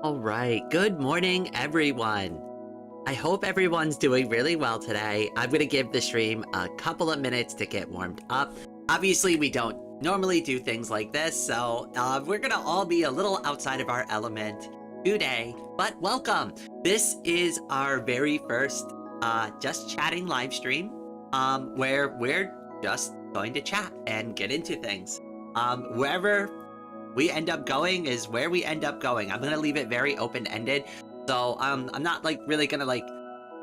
All right, good morning, everyone. I hope everyone's doing really well today. I'm going to give the stream a couple of minutes to get warmed up. Obviously, we don't normally do things like this, so we're going to all be a little outside of our element today, but welcome. This is our very first Just Chatting live stream, where we're just going to chat and get into things. Wherever we end up going is where we end up going. I'm gonna leave it very open-ended, so I'm not like really gonna like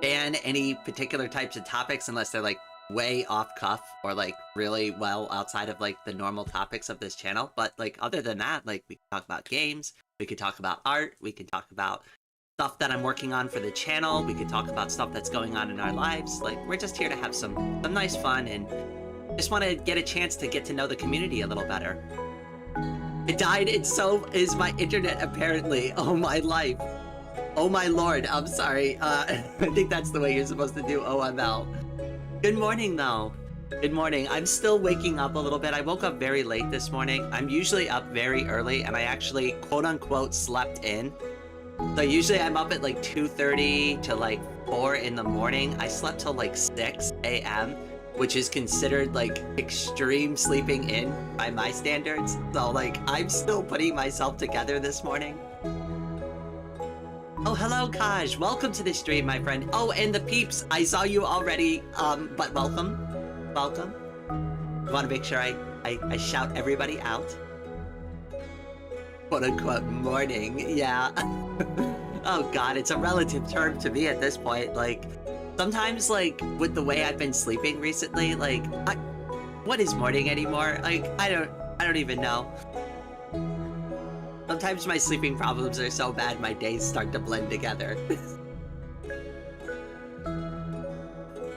ban any particular types of topics unless they're like way off cuff or like really well outside of like the normal topics of this channel. But like other than that, like we can talk about games, we could talk about art, we can talk about stuff that I'm working on for the channel, we could talk about stuff that's going on in our lives. Like we're just here to have some nice fun and just want to get a chance to get to know the community a little better. It died, and so is my internet, apparently. Oh, my life. Oh, my lord. I'm sorry. I think that's the way you're supposed to do OML. Good morning, though. Good morning. I'm still waking up a little bit. I woke up very late this morning. I'm usually up very early, and I actually, quote-unquote, slept in. So usually I'm up at, like, 2:30 to, like, 4 in the morning. I slept till, like, 6 a.m., which is considered like extreme sleeping in by my standards. So like I'm still putting myself together this morning. Oh, hello Kaj, welcome to the stream, my friend. Oh, and the peeps, I saw you already, but welcome. Welcome. I want to make sure I shout everybody out. Quote unquote morning, yeah. Oh god, it's a relative term to me at this point, like sometimes, like, with the way I've been sleeping recently, like, what is morning anymore? Like, I don't even know. Sometimes my sleeping problems are so bad, my days start to blend together.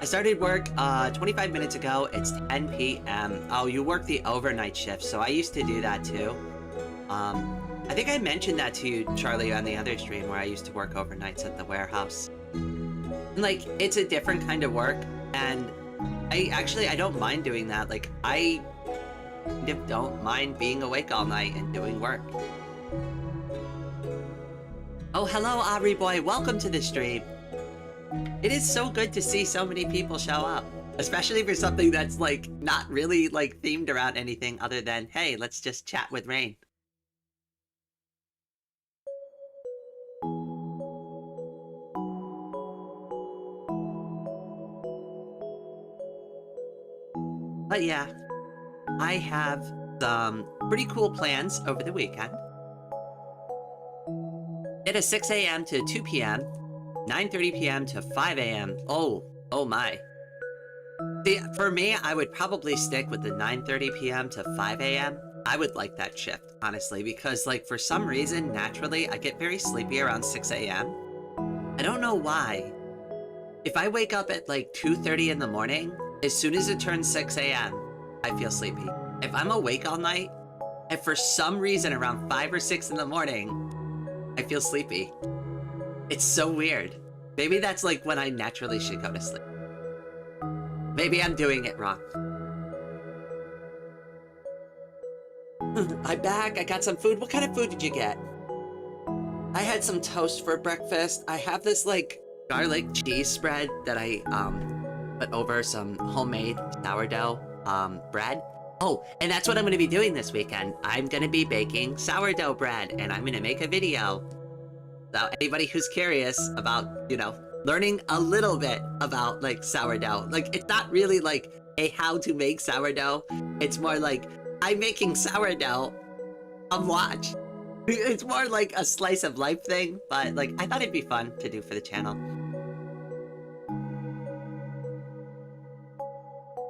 I started work 25 minutes ago. It's 10 p.m. Oh, you work the overnight shift, so I used to do that too. I think I mentioned that to you, Charlie, on the other stream where I used to work overnights at the warehouse. Like, it's a different kind of work, and I don't mind doing that. Like, I don't mind being awake all night and doing work. Oh, hello, Aubrey boy. Welcome to the stream. It is so good to see so many people show up, especially for something that's, like, not really, like, themed around anything other than, hey, let's just chat with Rain. But yeah, I have some pretty cool plans over the weekend. It is 6 a.m. to 2 p.m., 9:30 p.m. to 5 a.m. Oh my. See, for me, I would probably stick with the 9:30 p.m. to 5 a.m. I would like that shift, honestly, because like for some reason, naturally, I get very sleepy around 6 a.m. I don't know why. If I wake up at like 2:30 in the morning, as soon as it turns 6 a.m., I feel sleepy. If I'm awake all night, and for some reason around 5 or 6 in the morning, I feel sleepy. It's so weird. Maybe that's like when I naturally should go to sleep. Maybe I'm doing it wrong. I'm back. I got some food. What kind of food did you get? I had some toast for breakfast. I have this like garlic cheese spread that I put over some homemade sourdough bread. Oh, and that's what I'm going to be doing this weekend. I'm going to be baking sourdough bread, and I'm going to make a video. So anybody who's curious about, you know, learning a little bit about, like, sourdough. Like, it's not really, like, a how to make sourdough. It's more like, I'm making sourdough. Watch. It's more like a slice of life thing, but, like, I thought it'd be fun to do for the channel.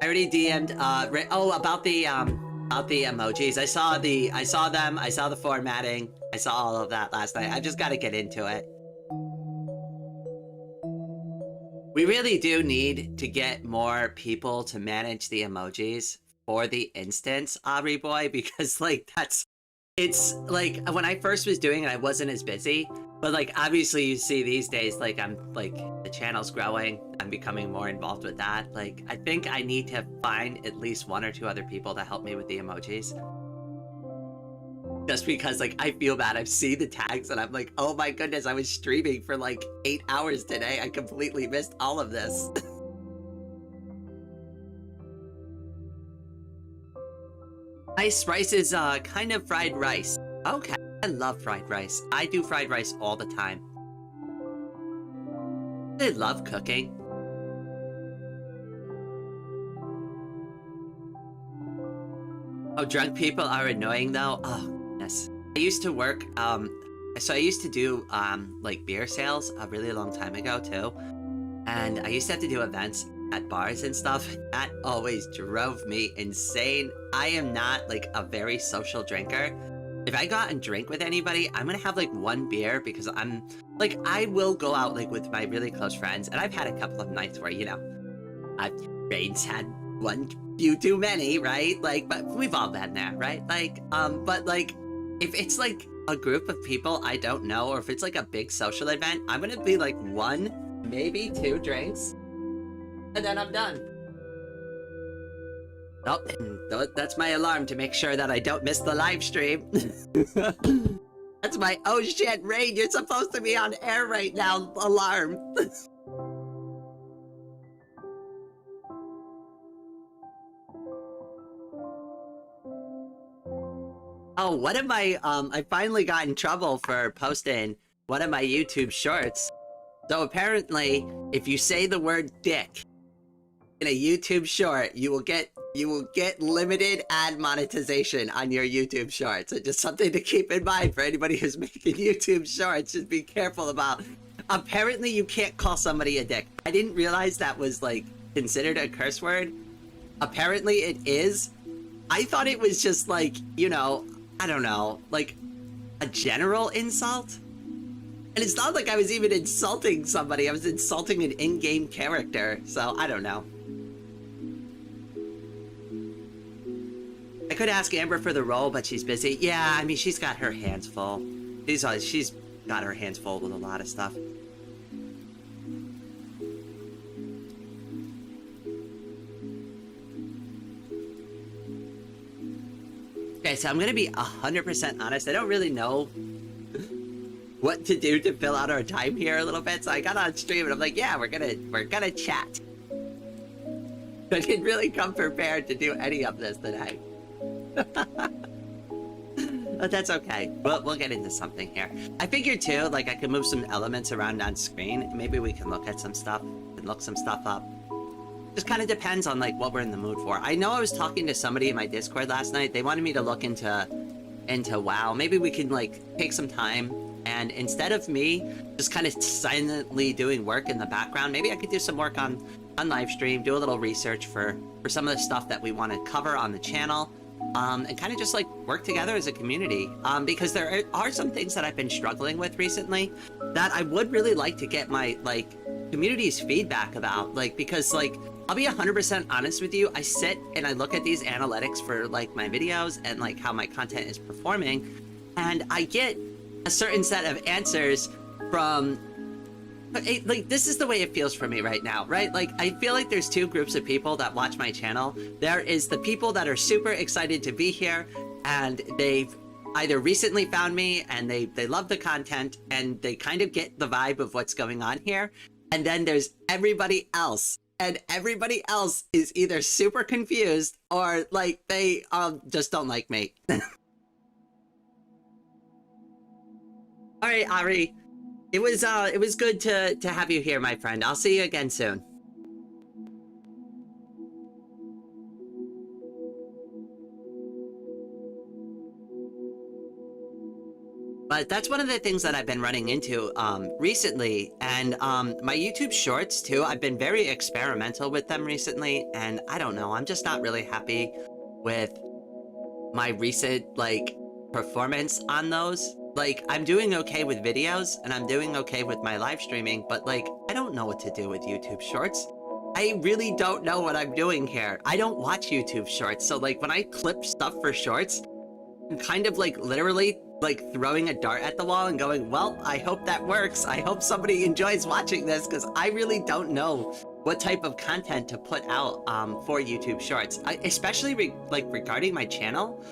I already DM'd, about the emojis. I saw them, I saw the formatting, I saw all of that last night. I just gotta get into it. We really do need to get more people to manage the emojis for the instance, Aubrey boy, because, like, it's, like, when I first was doing it, I wasn't as busy, but, like, obviously you see these days, like, I'm, like, the channel's growing, I'm becoming more involved with that. Like, I think I need to find at least 1 or 2 other people to help me with the emojis. just because like I feel bad. I've seen the tags and I'm like, oh my goodness, I was streaming for like 8 hours today. I completely missed all of this. Rice is kind of fried rice. Okay, I love fried rice. I do fried rice all the time. I love cooking. Oh, drunk people are annoying though. Oh, yes. I used to work, so I used to do, like beer sales a really long time ago too. And I used to have to do events at bars and stuff. That always drove me insane. I am not like a very social drinker. If I go out and drink with anybody, I'm gonna have like one beer because I'm like, I will go out like with my really close friends. And I've had a couple of nights where, you know, Rain's had one few too many, right? Like, but we've all been there, right? Like, but like, if it's like a group of people I don't know, or if it's like a big social event, I'm gonna be like one, maybe 2 drinks, and then I'm done. Oh, that's my alarm to make sure that I don't miss the live stream. That's my, oh shit, Rain, you're supposed to be on air right now, alarm. Oh, one of my, I finally got in trouble for posting one of my YouTube shorts. So apparently, if you say the word dick in a YouTube short, you will get limited ad monetization on your YouTube shorts. So just something to keep in mind for anybody who's making YouTube shorts. Just be careful about. Apparently, you can't call somebody a dick. I didn't realize that was like considered a curse word. Apparently, it is. I thought it was just like, you know, I don't know, like a general insult. And it's not like I was even insulting somebody. I was insulting an in-game character. So I don't know. I could ask Amber for the role, but she's busy. Yeah, I mean, she's got her hands full. She's got her hands full with a lot of stuff. Okay, so I'm gonna be 100% honest. I don't really know what to do to fill out our time here a little bit. So I got on stream and I'm like, yeah, we're gonna chat. I didn't really come prepared to do any of this today. But that's okay. We'll get into something here. I figured too, like I could move some elements around on screen. Maybe we can look at some stuff and look some stuff up. Just kind of depends on like what we're in the mood for. I know I was talking to somebody in my Discord last night. They wanted me to look into WoW. Maybe we can like take some time and instead of me just kind of silently doing work in the background, maybe I could do some work on live stream, do a little research for some of the stuff that we want to cover on the channel. And kind of just like work together as a community, because there are some things that I've been struggling with recently that I would really like to get my like community's feedback about, like, because like I'll be 100% honest with you, I sit and I look at these analytics for like my videos and like how my content is performing, and I get a certain set of answers from like, this is the way it feels for me right now, right? Like, I feel like there's 2 groups of people that watch my channel. There is the people that are super excited to be here, and they've either recently found me, and they love the content, and they kind of get the vibe of what's going on here. And then there's everybody else, and everybody else is either super confused, or, like, they just don't like me. All right, Ari. It was good to have you here, my friend. I'll see you again soon. But that's one of the things that I've been running into recently, and my YouTube shorts too. I've been very experimental with them recently, and I don't know. I'm just not really happy with my recent like performance on those. Like, I'm doing okay with videos, and I'm doing okay with my live streaming, but, like, I don't know what to do with YouTube Shorts. I really don't know what I'm doing here. I don't watch YouTube Shorts, so, like, when I clip stuff for Shorts, I'm kind of, like, literally, like, throwing a dart at the wall and going, well, I hope that works. I hope somebody enjoys watching this, because I really don't know what type of content to put out for YouTube Shorts. Especially, regarding my channel.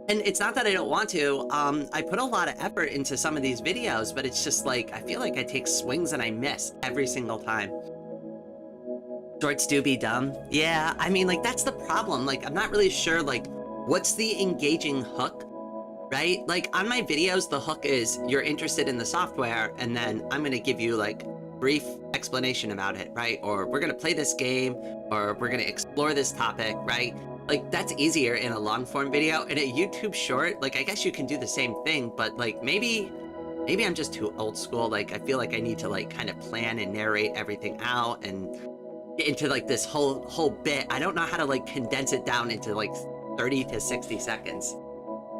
And it's not that I don't want to. I put a lot of effort into some of these videos, but it's just like, I feel like I take swings and I miss every single time. Shorts do be dumb. Yeah, I mean, like, that's the problem. Like, I'm not really sure, like, what's the engaging hook, right? Like, on my videos, the hook is you're interested in the software, and then I'm going to give you, like, brief explanation about it, right? Or we're going to play this game, or we're going to explore this topic, right? Like, that's easier in a long form video. In a YouTube short, like, I guess you can do the same thing, but like, maybe I'm just too old school. Like, I feel like I need to like kind of plan and narrate everything out and get into like this whole bit. I don't know how to like condense it down into like 30 to 60 seconds.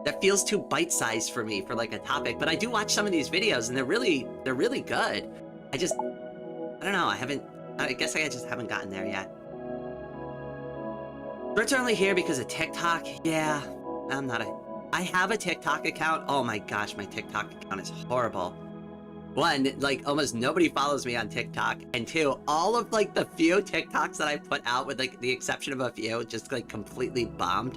That feels too bite-sized for me for like a topic, but I do watch some of these videos and they're really good. I don't know, I guess I just haven't gotten there yet. Shorts are only here because of TikTok. Yeah, I have a TikTok account. Oh my gosh, my TikTok account is horrible. One, like almost nobody follows me on TikTok. And two, all of like the few TikToks that I put out with like the exception of a few, just like completely bombed.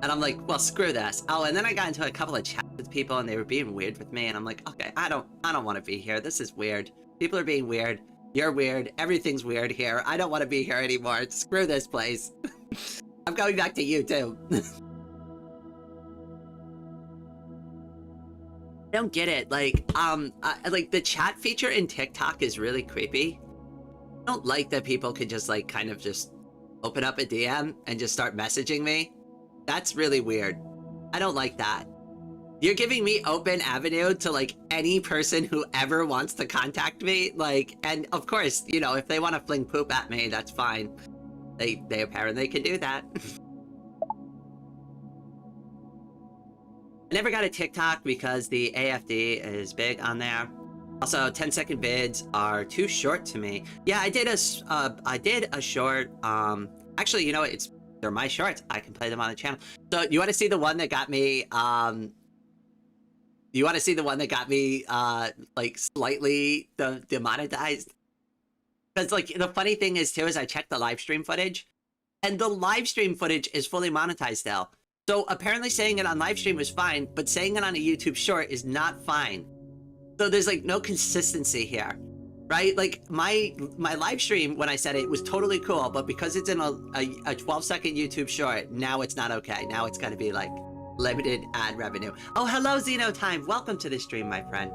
And I'm like, well, screw this. Oh, and then I got into a couple of chats with people and they were being weird with me. And I'm like, okay, I don't want to be here. This is weird. People are being weird. You're weird. Everything's weird here. I don't want to be here anymore. Screw this place. I'm going back to you too. I don't get it. Like, like the chat feature in TikTok is really creepy. I don't like that people could just like kind of just open up a DM and just start messaging me. That's really weird. I don't like that. You're giving me open avenue to like any person who ever wants to contact me. Like, and of course, you know, if they want to fling poop at me, that's fine. They apparently can do that. I never got a TikTok because the AFD is big on there. Also, 10-second vids are too short to me. Yeah, I did a short. Actually, you know what? They're my shorts. I can play them on the channel. So you want to see the one that got me? You want to see the one that got me like slightly demonetized? Because like the funny thing is too is I checked the live stream footage, and the live stream footage is fully monetized still. So apparently saying it on live stream is fine, but saying it on a YouTube short is not fine. So there's like no consistency here, right? Like my live stream when I said it was totally cool, but because it's in a 12-second YouTube short, now it's not okay. Now it's got to be like limited ad revenue. Oh, hello Xenotime. Welcome to the stream, my friend.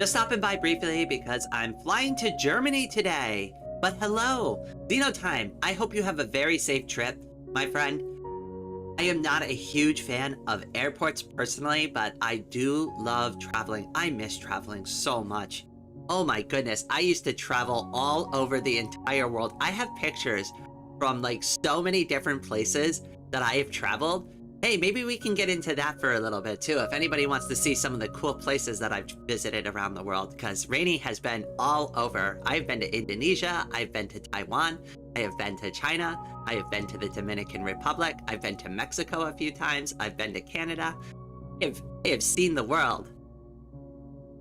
Just stopping by briefly because I'm flying to Germany today. But hello, Xenotime. I hope you have a very safe trip, my friend. I am not a huge fan of airports personally, but I do love traveling. I miss traveling so much. Oh my goodness, I used to travel all over the entire world. I have pictures from like so many different places that I have traveled. Hey, maybe we can get into that for a little bit too, if anybody wants to see some of the cool places that I've visited around the world, because Rainy has been all over. I've been to Indonesia, I've been to Taiwan, I have been to China, I have been to the Dominican Republic, I've been to Mexico a few times, I've been to Canada. I have seen the world.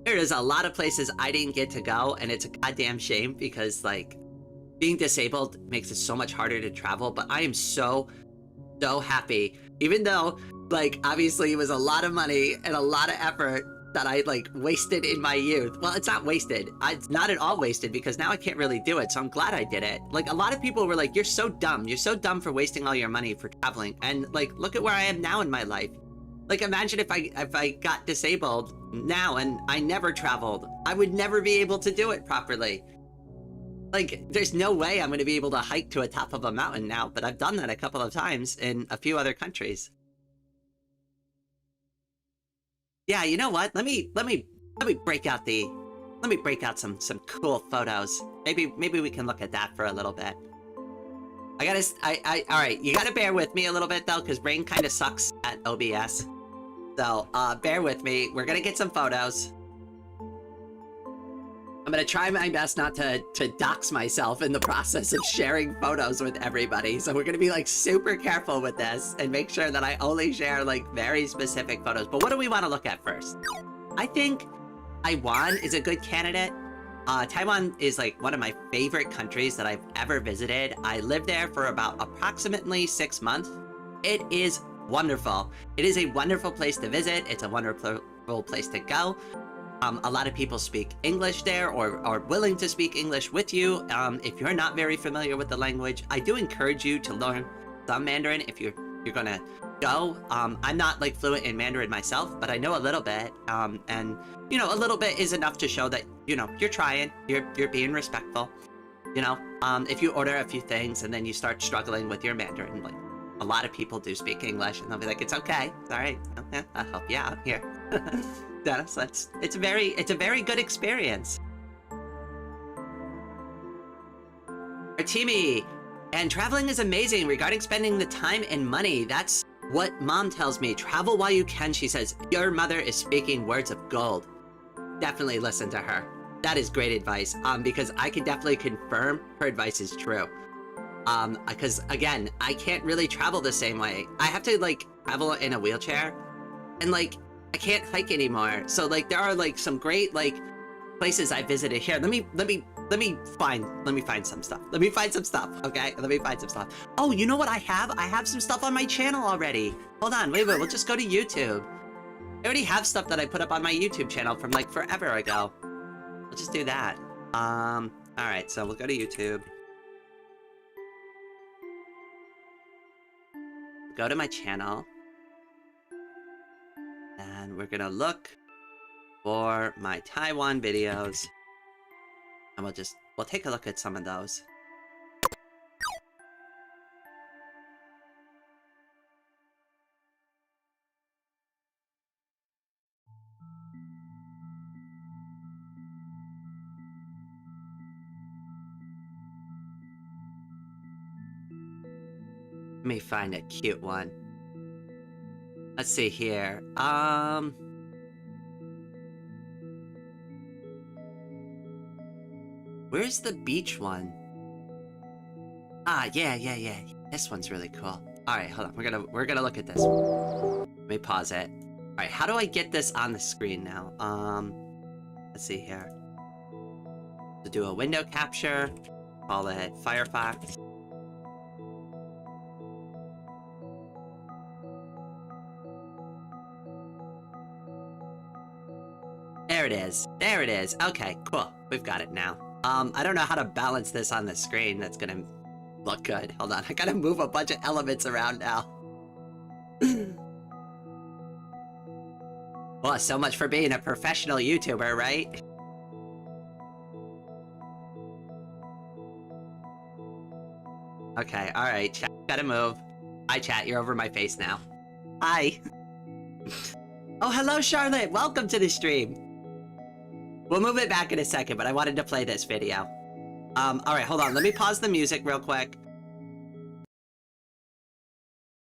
There is a lot of places I didn't get to go, and it's a goddamn shame because like being disabled makes it so much harder to travel, but I am so happy, even though like obviously it was a lot of money and a lot of effort that I like wasted in my youth. Well, it's not wasted. It's not at all wasted because now I can't really do it. So I'm glad I did it. Like a lot of people were like, you're so dumb. You're so dumb for wasting all your money for traveling. And like, look at where I am now in my life. Like imagine if I got disabled now and I never traveled, I would never be able to do it properly. Like, there's no way I'm going to be able to hike to a top of a mountain now, but I've done that a couple of times in a few other countries. Yeah, you know what? Let me break out some cool photos. Maybe we can look at that for a little bit. All right, you gotta bear with me a little bit though, because Rain kind of sucks at OBS. So, bear with me. We're gonna get some photos. I'm gonna try my best not to dox myself in the process of sharing photos with everybody. So we're gonna be like super careful with this and make sure that I only share like very specific photos. But what do we want to look at first? I think Taiwan is a good candidate. Taiwan is like one of my favorite countries that I've ever visited. I lived there for about approximately 6 months. It is wonderful. It is a wonderful place to visit. It's a wonderful place to go. A lot of people speak English there or are willing to speak English with you. If you're not very familiar with the language, I do encourage you to learn some Mandarin if you're gonna go. I'm not like fluent in Mandarin myself, but I know a little bit. And you know, a little bit is enough to show that, you know, you're trying, you're being respectful. You know, if you order a few things and then you start struggling with your Mandarin, like a lot of people do speak English and they'll be like, it's okay, it's all right, I'll help you out here. So it's a very good experience. Artemi, and traveling is amazing regarding spending the time and money. That's what mom tells me. Travel while you can, she says. Your mother is speaking words of gold. Definitely listen to her. That is great advice. Because I can definitely confirm her advice is true. Because again, I can't really travel the same way. I have to like travel in a wheelchair, and like I can't hike anymore. So like there are like some great like places I visited here. Let me find some stuff. Let me find some stuff, okay? Let me find some stuff. Oh, you know what I have? I have some stuff on my channel already. Hold on, wait, we'll just go to YouTube. I already have stuff that I put up on my YouTube channel from like forever ago. We'll just do that. Alright, so we'll go to YouTube. Go to my channel. And we're gonna look for my Taiwan videos. And we'll take a look at some of those. Let me find a cute one. Let's see here. Where's the beach one? Ah, yeah. This one's really cool. All right, hold on. We're gonna look at this one. Let me pause it. All right, how do I get this on the screen now? Let's see here. To do a window capture, call it Firefox. There it is. There it is. Okay, cool. We've got it now. I don't know how to balance this on the screen. That's gonna look good. Hold on. I gotta move a bunch of elements around now. Well, so much for being a professional YouTuber, right? Okay, alright. Chat, gotta move. Hi, chat. You're over my face now. Hi. Oh, hello, Charlotte. Welcome to the stream. We'll move it back in a second, but I wanted to play this video. Alright, hold on. Let me pause the music real quick.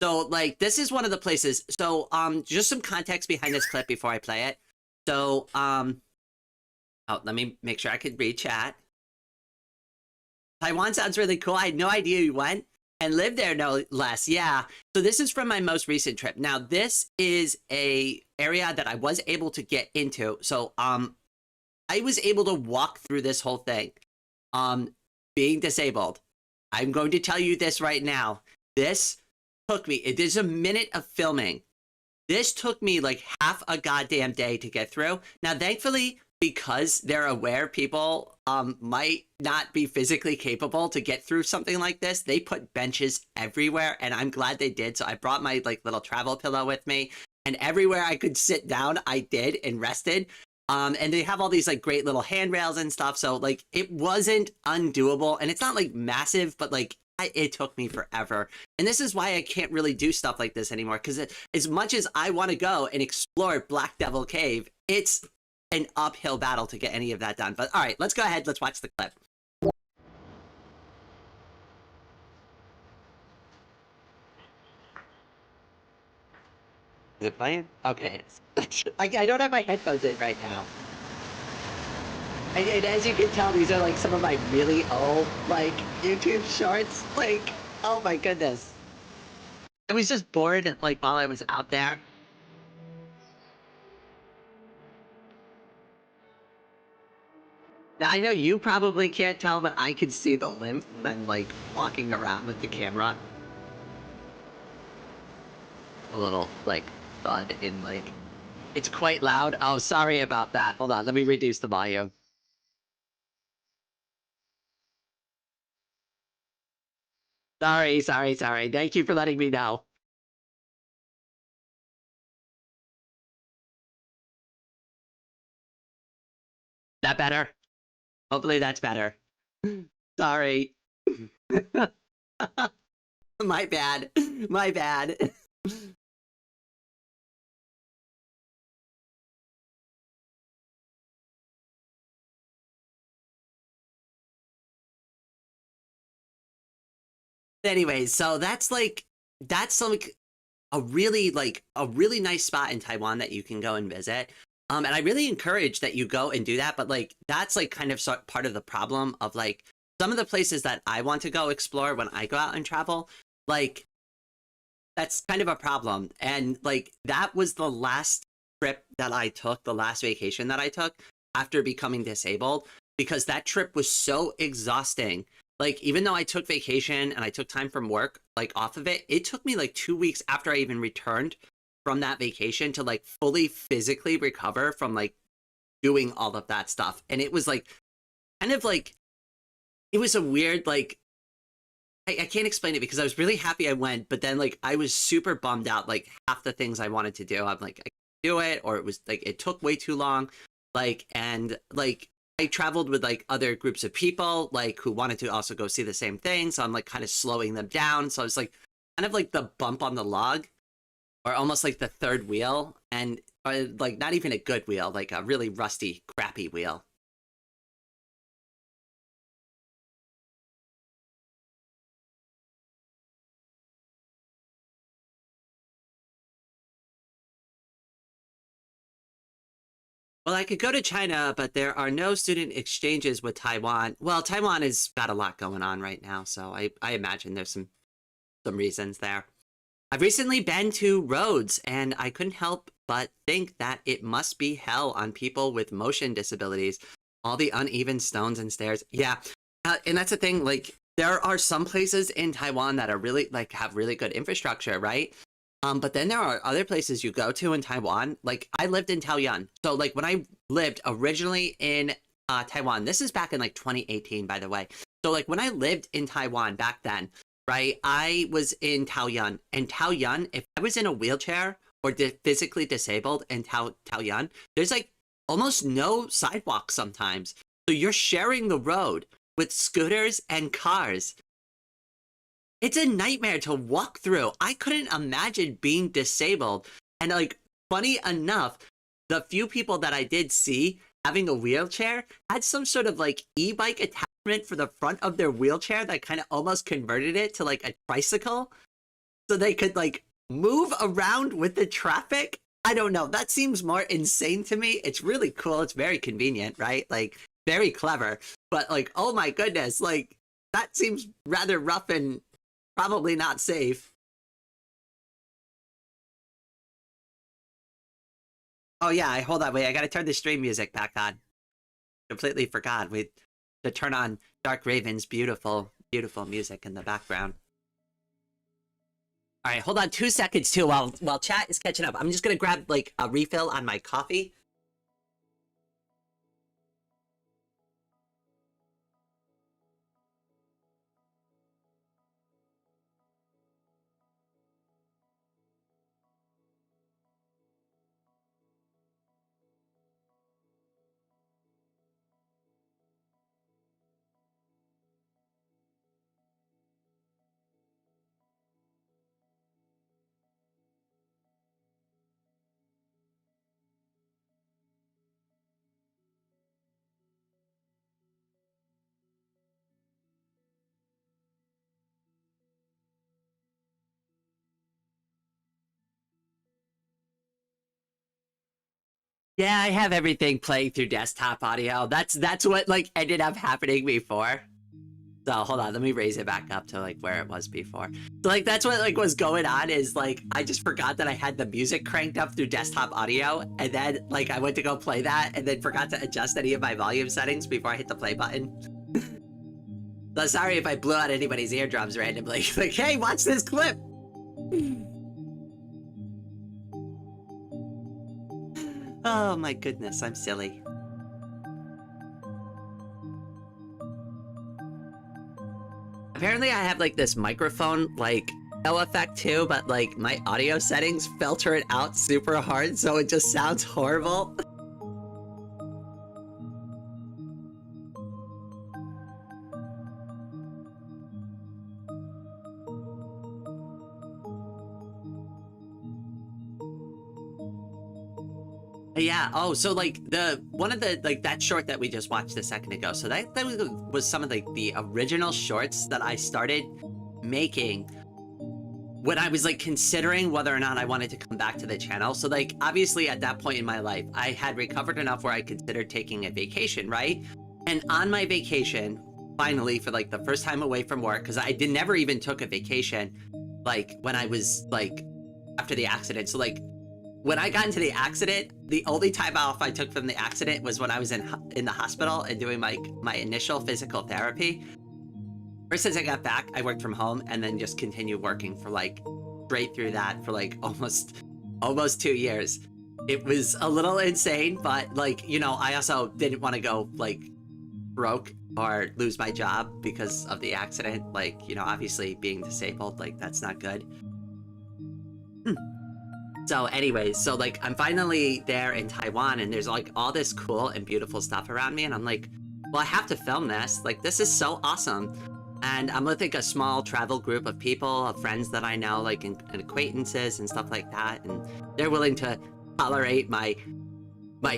So, like, this is one of the places. So, just some context behind this clip before I play it. So, oh, let me make sure I could read chat. Taiwan sounds really cool. I had no idea you went and lived there, no less. Yeah. So this is from my most recent trip. Now, this is a area that I was able to get into. So, I was able to walk through this whole thing. Being disabled. I'm going to tell you this right now. This took me, it is a minute of filming. This took me like half a goddamn day to get through. Now, thankfully, because they're aware people might not be physically capable to get through something like this, they put benches everywhere, and I'm glad they did. So I brought my like little travel pillow with me, and everywhere I could sit down, I did and rested. And they have all these like great little handrails and stuff. So like it wasn't undoable, and it's not like massive, but like it took me forever. And this is why I can't really do stuff like this anymore, because as much as I want to go and explore Black Devil Cave, it's an uphill battle to get any of that done. But all right, let's go ahead. Let's watch the clip. Is it playing? Okay. I don't have my headphones in right now. And as you can tell, these are like some of my really old like YouTube shorts. Like, oh my goodness. I was just bored like while I was out there. I know you probably can't tell, but I can see the limp and like walking around with the camera. A little like thud in like it's quite loud. Oh, sorry about that. Hold on, let me reduce the volume. Sorry. Thank you for letting me know. That better? Hopefully that's better. Sorry. My bad. My bad. Anyways, so that's like a really nice spot in Taiwan that you can go and visit. And I really encourage that you go and do that. But like that's like kind of part of the problem of like some of the places that I want to go explore when I go out and travel. Like that's kind of a problem. And like that was the last trip that I took, the last vacation that I took after becoming disabled, because that trip was so exhausting. Like even though I took vacation and I took time from work like off of it, it took me like 2 weeks after I even returned from that vacation to like fully physically recover from like doing all of that stuff. And it was like kind of like it was a weird like I can't explain it because I was really happy I went, but then like I was super bummed out. Like half the things I wanted to do, I'm like I can't do it, or it was like it took way too long. Like and like I traveled with like other groups of people like who wanted to also go see the same thing, so I'm like kind of slowing them down. So it's like kind of like the bump on the log, or almost like the third wheel, and like not even a good wheel, like a really rusty, crappy wheel. Well, I could go to China, but there are no student exchanges with Taiwan. Well, Taiwan has got a lot going on right now, so I imagine there's some reasons there. I've recently been to Rhodes, and I couldn't help but think that it must be hell on people with motion disabilities. All the uneven stones and stairs. Yeah, and that's the thing. Like, there are some places in Taiwan that are really like have really good infrastructure, right? But then there are other places you go to in Taiwan. Like I lived in Taoyuan. So like when I lived originally in Taiwan, this is back in like 2018, by the way. So like when I lived in Taiwan back then, right, I was in Taoyuan. And Taoyuan, if I was in a wheelchair or physically disabled in Taoyuan, there's like almost no sidewalk sometimes. So you're sharing the road with scooters and cars. It's a nightmare to walk through. I couldn't imagine being disabled. And like, funny enough, the few people that I did see having a wheelchair had some sort of like e-bike attachment for the front of their wheelchair that kind of almost converted it to like a tricycle so they could like move around with the traffic. I don't know. That seems more insane to me. It's really cool. It's very convenient, right? Like very clever. But like, oh my goodness, like that seems rather rough and probably not safe. Oh yeah, hold on, wait, I gotta turn the stream music back on. Completely forgot. We to turn on Dark Raven's beautiful, beautiful music in the background. All right, hold on 2 seconds too while chat is catching up. I'm just gonna grab like a refill on my coffee. Yeah, I have everything playing through desktop audio. That's what like ended up happening before. So hold on, let me raise it back up to like where it was before. So like that's what like was going on is like I just forgot that I had the music cranked up through desktop audio, and then like I went to go play that and then forgot to adjust any of my volume settings before I hit the play button. So sorry if I blew out anybody's eardrums randomly. Like, hey, watch this clip. Oh my goodness, I'm silly. Apparently I have like this microphone like no effect too, but like my audio settings filter it out super hard, so it just sounds horrible. Yeah, oh, so like one of the like that short that we just watched a second ago, so that was some of the original shorts that I started making when I was like considering whether or not I wanted to come back to the channel. So like obviously at that point in my life I had recovered enough where I considered taking a vacation, right? And on my vacation, finally, for like the first time away from work, because I never even took a vacation like when I was like after the accident. So like when I got into the accident, the only time off I took from the accident was when I was in the hospital and doing my initial physical therapy. Ever since I got back, I worked from home and then just continued working for like straight through that for like almost 2 years. It was a little insane, but like, you know, I also didn't want to go like broke or lose my job because of the accident. Like, you know, obviously being disabled, like that's not good. So anyways, so like I'm finally there in Taiwan and there's like all this cool and beautiful stuff around me, and I'm like, well, I have to film this. Like this is so awesome. And I'm with like a small travel group of people, of friends that I know, like and acquaintances and stuff like that, and they're willing to tolerate my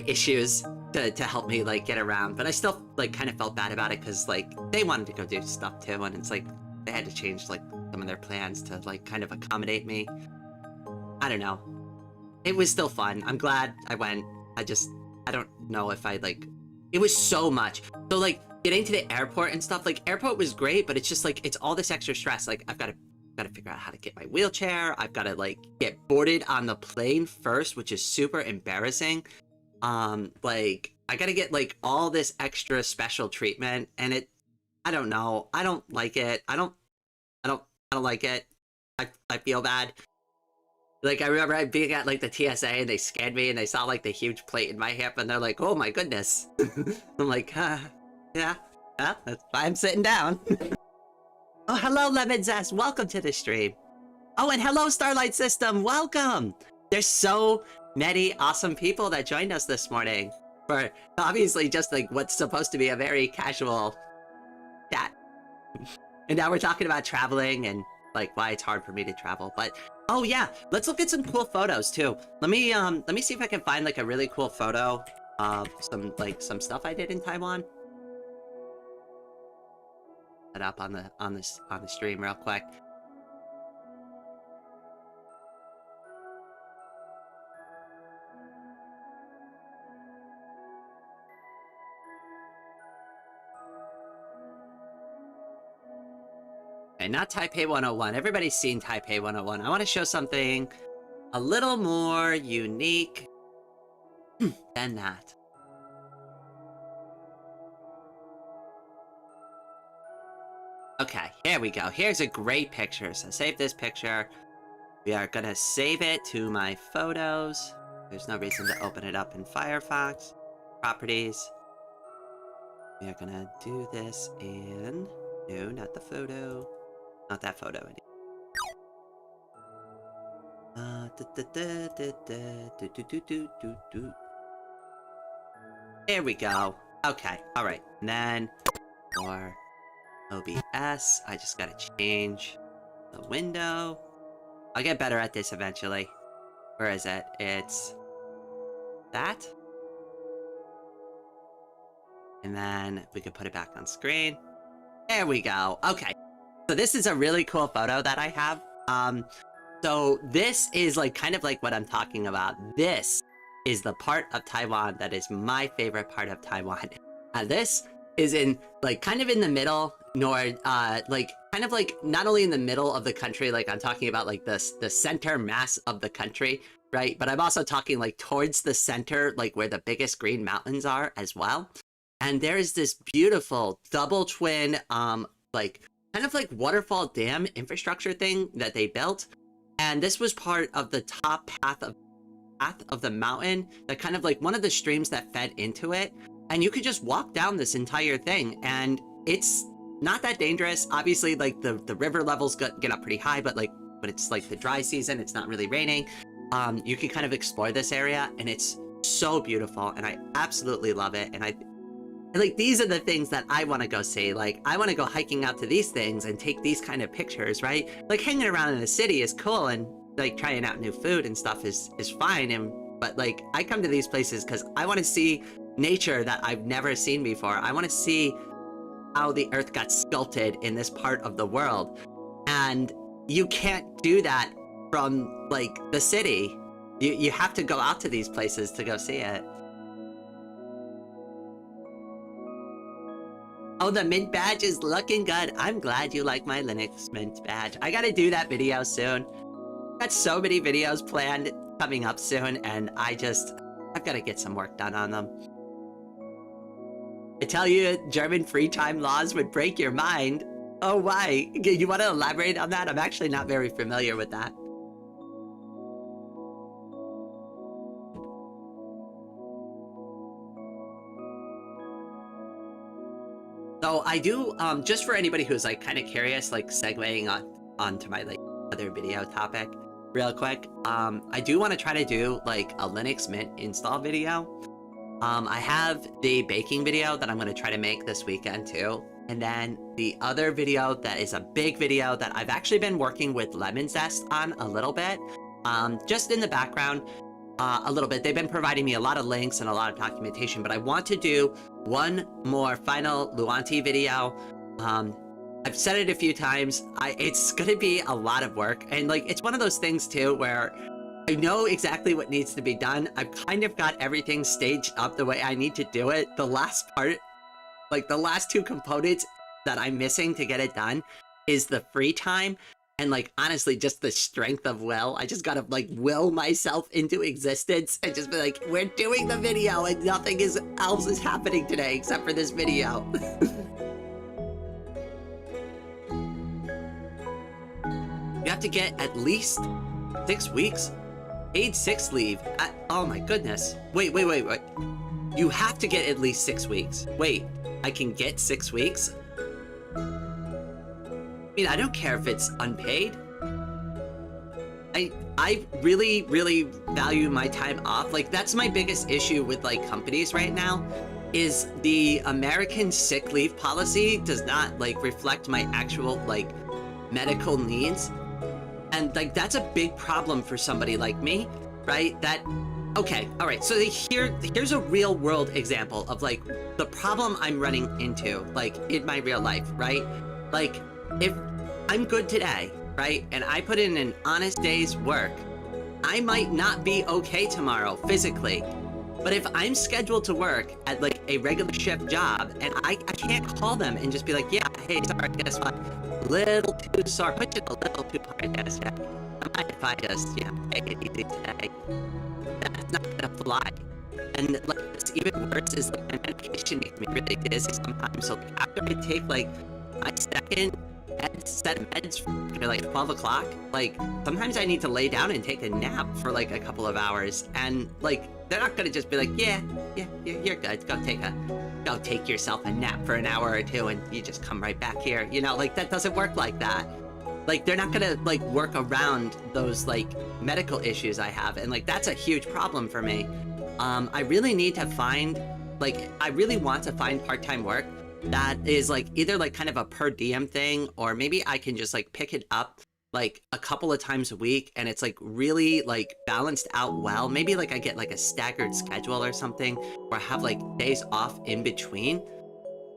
issues to help me like get around. But I still like kind of felt bad about it because like they wanted to go do stuff too, and it's like they had to change like some of their plans to like kind of accommodate me. I don't know. It was still fun. I'm glad I went. I don't know if I like, it was so much. So like getting to the airport and stuff, like airport was great, but it's just like, it's all this extra stress. Like I've got to figure out how to get my wheelchair. I've got to like get boarded on the plane first, which is super embarrassing. Like I got to get like all this extra special treatment, and I don't know. I don't like it. I don't like it. I feel bad. Like, I remember being at, like, the TSA, and they scanned me, and they saw, like, the huge plate in my hip, and they're like, oh my goodness. I'm like, yeah, that's why I'm sitting down. Oh, hello, Lemon Zest. Welcome to the stream. Oh, and hello, Starlight System. Welcome. There's so many awesome people that joined us this morning for, obviously, just, like, what's supposed to be a very casual chat. And now we're talking about traveling and, like, why it's hard for me to travel, but... Oh yeah, let's look at some cool photos too. Let me see if I can find like a really cool photo of some stuff I did in Taiwan. Set up on the stream real quick. Okay, not Taipei 101. Everybody's seen Taipei 101. I want to show something a little more unique than that. Okay, here we go. Here's a great picture. So save this picture. We are gonna save it to my photos. There's no reason to open it up in Firefox. Properties. We are gonna do this in... No, not the photo. Not that photo anymore. There we go. Okay, alright. And then for OBS, I just gotta change the window. I'll get better at this eventually. Where is it? It's that. And then we could put it back on screen. There we go. Okay. So this is a really cool photo that I have. So this is like kind of like what I'm talking about. This is the part of Taiwan that is my favorite part of Taiwan. And this is in like kind of in the middle, like kind of like not only in the middle of the country, like I'm talking about like the center mass of the country, right? But I'm also talking like towards the center, like where the biggest green mountains are as well. And there is this beautiful double twin, like kind of like waterfall dam infrastructure thing that they built. And this was part of the top path of the mountain, that kind of like one of the streams that fed into it. And you could just walk down this entire thing, and it's not that dangerous. Obviously, like the river levels get up pretty high, but it's like the dry season, it's not really raining. You can kind of explore this area, and it's so beautiful, and I absolutely love it. And like, these are the things that I want to go see. Like, I want to go hiking out to these things and take these kind of pictures, right? Like, hanging around in the city is cool, and like trying out new food and stuff is fine. But like, I come to these places because I want to see nature that I've never seen before. I want to see how the earth got sculpted in this part of the world. And you can't do that from like the city. You have to go out to these places to go see it. Oh, the mint badge is looking good. I'm glad you like my Linux mint badge. I gotta do that video soon. Got so many videos planned coming up soon, and I've gotta get some work done on them. I tell you, German free time laws would break your mind. Oh, why? You want to elaborate on that? I'm actually not very familiar with that. So I do, just for anybody who's like kind of curious, like segueing onto my like other video topic real quick, I do want to try to do like a Linux Mint install video. I have the baking video that I'm going to try to make this weekend too. And then the other video that is a big video that I've actually been working with Lemon Zest on a little bit, just in the background, a little bit. They've been providing me a lot of links and a lot of documentation, but I want to do one more final Luanti video. I've said it a few times. It's going to be a lot of work. And like, it's one of those things too, where I know exactly what needs to be done. I've kind of got everything staged up the way I need to do it. The last part, like the last two components that I'm missing to get it done, is the free time. And like, honestly, just the strength of will. I just gotta like will myself into existence and just be like, we're doing the video and nothing else is happening today except for this video. You have to get at least 6 weeks paid sick leave. Oh my goodness. Wait. You have to get at least 6 weeks. Wait, I can get 6 weeks? I mean, I don't care if it's unpaid. I really, really value my time off. Like, that's my biggest issue with like companies right now, is the American sick leave policy does not like reflect my actual like medical needs. And like, that's a big problem for somebody like me, right? Okay, all right, so here's a real world example of like the problem I'm running into like in my real life, right? Like, if I'm good today, right, and I put in an honest day's work, I might not be okay tomorrow physically. But if I'm scheduled to work at like a regular shift job, and I can't call them and just be like, yeah, hey, sorry, guess what? Little too sore, push it a little too hard, guess, yeah. I might if I just, take it easy today. That's not gonna fly. And like, what's even worse is like my medication makes me really dizzy sometimes. So like, after I take like my second set of meds for like 12 o'clock, like sometimes I need to lay down and take a nap for like a couple of hours. And like, they're not gonna just be like, yeah, you're good. Go take yourself a nap for an hour or two and you just come right back here. You know, like that doesn't work like that. Like, they're not gonna like work around those like medical issues I have. And like, that's a huge problem for me. I really need to find, like, I really want to find part-time work that is like either like kind of a per diem thing, or maybe I can just like pick it up like a couple of times a week and it's like really like balanced out well. Maybe like I get like a staggered schedule or something, or I have like days off in between.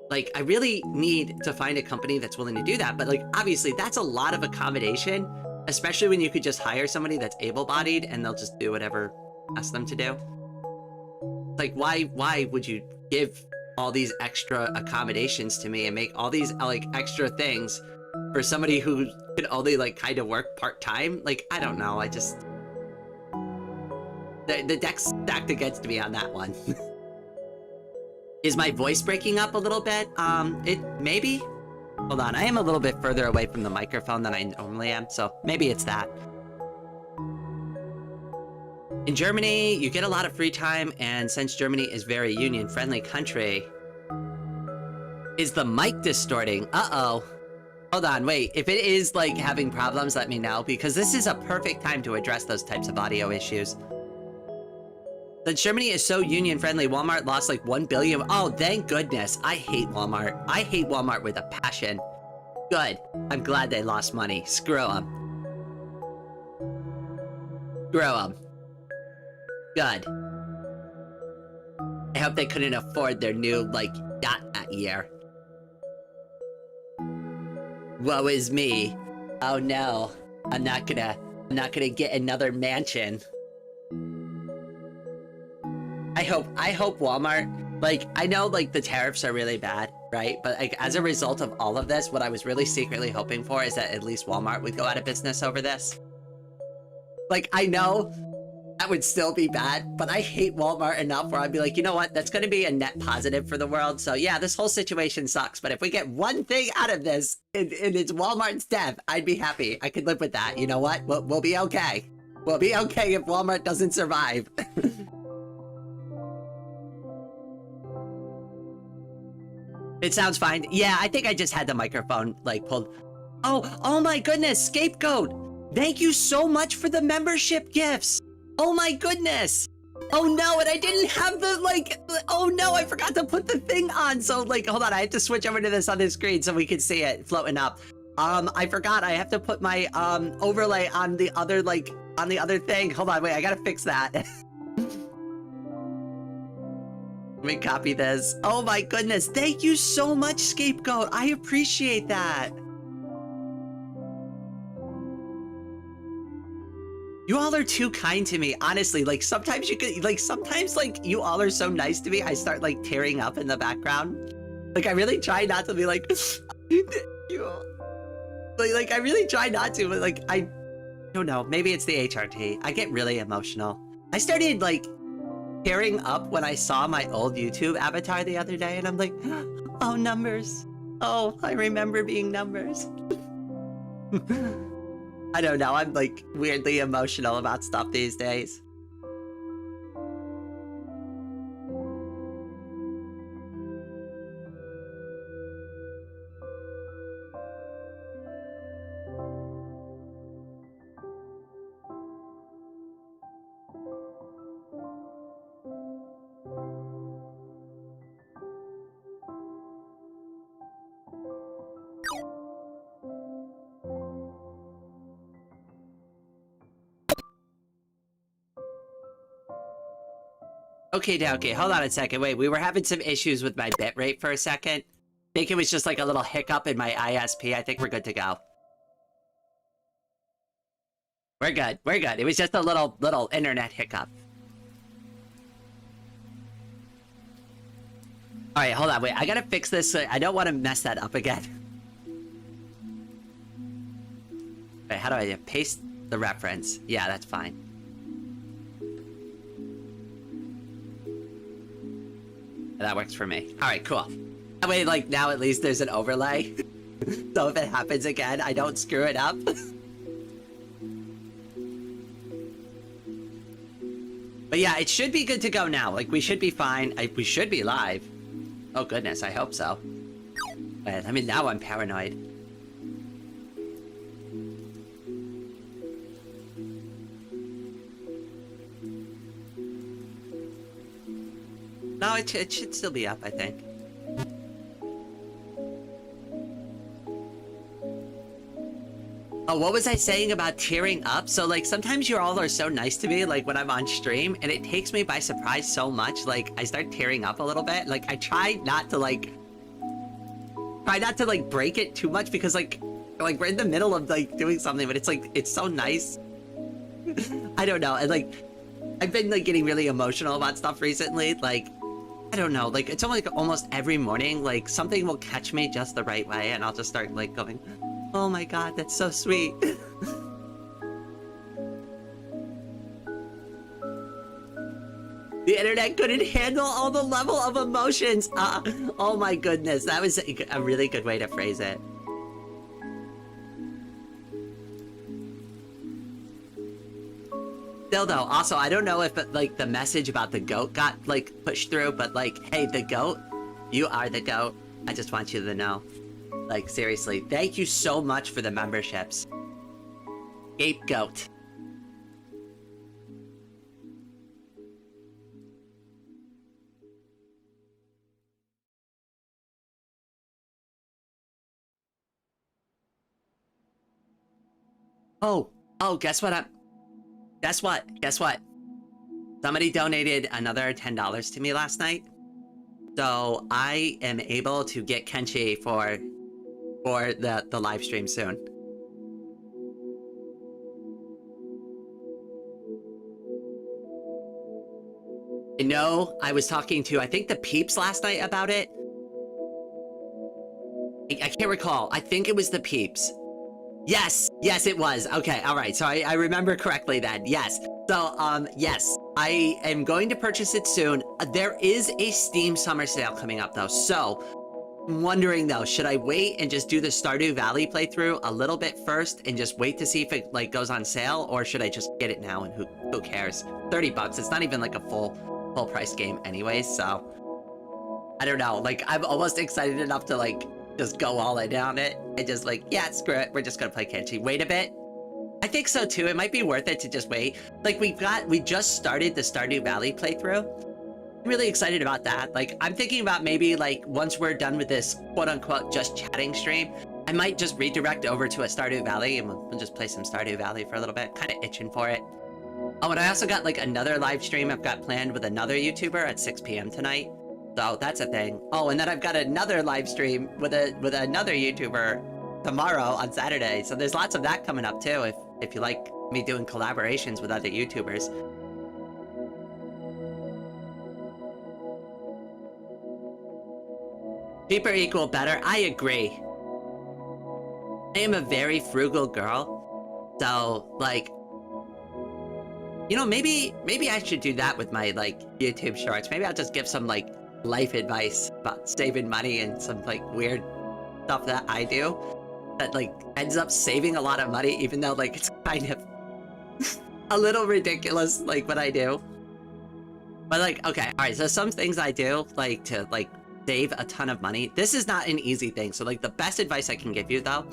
Like, I really need to find a company that's willing to do that. But like, obviously that's a lot of accommodation, especially when you could just hire somebody that's able-bodied and they'll just do whatever you ask them to do. Like, why would you give all these extra accommodations to me and make all these like extra things for somebody who can only like kind of work part-time. Like, I don't know, I just... The deck's stacked against me on that one. Is my voice breaking up a little bit? Maybe? Hold on, I am a little bit further away from the microphone than I normally am, so maybe it's that. In Germany, you get a lot of free time, and since Germany is very union-friendly country... Is the mic distorting? Uh-oh. Hold on, wait. If it is, like, having problems, let me know, because this is a perfect time to address those types of audio issues. Since Germany is so union-friendly, Walmart lost, like, 1 billion... Oh, thank goodness. I hate Walmart. I hate Walmart with a passion. Good. I'm glad they lost money. Screw them. Screw them. Good. I hope they couldn't afford their new, like, yacht that year. Woe is me. Oh no. I'm not gonna get another mansion. I hope Walmart, like, I know, like, the tariffs are really bad, right? But, like, as a result of all of this, what I was really secretly hoping for is that at least Walmart would go out of business over this. Like, I know that would still be bad, but I hate Walmart enough where I'd be like, you know what? That's going to be a net positive for the world. So yeah, this whole situation sucks, but if we get one thing out of this, and it's Walmart's death, I'd be happy. I could live with that. You know what? We'll be okay. We'll be okay if Walmart doesn't survive. It sounds fine. Yeah, I think I just had the microphone, like, pulled. Oh my goodness, Scapegoat. Thank you so much for the membership gifts. Oh my goodness! Oh no, and I didn't have the, like, oh no, I forgot to put the thing on. So, like, hold on, I have to switch over to this on the screen so we can see it floating up. I forgot, I have to put my, overlay on the other, like, on the other thing. Hold on, wait, I gotta fix that. Let me copy this. Oh my goodness, thank you so much, Scapegoat. I appreciate that. You all are too kind to me, honestly. Like, sometimes you could, like, sometimes, like, you all are so nice to me, I start, like, tearing up in the background. Like, I really try not to be like, you. Like, I really try not to, but, like, I don't know. Maybe it's the HRT. I get really emotional. I started, like, tearing up when I saw my old YouTube avatar the other day, and I'm like, oh, numbers. Oh, I remember being numbers. I don't know, I'm like weirdly emotional about stuff these days. Okay, hold on a second. Wait, we were having some issues with my bitrate for a second. I think it was just like a little hiccup in my ISP. I think we're good to go. We're good. It was just a little internet hiccup. Alright, hold on, wait. I gotta fix this. I don't want to mess that up again. Wait, how do I paste the reference? Yeah, that's fine. That works for me. Alright, cool. That way, like, now at least there's an overlay. So if it happens again, I don't screw it up. But yeah, it should be good to go now. Like, we should be fine. We should be live. Oh goodness, I hope so. But, I mean, now I'm paranoid. No, it should still be up, I think. Oh, what was I saying about tearing up? So, like, sometimes you all are so nice to me, like, when I'm on stream, and it takes me by surprise so much, like, I start tearing up a little bit. Like, I try not to, like, break it too much, because, like, we're in the middle of, like, doing something, but it's, like, it's so nice. I don't know, and, like, I've been, like, getting really emotional about stuff recently, like, I don't know, like, it's only like almost every morning, like, something will catch me just the right way, and I'll just start, like, going, oh my god, that's so sweet. The internet couldn't handle all the level of emotions. Oh my goodness, that was a really good way to phrase it. Still though, also, I don't know if like the message about the goat got like pushed through, but like, hey, the goat, you are the goat. I just want you to know. Like, seriously, thank you so much for the memberships. Scapegoat. Oh, guess what? Guess what? Somebody donated another $10 to me last night. So I am able to get Kenshi for the live stream soon. I know I was talking to, I think, the peeps last night about it. I can't recall. I think it was the peeps. Yes, it was. Okay, all right. So I remember correctly then. Yes. So, yes, I am going to purchase it soon. There is a Steam summer sale coming up though. So I'm wondering though, should I wait and just do the Stardew Valley playthrough a little bit first and just wait to see if it like goes on sale, or should I just get it now and who cares? 30 bucks. It's not even like a full price game anyways, so I don't know. Like, I'm almost excited enough to like just go all in on it and just like, yeah, screw it, we're just gonna play Kenshi. Wait a bit. I think so too. It might be worth it to just wait. Like, we just started the Stardew Valley playthrough. I'm really excited about that. Like, I'm thinking about maybe like once we're done with this quote unquote just chatting stream, I might just redirect over to a Stardew Valley and we'll just play some Stardew Valley for a little bit. Kind of itching for it. Oh, and I also got like another live stream I've got planned with another YouTuber at 6 p.m. tonight. So that's a thing. Oh, and then I've got another live stream with another YouTuber tomorrow on Saturday. So there's lots of that coming up too, if you like me doing collaborations with other YouTubers. Cheaper equal better. I agree. I am a very frugal girl. So, like, you know, maybe I should do that with my, like, YouTube shorts. Maybe I'll just give some, like, life advice about saving money and some, like, weird stuff that I do that, like, ends up saving a lot of money, even though, like, it's kind of a little ridiculous, like, what I do. But, like, okay, alright, so some things I do, like, to, like, save a ton of money. This is not an easy thing. So, like, the best advice I can give you, though,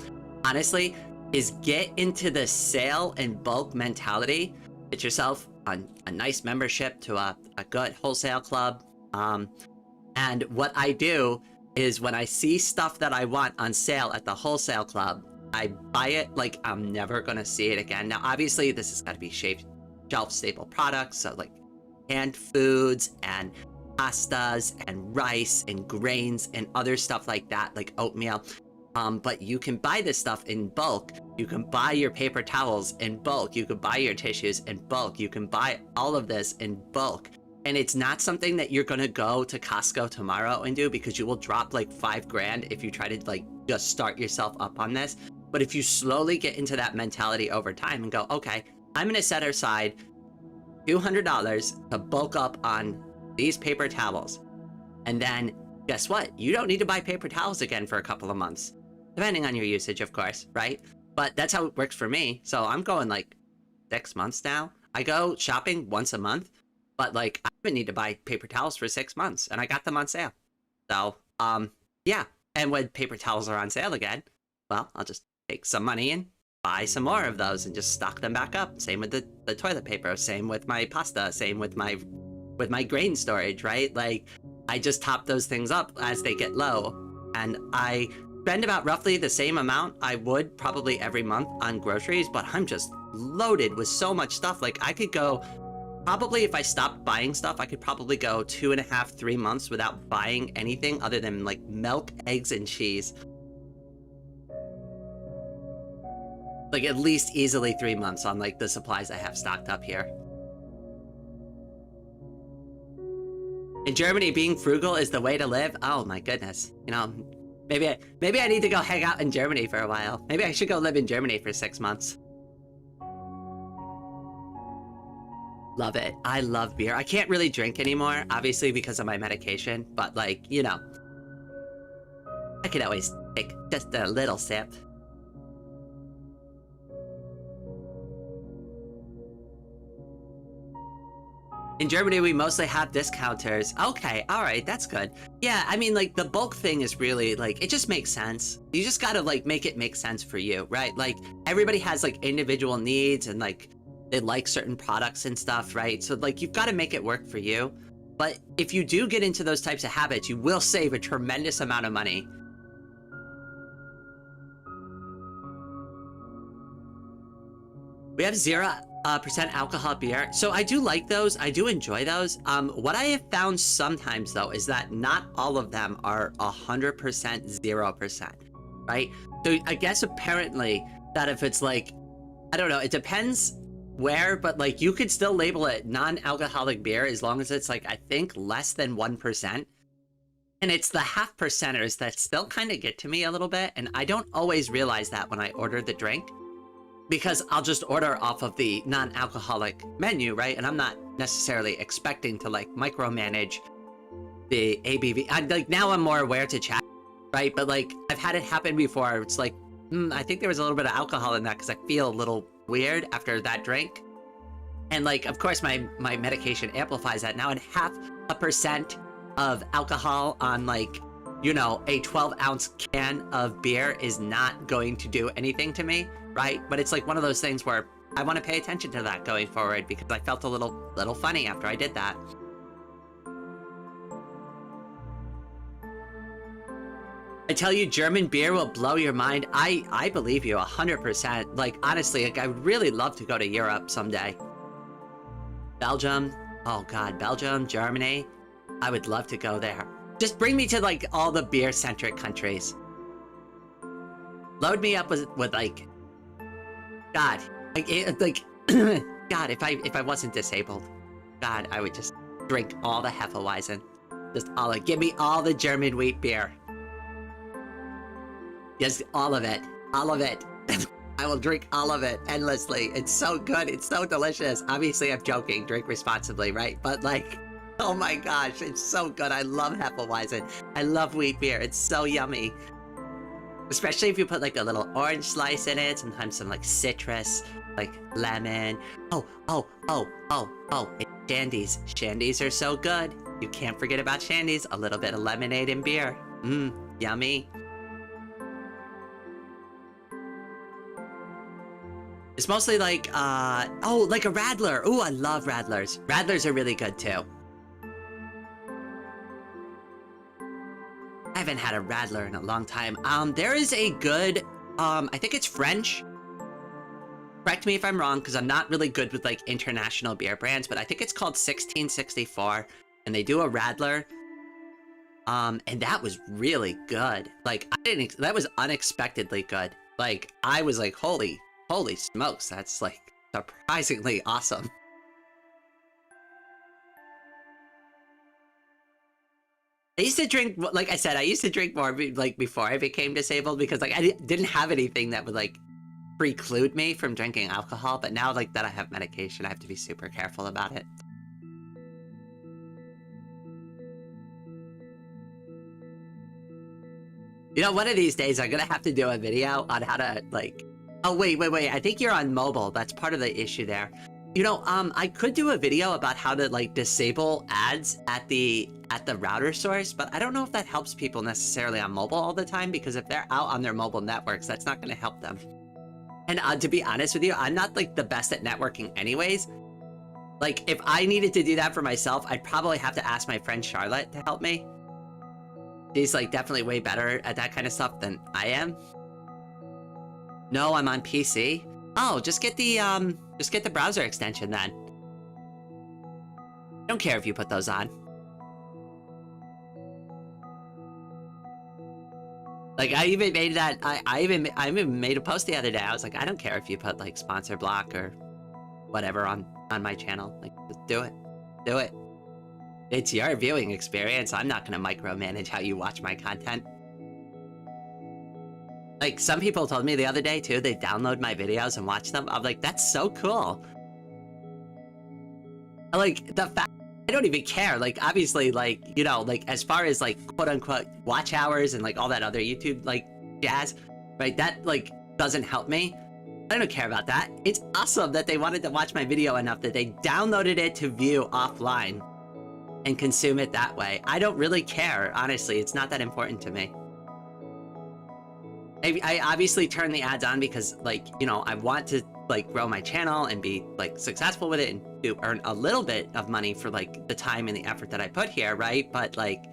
honestly, is get into the sale and bulk mentality. Get yourself a nice membership to a good wholesale club. And what I do is when I see stuff that I want on sale at the wholesale club, I buy it like I'm never gonna see it again. Now, obviously, this has got to be shelf-stable products, so like canned foods and pastas and rice and grains and other stuff like that, like oatmeal. But you can buy this stuff in bulk. You can buy your paper towels in bulk. You can buy your tissues in bulk. You can buy all of this in bulk. And it's not something that you're gonna go to Costco tomorrow and do, because you will drop like 5 grand if you try to like just start yourself up on this. But if you slowly get into that mentality over time and go, okay, I'm gonna set aside $200 to bulk up on these paper towels. And then guess what? You don't need to buy paper towels again for a couple of months. Depending on your usage, of course, right? But that's how it works for me. So I'm going like 6 months now. I go shopping once a month, but like I haven't need to buy paper towels for 6 months, and I got them on sale. So, yeah. And when paper towels are on sale again, well, I'll just take some money and buy some more of those and just stock them back up. Same with the toilet paper, same with my pasta, same with my grain storage, right? Like, I just top those things up as they get low, and I spend about roughly the same amount I would probably every month on groceries, but I'm just loaded with so much stuff. Like, I could go, probably if I stopped buying stuff, I could probably go 2.5, 3 months without buying anything other than like milk, eggs, and cheese. Like, at least easily 3 months on like the supplies I have stocked up here. In Germany, being frugal is the way to live. Oh my goodness. You know, maybe I need to go hang out in Germany for a while. Maybe I should go live in Germany for 6 months. Love it. I love beer. I can't really drink anymore, obviously because of my medication, but like, you know, I could always take just a little sip. In Germany, we mostly have discounters. Okay, all right, that's good. Yeah, I mean, like, the bulk thing is really, like, it just makes sense. You just gotta, like, make it make sense for you, right? Like, everybody has, like, individual needs and, like, they like certain products and stuff, right? So, like, you've got to make it work for you. But if you do get into those types of habits, you will save a tremendous amount of money. We have 0% alcohol beer. So I do like those. I do enjoy those. What I have found sometimes, though, is that not all of them are 100% 0%, right? So I guess apparently that if it's like, I don't know, it depends where, but like you could still label it non-alcoholic beer as long as it's like, I think less than 1%. And it's the half percenters that still kind of get to me a little bit. And I don't always realize that when I order the drink, because I'll just order off of the non-alcoholic menu, right? And I'm not necessarily expecting to like micromanage the ABV. Like now I'm more aware to check, right? But like I've had it happen before. It's like, I think there was a little bit of alcohol in that because I feel a little weird after that drink. And like, of course, my medication amplifies that. Now, and 0.5% of alcohol on like, you know, a 12-ounce can of beer is not going to do anything to me, right? But it's like one of those things where I want to pay attention to that going forward because I felt a little funny after I did that. I tell you, German beer will blow your mind. I believe you 100%. Like, honestly, like, I would really love to go to Europe someday. Belgium. Oh, God. Belgium, Germany. I would love to go there. Just bring me to, like, all the beer-centric countries. Load me up with like... God. Like God, if I wasn't disabled. God, I would just drink all the Hefeweizen. Just all of it. Give me all the German wheat beer. Just all of it. All of it. I will drink all of it endlessly. It's so good. It's so delicious. Obviously, I'm joking. Drink responsibly, right? But like, oh my gosh, it's so good. I love Hefeweizen. I love wheat beer. It's so yummy. Especially if you put like a little orange slice in it. Sometimes some like citrus, like lemon. Oh. And shandies. Shandies are so good. You can't forget about shandies. A little bit of lemonade and beer. Yummy. It's mostly like, oh, like a Radler. Oh, I love Radlers. Radlers are really good too. I haven't had a Radler in a long time. There is a good, I think it's French. Correct me if I'm wrong, because I'm not really good with like international beer brands, but I think it's called 1664, and they do a Radler. And that was really good. Like, that was unexpectedly good. Like, I was like, holy smokes, that's like surprisingly awesome. I used to drink, like I said, I used to drink more like before I became disabled because like I didn't have anything that would like preclude me from drinking alcohol, but now like that I have medication, I have to be super careful about it. You know, one of these days I'm gonna have to do a video on how to like... Oh, wait. I think you're on mobile. That's part of the issue there. You know, I could do a video about how to, like, disable ads at the router source, but I don't know if that helps people necessarily on mobile all the time, because if they're out on their mobile networks, that's not going to help them. And to be honest with you, I'm not, like, the best at networking anyways. Like, if I needed to do that for myself, I'd probably have to ask my friend Charlotte to help me. She's, like, definitely way better at that kind of stuff than I am. No, I'm on PC. Oh, just get the browser extension then. I don't care if you put those on. Like, I even made that, I even made a post the other day. I was like, I don't care if you put like sponsor block or whatever on my channel. Like, just do it. Do it. It's your viewing experience. I'm not gonna micromanage how you watch my content. Like, some people told me the other day, too, they download my videos and watch them. I'm like, that's so cool. Like, the fact, I don't even care. Like, obviously, like, you know, like, as far as, like, quote-unquote watch hours and, like, all that other YouTube, like, jazz, right? That, like, doesn't help me. I don't care about that. It's awesome that they wanted to watch my video enough that they downloaded it to view offline and consume it that way. I don't really care, honestly. It's not that important to me. I obviously turn the ads on because, like, you know, I want to, like, grow my channel and be, like, successful with it and to earn a little bit of money for, like, the time and the effort that I put here, right? But, like,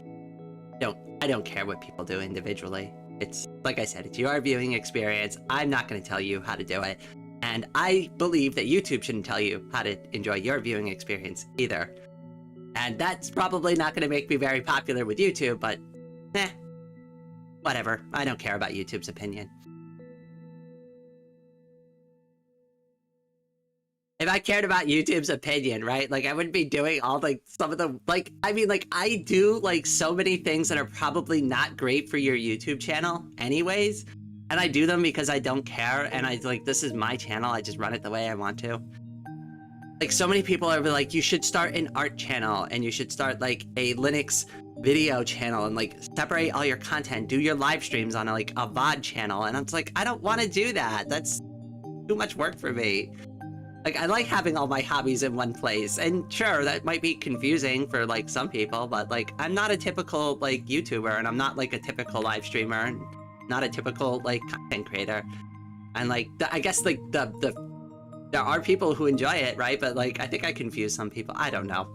I don't care what people do individually. It's, like I said, it's your viewing experience. I'm not going to tell you how to do it. And I believe that YouTube shouldn't tell you how to enjoy your viewing experience either. And that's probably not going to make me very popular with YouTube, but, whatever. I don't care about YouTube's opinion. If I cared about YouTube's opinion, right? Like, I wouldn't be doing all, like, some of the, like, I mean, like, I do, like, so many things that are probably not great for your YouTube channel anyways. And I do them because I don't care. And I, like, this is my channel. I just run it the way I want to. Like, so many people are like, you should start an art channel and you should start, like, a Linux video channel and, like, separate all your content, do your live streams on, like, a VOD channel. And I'm just like, I don't want to do that. That's too much work for me. Like, I like having all my hobbies in one place. And sure, that might be confusing for, like, some people, but, like, I'm not a typical, like, YouTuber, and I'm not, like, a typical live streamer, and not a typical, like, content creator. And, like, I guess, like, there are people who enjoy it, right? But, like, I think I confuse some people. I don't know.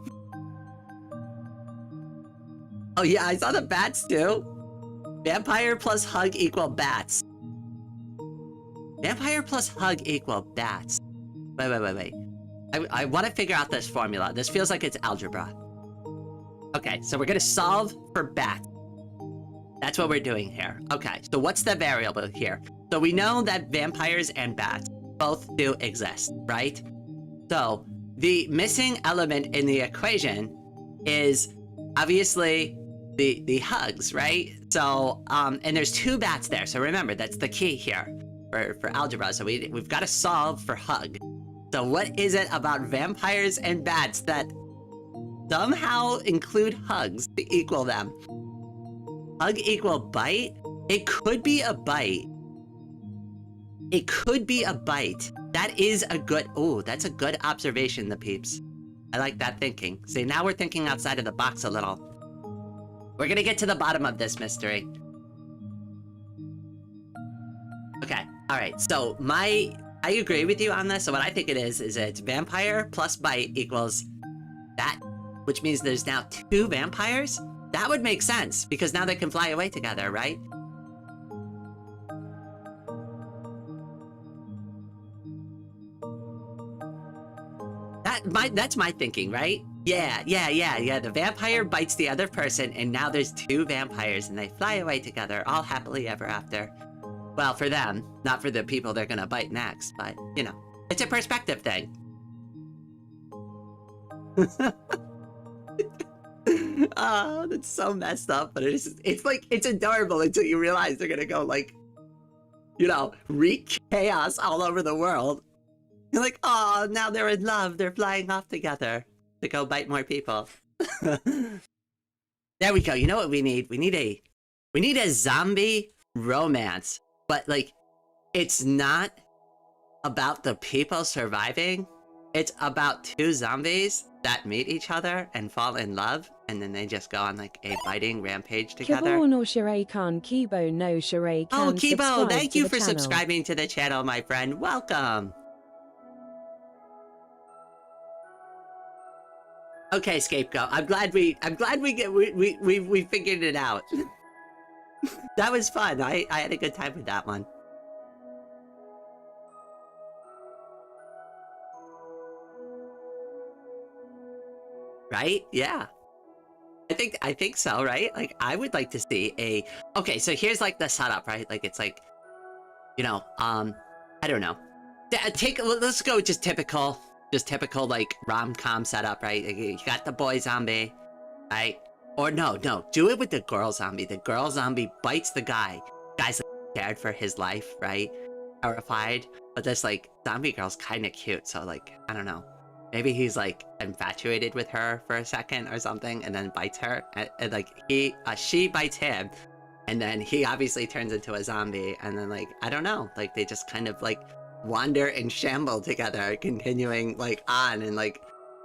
Oh, yeah, I saw the bats, too. Vampire plus hug equal bats. Vampire plus hug equal bats. Wait. I want to figure out this formula. This feels like it's algebra. Okay, so we're going to solve for bats. That's what we're doing here. Okay, so what's the variable here? So we know that vampires and bats both do exist, right? So the missing element in the equation is obviously the hugs, right? So, and there's two bats there. So remember, that's the key here for algebra. So we've got to solve for hug. So what is it about vampires and bats that somehow include hugs to equal them? Hug equal bite? It could be a bite. It could be a bite. That is a good... Ooh, that's a good observation, the peeps. I like that thinking. See, now we're thinking outside of the box a little. We're gonna get to the bottom of this mystery. Okay, alright, so I agree with you on this. So what I think it is it's vampire plus bite equals that, which means there's now two vampires? That would make sense, because now they can fly away together, right? That's my thinking, right? Yeah. The vampire bites the other person, and now there's two vampires, and they fly away together, all happily ever after. Well, for them, not for the people they're gonna bite next, but, you know, it's a perspective thing. Oh, that's so messed up, but it's like, it's adorable until you realize they're gonna go, like, you know, wreak chaos all over the world. You're like, oh, now they're in love, they're flying off together to go bite more people. There we go, you know what we need? We need a zombie romance. But, like, it's not about the people surviving. It's about two zombies that meet each other and fall in love, and then they just go on, like, a biting rampage together. Kibo no Shirai Khan, Kibo no Shirai Khan. Oh, Kibo, thank you for subscribing to the channel, my friend. Welcome. Okay, Scapegoat. I'm glad we figured it out. That was fun. I had a good time with that one. Right? Yeah. I think so, right? Like, I would like to see a... Okay, so here's, like, the setup, right? Like, it's like, you know, I don't know. Let's go just typical, like, rom-com setup, right? You got the boy zombie, right? Or no, do it with the girl zombie. The girl zombie bites the guy. Guy's like scared for his life, right? Terrified. But this like zombie girl's kind of cute, so like, I don't know. Maybe he's like infatuated with her for a second or something, and then bites her, and like she bites him, and then he obviously turns into a zombie, and then like, I don't know, like they just kind of like wander and shamble together, continuing like on, and like,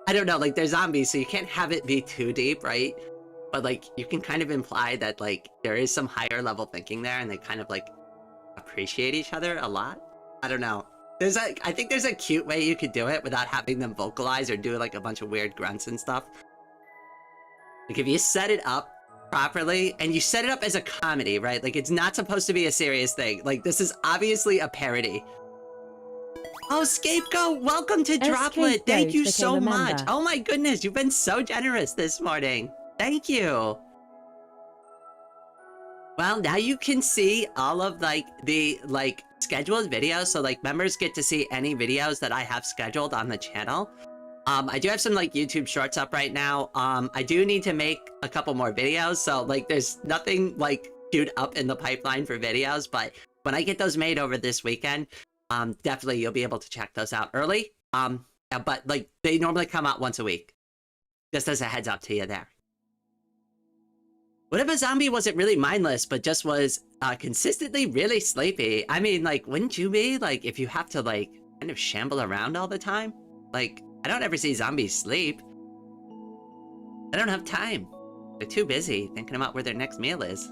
I don't know, like they're zombies, so you can't have it be too deep, right? But like, you can kind of imply that like there is some higher level thinking there, and they kind of like appreciate each other a lot. I don't know. I think there's a cute way you could do it without having them vocalize or do like a bunch of weird grunts and stuff. Like if you set it up properly, and you set it up as a comedy, right? Like it's not supposed to be a serious thing. Like this is obviously a parody. Oh, Scapegoat, welcome to Droplet. Thank you so much. Oh my goodness, you've been so generous this morning. Thank you. Well, now you can see all of like the like scheduled videos, so like members get to see any videos that I have scheduled on the channel. I do have some like YouTube shorts up right now. I do need to make a couple more videos, so like there's nothing like queued up in the pipeline for videos, but when I get those made over this weekend, definitely you'll be able to check those out early. But like they normally come out once a week. Just as a heads up to you there. What if a zombie wasn't really mindless, but just was consistently really sleepy? I mean, like, wouldn't you be? Like, if you have to, like, kind of shamble around all the time? Like, I don't ever see zombies sleep. I don't have time. They're too busy thinking about where their next meal is.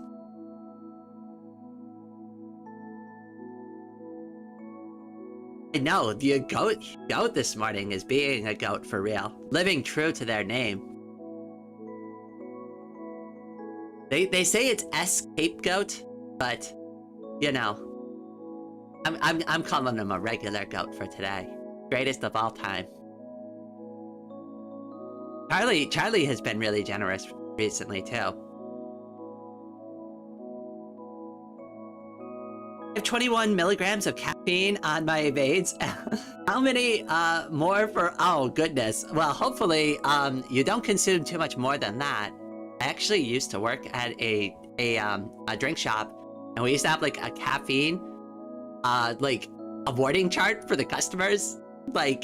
I know, the goat this morning is being a goat for real. Living true to their name. They say it's scapegoat, but you know, I'm calling him a regular goat for today. Greatest of all time. Charlie has been really generous recently too. I have 21 milligrams of caffeine on my veins. How many more for? Oh goodness. Well, hopefully you don't consume too much more than that. I actually used to work at a drink shop, and we used to have like a caffeine, like a warning chart for the customers. Like,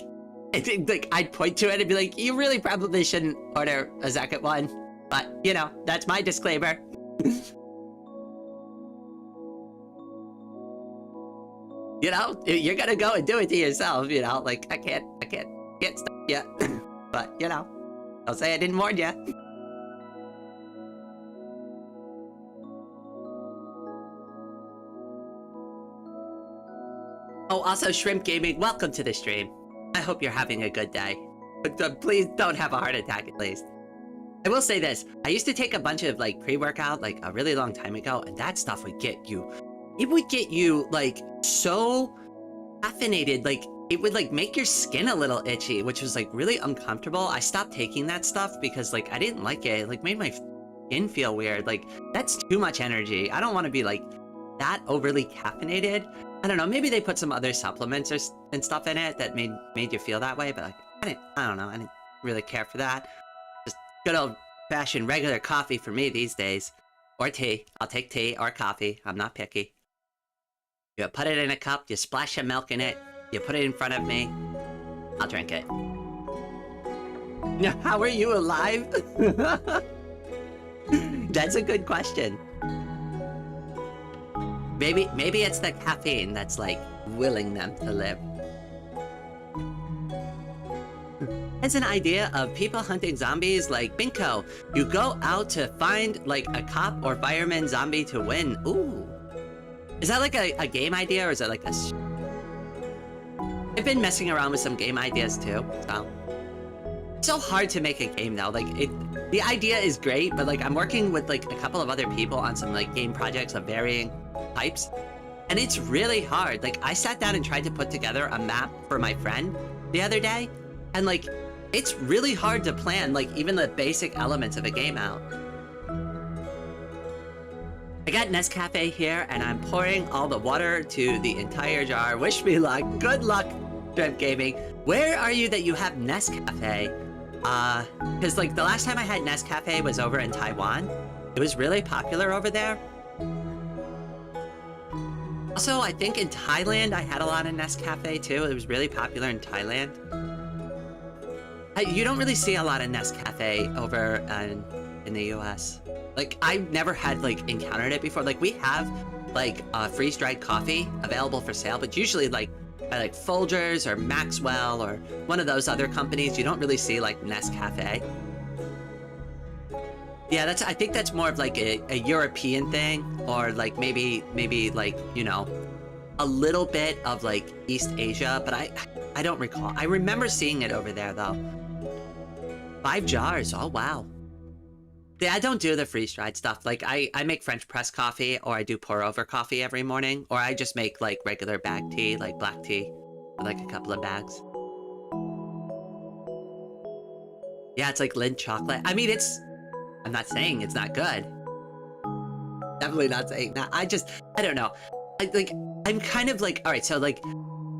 like I'd point to it and be like, "You really probably shouldn't order a second one," but you know, that's my disclaimer. You know, you're gonna go and do it to yourself. You know, like I can't stop you, but you know, I'll say I didn't warn you. Oh, also, Shrimp Gaming, welcome to the stream. I hope you're having a good day. But please don't have a heart attack, at least. I will say this. I used to take a bunch of, like, pre-workout, like, a really long time ago, and that stuff would get you... It would get you, like, so caffeinated, like, it would, like, make your skin a little itchy, which was, like, really uncomfortable. I stopped taking that stuff because, like, I didn't like it. It, like, made my skin feel weird. Like, that's too much energy. I don't want to be, like, that overly caffeinated. I don't know, maybe they put some other supplements and stuff in it that made you feel that way, but like, I don't know, I didn't really care for that. Just good old-fashioned regular coffee for me these days. Or tea. I'll take tea or coffee. I'm not picky. You put it in a cup, you splash some milk in it, you put it in front of me, I'll drink it. How are you alive? That's a good question. Maybe it's the caffeine that's like willing them to live. As an idea of people hunting zombies like Binko, you go out to find like a cop or fireman zombie to win. Ooh. Is that like a game idea, or is it like a... I've been messing around with some game ideas too, so... It's so hard to make a game though, like the idea is great, but like I'm working with like a couple of other people on some like game projects of varying types, and it's really hard. Like I sat down and tried to put together a map for my friend the other day, and like it's really hard to plan like even the basic elements of a game out. I got Nescafe here, and I'm pouring all the water to the entire jar. Wish me luck. Good luck, Shrimp Gaming. Where are you that you have Nescafe? Because like the last time I had Nescafe was over in Taiwan. It was really popular over there. Also, I think in Thailand I had a lot of Nescafe too. It was really popular in Thailand. You don't really see a lot of Nescafe over in the US. Like, I've never had, like, encountered it before. Like, we have, like, freeze-dried coffee available for sale, but usually, like, at, like, Folgers or Maxwell or one of those other companies, you don't really see, like, Nescafe. Yeah, I think that's more of, like, a European thing, or, like, maybe, like, you know, a little bit of, like, East Asia, but I don't recall. I remember seeing it over there, though. 5 jars, oh, wow. Yeah, I don't do the freeze-dried stuff. Like, I make French press coffee, or I do pour-over coffee every morning, or I just make, like, regular bag tea, like black tea, with, like, a couple of bags. Yeah, it's like Lindt chocolate. I mean, I'm not saying it's not good. Definitely not saying that. I don't know. I'm kind of like, all right, so, like,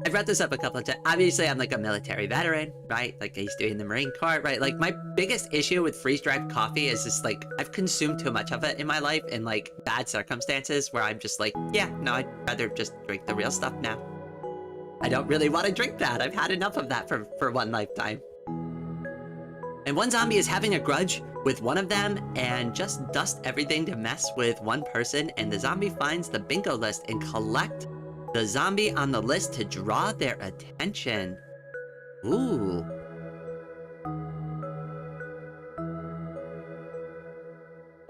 I brought this up a couple of times. Obviously, I'm like a military veteran, right? Like, I used to be in the Marine Corps, right? Like, my biggest issue with freeze-dried coffee is just, like, I've consumed too much of it in my life in, like, bad circumstances where I'm just like, yeah, no, I'd rather just drink the real stuff now. I don't really want to drink that. I've had enough of that for one lifetime. And one zombie is having a grudge with one of them and just dust everything to mess with one person, and the zombie finds the bingo list and collect the zombie on the list to draw their attention. Ooh.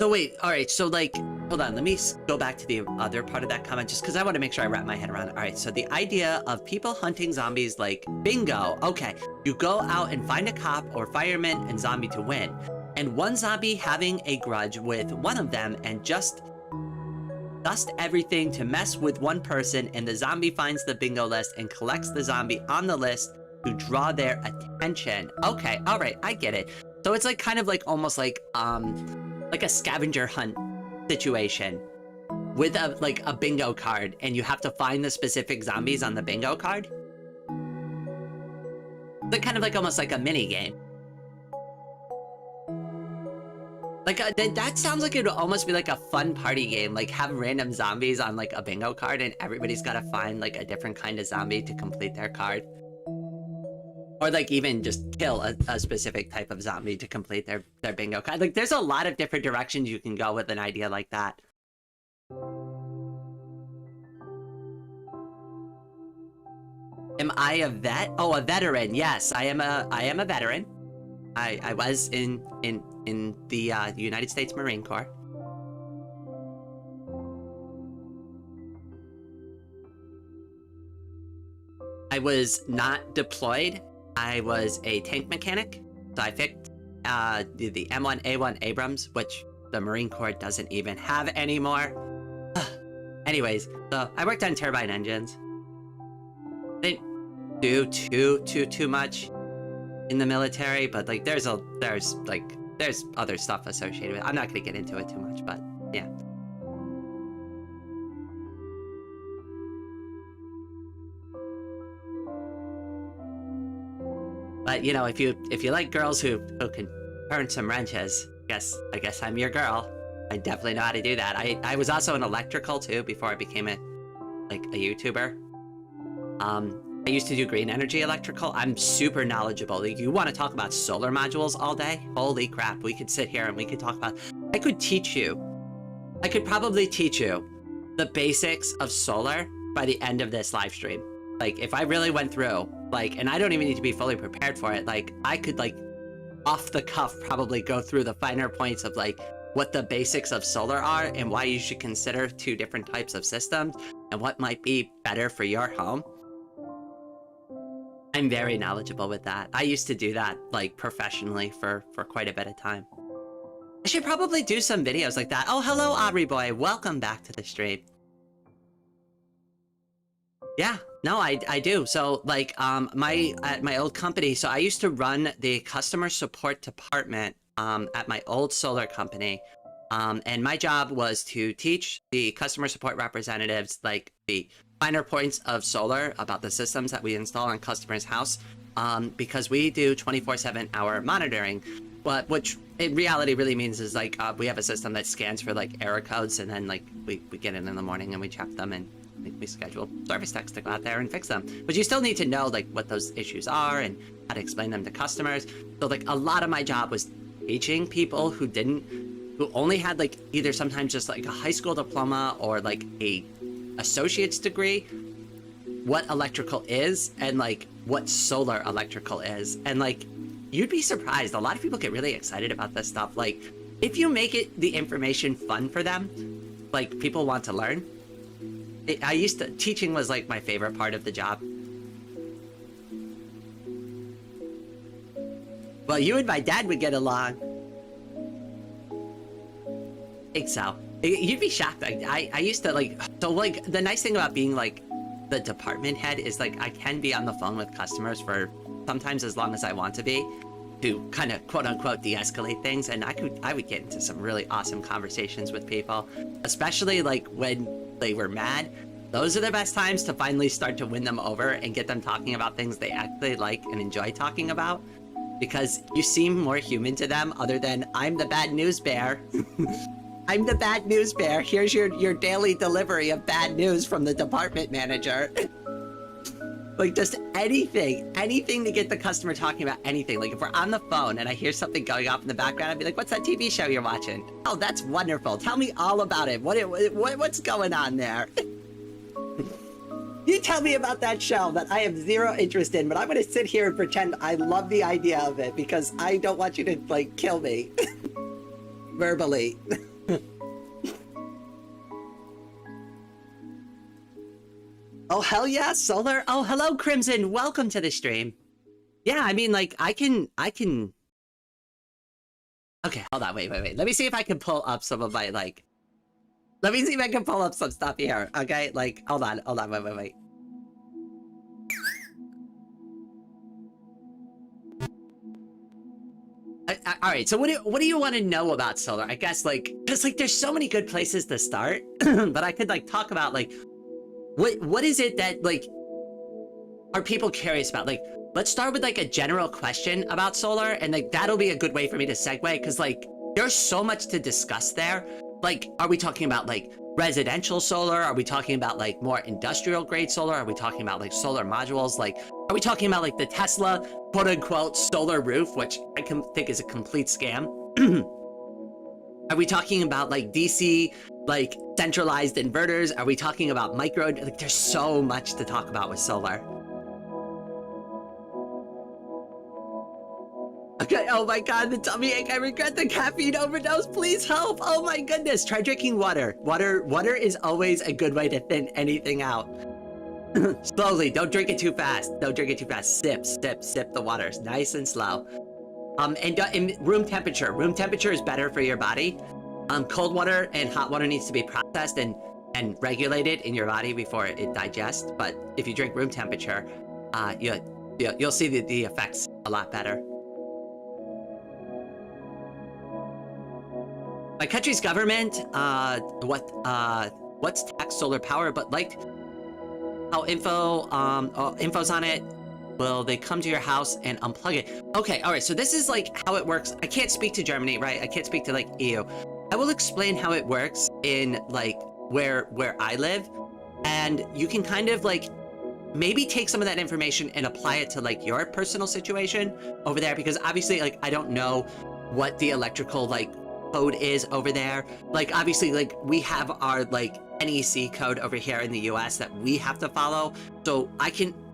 So wait, alright, so like, hold on, let me go back to the other part of that comment just because I want to make sure I wrap my head around it. Alright, so the idea of people hunting zombies like bingo, okay, you go out and find a cop or fireman and zombie to win. And one zombie having a grudge with one of them and just dust everything to mess with one person, and the zombie finds the bingo list and collects the zombie on the list to draw their attention. Okay, all right, I get it. So it's like kind of like almost like a scavenger hunt situation with a bingo card, and you have to find the specific zombies on the bingo card. It's kind of like almost like a mini game. Like, that sounds like it would almost be like a fun party game, like have random zombies on like a bingo card and everybody's got to find like a different kind of zombie to complete their card. Or like even just kill a specific type of zombie to complete their bingo card. Like, there's a lot of different directions you can go with an idea like that. Am I a vet? Oh, a veteran. Yes, I am a veteran. I was in the United States Marine Corps. I was not deployed. I was a tank mechanic. So I fixed the M1A1 Abrams, which the Marine Corps doesn't even have anymore. Anyways, so I worked on turbine engines. Didn't do too much in the military, but like there's other stuff associated with it. I'm not gonna get into it too much, but yeah. But you know, if you like girls who can turn some wrenches, I guess I'm your girl. I definitely know how to do that. I was also in electrical too before I became a YouTuber. I used to do green energy electrical. I'm super knowledgeable. Like, you want to talk about solar modules all day? Holy crap, we could sit here and we could talk about... I could probably teach you the basics of solar by the end of this live stream. Like, if I really went through, like, and I don't even need to be fully prepared for it, like, I could, like, off the cuff probably go through the finer points of, like, what the basics of solar are and why you should consider 2 different types of systems and what might be better for your home. I'm very knowledgeable with that. I used to do that, like, professionally for quite a bit of time. I should probably do some videos like that. Oh, hello, Aubrey boy. Welcome back to the stream. Yeah, no, I do. So, like, at my old company, so I used to run the customer support department at my old solar company. And my job was to teach the customer support representatives, like, the finer points of solar about the systems that we install on customers' house. because we do 24/7 hour monitoring, but which in reality really means is like we have a system that scans for like error codes, and then like we get in the morning and we check them, and we schedule service techs to go out there and fix them. But you still need to know like what those issues are and how to explain them to customers. So like a lot of my job was teaching people who only had like either sometimes just like a high school diploma or like a associate's degree, what electrical is and like what solar electrical is. And like you'd be surprised, a lot of people get really excited about this stuff. Like if you make it the information fun for them, like people want to learn. Teaching was like my favorite part of the job. Well, you and my dad would get along. I think so. You'd be shocked. I used to like, so like the nice thing about being like the department head is like I can be on the phone with customers for sometimes as long as I want to be, to kind of quote unquote de-escalate things, and I would get into some really awesome conversations with people, especially like when they were mad. Those are the best times to finally start to win them over and get them talking about things they actually like and enjoy talking about, because you seem more human to them other than I'm the bad news bear. I'm the bad news bear. Here's your daily delivery of bad news from the department manager. Like just anything to get the customer talking about anything. Like if we're on the phone and I hear something going off in the background, I'd be like, what's that TV show you're watching? Oh, that's wonderful. Tell me all about it. What's going on there? You tell me about that show that I have zero interest in, but I'm going to sit here and pretend I love the idea of it because I don't want you to like kill me. Verbally. Oh, hell yeah, solar. Oh, hello, Crimson. Welcome to the stream. Yeah, I mean, like, I can... Okay, hold on, wait. Let me see if I can pull up some of my, like... Let me see if I can pull up some stuff here, okay? Like, hold on, wait. All right, so what do you want to know about solar? I guess, like, because, like, there's so many good places to start, but I could, like, talk about, like, what is it that, like, are people curious about? Like, let's start with, like, a general question about solar, and, like, that'll be a good way for me to segue, because, like, there's so much to discuss there. Like, are we talking about, like, residential solar? Are we talking about, like, more industrial-grade solar? Are we talking about, like, solar modules? Like, are we talking about, like, the Tesla, quote-unquote, solar roof, which I think is a complete scam? Are we talking about, like, DC, like, centralized inverters? Are we talking about micro? Like, there's so much to talk about with solar. Okay, oh my god, the tummy ache, I regret the caffeine overdose, please help! Oh my goodness, try drinking water. Water is always a good way to thin anything out. Slowly, don't drink it too fast. Sip the water, nice and slow. And room temperature is better for your body. Cold water and hot water needs to be processed and regulated in your body before it digests. But if you drink room temperature, you'll see the effects a lot better. My country's government, what's tax solar power, but like how info's on it. Will they come to your house and unplug it? Okay, all right, so this is like how it works. I can't speak to Germany, right? I can't speak to like EU. I will explain how it works in like where I live, and you can kind of like maybe take some of that information and apply it to like your personal situation over there, because obviously like I don't know what the electrical like code is over there. Like obviously like we have our like NEC code over here in the US that we have to follow, so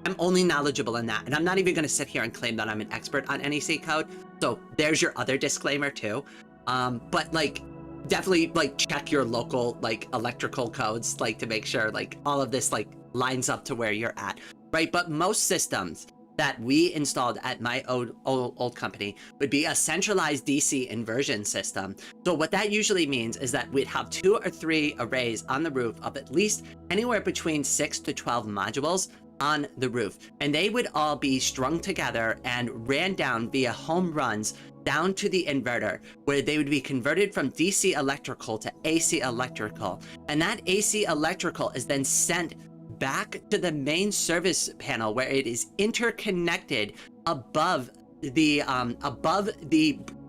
I'm only knowledgeable in that, and I'm not even going to sit here and claim that I'm an expert on NEC code. So there's your other disclaimer too. But like definitely like check your local like electrical codes, like to make sure like all of this like lines up to where you're at, right? But most systems that we installed at my old company would be a centralized DC inversion system. So what that usually means is that we'd have 2 or 3 arrays on the roof of at least anywhere between 6 to 12 modules on the roof, and they would all be strung together and ran down via home runs down to the inverter, where they would be converted from DC electrical to AC electrical, and that AC electrical is then sent back to the main service panel, where it is interconnected above the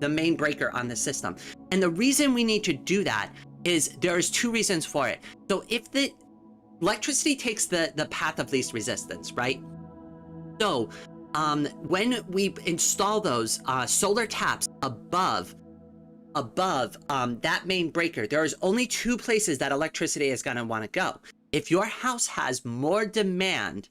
main breaker on the system. And the reason we need to do that is there's two reasons for it. So if the electricity takes the path of least resistance, right? So when we install those solar taps above that main breaker, there's only two places that electricity is going to want to go. If your house has more demand,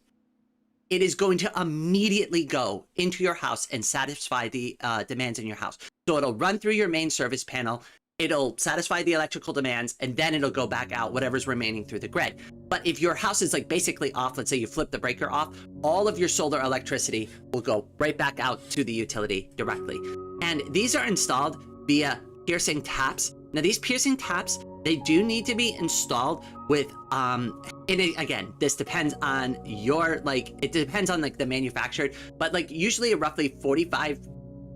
it is going to immediately go into your house and satisfy the demands in your house. So it'll run through your main service panel, it'll satisfy the electrical demands, and then it'll go back out, whatever's remaining through the grid. But if your house is like basically off, let's say you flip the breaker off, all of your solar electricity will go right back out to the utility directly. And these are installed via piercing taps. Now these piercing taps, they do need to be installed with, again, this depends on your, it depends on the manufacturer, but usually a roughly 45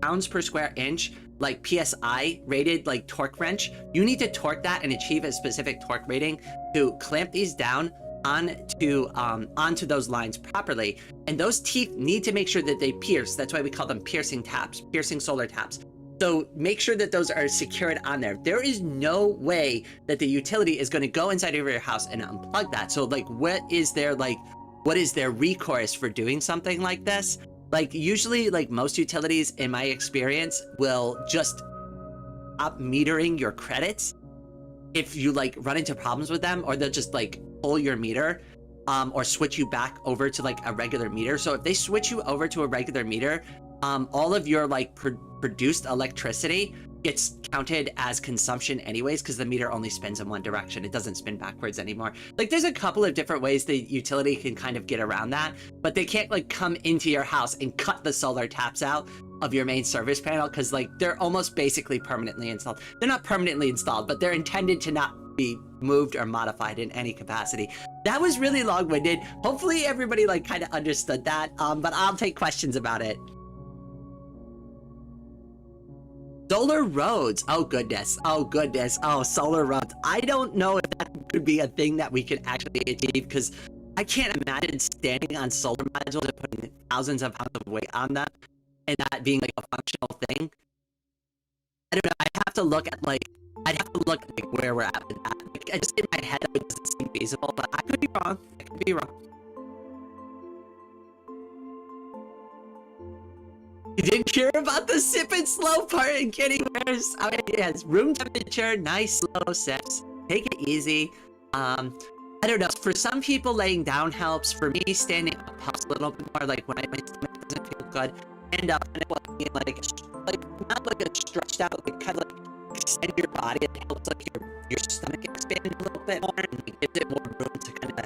pounds per square inch, PSI rated, torque wrench. You need to torque that and achieve a specific torque rating to clamp these down onto those lines properly. And those teeth need to make sure that they pierce. That's why we call them piercing taps, piercing solar taps. So make sure that those are secured on there. There is no way that the utility is going to go inside of your house and unplug that. So what is their recourse for doing something like this? Usually most utilities in my experience will just stop metering your credits if you run into problems with them, or they'll just pull your meter or switch you back over to a regular meter. So if they switch you over to a regular meter, all of your produced electricity gets counted as consumption anyways, because the meter only spins in one direction. It doesn't spin backwards anymore. There's a couple of different ways the utility can kind of get around that, but they can't come into your house and cut the solar taps out of your main service panel, because they're almost basically permanently installed. They're not permanently installed, but they're intended to not be moved or modified in any capacity. That was really long-winded. Hopefully everybody kind of understood that, but I'll take questions about it. Solar roads. Oh goodness. Oh goodness. Oh, solar roads. I don't know if that could be a thing that we could actually achieve, because I can't imagine standing on solar modules and putting thousands of pounds of weight on them and that being a functional thing. I don't know. I'd have to look at where we're at with that. Just in my head, it doesn't seem feasible, but I could be wrong. I could be wrong. You didn't hear about the sip and slow part and getting worse. Oh, yes, room temperature, nice slow sips. Take it easy. I don't know. For some people, laying down helps. For me, standing up helps a little bit more. When my stomach doesn't feel good, and kind of not a stretched out, kind of extend your body. It helps your stomach expand a little bit more and gives it more room to kind of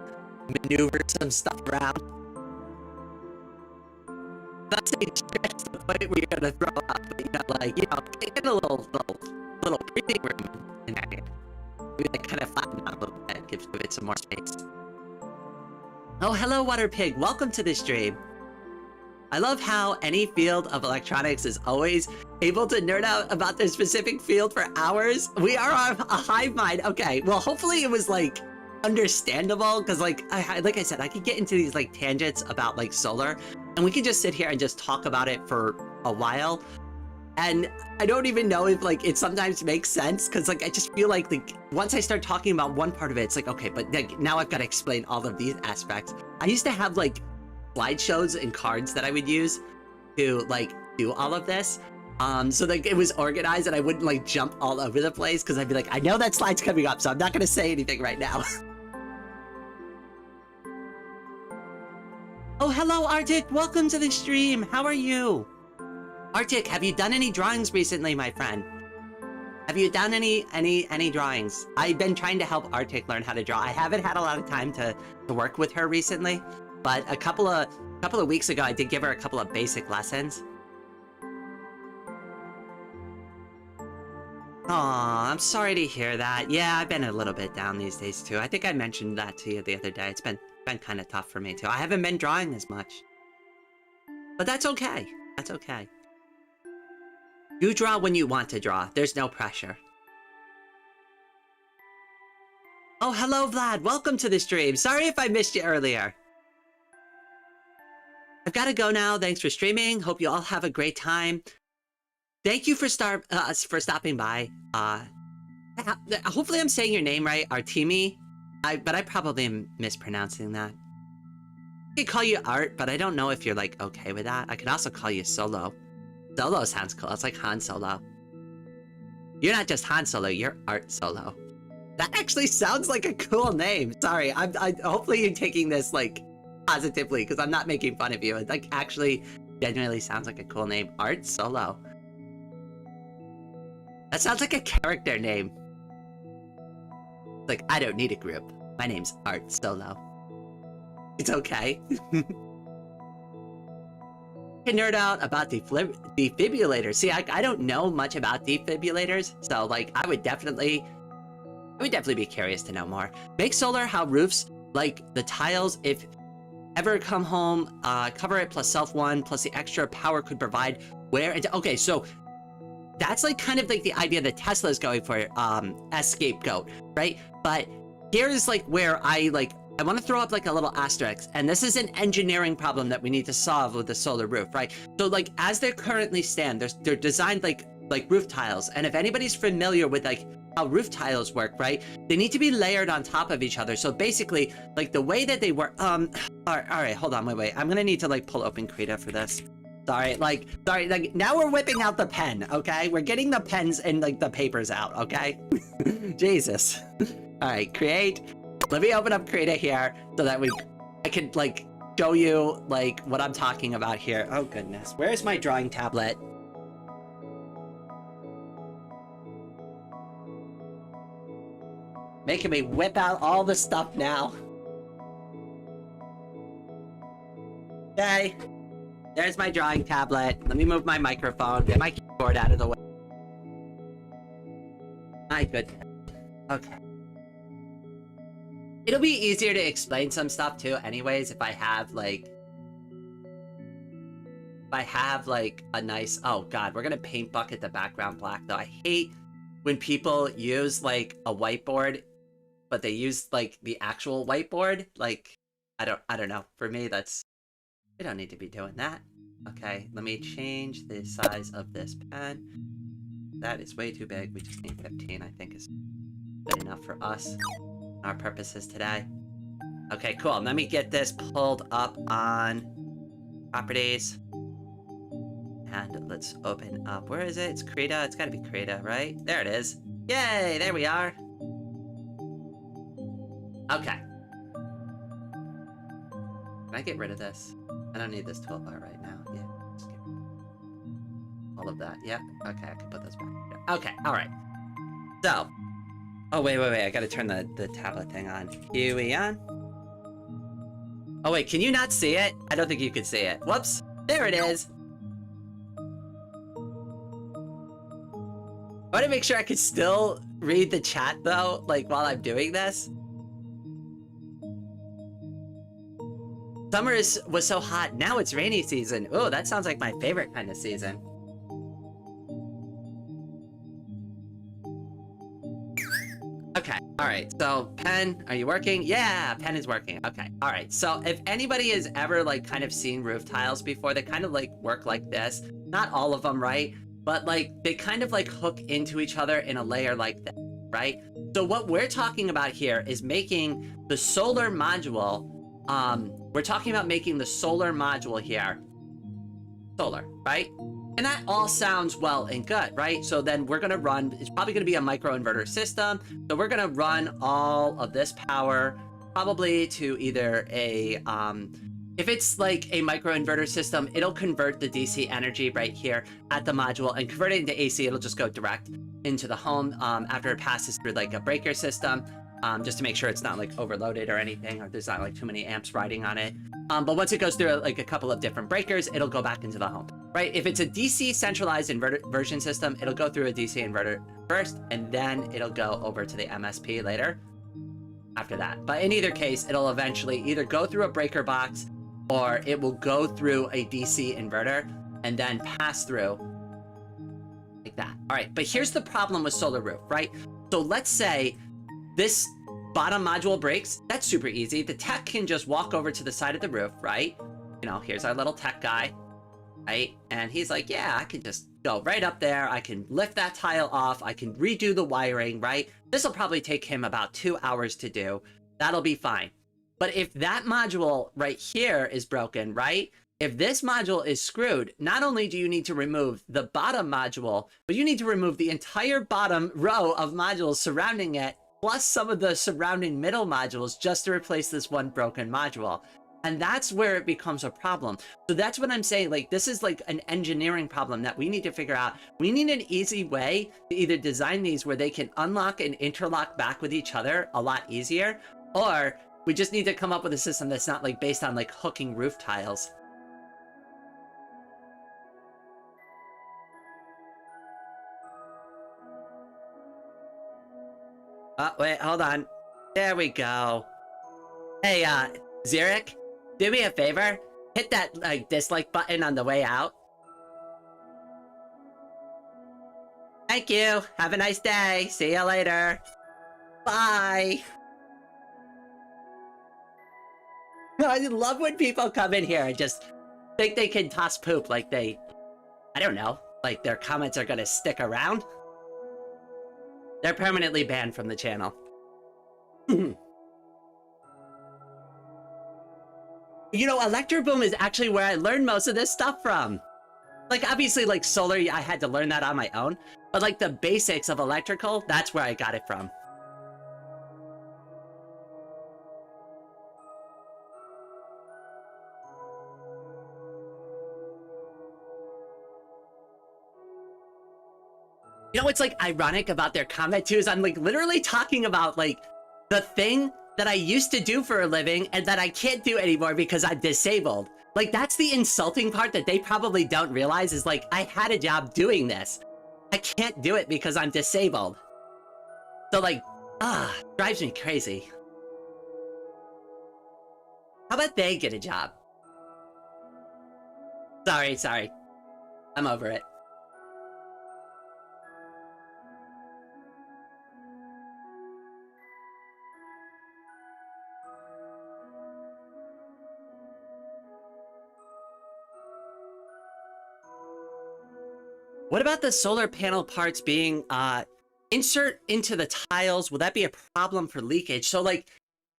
maneuver some stuff around. Not saying stretch to the point where you're gonna throw up, but get a little breathing room in there. Maybe kind of flatten out a little bit, give it some more space. Oh, hello, Water Pig. Welcome to the stream. I love how any field of electronics is always able to nerd out about their specific field for hours. We are a hive mind. Okay, well, hopefully it was understandable, because like I said, I could get into these tangents about solar, and we could just sit here and just talk about it for a while, and I don't even know if it sometimes makes sense, because I just feel once I start talking about one part of it, it's okay, but now I've got to explain all of these aspects. I used to have slideshows and cards that I would use to do all of this, so it was organized and I wouldn't jump all over the place, because I'd be I know that slide's coming up, so I'm not gonna say anything right now. Oh, hello, Arctic. Welcome to the stream. How are you? Arctic, have you done any drawings recently, my friend? Have you done any drawings? I've been trying to help Arctic learn how to draw. I haven't had a lot of time to work with her recently, but a couple of weeks ago, I did give her a couple of basic lessons. Aw, I'm sorry to hear that. Yeah, I've been a little bit down these days too. I think I mentioned that to you the other day. It's been kind of tough for me too. I haven't been drawing as much, but that's okay. That's okay. You draw when you want to draw. There's no pressure. Oh, hello, Vlad. Welcome to the stream. Sorry if I missed you earlier. I've got to go now. Thanks for streaming. Hope you all have a great time. Thank you for stopping by. Hopefully I'm saying your name right, Artemi. But I probably am mispronouncing that. I could call you Art, but I don't know if you're like okay with that. I could also call you Solo. Solo sounds cool. It's like Han Solo. You're not just Han Solo, you're Art Solo. That actually sounds like a cool name. Sorry, hopefully you're taking this like positively, because I'm not making fun of you. It like actually genuinely sounds like a cool name. Art Solo. That sounds like a character name. Like, I don't need a group. My name's Art Solo. It's okay. Can nerd out about defibrillators. See, I don't know much about defibrillators, so like I would definitely be curious to know more. Make solar how roofs, like the tiles, if ever come home, cover it plus self one plus the extra power could provide where it, okay, so that's like kind of like the idea that Tesla is going for as scapegoat, right? But here's like where I want to throw up like a little asterisk, and this is an engineering problem that we need to solve with the solar roof, right? So like as they currently stand, they're designed like roof tiles, and if anybody's familiar with like how roof tiles work, right? They need to be layered on top of each other. So basically, like the way that they work, all right, hold on, wait. I'm gonna need to like pull open Krita for this. Sorry, like now we're whipping out the pen, okay? We're getting the pens and like the papers out, okay? Jesus. All right, create. Let me open up Krita here so that I can like show you like what I'm talking about here. Oh goodness, where's my drawing tablet? Making me whip out all the stuff now. Okay. There's my drawing tablet. Let me move my microphone, get my keyboard out of the way. My goodness. Okay. It'll be easier to explain some stuff too anyways if I have like a nice, oh god, we're gonna paint bucket the background black though. I hate when people use like a whiteboard but they use like the actual whiteboard. Like I don't know. For me we don't need to be doing that. Okay, let me change the size of this pen. That is way too big. We just need 15, I think is good enough for us, our purposes today. Okay, cool. Let me get this pulled up on properties. And let's open up. Where is it? It's Krita. It's gotta be Krita, right? There it is. Yay, there we are. Okay. Can I get rid of this? I don't need this toolbar right now. Yeah, just get all of that. Yep. Okay, I can put those back. Okay, alright. So. Oh, wait. I gotta turn the tablet thing on. QE on. Oh, wait, can you not see it? I don't think you can see it. Whoops. There it is. I want to make sure I can still read the chat, though, like, while I'm doing this. Summer was so hot. Now it's rainy season. Oh, that sounds like my favorite kind of season. Okay, alright, so pen, are you working? Yeah, pen is working. Okay, alright, so if anybody has ever like kind of seen roof tiles before, they kind of like work like this. Not all of them, right? But like they kind of like hook into each other in a layer like that, right? So what we're talking about here is making the solar module, we're talking about making the solar module here solar, right? And that all sounds well and good, right? So then we're gonna run, it's probably gonna be a microinverter system. So we're gonna run all of this power probably to either a, if it's like a microinverter system, it'll convert the DC energy right here at the module, and convert it into AC, it'll just go direct into the home after it passes through like a breaker system, just to make sure it's not like overloaded or anything, or there's not like too many amps riding on it. But once it goes through like a couple of different breakers, it'll go back into the home, right? If it's a DC centralized inversion system, it'll go through a DC inverter first, and then it'll go over to the MSP later after that. But in either case, it'll eventually either go through a breaker box, or it will go through a DC inverter and then pass through like that. All right, but here's the problem with solar roof, right? So let's say this bottom module breaks. That's super easy. The tech can just walk over to the side of the roof, right? you know, here's our little tech guy, right? And he's like, yeah, I can just go right up there. I can lift that tile off. I can redo the wiring, right? This will probably take him about 2 hours to do. That'll be fine. But if that module right here is broken, right? If this module is screwed, not only do you need to remove the bottom module, but you need to remove the entire bottom row of modules surrounding it, plus some of the surrounding middle modules just to replace this one broken module. And that's where it becomes a problem. So that's what I'm saying. Like, this is like an engineering problem that we need to figure out. We need an easy way to either design these where they can unlock and interlock back with each other a lot easier, or we just need to come up with a system that's not like based on like hooking roof tiles. Oh, wait, hold on. There we go. Hey, Xeric, do me a favor. Hit that, like, dislike button on the way out. Thank you. Have a nice day. See you later. Bye. I love when people come in here and just think they can toss poop like they... I don't know. Like, their comments are gonna stick around. They're permanently banned from the channel. You know, Electroboom is actually where I learned most of this stuff from. Like, obviously, like, solar, I had to learn that on my own. But, like, the basics of electrical, that's where I got it from. You know what's, like, ironic about their comment, too, is I'm, like, literally talking about, like, the thing that I used to do for a living and that I can't do anymore because I'm disabled. Like, that's the insulting part that they probably don't realize is, like, I had a job doing this. I can't do it because I'm disabled. So, like, drives me crazy. How about they get a job? Sorry. I'm over it. What about the solar panel parts being insert into the tiles? Will that be a problem for leakage? So, like,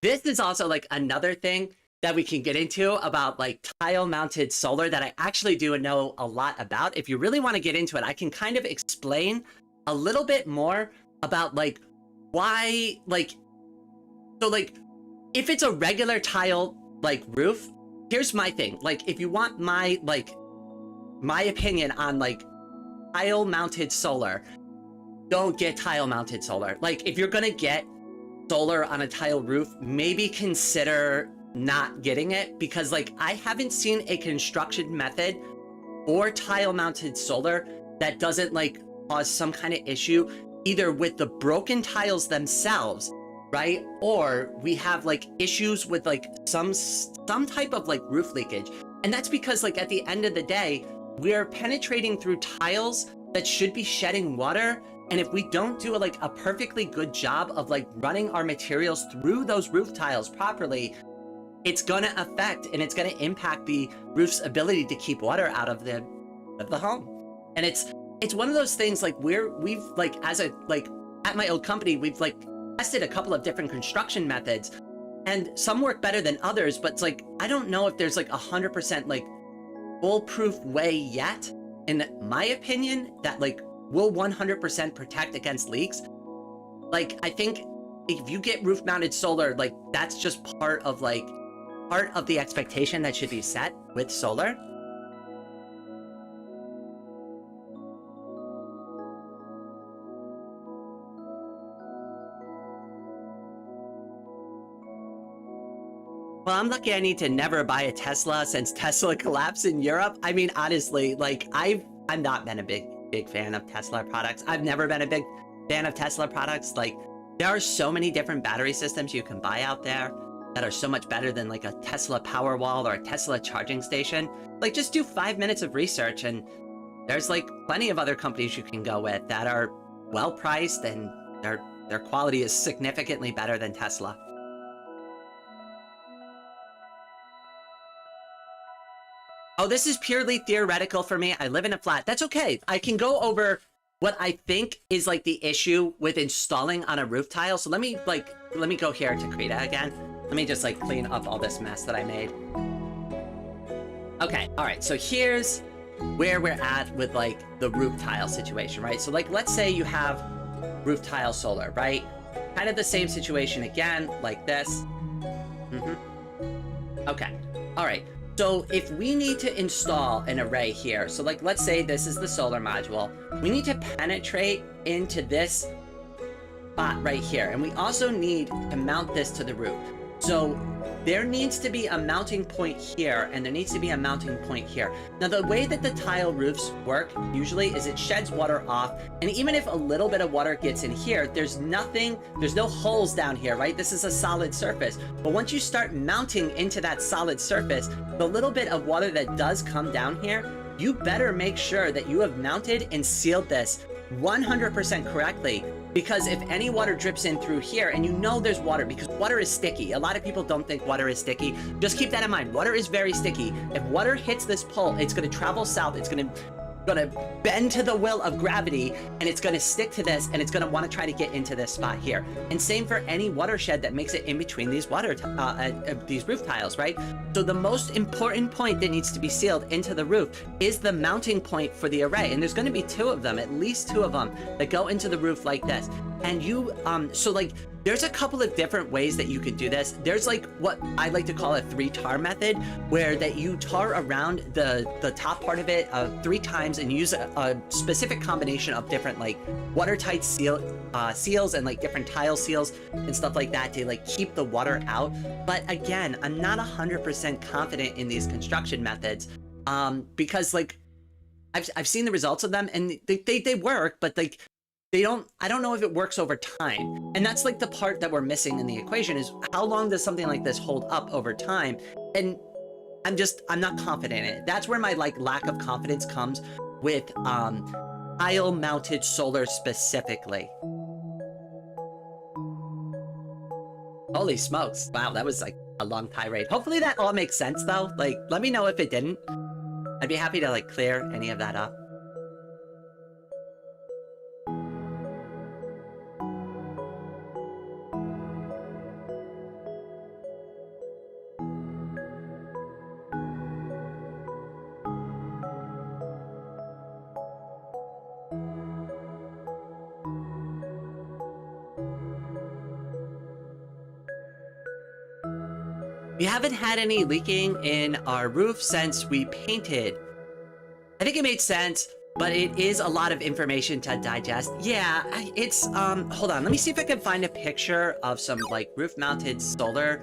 this is also like another thing that we can get into about like tile mounted solar that I actually do know a lot about. If you really want to get into it, I can kind of explain a little bit more about like why, like, so like if it's a regular tile like roof, here's my thing. Like, if you want my opinion on like tile mounted solar, don't get tile mounted solar. Like, if you're gonna get solar on a tile roof, maybe consider not getting it, because like I haven't seen a construction method or tile mounted solar that doesn't like cause some kind of issue either with the broken tiles themselves, right? Or we have like issues with like some type of like roof leakage. And that's because like at the end of the day, we're penetrating through tiles that should be shedding water. And if we don't do a perfectly good job of like running our materials through those roof tiles properly, it's gonna affect and it's gonna impact the roof's ability to keep water out of the home. And it's one of those things like we've like as a like at my old company, we've like tested a couple of different construction methods, and some work better than others. But it's like I don't know if there's like 100% like foolproof way yet, in my opinion, that like will 100% protect against leaks. Like, I think if you get roof mounted solar, like that's just part of the expectation that should be set with solar. Well, I'm lucky I need to never buy a Tesla since Tesla collapsed in Europe. I mean, honestly, like I've not been a big fan of Tesla products. I've never been a big fan of Tesla products. Like, there are so many different battery systems you can buy out there that are so much better than like a Tesla Powerwall or a Tesla charging station. Like, just do 5 minutes of research and there's like plenty of other companies you can go with that are well priced and their quality is significantly better than Tesla. Oh, this is purely theoretical for me. I live in a flat. That's okay. I can go over what I think is like the issue with installing on a roof tile. So let me go here to Krita again. Let me just like clean up all this mess that I made. Okay, all right, so here's where we're at with like the roof tile situation, right? So like, let's say you have roof tile solar, right? Kind of the same situation again, like this. Okay, all right. So if we need to install an array here, so like, let's say this is the solar module, we need to penetrate into this spot right here. And we also need to mount this to the roof. So there needs to be a mounting point here, and there needs to be a mounting point here. Now, the way that the tile roofs work usually is it sheds water off, and even if a little bit of water gets in here, there's no holes down here, right? This is a solid surface. But once you start mounting into that solid surface, the little bit of water that does come down here, you better make sure that you have mounted and sealed this 100% correctly, because if any water drips in through here, and you know there's water, because water is sticky. A lot of people don't think water is sticky. Just keep that in mind. Water is very sticky. If water hits this pole, it's going to travel south. It's going to bend to the will of gravity, and it's going to stick to this, and it's going to want to try to get into this spot here. And same for any watershed that makes it in between these these roof tiles, right? So the most important point that needs to be sealed into the roof is the mounting point for the array. And there's going to be two of them, at least two of them, that go into the roof like this. And you, so like, there's a couple of different ways that you could do this. There's like what I like to call a 3-tar method, where that you tar around the top part of it 3 times and use a specific combination of different like watertight seals and like different tile seals and stuff like that to like keep the water out. But again, I'm not 100% confident in these construction methods because like I've seen the results of them, and they work, but like I don't know if it works over time. And that's like the part that we're missing in the equation, is how long does something like this hold up over time? And I'm not confident in it. That's where my like lack of confidence comes with tile mounted solar specifically. Holy smokes. Wow, that was like a long tirade. Hopefully that all makes sense though. Like, let me know if it didn't. I'd be happy to like clear any of that up. We haven't had any leaking in our roof since we painted. I think it made sense, but it is a lot of information to digest. Yeah, it's, hold on. Let me see if I can find a picture of some, like, roof-mounted solar,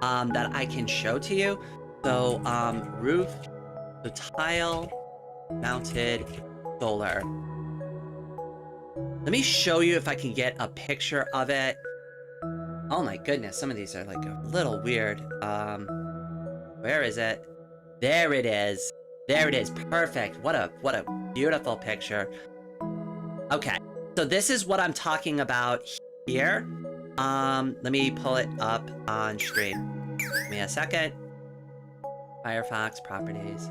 that I can show to you. So, the tile-mounted solar. Let me show you if I can get a picture of it. Oh my goodness, some of these are like a little weird. Where is it? There it is. There it is. Perfect. What a beautiful picture. Okay, so this is what I'm talking about here. Let me pull it up on stream. Give me a second. Firefox properties.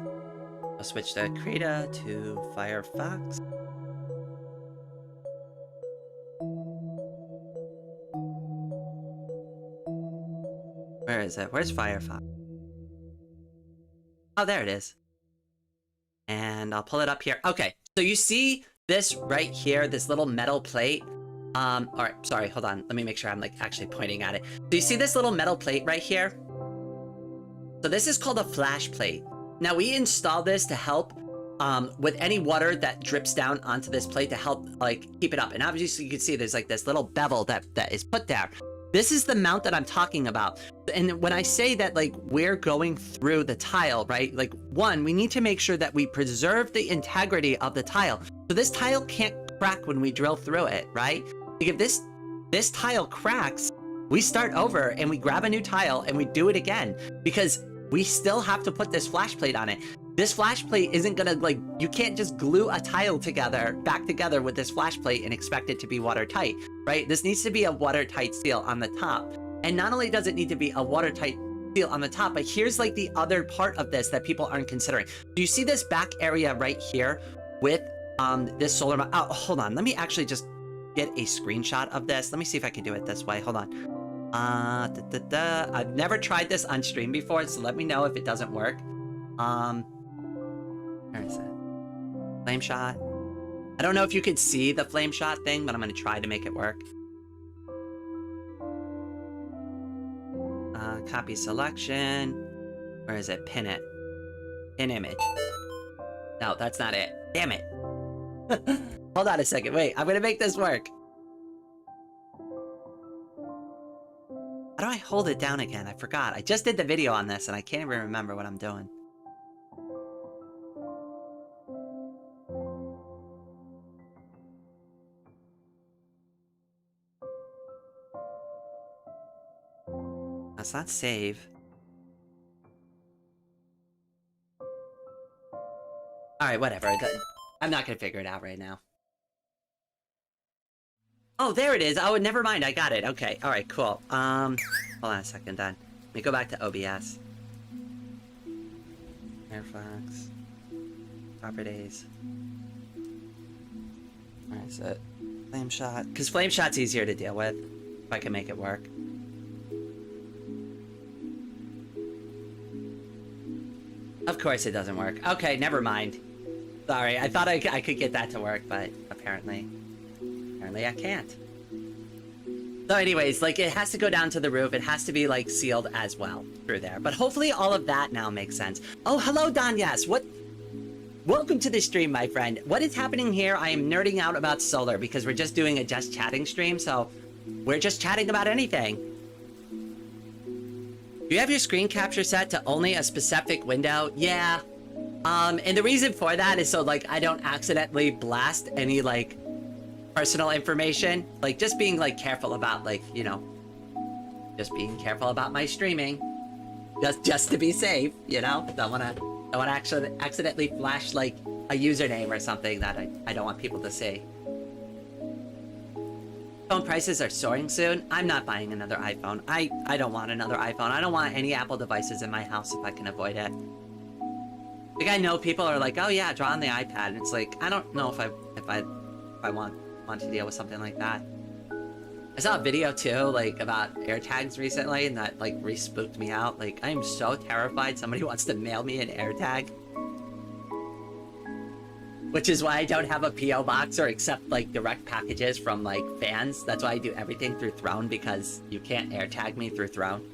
I'll switch the Krita to Firefox. Where is it? Where's Firefox? Oh, there it is. And I'll pull it up here. Okay, so you see this right here, this little metal plate. All right, sorry, hold on. Let me make sure I'm like actually pointing at it. So you see this little metal plate right here? So this is called a flash plate. Now we install this to help with any water that drips down onto this plate to help like keep it up. And obviously you can see there's like this little bevel that is put there. This is the mount that I'm talking about. And when I say that, like, we're going through the tile, right? Like, one, we need to make sure that we preserve the integrity of the tile. So this tile can't crack when we drill through it, right? Like, if this tile cracks, we start over and we grab a new tile and we do it again, because we still have to put this flash plate on it. This flash plate isn't gonna, like, you can't just glue a tile back together with this flash plate and expect it to be watertight, right? This needs to be a watertight seal on the top. And not only does it need to be a watertight seal on the top, but here's like the other part of this that people aren't considering. Do you see this back area right here with this solar oh, hold on, let me actually just get a screenshot of this. Let me see if I can do it this way. Hold on. I've never tried this on stream before, so let me know if it doesn't work. Where is it? Flame shot. I don't know if you could see the flame shot thing, but I'm gonna try to make it work. Copy selection. Where is it? Pin it. Pin image. No, that's not it. Damn it. Hold on a second. Wait, I'm gonna make this work. How do I hold it down again? I forgot. I just did the video on this and I can't even remember what I'm doing. That's not save. Alright, whatever. I'm not gonna figure it out right now. Oh, there it is. Oh, never mind. I got it. Okay. Alright, cool. Hold on a second then. Let me go back to OBS. Firefox. Properties. Where is it? Flame shot. Because flame shot's easier to deal with. If I can make it work. Of course it doesn't work. Okay, never mind. Sorry, I thought I could get that to work, but apparently I can't. So anyways, like, it has to go down to the roof. It has to be, like, sealed as well through there. But hopefully all of that now makes sense. Oh, hello, Danyas. Welcome to the stream, my friend. What is happening here? I am nerding out about solar because we're just doing a just chatting stream, so we're just chatting about anything. Do you have your screen capture set to only a specific window? Yeah. And the reason for that is so, like, I don't accidentally blast any, like, personal information. Like, just being, like, careful about, like, you know, just being careful about my streaming. Just to be safe, you know? Don't wanna actually accidentally flash, like, a username or something that I don't want people to see. Phone prices are soaring soon. I'm not buying another iPhone. I don't want another iPhone. I don't want any Apple devices in my house if I can avoid it. Like, I know people are like, oh yeah, draw on the iPad. And it's like, I don't know if I want to deal with something like that. I saw a video too, like, about AirTags recently, and that, like, re-spooked me out. Like, I am so terrified somebody wants to mail me an AirTag. Which is why I don't have a P.O. box or accept, like, direct packages from, like, fans. That's why I do everything through Throne, because you can't AirTag me through Throne.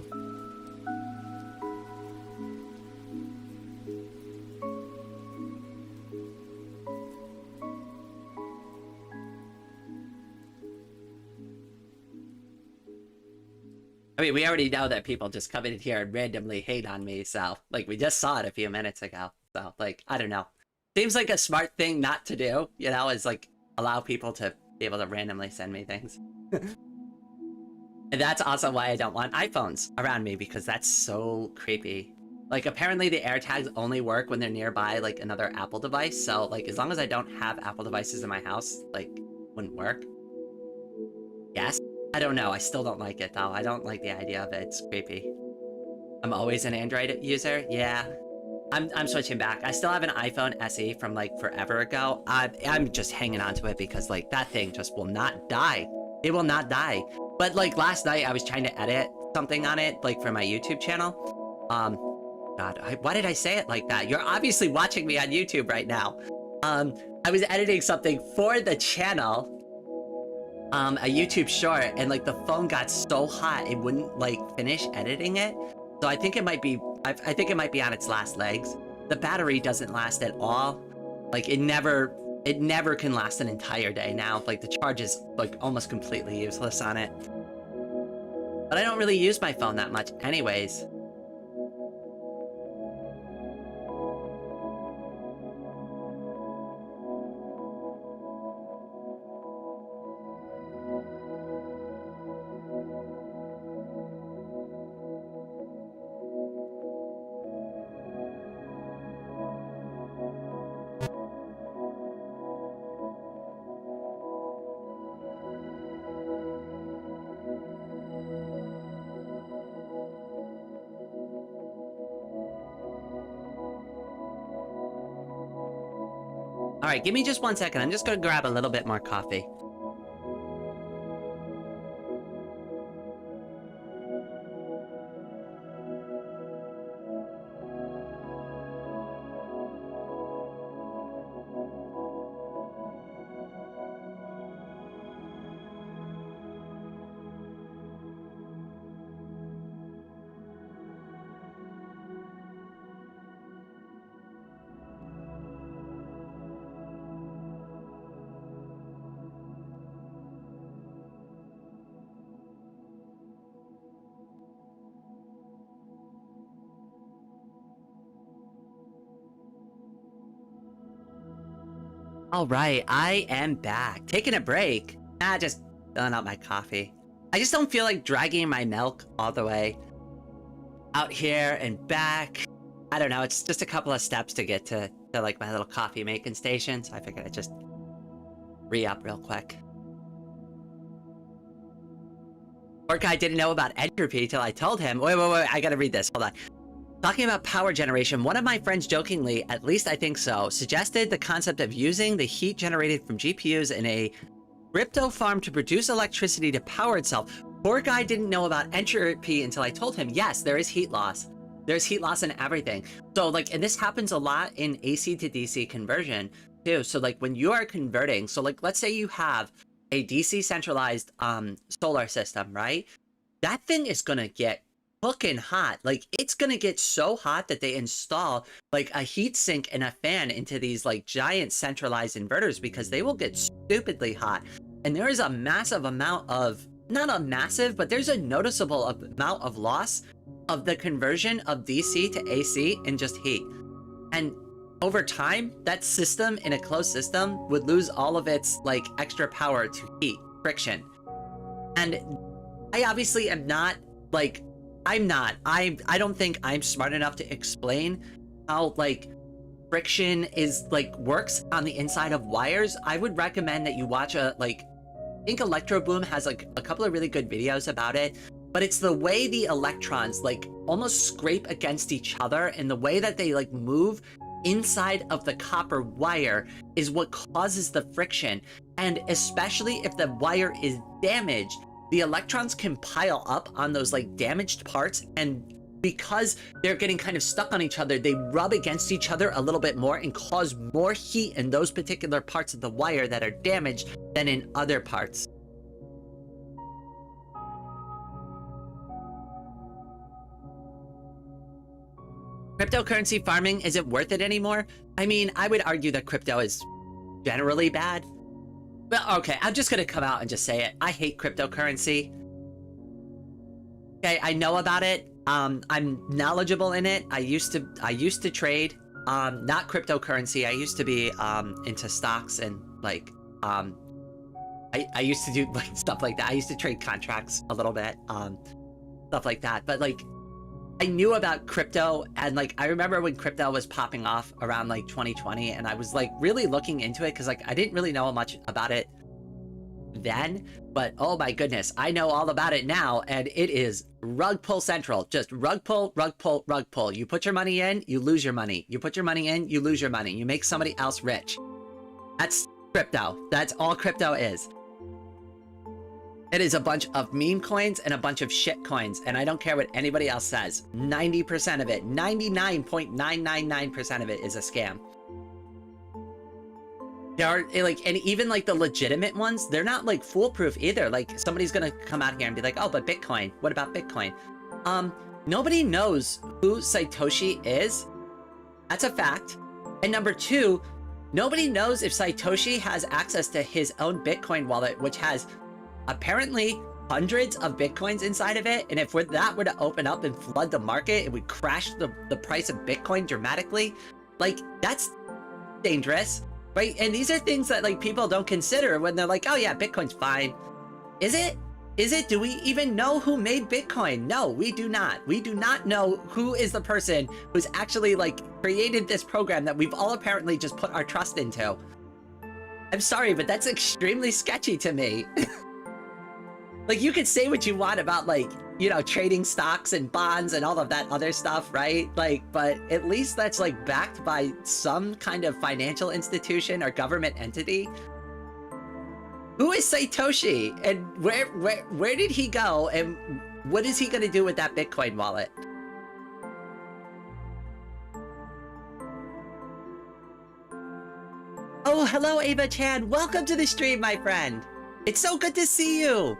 I mean, we already know that people just come in here and randomly hate on me, so, like, we just saw it a few minutes ago. So, like, I don't know. Seems like a smart thing not to do, you know, is, like, allow people to be able to randomly send me things. And that's also why I don't want iPhones around me, because that's so creepy. Like, apparently the AirTags only work when they're nearby, like, another Apple device, so, like, as long as I don't have Apple devices in my house, like, wouldn't work. Yes? I don't know. I still don't like it, though. I don't like the idea of it. It's creepy. I'm always an Android user? Yeah. I'm switching back. I still have an iPhone SE from, like, forever ago. I'm just hanging on to it because, like, that thing just will not die. It will not die. But, like, last night I was trying to edit something on it, like, for my YouTube channel. God, why did I say it like that? You're obviously watching me on YouTube right now. I was editing something for the channel, a YouTube short, and, like, the phone got so hot it wouldn't, like, finish editing it. So I think it might be, I think it might be on its last legs. The battery doesn't last at all. Like, it never can last an entire day now. Like, the charge is, like, almost completely useless on it. But I don't really use my phone that much anyways. All right, give me just 1 second. I'm just gonna grab a little bit more coffee. All right, I am back. Taking a break. Just filling out my coffee. I just don't feel like dragging my milk all the way out here and back. I don't know, it's just a couple of steps to get to like my little coffee making station, so I figured I'd just re-up real quick. Poor guy didn't know about entropy till I told him. Wait, I gotta read this, hold on. Talking about power generation, one of my friends jokingly, at least I think so, suggested the concept of using the heat generated from GPUs in a crypto farm to produce electricity to power itself. Poor guy didn't know about entropy until I told him, yes, there is heat loss. There's heat loss in everything. So like, and this happens a lot in AC to DC conversion too. So like when you are converting, so like, let's say you have a DC centralized solar system, right? That thing is gonna get fucking hot. Like it's gonna get so hot that they install like a heat sink and a fan into these like giant centralized inverters because they will get stupidly hot. And there is a massive amount of, not a massive, but there's a noticeable amount of loss of the conversion of DC to AC in just heat. And over time, that system in a closed system would lose all of its like extra power to heat, friction. And I obviously am not like, I don't think I'm smart enough to explain how like friction is like works on the inside of wires. I would recommend that you watch I think Electro Boom has like a couple of really good videos about it, but it's the way the electrons like almost scrape against each other and the way that they like move inside of the copper wire is what causes the friction. And especially if the wire is damaged, the electrons can pile up on those like damaged parts, and because they're getting kind of stuck on each other, they rub against each other a little bit more and cause more heat in those particular parts of the wire that are damaged than in other parts. Cryptocurrency farming, is it worth it anymore? I mean, I would argue that crypto is generally bad. But okay, I'm just gonna come out and just say it. I hate cryptocurrency. Okay, I know about it. I'm knowledgeable in it. I used to trade, not cryptocurrency. I used to be into stocks and like I used to do like stuff like that. I used to trade contracts a little bit, stuff like that. But like I knew about crypto, and like I remember when crypto was popping off around like 2020, and I was like really looking into it because like I didn't really know much about it then, but oh my goodness, I know all about it now, and it is rug pull central. Just rug pull, rug pull, rug pull. You put your money in, you lose your money. You put your money in, you lose your money. You make somebody else rich. That's crypto. That's all crypto is. It is a bunch of meme coins and a bunch of shit coins, and I don't care what anybody else says. 90% of it, 99.999% of it is a scam. There are like, and even like the legitimate ones, they're not like foolproof either. Like somebody's gonna come out here and be like, oh, but Bitcoin, what about Bitcoin? Nobody knows who Satoshi is. That's a fact. And number two, nobody knows if Satoshi has access to his own Bitcoin wallet, which has apparently hundreds of Bitcoins inside of it. And if that were to open up and flood the market, it would crash the price of Bitcoin dramatically. Like, that's dangerous, right? And these are things that like people don't consider when they're like, oh yeah, Bitcoin's fine. Is it? Is it? Do we even know who made Bitcoin? No, we do not. We do not know who is the person who's actually like created this program that we've all apparently just put our trust into. I'm sorry, but that's extremely sketchy to me. Like, you could say what you want about like you know, trading stocks and bonds and all of that other stuff, right? Like, but at least that's like backed by some kind of financial institution or government entity. Who is Satoshi, and where did he go, and what is he going to do with that Bitcoin wallet? Oh, hello, Ava Chan. Welcome to the stream, my friend. It's so good to see you.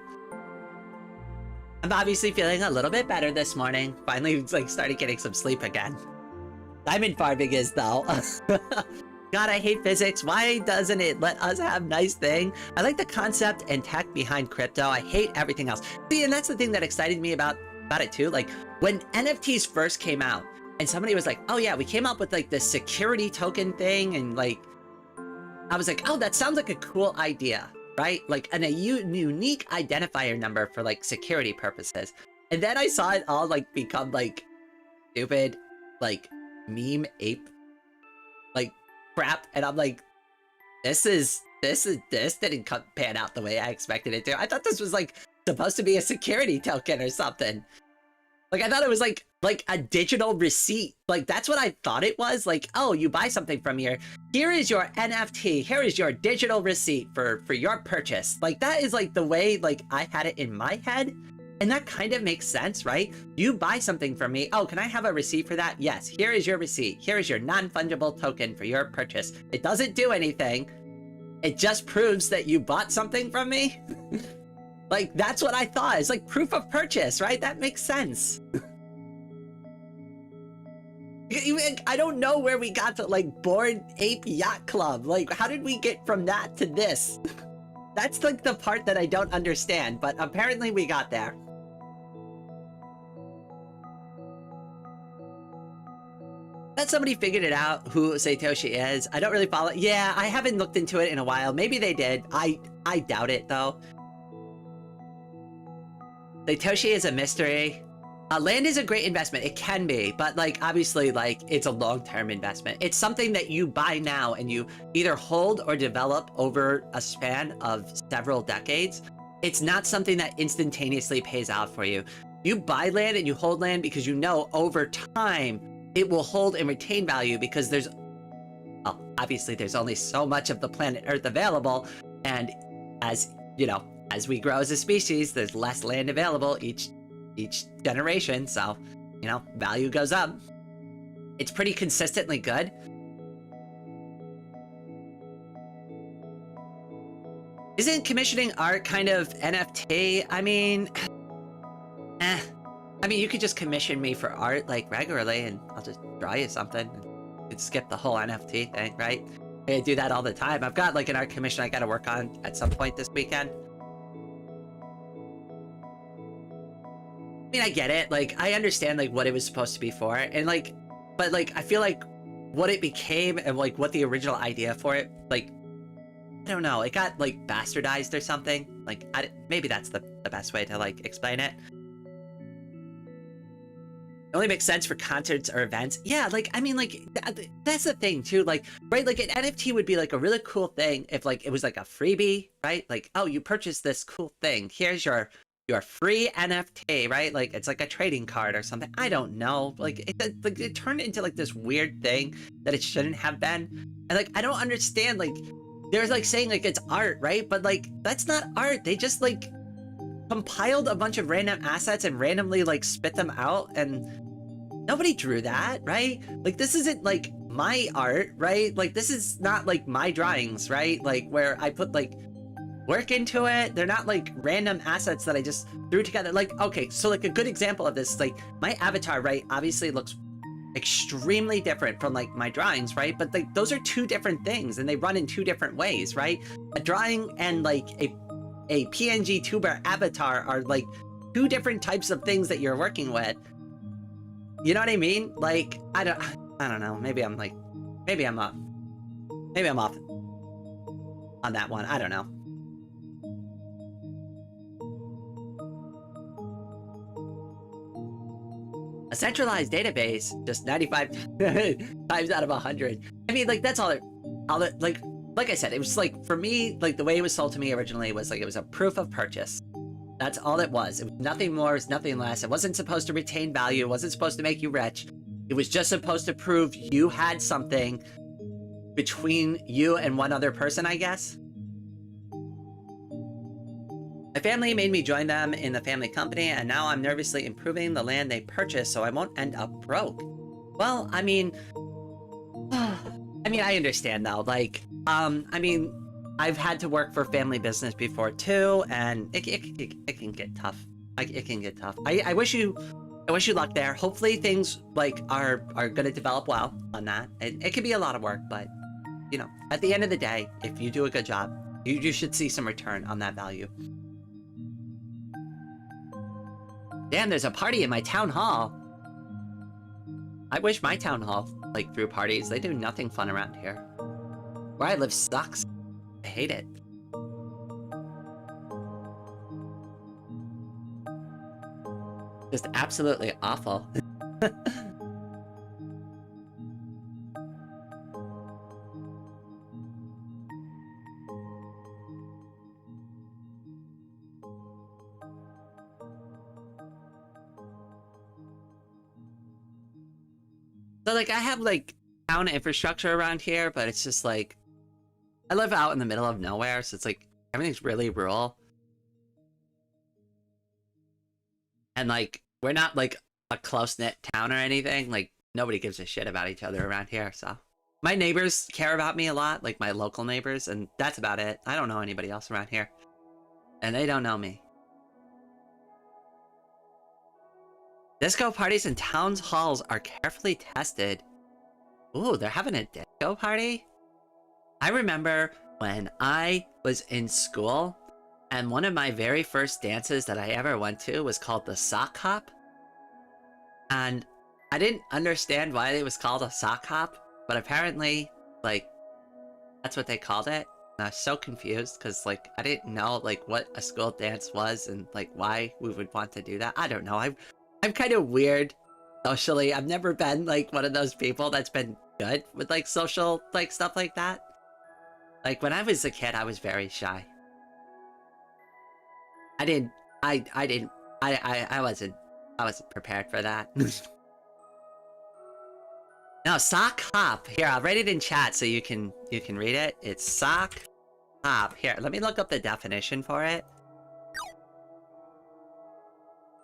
I'm obviously feeling a little bit better this morning. Finally, like, started getting some sleep again. Diamond farming is, though. God, I hate physics. Why doesn't it let us have nice thing? I like the concept and tech behind crypto. I hate everything else. See, and that's the thing that excited me about it too. Like, when NFTs first came out, and somebody was like, oh yeah, we came up with like this security token thing, and like, I was like, oh, that sounds like a cool idea, right? Like, and a unique identifier number for like security purposes. And then I saw it all like become like stupid, like meme ape, like crap. And I'm like, this didn't pan out the way I expected it to. I thought this was like supposed to be a security token or something. Like, I thought it was like a digital receipt. Like, that's what I thought it was. Like, oh, you buy something from here. Here is your NFT. Here is your digital receipt for your purchase. Like, that is like the way like I had it in my head. And that kind of makes sense, right? You buy something from me. Oh, can I have a receipt for that? Yes, here is your receipt. Here is your non-fungible token for your purchase. It doesn't do anything. It just proves that you bought something from me. Like, that's what I thought. It's like proof of purchase, right? That makes sense. I don't know where we got to, like, Bored Ape Yacht Club. Like, how did we get from that to this? That's, like, the part that I don't understand, but apparently we got there. That somebody figured it out, who Satoshi is. I don't really follow. Yeah, I haven't looked into it in a while. Maybe they did. I doubt it, though. Satoshi is a mystery. Land is a great investment. It can be, but like, obviously, like, it's a long-term investment. It's something that you buy now and you either hold or develop over a span of several decades. It's not something that instantaneously pays out for you. You buy land and you hold land because you know over time it will hold and retain value, because there's, well, obviously there's only so much of the planet Earth available, and as you know, as we grow as a species, there's less land available each generation, so, you know, value goes up. It's pretty consistently good. Isn't commissioning art kind of NFT? I mean, I mean, you could just commission me for art, like, regularly, and I'll just draw you something. You could skip the whole NFT thing, right? I do that all the time. I've got, like, an art commission I gotta work on at some point this weekend. I mean, I get it. Like, I understand, like, what it was supposed to be for, and, like, but, like, I feel like what it became and, like, what the original idea for it, like, I don't know, it got, like, bastardized or something. Like, maybe that's the best way to, like, explain it. It only makes sense for concerts or events. Yeah, like, I mean, like, that's the thing, too. Like, right, like, an NFT would be, like, a really cool thing if, like, it was, like, a freebie, right? Like, oh, you purchased this cool thing. Here's your free NFT, right? Like, it's like a trading card or something. I don't know. Like, it turned into, like, this weird thing that it shouldn't have been. And, like, I don't understand, like, there's, like, saying, like, it's art, right? But, like, that's not art. They just, like, compiled a bunch of random assets and randomly, like, spit them out, and nobody drew that, right? Like, this isn't, like, my art, right? Like, this is not, like, my drawings, right? Like, where I put, like, work into it. They're not, like, random assets that I just threw together. Like, okay, so, like, a good example of this, like, my avatar, right, obviously looks extremely different from, like, my drawings, right? But, like, those are two different things, and they run in two different ways, right? A drawing and, like, a PNG tuber avatar are, like, two different types of things that you're working with. You know what I mean? Like, I don't know. Maybe I'm off on that one. I don't know. A centralized database, just 95 times out of 100. I mean, like, that's all it, like I said, it was, like, for me, like, the way it was sold to me originally was, like, it was a proof of purchase. That's all it was. It was nothing more, it was nothing less. It wasn't supposed to retain value. It wasn't supposed to make you rich. It was just supposed to prove you had something between you and one other person, I guess. My family made me join them in the family company, and now I'm nervously improving the land they purchased so I won't end up broke. Well, I mean, I understand though. Like, I've had to work for family business before too, and it can get tough. It can get tough. I wish you luck there. Hopefully things like are gonna develop well on that. It can be a lot of work, but you know, at the end of the day, if you do a good job, you should see some return on that value. Damn, there's a party in my town hall. I wish my town hall like threw parties. They do nothing fun around here. Where I live sucks. I hate it. Just absolutely awful. So like I have like town infrastructure around here, but it's just like I live out in the middle of nowhere, so it's like everything's really rural. And like we're not like a close-knit town or anything. Like nobody gives a shit about each other around here, so my neighbors care about me a lot, like my local neighbors, and that's about it. I don't know anybody else around here. And they don't know me. Disco parties and town halls are carefully tested. Ooh, they're having a disco party? I remember when I was in school, and one of my very first dances that I ever went to was called the sock hop. And I didn't understand why it was called a sock hop, but apparently, like, that's what they called it. And I was so confused, because, like, I didn't know, like, what a school dance was, and, like, why we would want to do that. I don't know. I'm kind of weird socially. I've never been, like, one of those people that's been good with, like, social, like, stuff like that. Like, when I was a kid, I was very shy. I wasn't prepared for that. No, sock hop. Here, I'll write it in chat so you can read it. It's sock hop. Here, let me look up the definition for it.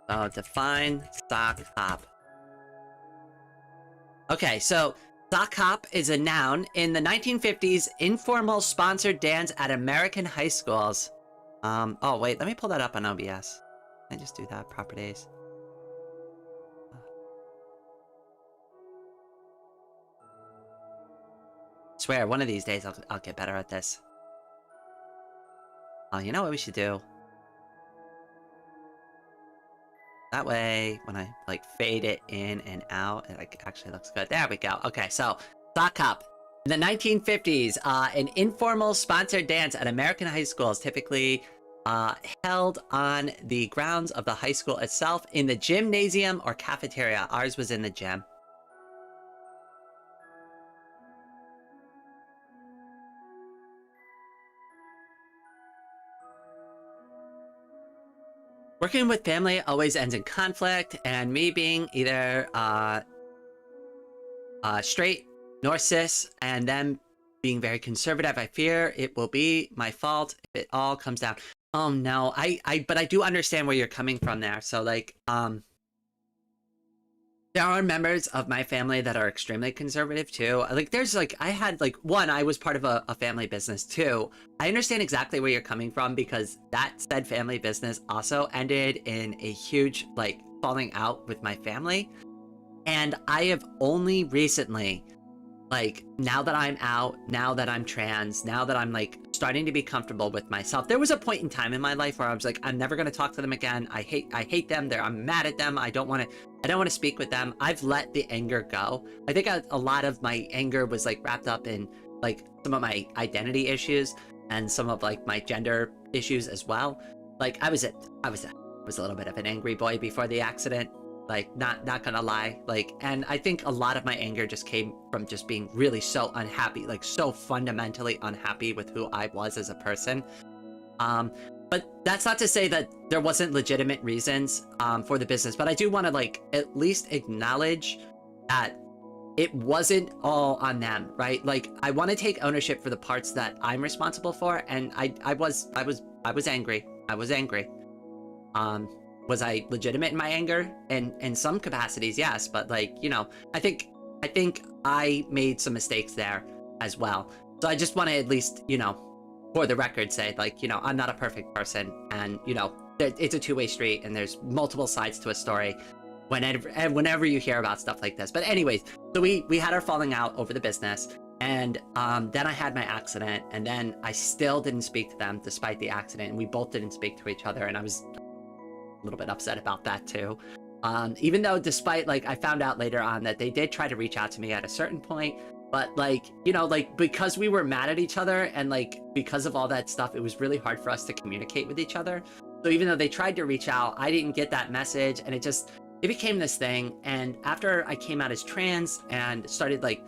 So, define sock hop. Okay, so sock hop is a noun in the 1950s informal sponsored dance at American high schools. Oh wait, let me pull that up on OBS. I just do that, properties. Swear, one of these days I'll get better at this. Oh, you know what we should do? That way, when I like fade it in and out, it like actually looks good. There we go. Okay, so sock hop. In the 1950s, an informal sponsored dance at American high schools, typically held on the grounds of the high school itself in the gymnasium or cafeteria. Ours was in the gym. Working with family always ends in conflict, and me being either straight nor cis, and them being very conservative, I fear it will be my fault if it all comes down. Oh no, but I do understand where you're coming from there. So like, there are members of my family that are extremely conservative too. Like there's like, I had like, I was part of a family business too. I understand exactly where you're coming from because that said family business also ended in a huge like falling out with my family. And I have only recently, like now that I'm out, now that I'm trans, now that I'm like starting to be comfortable with myself, there was a point in time in my life where I was like, I'm never going to talk to them again. I hate them. I'm mad at them. I don't want to speak with them. I've let the anger go. I think a lot of my anger was like wrapped up in like some of my identity issues and some of like my gender issues as well. Like I was a little bit of an angry boy before the accident. Like, not gonna lie, like, and I think a lot of my anger just came from just being really so unhappy, like, so fundamentally unhappy with who I was as a person. But that's not to say that there wasn't legitimate reasons for the business, but I do want to like at least acknowledge that it wasn't all on them, right? Like I want to take ownership for the parts that I'm responsible for, and I was angry. I was angry. Was I legitimate in my anger? And in some capacities, yes, but like, you know, I think I made some mistakes there as well. So I just want to at least, you know, for the record say, like, you know, I'm not a perfect person, and, you know, it's a two-way street, and there's multiple sides to a story whenever you hear about stuff like this. But anyways, so we had our falling out over the business, and then I had my accident, and then I still didn't speak to them despite the accident, and we both didn't speak to each other, and I was a little bit upset about that too. Even though despite, like, I found out later on that they did try to reach out to me at a certain point, but like, you know, like because we were mad at each other and like because of all that stuff, it was really hard for us to communicate with each other. So even though they tried to reach out, I didn't get that message, and it became this thing. And after I came out as trans and started like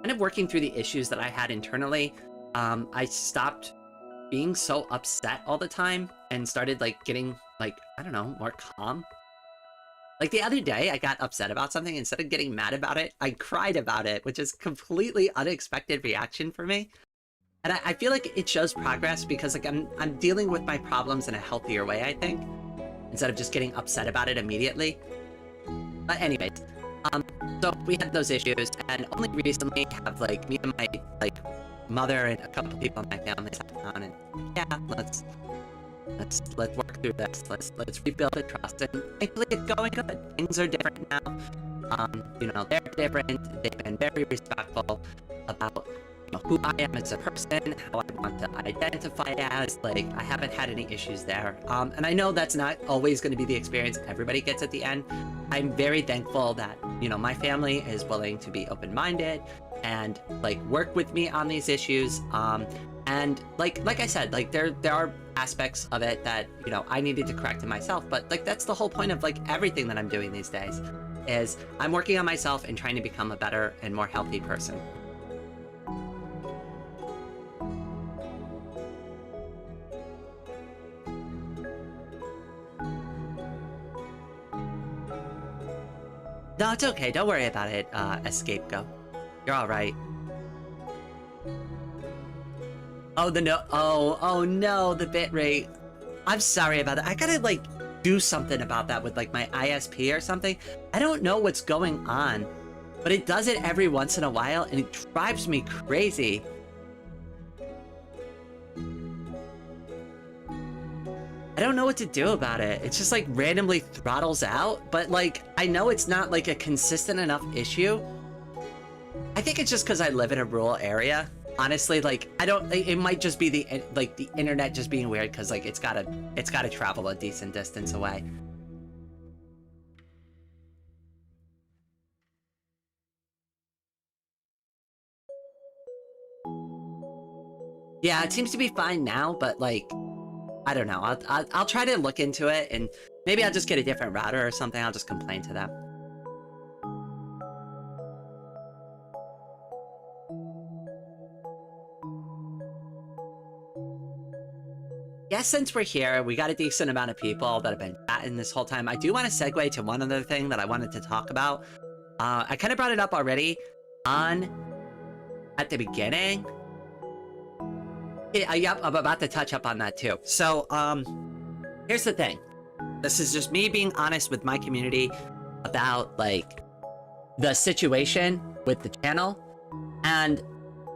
kind of working through the issues that I had internally, I stopped being so upset all the time and started like getting like, I don't know, more calm. Like the other day, I got upset about something. Instead of getting mad about it, I cried about it, which is completely unexpected reaction for me. And I feel like it shows progress because like I'm dealing with my problems in a healthier way, I think, instead of just getting upset about it immediately. But anyways, so we had those issues, and only recently have like me and my like mother and a couple people in my family sat down and yeah, let's work through this. Let's rebuild the trust, and thankfully it's going good. Things are different now. You know, they're different. They've been very respectful about, you know, who I am as a person, how I want to identify as. Like, I haven't had any issues there. And I know that's not always going to be the experience everybody gets at the end. I'm very thankful that, you know, my family is willing to be open-minded and like work with me on these issues. And like I said, like there are aspects of it that, you know, I needed to correct in myself, but like that's the whole point of like everything that I'm doing these days is I'm working on myself and trying to become a better and more healthy person. No, it's okay. Don't worry about it, Escape Go. You're all right. Oh, oh no, the bitrate. I'm sorry about that. I gotta like do something about that with like my ISP or something. I don't know what's going on, but it does it every once in a while and it drives me crazy. I don't know what to do about it. It's just like randomly throttles out, but like I know it's not like a consistent enough issue. I think it's just because I live in a rural area. Honestly, like it might just be the internet just being weird because like it's gotta travel a decent distance away. Yeah, it seems to be fine now, but like I don't know. I'll try to look into it, and maybe I'll just get a different router or something. I'll just complain to them. Yes, since we're here, we got a decent amount of people that have been chatting this whole time. I do want to segue to one other thing that I wanted to talk about. I kind of brought it up already at the beginning. Yep, I'm about to touch up on that too. So, here's the thing. This is just me being honest with my community about, like, the situation with the channel. And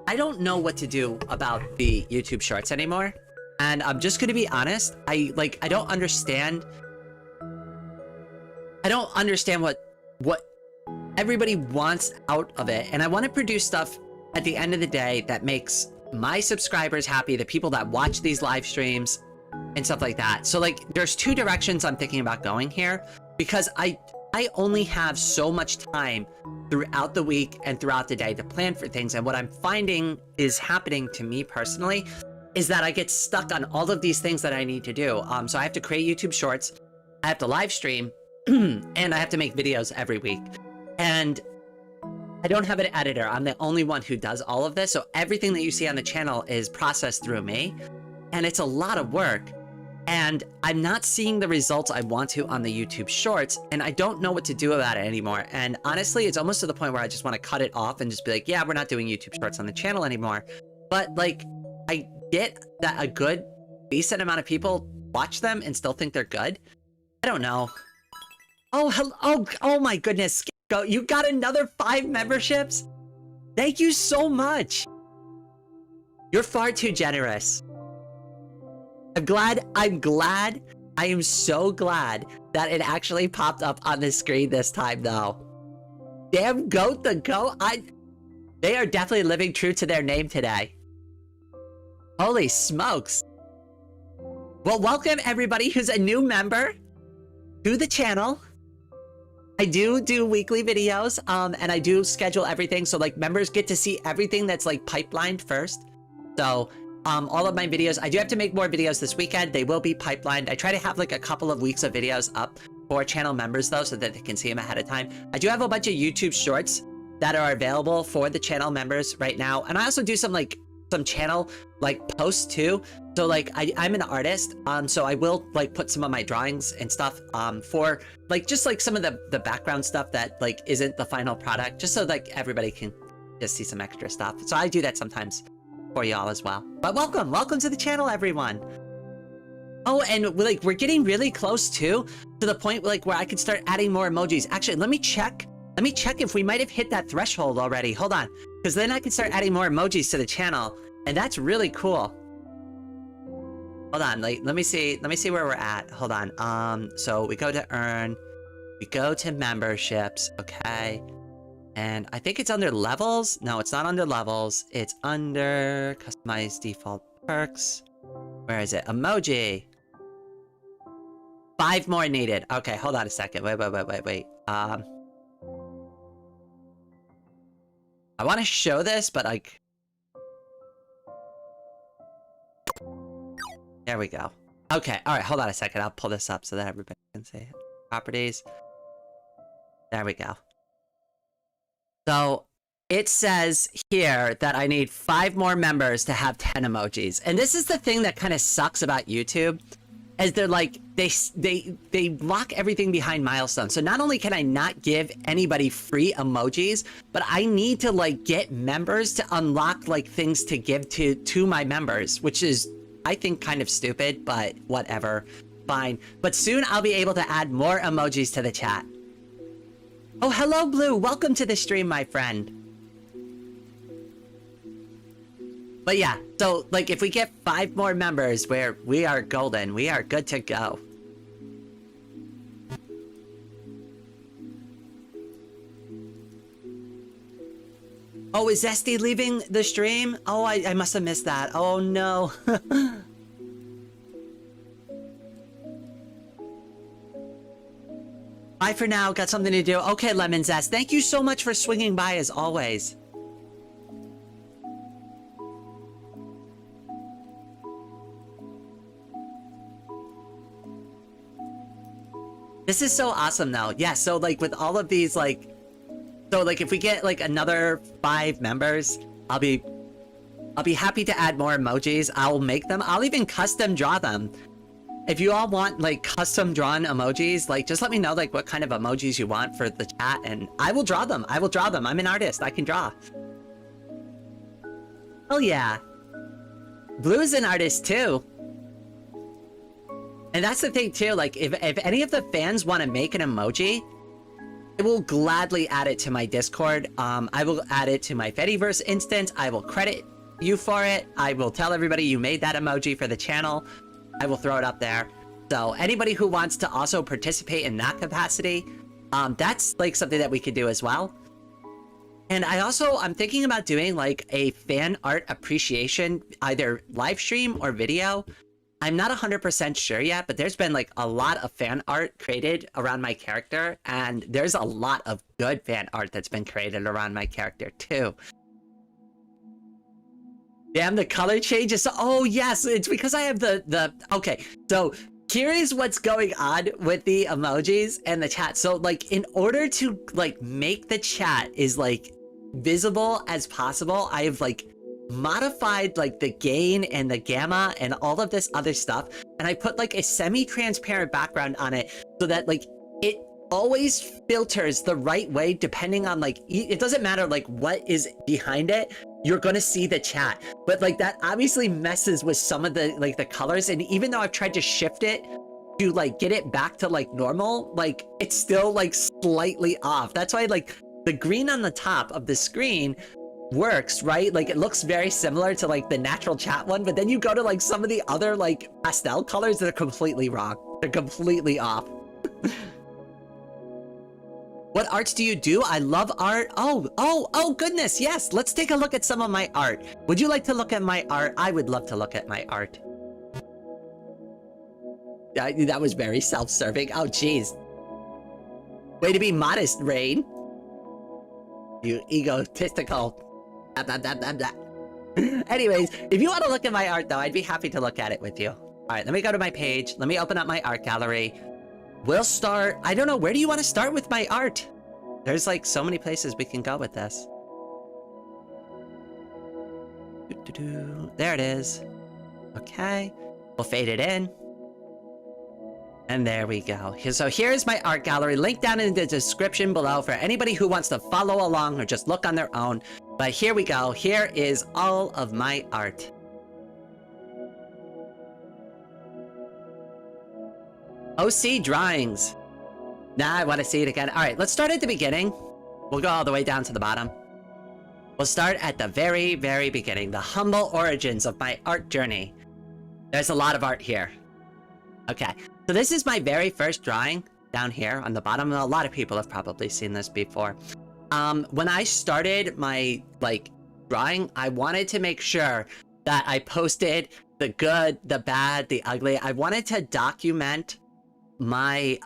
I don't know what to do about the YouTube Shorts anymore. And I'm just gonna be honest, I don't understand what everybody wants out of it. And I want to produce stuff at the end of the day that makes my subscribers happy, the people that watch these live streams and stuff like that. So like there's two directions I'm thinking about going here, because I only have so much time throughout the week and throughout the day to plan for things. And what I'm finding is happening to me personally is that I get stuck on all of these things that I need to do. So I have to create YouTube Shorts, I have to live stream, and I have to make videos every week. And I don't have an editor. I'm the only one who does all of this. So everything that you see on the channel is processed through me. And it's a lot of work. and I'm not seeing the results I want to on the YouTube Shorts, and I don't know what to do about it anymore. And honestly, it's almost to the point where I just want to cut it off and just be like, yeah, we're not doing YouTube Shorts on the channel anymore. But like, I get that a good, decent amount of people watch them and still think they're good. I don't know. Oh, hello. Oh my goodness. Go. You got another 5 memberships? Thank you so much. You're far too generous. I'm glad. I am so glad that it actually popped up on the screen this time, though. Damn goat, the goat. They are definitely living true to their name today. Holy smokes. Well, welcome everybody who's a new member to the channel. I do weekly videos, and I do schedule everything. So like members get to see everything that's like pipelined first. So all of my videos, I do have to make more videos this weekend. They will be pipelined. I try to have like a couple of weeks of videos up for channel members though, so that they can see them ahead of time. I do have a bunch of YouTube shorts that are available for the channel members right now. And I also do some channel like posts too. So like I'm an artist, so I will like put some of my drawings and stuff for like just like some of the background stuff that like isn't the final product, just so like everybody can just see some extra stuff. So I do that sometimes for y'all as well. But welcome to the channel, everyone. Oh, and like we're getting really close too to the point like where I can start adding more emojis. Actually, let me check if we might have hit that threshold already. Hold on, because then I can start adding more emojis to the channel, and that's really cool. Hold on, like let me see where we're at. Hold on. So we go to earn, we go to memberships, okay. And I think it's under levels. No, it's not under levels. It's under customize default perks. Where is it? Emoji. 5 more needed. Okay, hold on a second. Wait. I want to show this, but like, there we go. Okay, all right, hold on a second. I'll pull this up so that everybody can see it. Properties. There we go. So it says here that I need 5 more members to have 10 emojis. And this is the thing that kind of sucks about YouTube, is they're like, they lock everything behind milestones. So not only can I not give anybody free emojis, but I need to like get members to unlock like things to give to my members, which is, I think, kind of stupid, but whatever, fine. But soon I'll be able to add more emojis to the chat. Oh, hello, Blue. Welcome to the stream, my friend. But yeah, so like if we get 5 more members, we are golden. We are good to go. Oh, is Zesty leaving the stream? Oh, I must have missed that. Oh, no. Bye for now. Got something to do. Okay, Lemon Zest. Thank you so much for swinging by as always. This is so awesome though. Yeah, so like with all of these like, so like if we get like another 5 members, I'll be happy to add more emojis. I'll make them. I'll even custom draw them. If you all want like custom drawn emojis, like just let me know like what kind of emojis you want for the chat and I will draw them. I'm an artist. I can draw. Oh yeah. Blue's an artist too. And that's the thing too, like if any of the fans want to make an emoji, I will gladly add it to my Discord. I will add it to my Fediverse instance. I will credit you for it. I will tell everybody you made that emoji for the channel. I will throw it up there. So anybody who wants to also participate in that capacity, that's like something that we could do as well. And I'm thinking about doing like a fan art appreciation, either live stream or video. I'm not 100% sure yet, but there's been like a lot of fan art created around my character, and there's a lot of good fan art that's been created around my character too. Damn, the color changes. Oh yes, it's because I have the okay. So here is what's going on with the emojis and the chat. So like in order to like make the chat is like visible as possible, I have like modified like the gain and the gamma and all of this other stuff. and I put like a semi-transparent background on it so that like it always filters the right way depending on like, it doesn't matter like what is behind it, you're gonna see the chat. But like that obviously messes with some of the like the colors, and even though I've tried to shift it to like get it back to like normal, like it's still like slightly off. That's why like the green on the top of the screen works, right? Like it looks very similar to like the natural chat one, but then you go to like some of the other like pastel colors that are completely wrong. They're completely off. What arts do you do? I love art. Oh goodness, yes. Let's take a look at some of my art. Would you like to look at my art? I would love to look at my art. That was very self-serving. Oh, jeez. Way to be modest, Rain. You egotistical. Anyways, if you want to look at my art, though, I'd be happy to look at it with you. All right, let me go to my page. Let me open up my art gallery. We'll start... I don't know, where do you want to start with my art? There's, like, so many places we can go with this. There it is. Okay. We'll fade it in. And there we go. So here's my art gallery. Link down in the description below for anybody who wants to follow along or just look on their own. But here we go. Here is all of my art. OC drawings. Now I want to see it again. All right, let's start at the beginning. We'll go all the way down to the bottom. We'll start at the very, very beginning. The humble origins of my art journey. There's a lot of art here. Okay, so this is my very first drawing down here on the bottom. A lot of people have probably seen this before. When I started my like drawing, I wanted to make sure that I posted the good, the bad, the ugly. I wanted to document my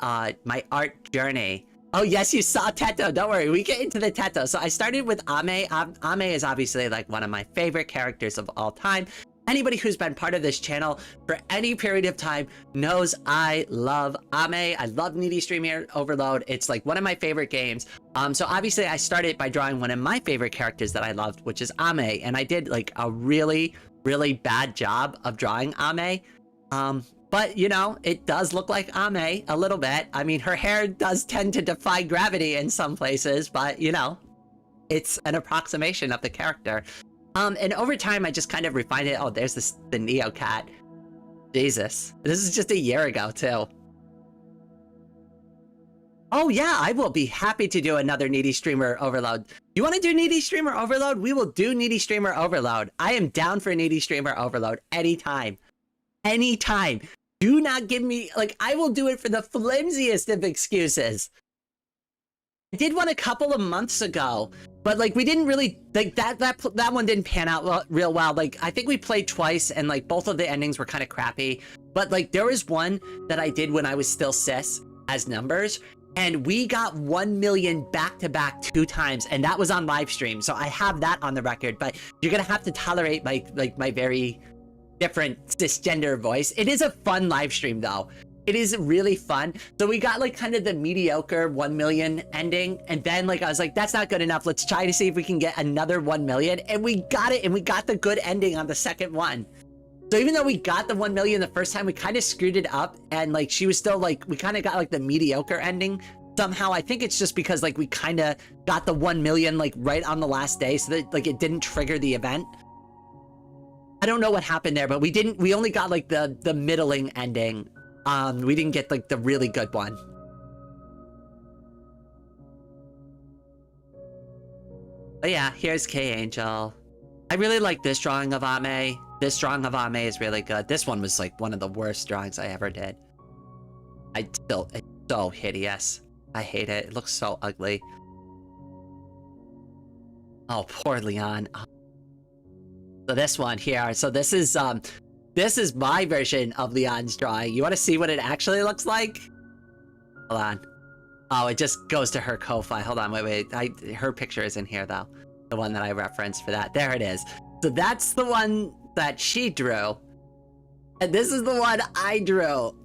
my art journey. Oh yes, you saw Teto. Don't worry, we get into the Teto. So I started with Ame. Ame is obviously like one of my favorite characters of all time. Anybody who's been part of this channel for any period of time knows I love Ame. I love Needy Streamer Overload. It's like one of my favorite games. So obviously I started by drawing one of my favorite characters that I loved, which is Ame. And I did like a really, really bad job of drawing Ame. But you know, it does look like Ame a little bit. I mean, her hair does tend to defy gravity in some places, but you know, it's an approximation of the character. And over time, I just kind of refined it. Oh, there's the Neo cat. Jesus. This is just a year ago, too. Oh, yeah, I will be happy to do another Needy Streamer Overload. You want to do Needy Streamer Overload? We will do Needy Streamer Overload. I am down for Needy Streamer Overload anytime. Anytime. Do not give me... Like, I will do it for the flimsiest of excuses. I did one a couple of months ago, but like we didn't really like that one didn't pan out real well. Like I think we played twice and like both of the endings were kind of crappy, but like there was one that I did when I was still cis as numbers, and we got 1 million back to back 2 times, and that was on live stream. So I have that on the record, but you're gonna have to tolerate my very different cisgender voice. It is a fun live stream though. It is really fun. So we got like kind of the mediocre 1 million ending. And then like, I was like, that's not good enough. Let's try to see if we can get another 1 million. And we got it. And we got the good ending on the second one. So even though we got the 1 million the first time, we kind of screwed it up. And like, she was still like, we kind of got like the mediocre ending somehow. I think it's just because like we kind of got the 1 million like right on the last day. So that like it didn't trigger the event. I don't know what happened there, but we only got like the middling ending. We didn't get like the really good one. But yeah, here's K-Angel. I really like this drawing of Ame. This drawing of Ame is really good. This one was like one of the worst drawings I ever did. It's so hideous. I hate it. It looks so ugly. Oh, poor Leon. Oh. So this one here. So this is my version of Leon's drawing. You want to see what it actually looks like? Hold on. Oh, it just goes to her Ko-Fi. Hold on, wait. Her picture is in here, though. The one that I referenced for that. There it is. So that's the one that she drew. And this is the one I drew.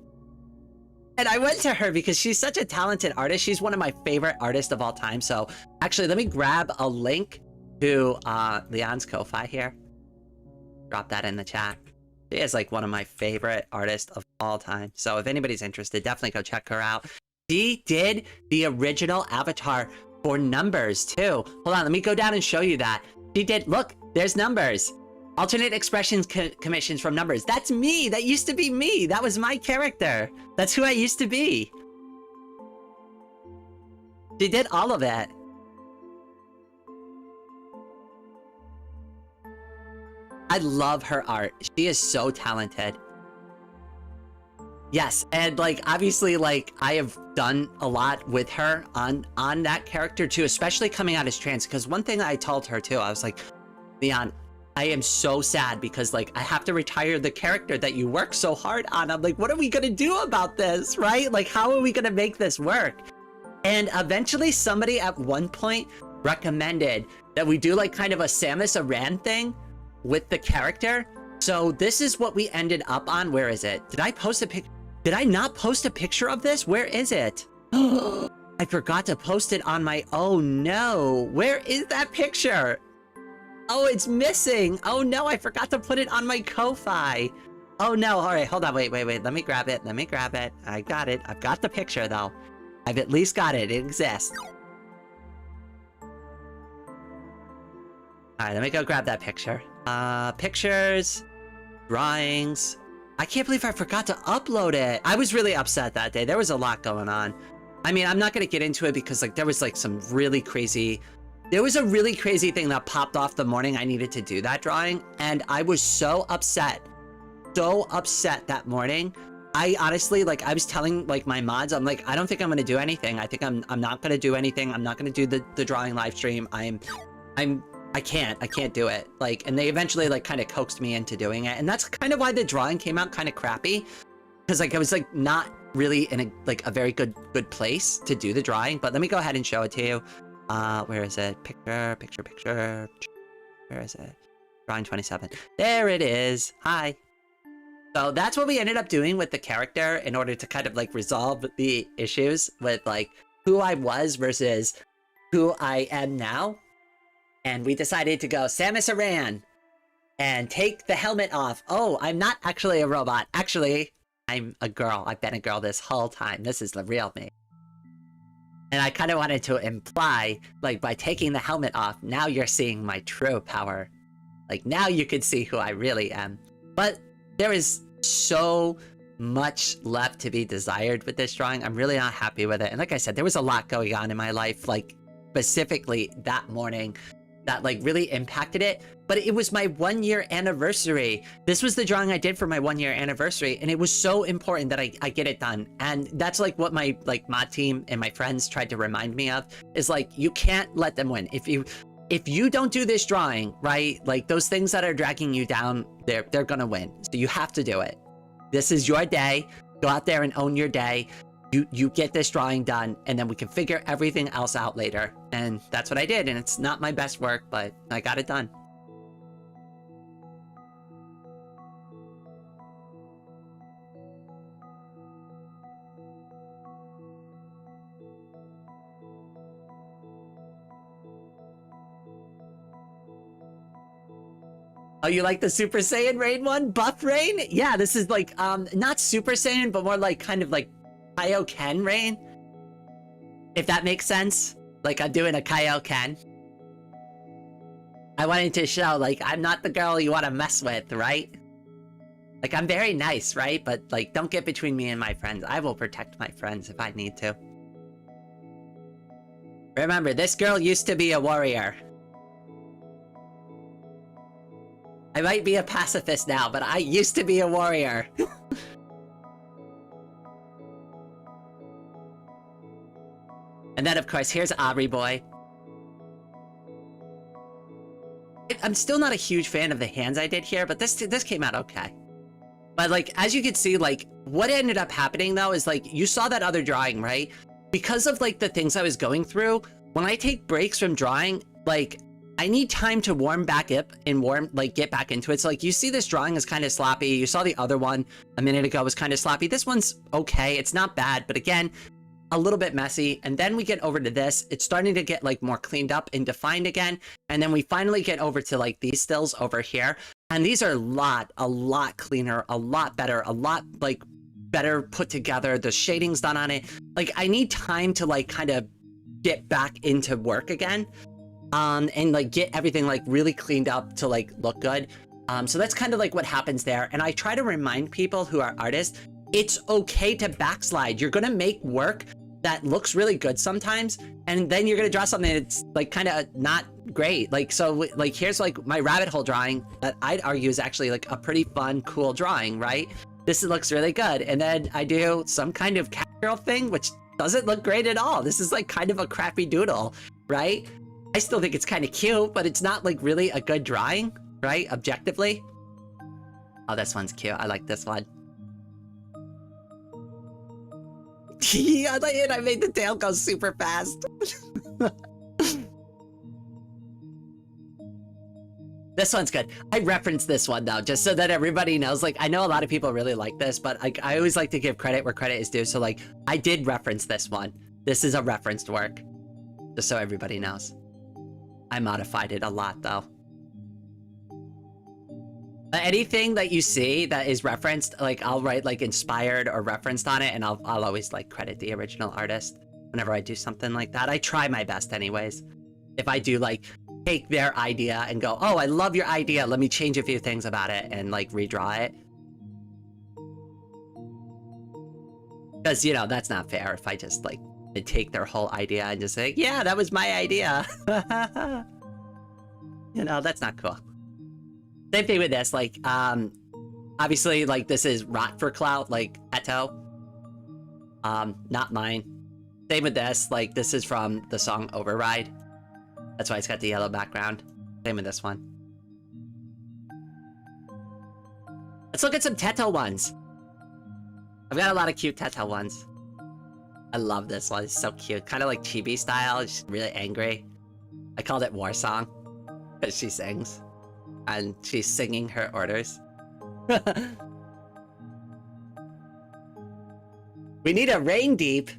And I went to her because she's such a talented artist. She's one of my favorite artists of all time. So actually, let me grab a link to Leon's Ko-Fi here. Drop that in the chat. She is like one of my favorite artists of all time. So if anybody's interested, definitely go check her out. She did the original avatar for Numbers too. Hold on, let me go down and show you that. She did, look, there's Numbers. Alternate expressions commissions from Numbers. That's me. That used to be me. That was my character. That's who I used to be. She did all of it. I love her art. She is so talented. Yes, and like obviously like I have done a lot with her on that character too, especially coming out as trans, because one thing I told her too, I was like, Leon, I am so sad because like I have to retire the character that you worked so hard on. I'm like, what are we gonna do about this, right? Like how are we gonna make this work? And eventually somebody at one point recommended that we do like kind of a Samus Aran thing with the character. So this is what we ended up on. Where is it? Did I post a pic? Did I not post a picture of this? Where is it? I forgot to post it on my... Oh no, where is that picture? Oh, it's missing. Oh no, I forgot to put it on my Ko-Fi. Oh no, all right, hold on, wait. Let me grab it, I got it. I've got the picture though. I've at least got it, it exists. All right, let me go grab that picture. Pictures, drawings. I can't believe I forgot to upload it. I was really upset that day. There was a lot going on. I mean, I'm not gonna get into it because like there was like some really crazy... There was a really crazy thing that popped off the morning I needed to do that drawing, and I was so upset that morning. I honestly, like, I was telling like my mods, I'm like, I don't think I'm gonna do anything. I think I'm not gonna do anything. I'm not gonna do the drawing live stream. I can't do it. Like, and they eventually like kind of coaxed me into doing it, and that's kind of why the drawing came out kind of crappy, because like I was like not really in a very good place to do the drawing. But let me go ahead and show it to you. Where is it? Picture. Where is it? Drawing 27. There it is. Hi. So that's what we ended up doing with the character in order to kind of like resolve the issues with like who I was versus who I am now. And we decided to go Samus Aran and take the helmet off. Oh, I'm not actually a robot. Actually, I'm a girl. I've been a girl this whole time. This is the real me. And I kind of wanted to imply, like, by taking the helmet off, now you're seeing my true power. Like, now you can see who I really am. But there is so much left to be desired with this drawing. I'm really not happy with it. And like I said, there was a lot going on in my life, like, specifically that morning, that like really impacted it. But it was my 1-year anniversary. This was the drawing I did for my 1-year anniversary, and it was so important that I get it done. And that's like what my like mod team and my friends tried to remind me of, is like, you can't let them win. If you don't do this drawing, right, like those things that are dragging you down, they're gonna win. So you have to do it. This is your day. Go out there and own your day. You get this drawing done, and then we can figure everything else out later. And that's what I did, and it's not my best work, but I got it done. Oh, you like the Super Saiyan Rain one? Buff Rain? Yeah, this is like, not Super Saiyan, but more like kind of like Kaioken Rain, if that makes sense. Like, I'm doing a Kaioken. I wanted to show, like, I'm not the girl you want to mess with, right? Like, I'm very nice, right? But, like, don't get between me and my friends. I will protect my friends if I need to. Remember, this girl used to be a warrior. I might be a pacifist now, but I used to be a warrior. And then, of course, here's Aubrey Boy. I'm still not a huge fan of the hands I did here, but this came out okay. But, like, as you can see, like, what ended up happening, though, is, like, you saw that other drawing, right? Because of, like, the things I was going through, when I take breaks from drawing, like, I need time to warm back up and get back into it. So, like, you see this drawing is kind of sloppy. You saw the other one a minute ago was kind of sloppy. This one's okay. It's not bad, but again, a little bit messy. And then we get over to this. It's starting to get like more cleaned up and defined again. And then we finally get over to like these stills over here. And these are a lot cleaner, a lot better, a lot like better put together. The shading's done on it. Like I need time to like kind of get back into work again. And like get everything like really cleaned up to like look good. So that's kind of like what happens there. And I try to remind people who are artists, it's okay to backslide. You're gonna make work that looks really good sometimes, and then you're gonna draw something that's like kind of not great. Like, so like here's like my rabbit hole drawing that I'd argue is actually like a pretty fun, cool drawing, right? This looks really good. And then I do some kind of cat girl thing, which doesn't look great at all. This is like kind of a crappy doodle, right? I still think it's kind of cute, but it's not like really a good drawing, right? Objectively. Oh, this one's cute. I like this one. Yeah, I made the tail go super fast. This one's good. I referenced this one though, just so that everybody knows. Like, I know a lot of people really like this, but like, I always like to give credit where credit is due. So like, I did reference this one. This is a referenced work, just so everybody knows. I modified it a lot though. Anything that you see that is referenced, like I'll write like inspired or referenced on it, and I'll always like credit the original artist whenever I do something like that. I try my best anyways. If I do like take their idea and go, oh, I love your idea, let me change a few things about it and like redraw it. Because, you know, that's not fair if I just like take their whole idea and just say, yeah, that was my idea. You know, that's not cool. Same thing with this, like, obviously, like, this is Rot for Clout, like, Eto. Not mine. Same with this, like, this is from the song Override. That's why it's got the yellow background. Same with this one. Let's look at some Teto ones. I've got a lot of cute Teto ones. I love this one, it's so cute. Kind of like chibi style, it's really angry. I called it War Song, because she sings. And she's singing her orders. We need a rain deep.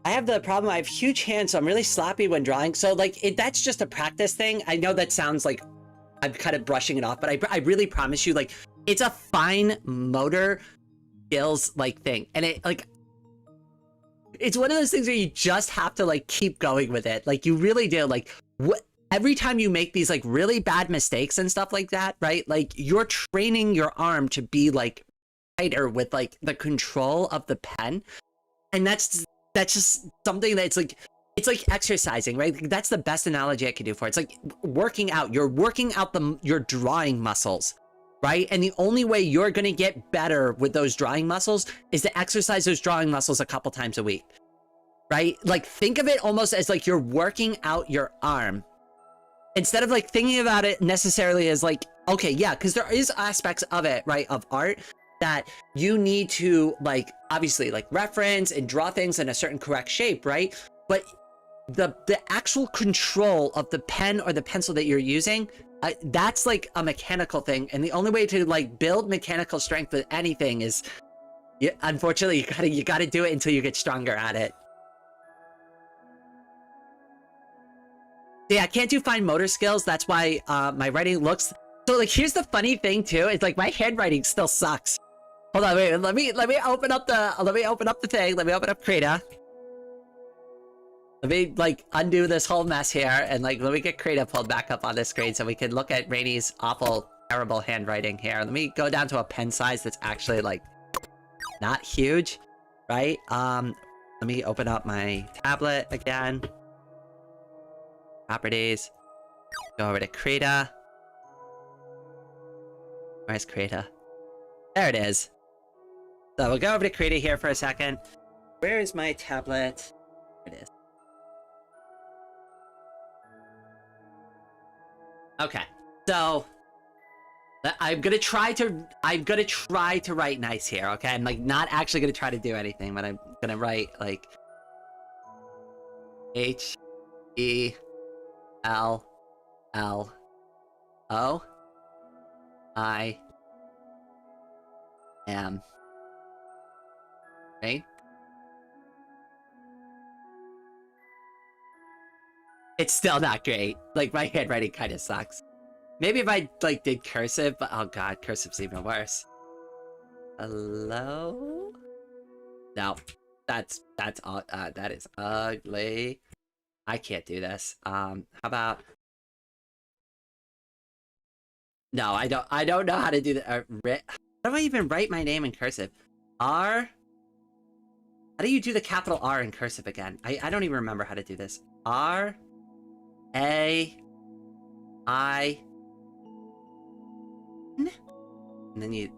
I have the problem, I have huge hands, so I'm really sloppy when drawing. So like, that's just a practice thing. I know that sounds like I'm kind of brushing it off, but I really promise you, like, it's a fine motor skills like thing. And it like, it's one of those things where you just have to like keep going with it. Like you really do. Like every time you make these like really bad mistakes and stuff like that, right? Like you're training your arm to be like tighter with like the control of the pen. And that's just something that's like, it's like exercising, right? That's the best analogy I could do for it. It's like working out. You're working out your drawing muscles, right? And the only way you're going to get better with those drawing muscles is to exercise those drawing muscles a couple times a week, right? Like think of it almost as like you're working out your arm instead of like thinking about it necessarily as like, okay, yeah, because there is aspects of it, right, of art that you need to like obviously like reference and draw things in a certain correct shape, right? But the actual control of the pen or the pencil that you're using, that's like a mechanical thing. And the only way to like build mechanical strength with anything is, unfortunately, you gotta do it until you get stronger at it. Yeah, I can't do fine motor skills. That's why my writing looks so. Like, here's the funny thing too. It's like my handwriting still sucks. Hold on, wait. Let me open up the thing. Let me open up Krita. Let me like undo this whole mess here, and like let me get Krita pulled back up on the screen so we can look at Rainey's awful, terrible handwriting here. Let me go down to a pen size that's actually like not huge, right? Let me open up my tablet again. Properties. Go over to Krita. Where's Krita? There it is. So we'll go over to Krita here for a second. Where is my tablet? There it is. Okay, so I'm gonna try to write nice here. Okay, I'm like not actually gonna try to do anything, but I'm gonna write like HELLO. I am. Right? It's still not great. Like, my handwriting kind of sucks. Maybe if I like did cursive, but oh god, cursive's even worse. Hello? No, that is ugly. I can't do this. How about? No, I don't know how to do that. How do I even write my name in cursive? R. How do you do the capital R in cursive again? I don't even remember how to do this. R. A. I. N. And then you.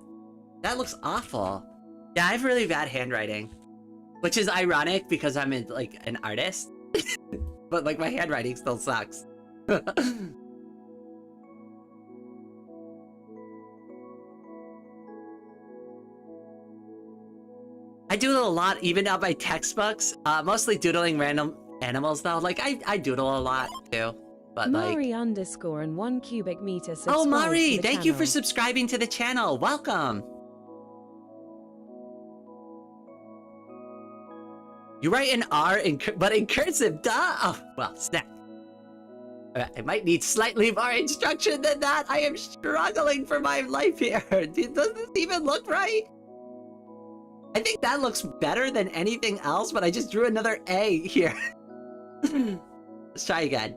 That looks awful. Yeah, I have really bad handwriting, which is ironic because I'm like an artist, but like my handwriting still sucks. I doodle a lot, even on my textbooks. Mostly doodling random animals though. Like I doodle a lot too, but Mari like. underscore and 1 cubic meter. Oh, Mari, to the thank channel. you for subscribing to the channel. Welcome. You write an R but in cursive, duh. Oh, well, snap. I might need slightly more instruction than that. I am struggling for my life here. Does this even look right? I think that looks better than anything else, but I just drew another A here. Let's try again.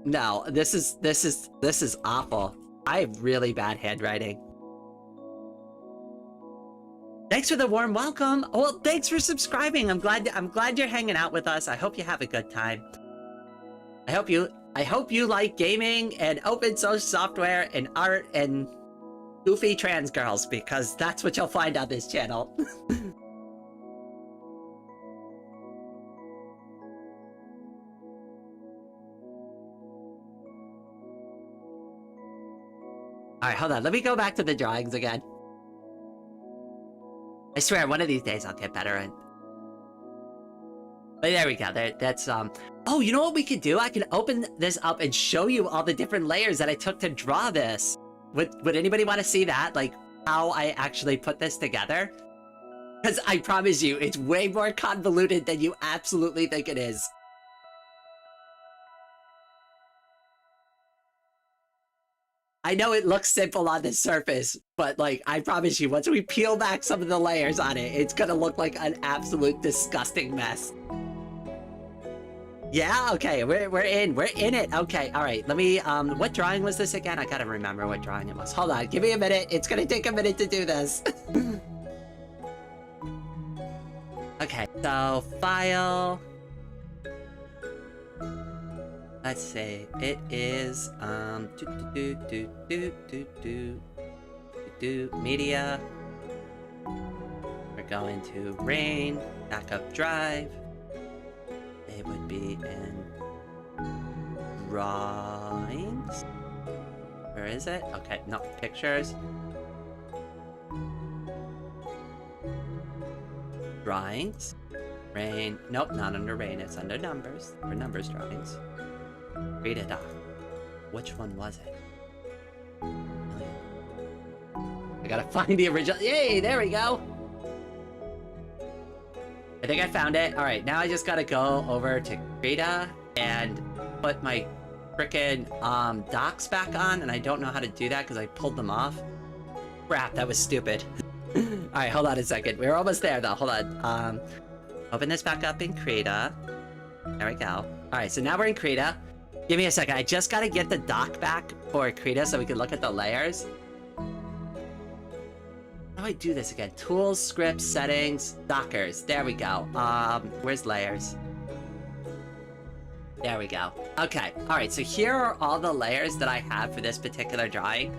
No, this is awful. I have really bad handwriting. Thanks for the warm welcome. Well, thanks for subscribing. I'm glad you're hanging out with us. I hope you have a good time. I hope you like gaming and open source software and art and goofy trans girls, because that's what you'll find on this channel. Alright, hold on. Let me go back to the drawings again. I swear, one of these days I'll get better at. But there we go. That's Oh, you know what we could do? I can open this up and show you all the different layers that I took to draw this. Would anybody want to see that? Like how I actually put this together? Because I promise you, it's way more convoluted than you absolutely think it is. I know it looks simple on the surface, but like, I promise you, once we peel back some of the layers on it, it's gonna look like an absolute disgusting mess. Yeah, okay, we're in it. Okay, all right, let me, what drawing was this again? I gotta remember what drawing it was. Hold on, give me a minute. It's gonna take a minute to do this. Okay, so file. Let's see. It is media. We're going to rain, backup drive. It would be in drawings. Where is it? Okay, no, pictures. Drawings. Rain. Nope, not under rain. It's under numbers. For numbers drawings. Read it off. Which one was it? I gotta find the original. Yay, there we go. I think I found it. Alright, now I just gotta go over to Krita and put my frickin' docs back on, and I don't know how to do that because I pulled them off. Crap, that was stupid. Alright, hold on a second. We're almost there though. Hold on. Open this back up in Krita. There we go. Alright, so now we're in Krita. Give me a second. I just gotta get the doc back for Krita so we can look at the layers. How do I do this again? Tools, scripts, settings, dockers. There we go. Where's layers? There we go. Okay. Alright, so here are all the layers that I have for this particular drawing.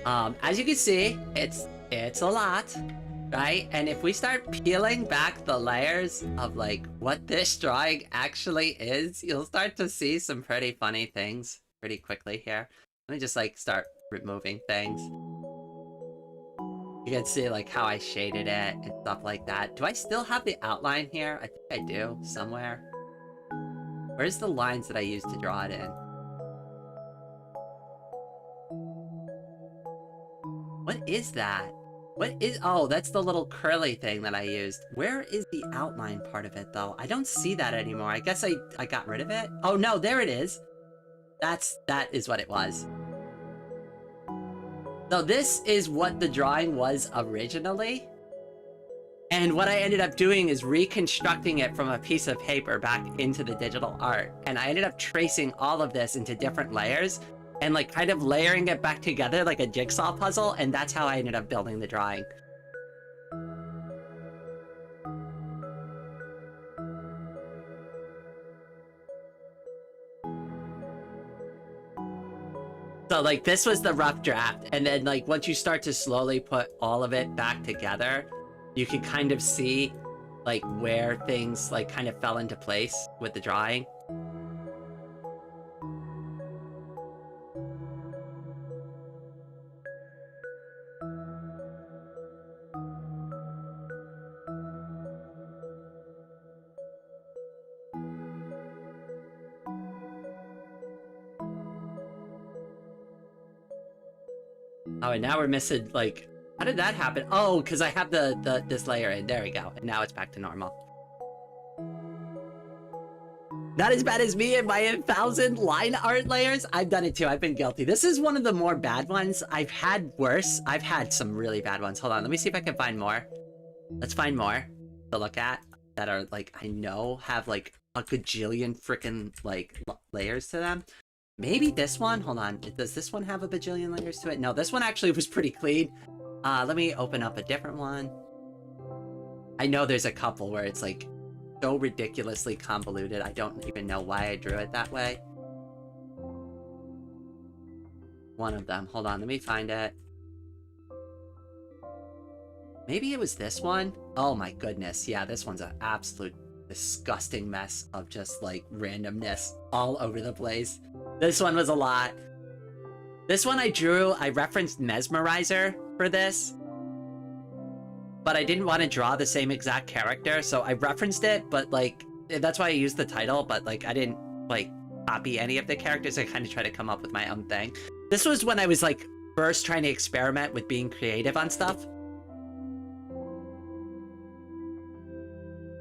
As you can see, it's a lot. Right? And if we start peeling back the layers of like what this drawing actually is, you'll start to see some pretty funny things pretty quickly here. Let me just like start removing things. You can see like how I shaded it and stuff like that. Do I still have the outline here? I think I do, somewhere. Where's the lines that I used to draw it in? What is that? What is... Oh, that's the little curly thing that I used. Where is the outline part of it, though? I don't see that anymore. I guess I got rid of it? Oh, no, there it is. That is what it was. So this is what the drawing was originally. And what I ended up doing is reconstructing it from a piece of paper back into the digital art. And I ended up tracing all of this into different layers and like kind of layering it back together like a jigsaw puzzle. And that's how I ended up building the drawing. So like this was the rough draft. And then like once you start to slowly put all of it back together, you can kind of see like where things like kind of fell into place with the drawing. Oh, and now we're missing like, how did that happen? Oh, because I have this layer in. There we go. And now it's back to normal. Not as bad as me and my 1,000 line art layers. I've done it too. I've been guilty. This is one of the more bad ones. I've had worse. I've had some really bad ones. Hold on. Let me see if I can find more. Let's find more to look at that are like, I know have like a gajillion freaking like layers to them. Maybe this one. Hold on. Does this one have a bajillion layers to it? No, this one actually was pretty clean. Let me open up a different one. I know there's a couple where it's like so ridiculously convoluted. I don't even know why I drew it that way. One of them. Hold on, let me find it. Maybe it was this one? Oh my goodness. Yeah, this one's an absolute disgusting mess of just like randomness all over the place. This one was a lot. This one I referenced Mesmerizer for this. But I didn't want to draw the same exact character, so I referenced it, but like, that's why I used the title, but like, I didn't like copy any of the characters. I kind of tried to come up with my own thing. This was when I was like first trying to experiment with being creative on stuff.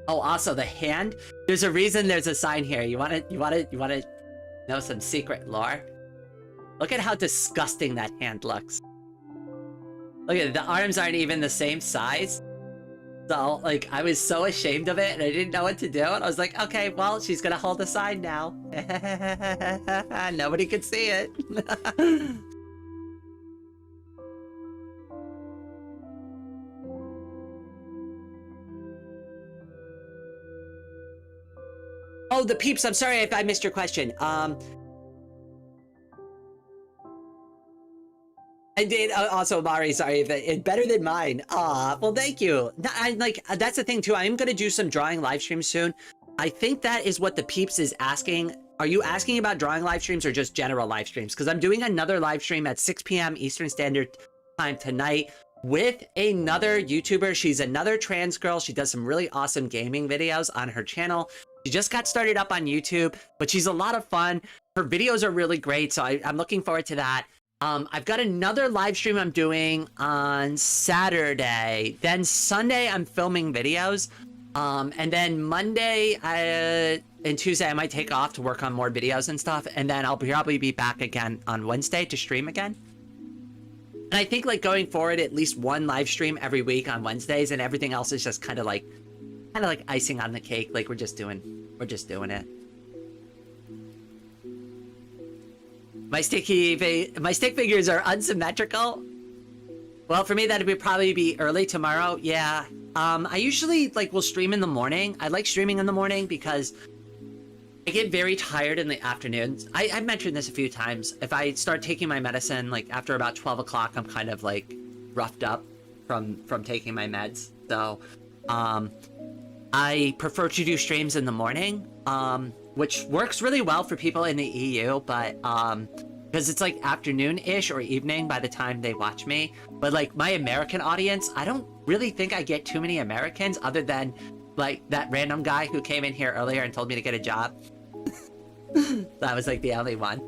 Oh, also the hand. There's a reason there's a sign here. You want to know some secret lore? Look at how disgusting that hand looks. Look at it, the arms aren't even the same size. So, like, I was so ashamed of it and I didn't know what to do. And I was like, okay, well, she's gonna hold a sign now. Nobody could see it. Oh, the peeps, I'm sorry if I missed your question. I did also, Mari, sorry, if it's better than mine. Well, thank you. That's the thing too. I am going to do some drawing live streams soon. I think that is what the peeps is asking. Are you asking about drawing live streams or just general live streams? Because I'm doing another live stream at 6 p.m. Eastern Standard Time tonight with another YouTuber. She's another trans girl. She does some really awesome gaming videos on her channel. She just got started up on YouTube, but she's a lot of fun. Her videos are really great, so I'm looking forward to that. I've got another live stream I'm doing on Saturday. Then Sunday, I'm filming videos. And then Monday and Tuesday, I might take off to work on more videos and stuff. And then I'll probably be back again on Wednesday to stream again. And I think like going forward, at least one live stream every week on Wednesdays, and everything else is just kind of like icing on the cake. Like we're just doing it. My stick figures are unsymmetrical. Well, for me, that would probably be early tomorrow. Yeah. I usually will stream in the morning. I like streaming in the morning because I get very tired in the afternoons. I've mentioned this a few times. If I start taking my medicine, after about 12 o'clock, I'm kind of roughed up from taking my meds. So, I prefer to do streams in the morning, which works really well for people in the EU, but, because it's afternoon-ish or evening by the time they watch me. But my American audience, I don't really think I get too many Americans other than that random guy who came in here earlier and told me to get a job. That was the only one.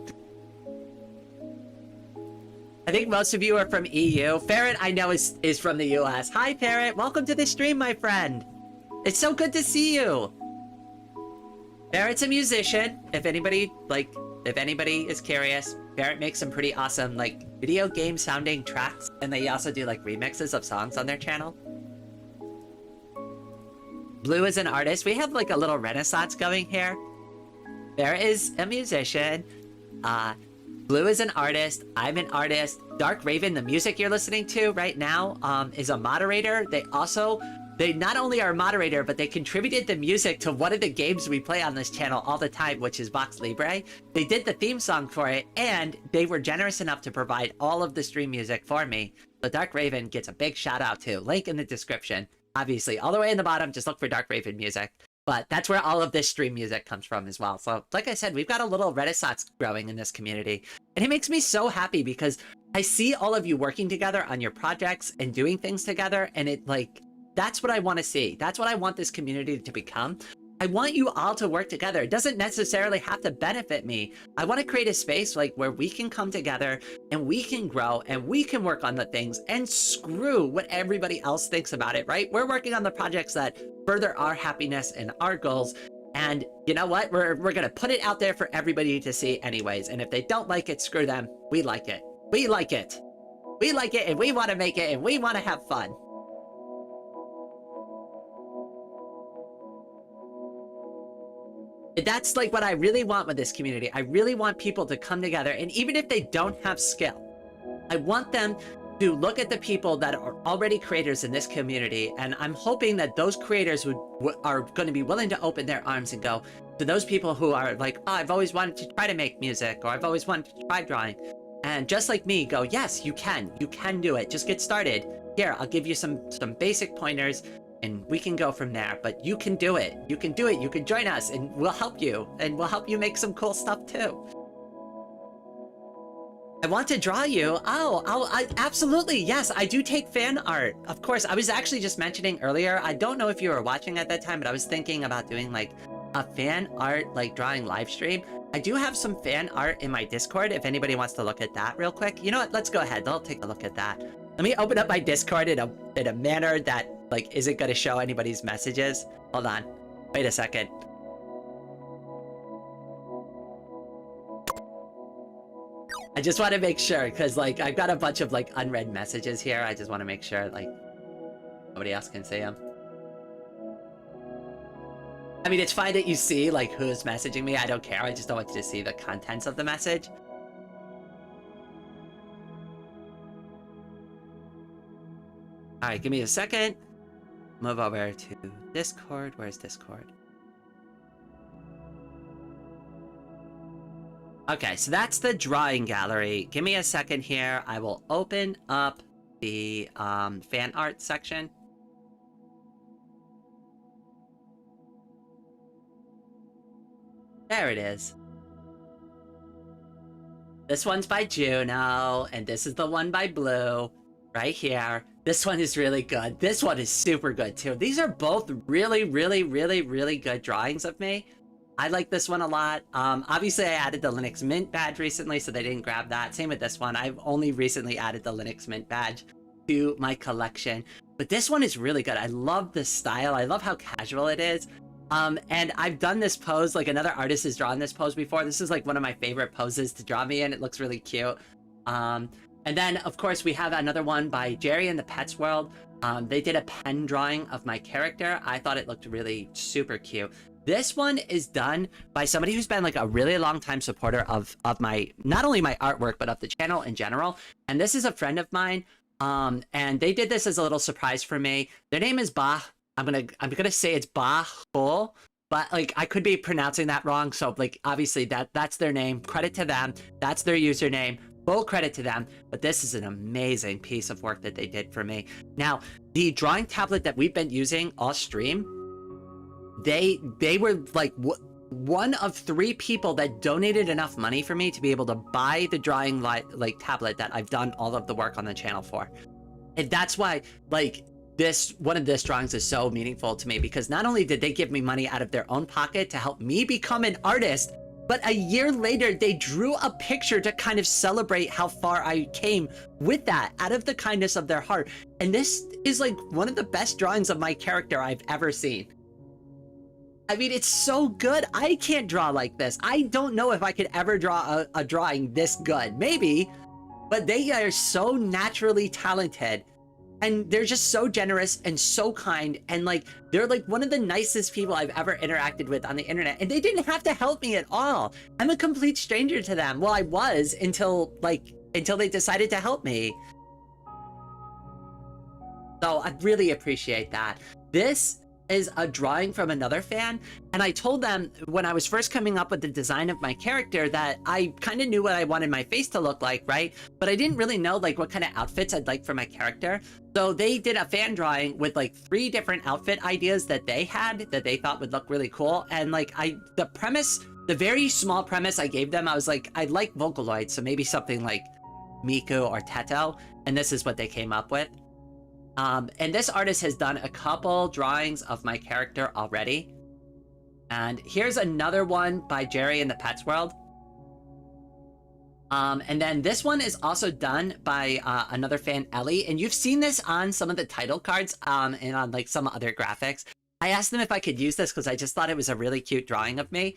I think most of you are from EU. Ferret, I know, is from the US. Hi, Ferret. Welcome to the stream, my friend. It's so good to see you. Ferret's a musician. If anybody is curious, Ferret makes some pretty awesome, like, video game sounding tracks. And they also do, like, remixes of songs on their channel. Blue is an artist. We have, like, a little renaissance going here. Ferret is a musician. Blue is an artist. I'm an artist. Dark Raven, the music you're listening to right now, is a moderator. They not only are a moderator, but they contributed the music to one of the games we play on this channel all the time, which is Vox Libre. They did the theme song for it, and they were generous enough to provide all of the stream music for me. So Dark Raven gets a big shout out too. Link in the description. Obviously, all the way in the bottom, just look for Dark Raven music. But that's where all of this stream music comes from as well. So, like I said, we've got a little renaissance growing in this community. And it makes me so happy because I see all of you working together on your projects and doing things together. And that's what I want to see. That's what I want this community to become. I want you all to work together. It doesn't necessarily have to benefit me. I want to create a space where we can come together and we can grow and we can work on the things and screw what everybody else thinks about it, right? We're working on the projects that further our happiness and our goals. And you know what? We're going to put it out there for everybody to see anyways. And if they don't like it, screw them. We like it. We like it. We like it, and we want to make it, and we want to have fun. That's like what I really want with this community. I really want people to come together, and even if they don't have skill, I want them to look at the people that are already creators in this community, and I'm hoping that those creators are going to be willing to open their arms and go to those people who are like, oh, I've always wanted to try to make music, or I've always wanted to try drawing, and just like me, go, yes, you can do it. Just get started. Here, I'll give you some basic pointers, and we can go from there. But you can do it. You can do it. You can join us, and we'll help you. And we'll help you make some cool stuff too. I want to draw you. I absolutely. Yes, I do take fan art. Of course, I was actually just mentioning earlier, I don't know if you were watching at that time, but I was thinking about doing like a fan art, like drawing live stream. I do have some fan art in my Discord if anybody wants to look at that real quick. You know what? Let's go ahead. I'll take a look at that. Let me open up my Discord in a manner that like isn't going to show anybody's messages. Hold on. Wait a second. I just want to make sure, because like I've got a bunch of like unread messages here. I just want to make sure like nobody else can see them. I mean, it's fine that you see like who's messaging me. I don't care. I just don't want you to see the contents of the message. All right, give me a second. Move over to Discord. Where's Discord? Okay, so that's the drawing gallery. Give me a second here. I will open up the fan art section. There it is. This one's by Juno, and this is the one by Blue, right here. This one is really good. This one is super good too. These are both really, really, really, really good drawings of me. I like this one a lot. Obviously I added the Linux Mint badge recently, so they didn't grab that. Same with this one. I've only recently added the Linux Mint badge to my collection. But this one is really good. I love the style. I love how casual it is. And I've done this pose, like another artist has drawn this pose before. This is like one of my favorite poses to draw me in. It looks really cute. And then, of course, we have another one by Jerry in the Pets World. They did a pen drawing of my character. I thought it looked really super cute. This one is done by somebody who's been like a really long time supporter of my, not only my artwork, but of the channel in general. And this is a friend of mine. And they did this as a little surprise for me. Their name is Bah. I'm gonna say it's Bah Hul, but like I could be pronouncing that wrong. So like obviously that's their name. Credit to them. That's their username. Full credit to them, but this is an amazing piece of work that they did for me. Now, the drawing tablet that we've been using all stream, they were like one of 3 people that donated enough money for me to be able to buy the drawing like tablet that I've done all of the work on the channel for. And that's why like one of this drawings is so meaningful to me, because not only did they give me money out of their own pocket to help me become an artist, But a year later, they drew a picture to kind of celebrate how far I came with that out of the kindness of their heart. And this is like one of the best drawings of my character I've ever seen. I mean, it's so good. I can't draw like this. I don't know if I could ever draw a drawing this good. Maybe, but they are so naturally talented. And they're just so generous and so kind. And like, they're like one of the nicest people I've ever interacted with on the internet. And they didn't have to help me at all. I'm a complete stranger to them. Well, I was until they decided to help me. So I really appreciate that. This is a drawing from another fan, and I told them when I was first coming up with the design of my character that I kind of knew what I wanted my face to look like, right? But I didn't really know like what kind of outfits I'd like for my character. So they did a fan drawing with like 3 different outfit ideas that they had that they thought would look really cool. And like the premise, the very small premise I gave them, I was like, I'd like Vocaloid, so maybe something like Miku or Teto, and this is what they came up with. And this artist has done a couple drawings of my character already. And here's another one by Jerry in the Pets World. And then this one is also done by another fan, Ellie. And you've seen this on some of the title cards and on like some other graphics. I asked them if I could use this because I just thought it was a really cute drawing of me.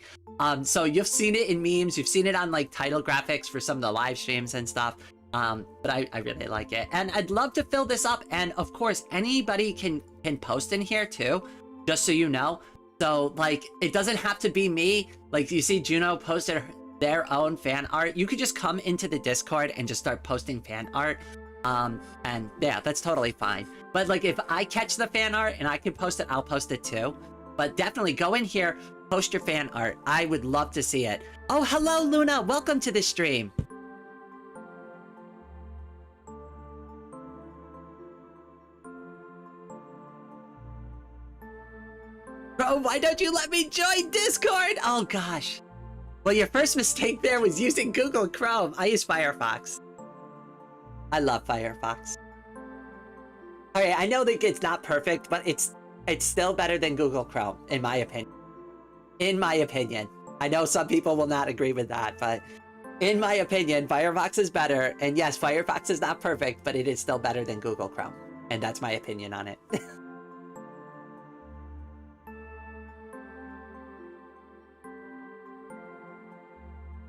So you've seen it in memes. You've seen it on like title graphics for some of the live streams and stuff. But I really like it, and I'd love to fill this up. And of course, anybody can post in here too, just so you know. So like, it doesn't have to be me. Like you see Juno posted their own fan art. You could just come into the Discord and just start posting fan art. And yeah, that's totally fine. But like, if I catch the fan art and I can post it, I'll post it too. But definitely go in here, post your fan art. I would love to see it. Oh, hello, Luna. Welcome to the stream. Bro, why don't you let me join Discord? Oh gosh. Well, your first mistake there was using Google Chrome. I use Firefox. I love Firefox. Okay, I know that it's not perfect, but it's still better than Google Chrome, in my opinion. In my opinion. I know some people will not agree with that, but in my opinion, Firefox is better. And yes, Firefox is not perfect, but it is still better than Google Chrome. And that's my opinion on it.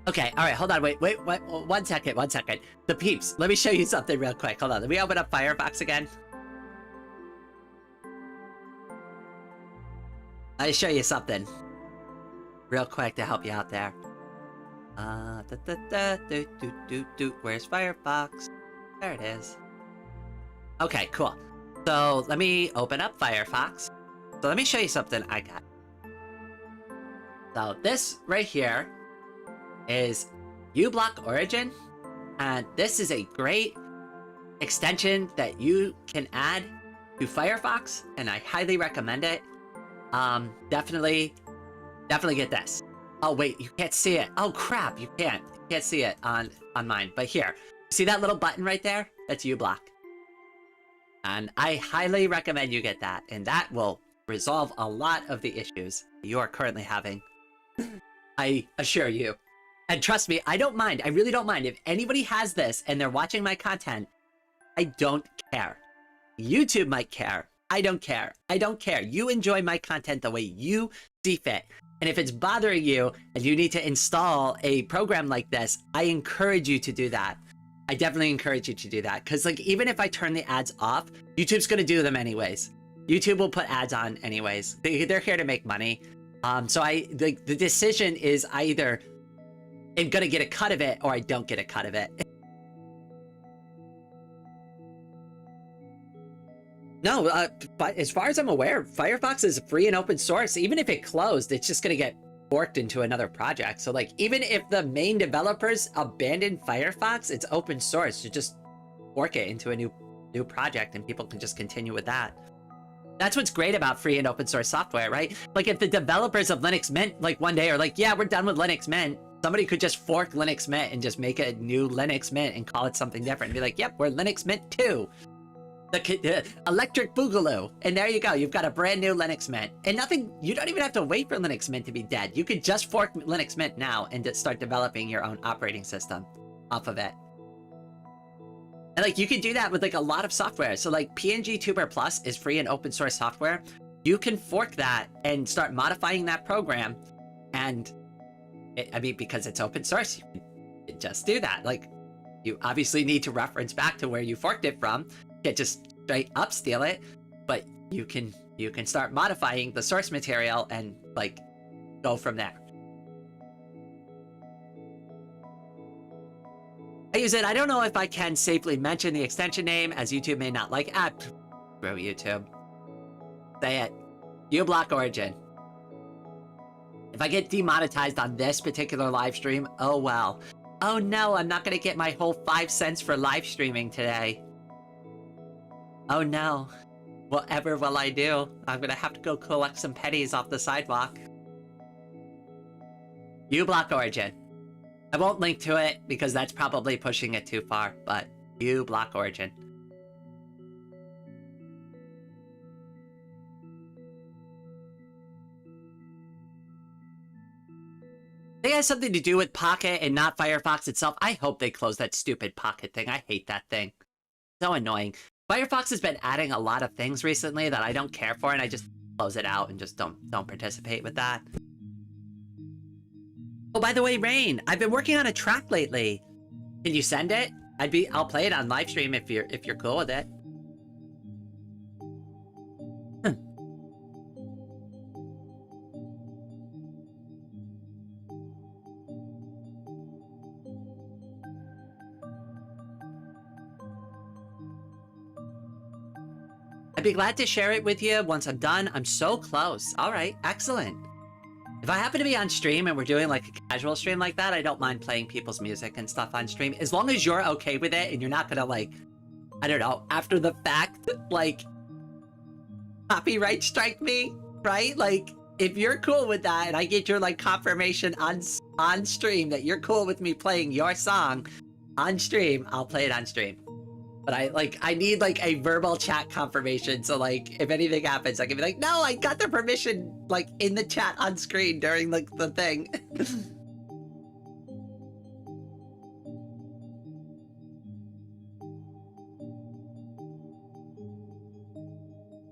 Okay, all right, hold on, wait, 1 second, 1 second. The peeps, let me show you something real quick. Hold on, let me open up Firefox again. Let me show you something real quick to help you out there. Where's Firefox? There it is. Okay, cool. So let me open up Firefox. So let me show you something I got. So this right here is uBlock Origin, and this is a great extension that you can add to Firefox, and I highly recommend it. Definitely get this. Oh wait, you can't see it. Oh crap, you can't see it on mine. But here, see that little button right there? That's uBlock, and I highly recommend you get that, and that will resolve a lot of the issues you are currently having. I assure you. And trust me, I don't mind. I really don't mind. If anybody has this and they're watching my content, I don't care. YouTube might care. I don't care. I don't care. You enjoy my content the way you see fit. And if it's bothering you and you need to install a program like this, I encourage you to do that. I definitely encourage you to do that. Because like, even if I turn the ads off, YouTube's going to do them anyways. YouTube will put ads on anyways. They're here to make money. So the decision is either I'm gonna get a cut of it or I don't get a cut of it. No, but as far as I'm aware, Firefox is free and open source. Even if it closed, it's just gonna get forked into another project. So like, even if the main developers abandon Firefox, it's open source. You just fork it into a new project and people can just continue with that. That's what's great about free and open source software, right? Like if the developers of Linux Mint like one day are like, yeah, we're done with Linux Mint, somebody could just fork Linux Mint and just make a new Linux Mint and call it something different and be like, yep, we're Linux Mint 2. The Electric Boogaloo. And there you go. You've got a brand new Linux Mint. And nothing, you don't even have to wait for Linux Mint to be dead. You could just fork Linux Mint now and just start developing your own operating system off of it. And like, you can do that with like a lot of software. So like PNG Tuber Plus is free and open source software. You can fork that and start modifying that program. And I mean, because it's open source, you can just do that. Like, you obviously need to reference back to where you forked it from. You can't just straight up steal it, but you can start modifying the source material and like go from there. I use it. I don't know if I can safely mention the extension name, as YouTube may not like it. Bro, YouTube. Say it. uBlock Origin. If I get demonetized on this particular live stream, oh well. Oh no, I'm not gonna get my whole 5 cents for live streaming today. Oh no. Whatever will I do? I'm gonna have to go collect some pennies off the sidewalk. uBlock Origin. I won't link to it because that's probably pushing it too far, but uBlock Origin. I think it has something to do with Pocket and not Firefox itself. I hope they close that stupid Pocket thing. I hate that thing. So annoying. Firefox has been adding a lot of things recently that I don't care for, and I just close it out and just don't participate with that. Oh, by the way, Rain, I've been working on a track lately. Can you send it? I'll play it on live stream if you're cool with it. I'd be glad to share it with you once I'm done. I'm so close. All right, excellent. If I happen to be on stream and we're doing like a casual stream like that, I don't mind playing people's music and stuff on stream. As long as you're okay with it and you're not gonna like, I don't know, after the fact, like, copyright strike me, right? Like, if you're cool with that and I get your like confirmation on stream that you're cool with me playing your song on stream, I'll play it on stream. But I need like a verbal chat confirmation. So like, if anything happens, I can be like, no, I got the permission like in the chat on screen during like the thing.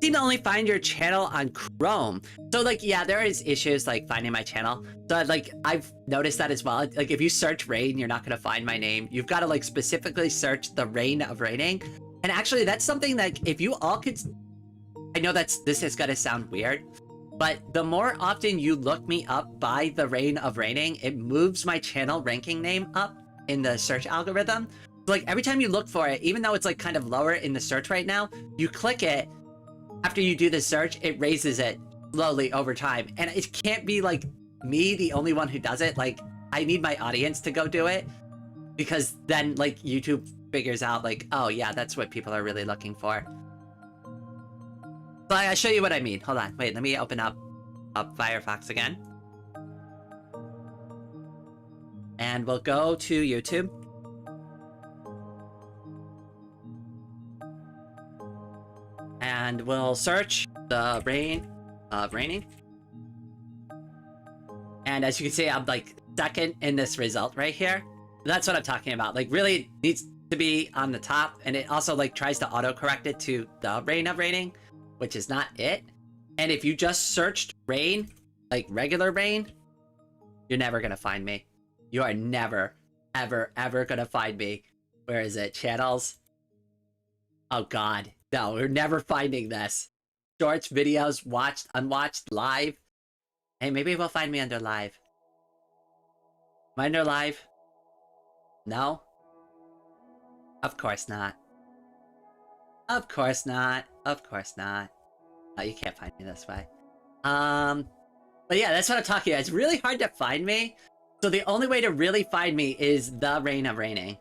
Seem to only find your channel on Chrome. So like, yeah, there is issues like finding my channel. So like, I've noticed that as well. Like if you search Rain, you're not gonna find my name. You've got to like specifically search the Reign of Raining. And actually that's something that if you all could, I know this is gonna sound weird, but the more often you look me up by the Reign of Raining, it moves my channel ranking name up in the search algorithm. So like every time you look for it, even though it's like kind of lower in the search right now, you click it, after you do the search, it raises it slowly over time. And it can't be like me, the only one who does it. Like, I need my audience to go do it. Because then, like, YouTube figures out, like, oh yeah, that's what people are really looking for. But I'll show you what I mean. Hold on, wait, let me open up Firefox again. And we'll go to YouTube. And we'll search the Reign of Raining. And as you can see, I'm like second in this result right here. That's what I'm talking about. Like really needs to be on the top. And it also like tries to autocorrect it to the Reign of Raining, which is not it. And if you just searched Rain, like regular Rain, you're never gonna find me. You are never, ever, ever gonna find me. Where is it? Channels? Oh God. No, we're never finding this. Shorts, videos, watched, unwatched, live. Hey, maybe we'll find me under live. Am I under live? No? Of course not. Of course not. Of course not. Oh, you can't find me this way. But yeah, that's what I'm talking about. It's really hard to find me. So the only way to really find me is the Reign of Raining.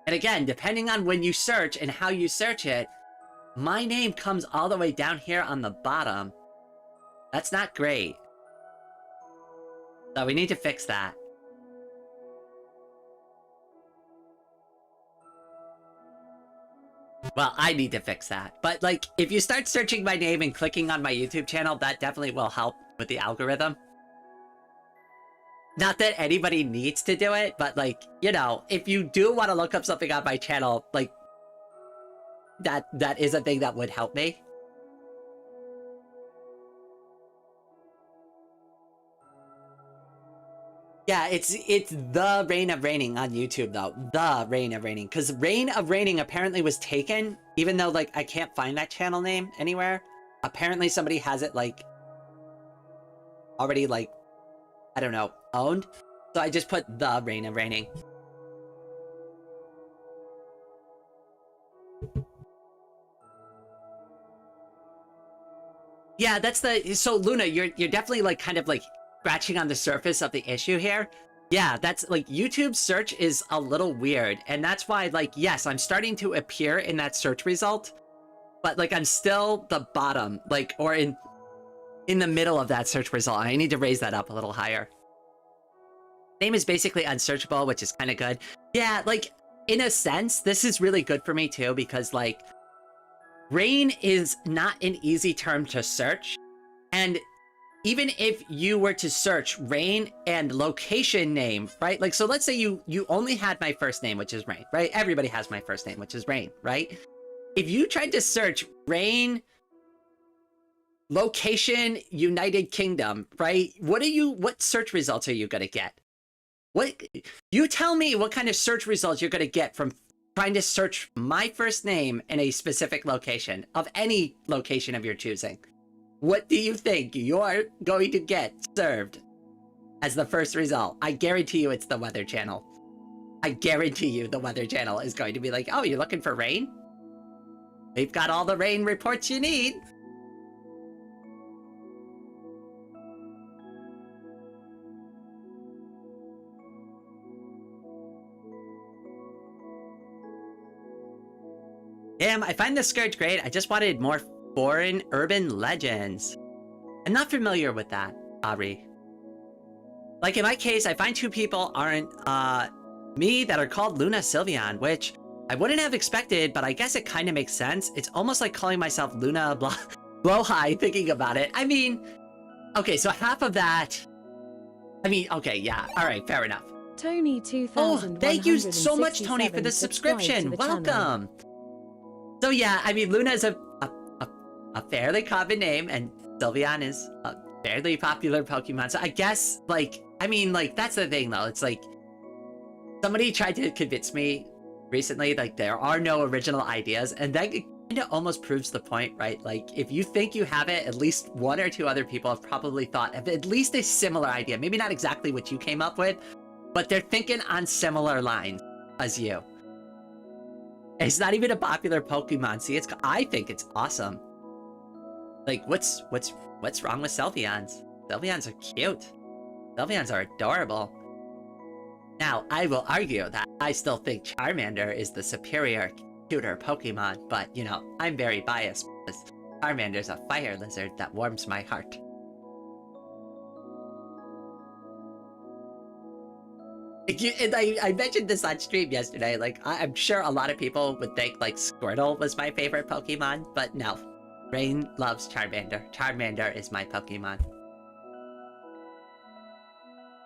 And again, depending on when you search and how you search it, my name comes all the way down here on the bottom. That's not great. So we need to fix that. Well, I need to fix that. But like, if you start searching my name and clicking on my YouTube channel, that definitely will help with the algorithm. Not that anybody needs to do it, but like, you know, if you do want to look up something on my channel, like, that is a thing that would help me. Yeah, it's the Reign of Raining on YouTube though. The Reign of Raining. Because Reign of Raining apparently was taken, even though like I can't find that channel name anywhere. Apparently somebody has it like already like, I don't know, owned. So I just put the Reign of Raining. Yeah, that's the, so Luna, you're definitely like kind of like scratching on the surface of the issue here. Yeah, that's like YouTube search is a little weird. And that's why like, yes, I'm starting to appear in that search result, but like I'm still the bottom, like, or in the middle of that search result. I need to raise that up a little higher. Name is basically unsearchable, which is kind of good. Yeah, like in a sense, this is really good for me too, because like Reign is not an easy term to search. And even if you were to search Reign and location name, right? Like, so let's say you only had my first name, which is Reign, right? Everybody has my first name, which is Reign, right? If you tried to search Reign, location, United Kingdom, right? What search results are you going to get? You tell me what kind of search results you're going to get from trying to search my first name in a specific location of any location of your choosing. What do you think you're going to get served as the first result? I guarantee you it's the Weather Channel. I guarantee you the Weather Channel is going to be like, oh, you're looking for rain? We've got all the rain reports you need. Damn, I find this Scourge great. I just wanted more foreign urban legends. I'm not familiar with that, Ari. Like in my case, I find two people aren't me that are called Luna Sylveon, which I wouldn't have expected, but I guess it kind of makes sense. It's almost like calling myself Luna Blowhigh thinking about it. I mean, okay, so half of that. I mean, okay, yeah, all right, fair enough. Tony 2000. Oh, thank you so much, Tony, for the subscription. Welcome. So yeah, I mean, Luna is a fairly common name, and Sylveon is a fairly popular Pokemon. So I guess, like, I mean, like, that's the thing, though. It's like, somebody tried to convince me recently, like, there are no original ideas, and that kind of almost proves the point, right? Like, if you think you have it, at least one or two other people have probably thought of at least a similar idea. Maybe not exactly what you came up with, but they're thinking on similar lines as you. It's not even a popular Pokemon. See, I think it's awesome. Like, what's wrong with Sylveons? Sylveons are cute. Sylveons are adorable. Now, I will argue that I still think Charmander is the superior, cuter Pokemon, but, you know, I'm very biased because Charmander's a fire lizard that warms my heart. And I mentioned this on stream yesterday, like, I'm sure a lot of people would think, like, Squirtle was my favorite Pokemon, but no. Rain loves Charmander. Charmander is my Pokemon.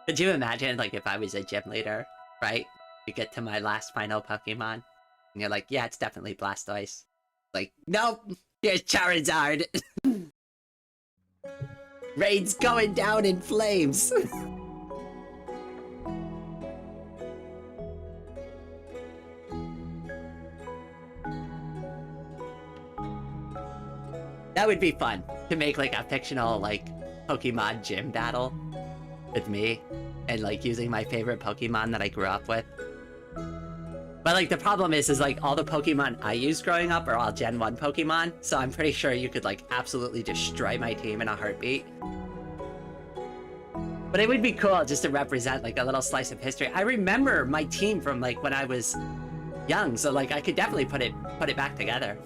Could you imagine, like, if I was a gym leader, right? You get to my last final Pokemon, and you're like, yeah, it's definitely Blastoise. Like, nope, here's Charizard. Rain's going down in flames. That would be fun, to make, like, a fictional, like, Pokemon gym battle with me, and, like, using my favorite Pokemon that I grew up with. But, like, the problem is, like, all the Pokemon I used growing up are all Gen 1 Pokemon, so I'm pretty sure you could, like, absolutely destroy my team in a heartbeat. But it would be cool just to represent, like, a little slice of history. I remember my team from, like, when I was young, so, like, I could definitely put it back together.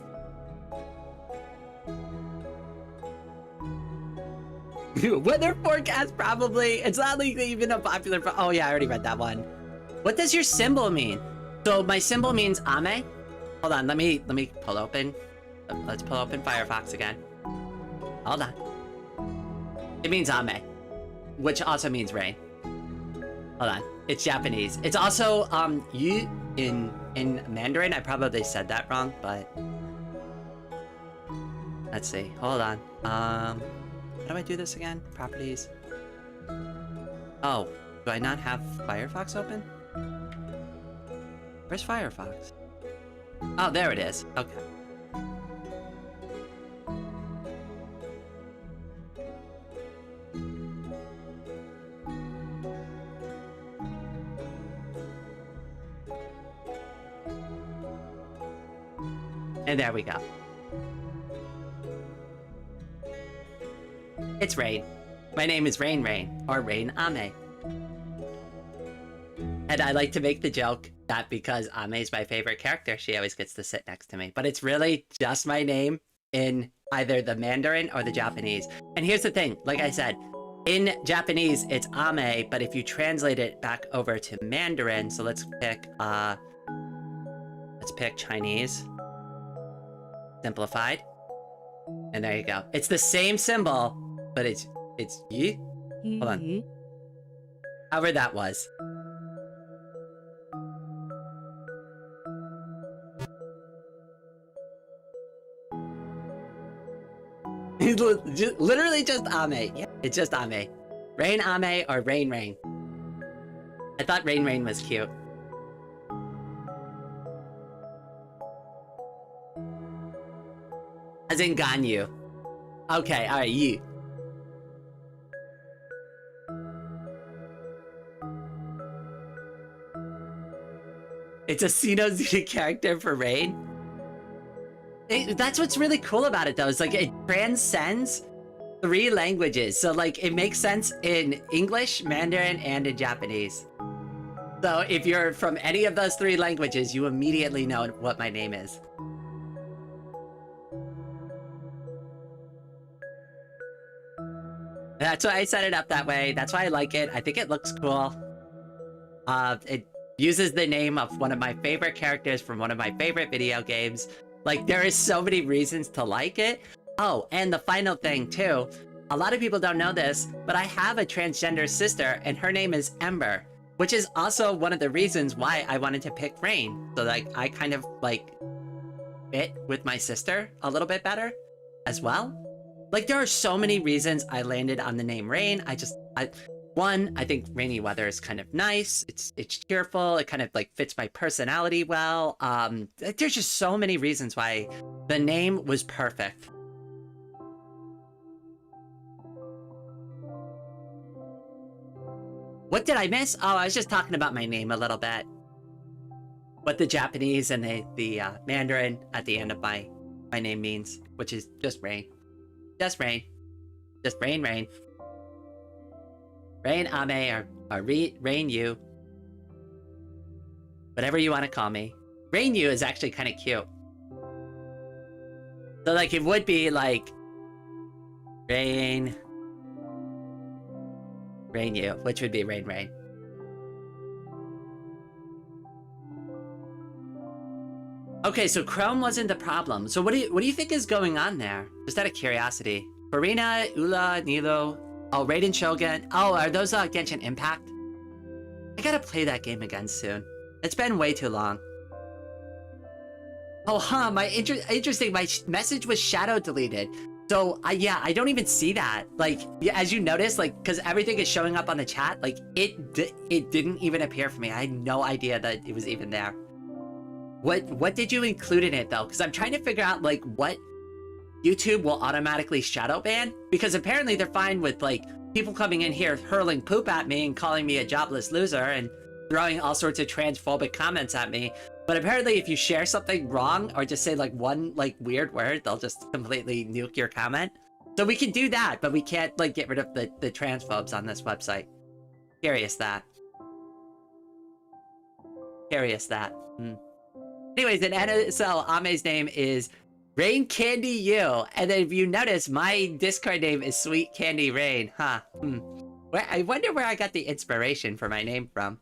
Weather forecast, probably. It's not like even a popular. Oh yeah, I already read that one. What does your symbol mean? So my symbol means Ame, Hold on, let me pull open. Let's pull open Firefox again. Hold on. It means Ame, which also means rain. Hold on. It's Japanese. It's also you in Mandarin. I probably said that wrong, but let's see. Hold on. How do I do this again? Properties. Oh, do I not have Firefox open? Where's Firefox? Oh, there it is. Okay. And there we go. It's Rain. My name is Rain Rain, or Rain Ame. And I like to make the joke that because Ame is my favorite character, she always gets to sit next to me. But it's really just my name in either the Mandarin or the Japanese. And here's the thing, like I said, in Japanese, it's Ame, but if you translate it back over to Mandarin, so let's pick Chinese. Simplified. And there you go. It's the same symbol, but it's yi. Hold on. However that was. Literally just Ame. Yeah, it's just Ame. Rain Ame or Rain Rain. I thought Rain Rain was cute. As in Ganyu. Okay, alright, you. It's a Sinozuru character for Rain. That's what's really cool about it, though. It's like it transcends 3 languages. So, like, it makes sense in English, Mandarin, and in Japanese. So, if you're from any of those 3 languages, you immediately know what my name is. That's why I set it up that way. That's why I like it. I think it looks cool. It uses the name of one of my favorite characters from one of my favorite video games. Like, there is so many reasons to like it. Oh, and the final thing, too. A lot of people don't know this, but I have a transgender sister, and her name is Ember, which is also one of the reasons why I wanted to pick Rain. So, like, I kind of, like, fit with my sister a little bit better as well. Like, there are so many reasons I landed on the name Rain. One, I think rainy weather is kind of nice. It's cheerful. It kind of like fits my personality well. There's just so many reasons why the name was perfect. What did I miss? Oh, I was just talking about my name a little bit. What the Japanese and the Mandarin at the end of my name means, which is just rain. Just rain. Just rain, rain. Rain Ame or Rain You. Whatever you want to call me. Rain You is actually kind of cute. So like it would be like Rain You, which would be Rain Rain. Okay, so Chrome wasn't the problem. So what do you think is going on there? Just out of curiosity. Farina, Ula, Nilo. Oh, Raiden Shogun. Oh, are those Genshin Impact? I gotta play that game again soon. It's been way too long. Oh, huh, interesting, my message was shadow deleted. So, yeah, I don't even see that. Like, yeah, as you notice, like, because everything is showing up on the chat, like, it didn't even appear for me. I had no idea that it was even there. What did you include in it, though? Because I'm trying to figure out, like, what YouTube will automatically shadow ban, because apparently they're fine with like people coming in here hurling poop at me and calling me a jobless loser and throwing all sorts of transphobic comments at me. But apparently if you share something wrong or just say like one like weird word, they'll just completely nuke your comment. So we can do that, but we can't like get rid of the transphobes on this website. Curious that. Anyways, in NSL, Ame's name is Rain Candy You, and then if you notice, my Discord name is Sweet Candy Rain, huh? I wonder where I got the inspiration for my name from.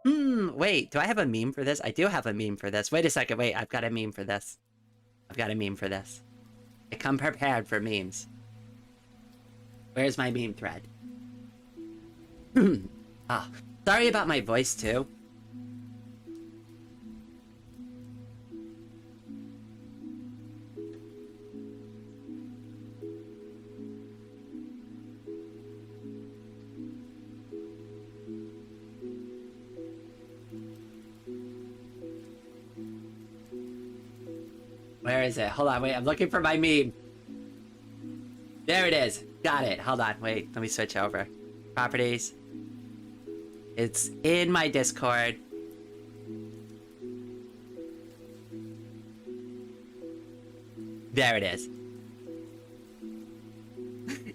Wait, do I have a meme for this? I do have a meme for this. Wait a second, wait, I've got a meme for this. I've got a meme for this. I come prepared for memes. Where's my meme thread? Ah, sorry about my voice too. Where is it? Hold on, wait, I'm looking for my meme. There it is. Got it. Hold on, wait, let me switch over. Properties. It's in my Discord. There it is.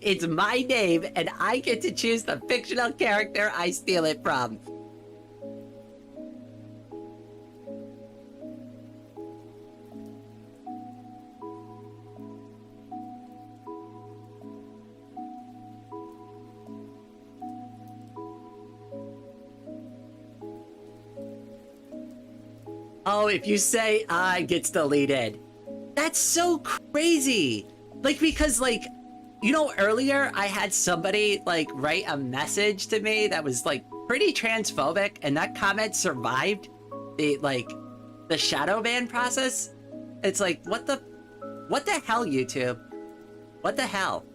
It's my name, and I get to choose the fictional character I steal it from. Oh, if you say I, gets deleted. That's so crazy. Like, because, like, you know, earlier I had somebody, like, write a message to me that was, like, pretty transphobic, and that comment survived the, like, the shadow ban process. It's like, what the hell, YouTube? What the hell?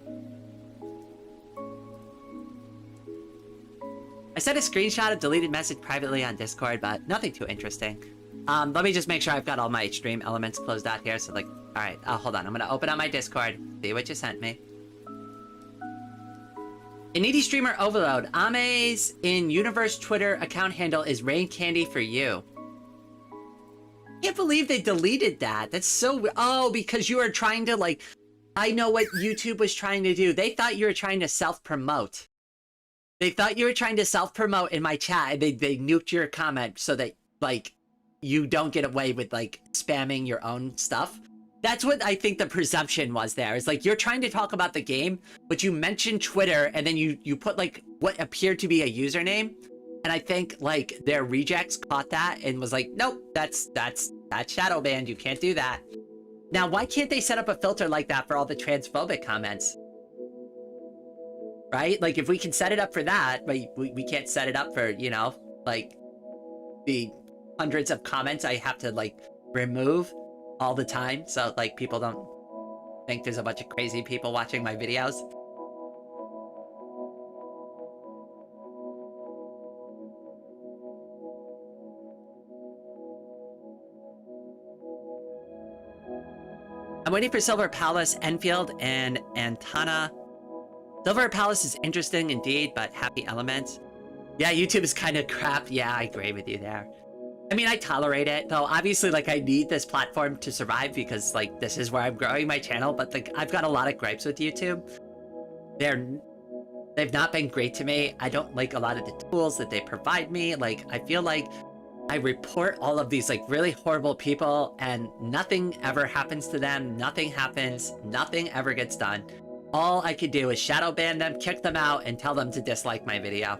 I sent a screenshot of deleted message privately on Discord, but nothing too interesting. Let me just make sure I've got all my stream elements closed out here. So, like, all right, hold on. I'm gonna open up my Discord, see what you sent me. A needy streamer overload. Ame's in universe Twitter account handle is rain candy for you. I can't believe they deleted that. That's so oh, because you were trying to, like, I know what YouTube was trying to do. They thought you were trying to self-promote. They thought you were trying to self-promote in my chat, and they nuked your comment so that, like, you don't get away with, like, spamming your own stuff. That's what I think the presumption was there. It's like, you're trying to talk about the game, but you mentioned Twitter, and then you put, like, what appeared to be a username. And I think, like, their rejects caught that and was like, nope, that's shadow banned. You can't do that. Now, why can't they set up a filter like that for all the transphobic comments? Right? Like, if we can set it up for that, but we can't set it up for, you know, like, the hundreds of comments I have to, like, remove all the time, so, like, people don't think there's a bunch of crazy people watching my videos. I'm waiting for Silver Palace, Enfield, and Antana. Silver Palace is interesting indeed, but happy elements. Yeah, YouTube is kind of crap. Yeah, I agree with you there. I mean, I tolerate it, though. Obviously, like, I need this platform to survive because, like, this is where I'm growing my channel, but, like, I've got a lot of gripes with YouTube. They've not been great to me. I don't like a lot of the tools that they provide me. Like, I feel like I report all of these, like, really horrible people, and nothing ever happens to them. Nothing happens. Nothing ever gets done. All I could do is shadow ban them, kick them out, and tell them to dislike my video.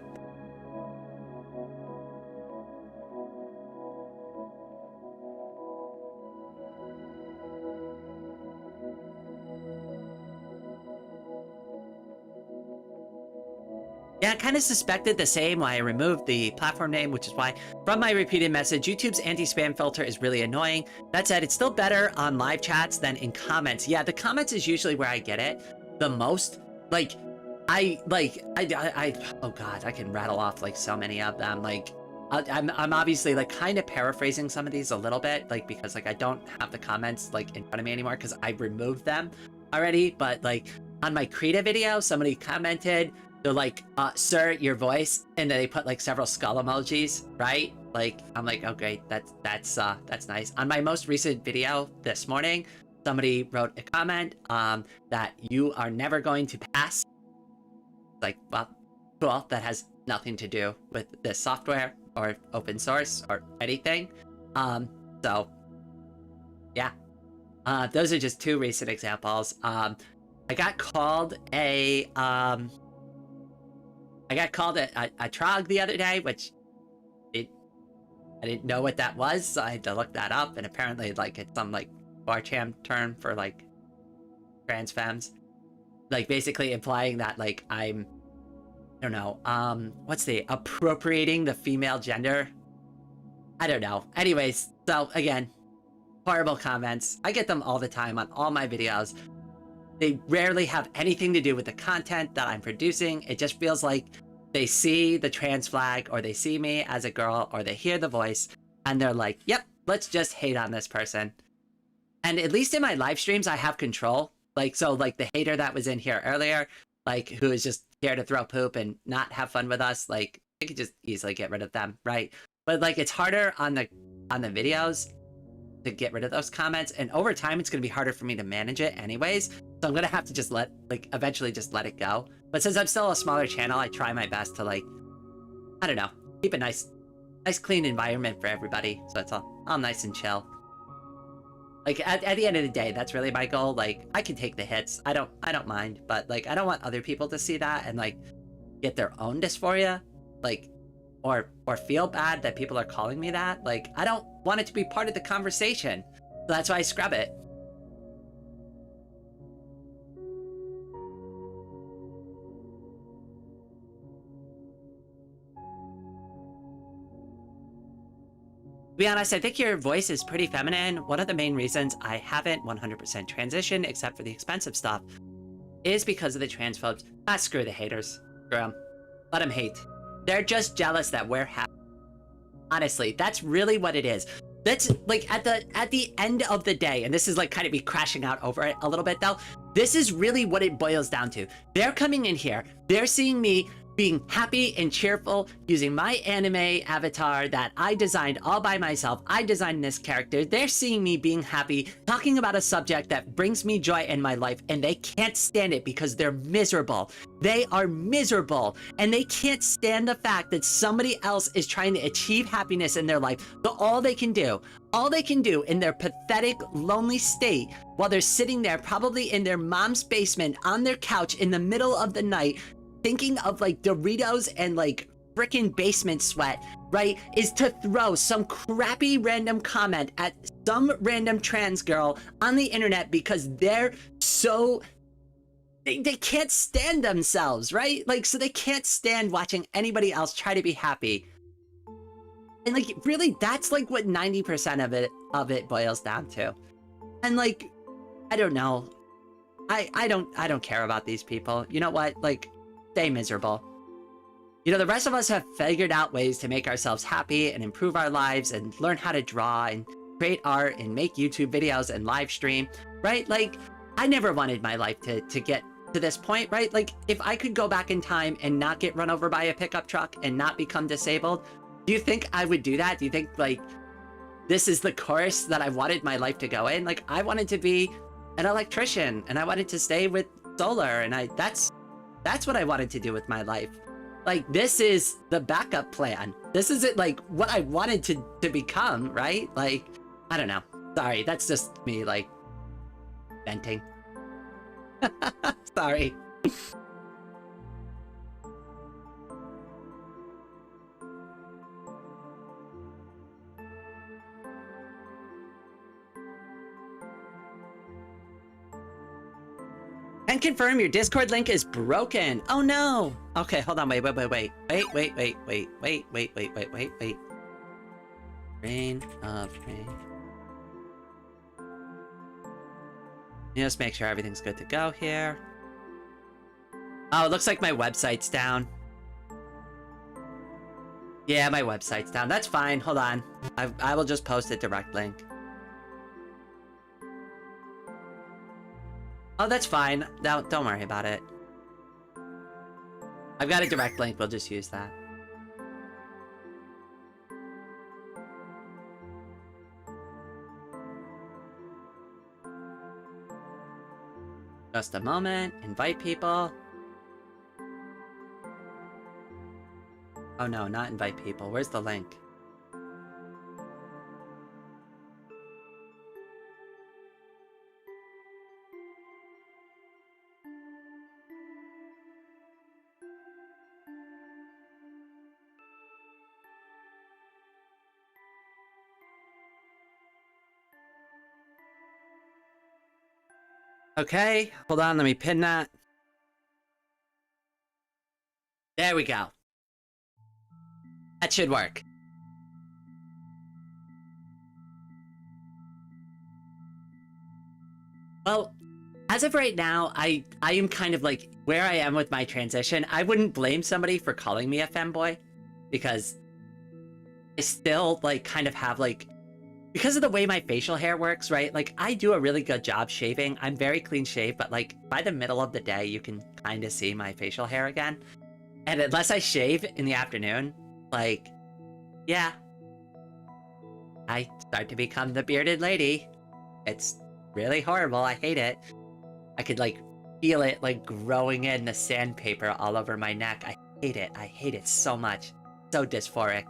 Yeah, I kind of suspected the same why I removed the platform name, which is why, from my repeated message, YouTube's anti-spam filter is really annoying. That said, it's still better on live chats than in comments. Yeah, the comments is usually where I get it the most. Like, oh God, I can rattle off, like, so many of them. Like, I'm obviously, like, kind of paraphrasing some of these a little bit, like, because, like, I don't have the comments, like, in front of me anymore because I removed them already. But, like, on my Krita video, somebody commented, they're like, sir, your voice, and then they put, like, several skull emojis, right? Like, I'm like, oh great, that's nice. On my most recent video this morning, somebody wrote a comment that you are never going to pass. Like, well, cool, that has nothing to do with this software or open source or anything. So yeah, those are just two recent examples. I got called a trog the other day, which I didn't know what that was, so I had to look that up, and apparently, like, it's some, like, 4chan term for, like, trans femmes. Like, basically implying that, like, I'm, I don't know, what's the, appropriating the female gender? I don't know. Anyways, so, again, horrible comments. I get them all the time on all my videos. They rarely have anything to do with the content that I'm producing. It just feels like they see the trans flag, or they see me as a girl, or they hear the voice, and they're like, yep, let's just hate on this person. And at least in my live streams, I have control. Like, so, like, the hater that was in here earlier, like, who is just here to throw poop and not have fun with us, like, I could just easily get rid of them, right? But, like, it's harder on the videos to get rid of those comments, and over time it's going to be harder for me to manage it anyways, so I'm going to have to just eventually just let it go. But since I'm still a smaller channel, I try my best to, like, I don't know, keep a nice clean environment for everybody, so it's all nice and chill. Like, at the end of the day, that's really my goal. Like, I can take the hits, I don't mind, but, like, I don't want other people to see that and, like, get their own dysphoria, like, or feel bad that people are calling me that. Like, I don't want it to be part of the conversation. So that's why I scrub it. To be honest, I think your voice is pretty feminine. One of the main reasons I haven't 100% transitioned, except for the expensive stuff, is because of the transphobes. Ah, screw the haters. Screw them. Let them hate. They're just jealous that we're happy. Honestly, that's really what it is. That's, like, at the end of the day, and this is, like, kind of me crashing out over it a little bit, though, this is really what it boils down to. They're coming in here, they're seeing me being happy and cheerful, using my anime avatar that I designed all by myself. I designed this character. They're seeing me being happy, talking about a subject that brings me joy in my life, and they can't stand it because they're miserable. They are miserable, and they can't stand the fact that somebody else is trying to achieve happiness in their life. So all they can do in their pathetic, lonely state, while they're sitting there probably in their mom's basement on their couch in the middle of the night, thinking of, like, Doritos and, like, frickin' basement sweat, right, is to throw some crappy random comment at some random trans girl on the internet because they're so... They can't stand themselves, right? Like, so they can't stand watching anybody else try to be happy. And, like, really, that's, like, what 90% of it boils down to. And, like, I don't know. I don't care about these people. You know what? Like, stay miserable. You know, the rest of us have figured out ways to make ourselves happy and improve our lives and learn how to draw and create art and make YouTube videos and live stream, right? Like, I never wanted my life to get to this point, right? Like, if I could go back in time and not get run over by a pickup truck and not become disabled, do you think I would do that? Do you think, like, this is the course that I wanted my life to go in? Like, I wanted to be an electrician, and I wanted to stay with solar, and that's what I wanted to do with my life. Like, this is the backup plan. This is it, like, what I wanted to become, right? Like, I don't know. Sorry, that's just me, like, venting. Sorry. And confirm your Discord link is broken. Oh no. Okay, hold on. Wait. Rain of rain. Just make sure everything's good to go here. Oh, it looks like my website's down. Yeah, my website's down. That's fine. Hold on. I will just post a direct link. Oh, that's fine. No, don't worry about it. I've got a direct link. We'll just use that. Just a moment. Invite people. Oh no, not invite people. Where's the link? Okay, hold on, let me pin that. There we go. That should work. Well, as of right now, I am kind of like where I am with my transition. I wouldn't blame somebody for calling me a femboy because I still like kind of have like, because of the way my facial hair works, right? Like I do a really good job shaving. I'm very clean shaved, but like by the middle of the day, you can kind of see my facial hair again. And unless I shave in the afternoon, like, yeah, I start to become the bearded lady. It's really horrible. I hate it. I could like feel it like growing in the sandpaper all over my neck. I hate it. I hate it so much. So dysphoric.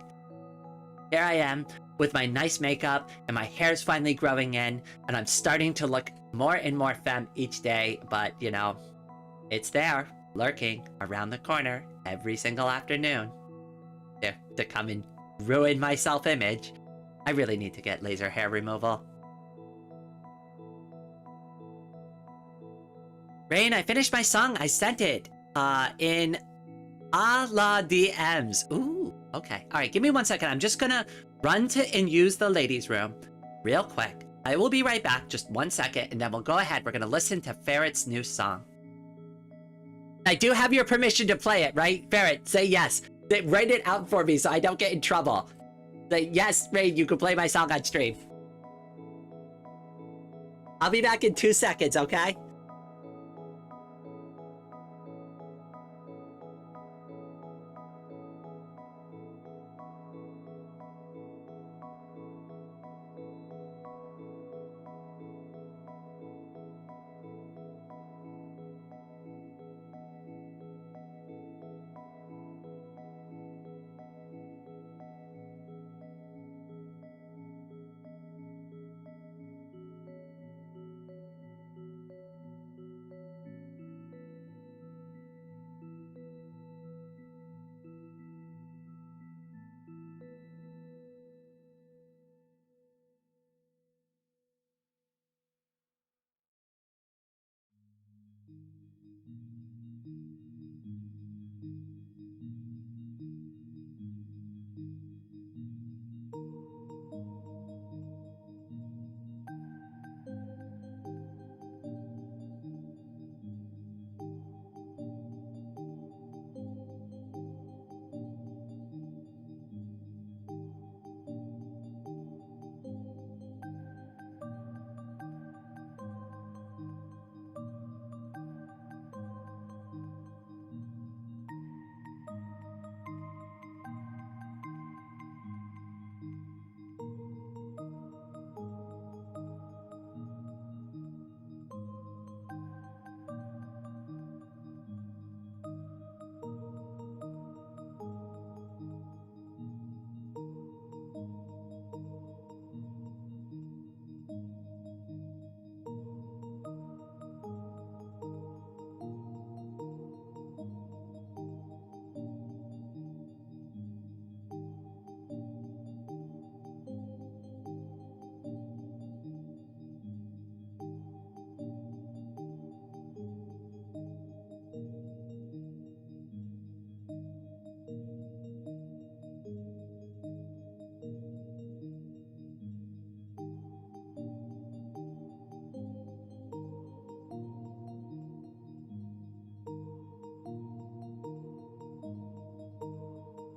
Here I am with my nice makeup and my hair's finally growing in and I'm starting to look more and more femme each day, but you know, it's there, lurking around the corner every single afternoon to come and ruin my self-image. I really need to get laser hair removal. Rain, I finished my song. I sent it in a la DMs. Ooh, okay. All right, give me 1 second. I'm just gonna run to and use the ladies' room real quick. I will be right back, just 1 second, and then we'll go ahead. We're gonna listen to Ferret's new song. I do have your permission to play it, right? Ferret, say yes. Write it out for me so I don't get in trouble. Say, yes, Rain, you can play my song on stream. I'll be back in 2 seconds, okay?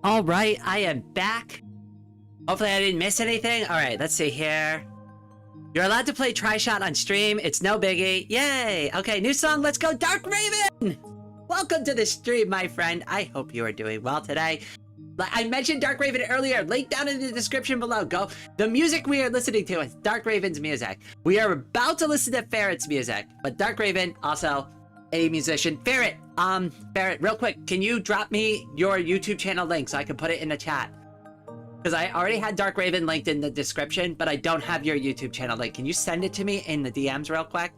All right, I am back. Hopefully I didn't miss anything. All right, let's see here. You're allowed to play Tri-Shot on stream. It's no biggie. Yay. Okay, new song. Let's go, Dark Raven. Welcome to the stream, my friend. I hope you are doing well today. I mentioned Dark Raven earlier. Link down in the description below. Go. The music we are listening to is Dark Raven's music. We are about to listen to Ferret's music, but Dark Raven also a musician. Ferret, real quick, can you drop me your YouTube channel link so I can put it in the chat? Because I already had Dark Raven linked in the description, but I don't have your YouTube channel link. Can you send it to me in the DMs real quick?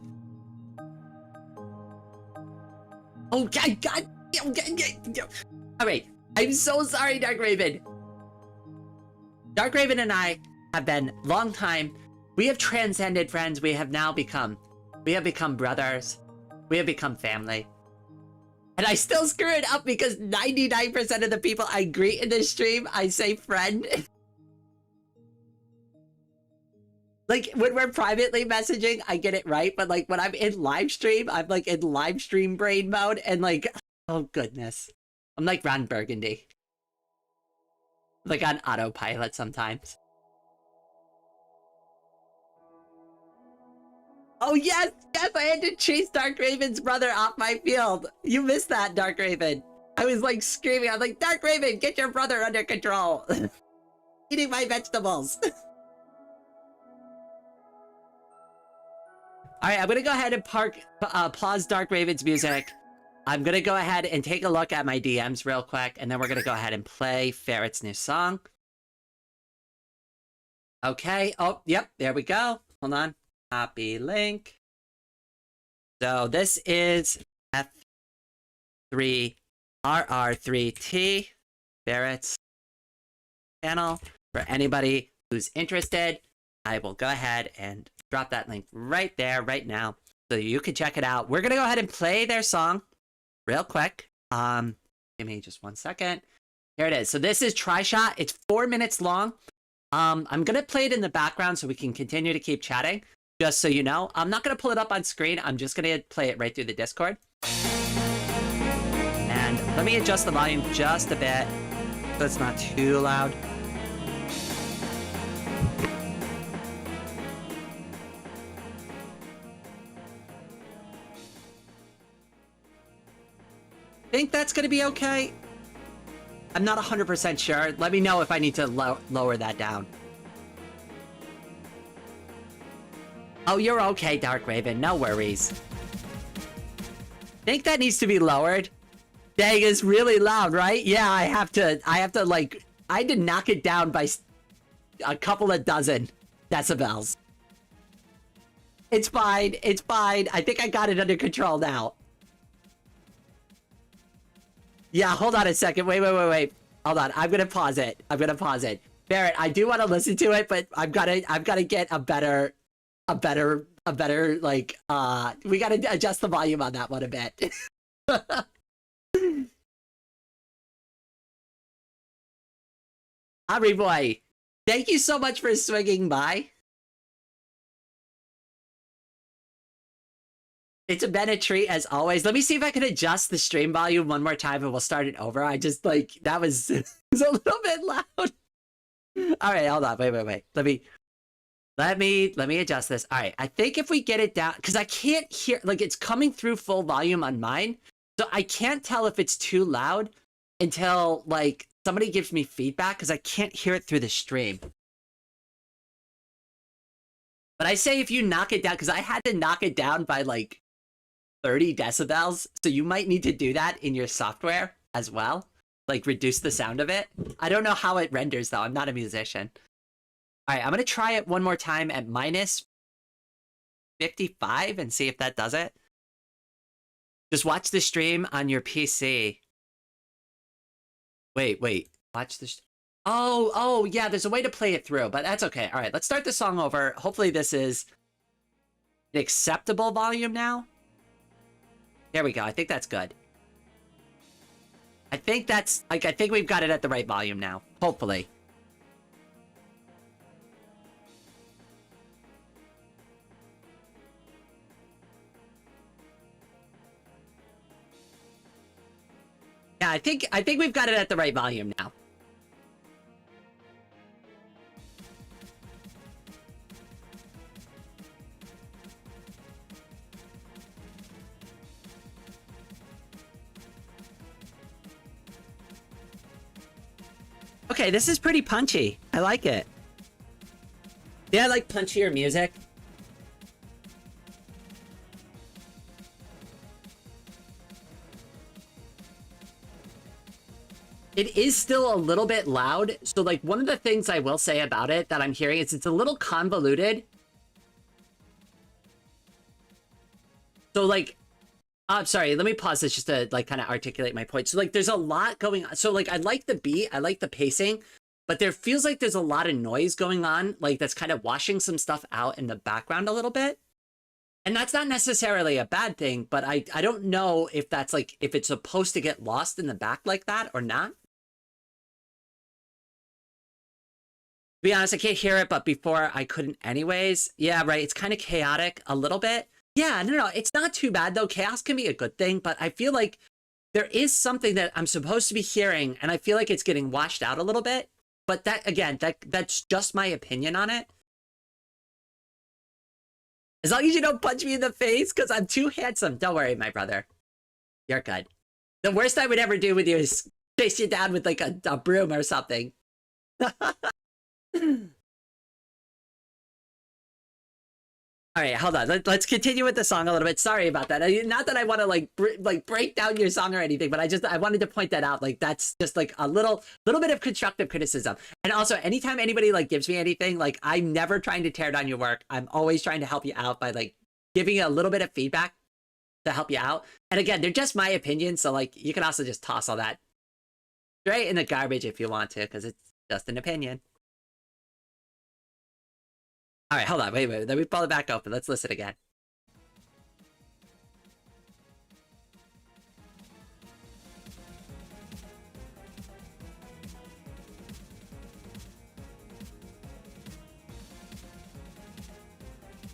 Oh, God. All right. I'm so sorry, Dark Raven. Dark Raven and I have been long time. We have transcended friends. We have now become We have become brothers. We have become family. And I still screw it up because 99% of the people I greet in this stream, I say friend. Like, when we're privately messaging, I get it right. But, like, when I'm in live stream, I'm, like, in live stream brain mode. And, like, oh, goodness. I'm like Ron Burgundy. Like, on autopilot sometimes. Oh, yes! Yes, I had to chase Dark Raven's brother off my field. You missed that, Dark Raven. I was, like, screaming. I was like, Dark Raven, get your brother under control. Eating my vegetables. All right, I'm going to go ahead and pause Dark Raven's music. I'm going to go ahead and take a look at my DMs real quick, and then we're going to go ahead and play Ferret's new song. Okay. Oh, yep. There we go. Hold on. Copy link. So this is F3RR3T, Ferret's channel. For anybody who's interested, I will go ahead and drop that link right there, right now, so you can check it out. We're gonna go ahead and play their song real quick. Give me just 1 second. Here it is. So this is Try Shot. It's 4 minutes long. I'm gonna play it in the background so we can continue to keep chatting. Just so you know, I'm not gonna pull it up on screen. I'm just gonna play it right through the Discord. And let me adjust the volume just a bit so it's not too loud. Think that's gonna be okay? I'm not 100% sure. Let me know if I need to lower that down. Oh, you're okay, Dark Raven. No worries. Think that needs to be lowered? Dang, it's really loud, right? Yeah, I have to, like, I had to knock it down by a couple of dozen decibels. It's fine. It's fine. I think I got it under control now. Yeah, hold on a second. Wait. Hold on. I'm gonna pause it. Barrett, I do want to listen to it, but I've gotta get a better, like, we gotta adjust the volume on that one a bit. Ari boy, thank you so much for swinging by. It's been a treat as always. Let me see if I can adjust the stream volume one more time and we'll start it over. I just, like, that was, it was a little bit loud. All right, hold on. Wait. Let me adjust this. All right, I think if we get it down, because I can't hear, like, it's coming through full volume on mine. So I can't tell if it's too loud until, like, somebody gives me feedback because I can't hear it through the stream. But I say if you knock it down, because I had to knock it down by, like, 30 decibels, so you might need to do that in your software as well, like reduce the sound of it. I don't know how it renders though. I'm not a musician. All right, I'm gonna try it one more time at minus 55 and see if that does it. Just watch the stream on your PC. Wait, watch this. Oh yeah, there's a way to play it through, but that's okay. All right, let's start the song over. Hopefully this is an acceptable volume now. There we go. I think that's good. I think that's, like, I think we've got it at the right volume now. Hopefully. Yeah, I think we've got it at the right volume now. Okay, this is pretty punchy. I like it. Yeah, I like punchier music. It is still a little bit loud. So, like, one of the things I will say about it that I'm hearing is it's a little convoluted. So, like, I'm sorry, let me pause this just to, like, kind of articulate my point. So, like, there's a lot going on. So, like, I like the beat, I like the pacing, but there feels like there's a lot of noise going on, like, that's kind of washing some stuff out in the background a little bit. And that's not necessarily a bad thing, but I don't know if that's like, if it's supposed to get lost in the back like that or not. To be honest, I can't hear it, but before I couldn't anyways. Yeah, right. It's kind of chaotic a little bit. Yeah, no, it's not too bad though. Chaos can be a good thing, but I feel like there is something that I'm supposed to be hearing, and I feel like it's getting washed out a little bit. But that, again, that's just my opinion on it. As long as you don't punch me in the face, because I'm too handsome. Don't worry, my brother. You're good. The worst I would ever do with you is chase you down with like a broom or something. All right, hold on. Let's continue with the song a little bit. Sorry about that. Not that I want to like break down your song or anything, but I wanted to point that out. Like that's just like a little bit of constructive criticism. And also, anytime anybody like gives me anything, like I'm never trying to tear down your work. I'm always trying to help you out by like giving you a little bit of feedback to help you out. And again, they're just my opinions, so like you can also just toss all that straight in the garbage if you want to, because it's just an opinion. All right, hold on. Wait. Let me pull it back open. Let's listen again.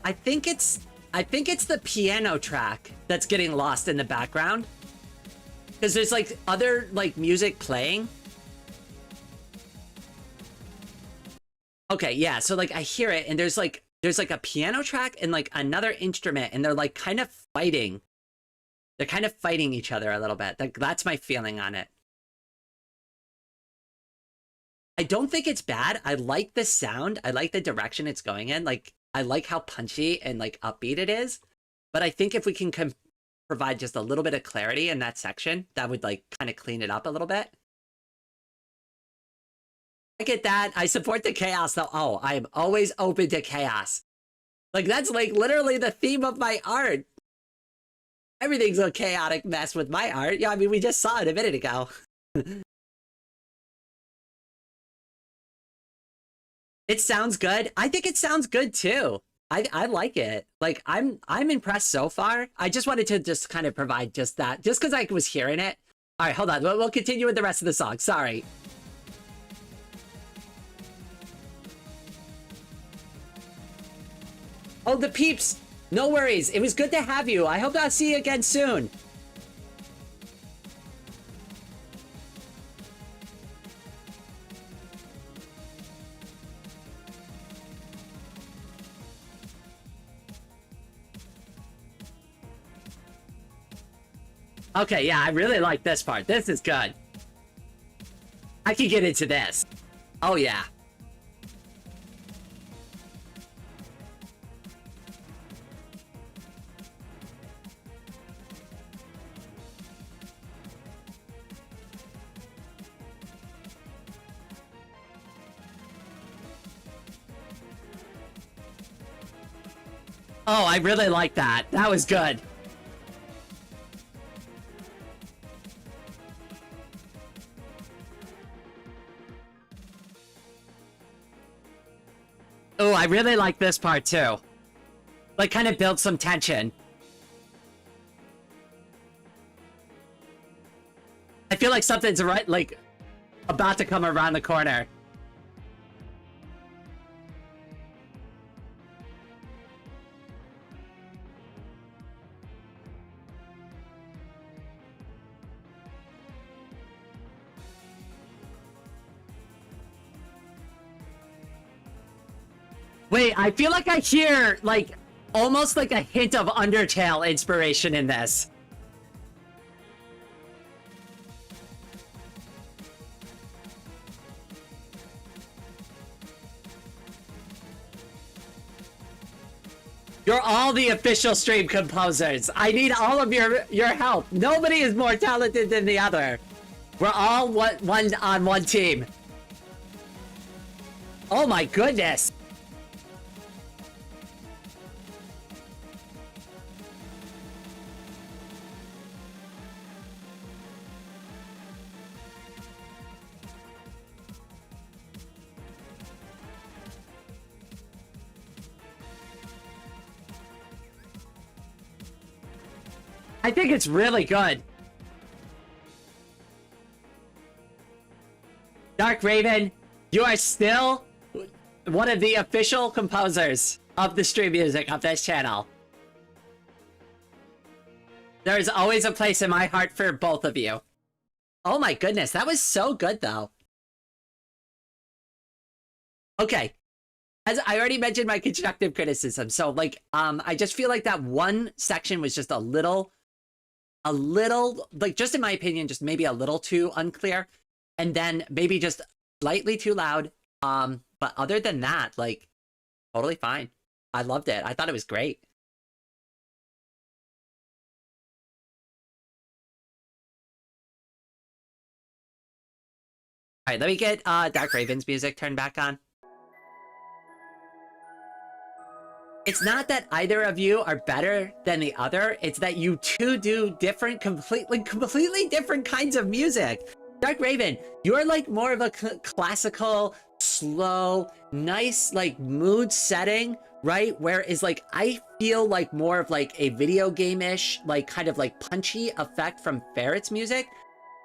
I think it's the piano track that's getting lost in the background. Because there's like other like music playing. Okay, yeah, so like I hear it and there's like a piano track and like another instrument and they're like kind of fighting. They're kind of fighting each other a little bit. That's my feeling on it. I don't think it's bad. I like the sound. I like the direction it's going in. Like I like how punchy and like upbeat it is. But I think if we can provide just a little bit of clarity in that section, that would like kind of clean it up a little bit. I get that. I support the chaos though. Oh, I am always open to chaos. Like that's like literally the theme of my art. Everything's a chaotic mess with my art. Yeah, I mean, we just saw it a minute ago. It sounds good. I think it sounds good too. I like it. Like I'm impressed so far. I just wanted to just kind of provide just that, just because I was hearing it. All right, hold on. We'll continue with the rest of the song. Sorry. Oh, the peeps. No worries. It was good to have you. I hope I'll see you again soon. Okay, yeah, I really like this part. This is good. I can get into this. Oh, yeah. Oh, I really like that. That was good. Oh, I really like this part too. Like, kind of build some tension. I feel like something's right, like, about to come around the corner. Wait, I feel like I hear, like, almost like a hint of Undertale inspiration in this. You're all the official stream composers. I need all of your help. Nobody is more talented than the other. We're all one on one team. Oh my goodness. I think it's really good. Dark Raven, you are still one of the official composers of the stream music of this channel. There's always a place in my heart for both of you. Oh my goodness, that was so good though. Okay, as I already mentioned my constructive criticism, so like, I just feel like that one section was just a little, like, just in my opinion, just maybe a little too unclear. And then maybe just slightly too loud. But other than that, like, totally fine. I loved it. I thought it was great. All right, let me get Dark Raven's music turned back on. It's not that either of you are better than the other. It's that you two do different, completely different kinds of music. Dark Raven, you're like more of a classical, slow, nice, like mood setting, right? Whereas like I feel like more of like a video game-ish, like kind of like punchy effect from Ferret's music.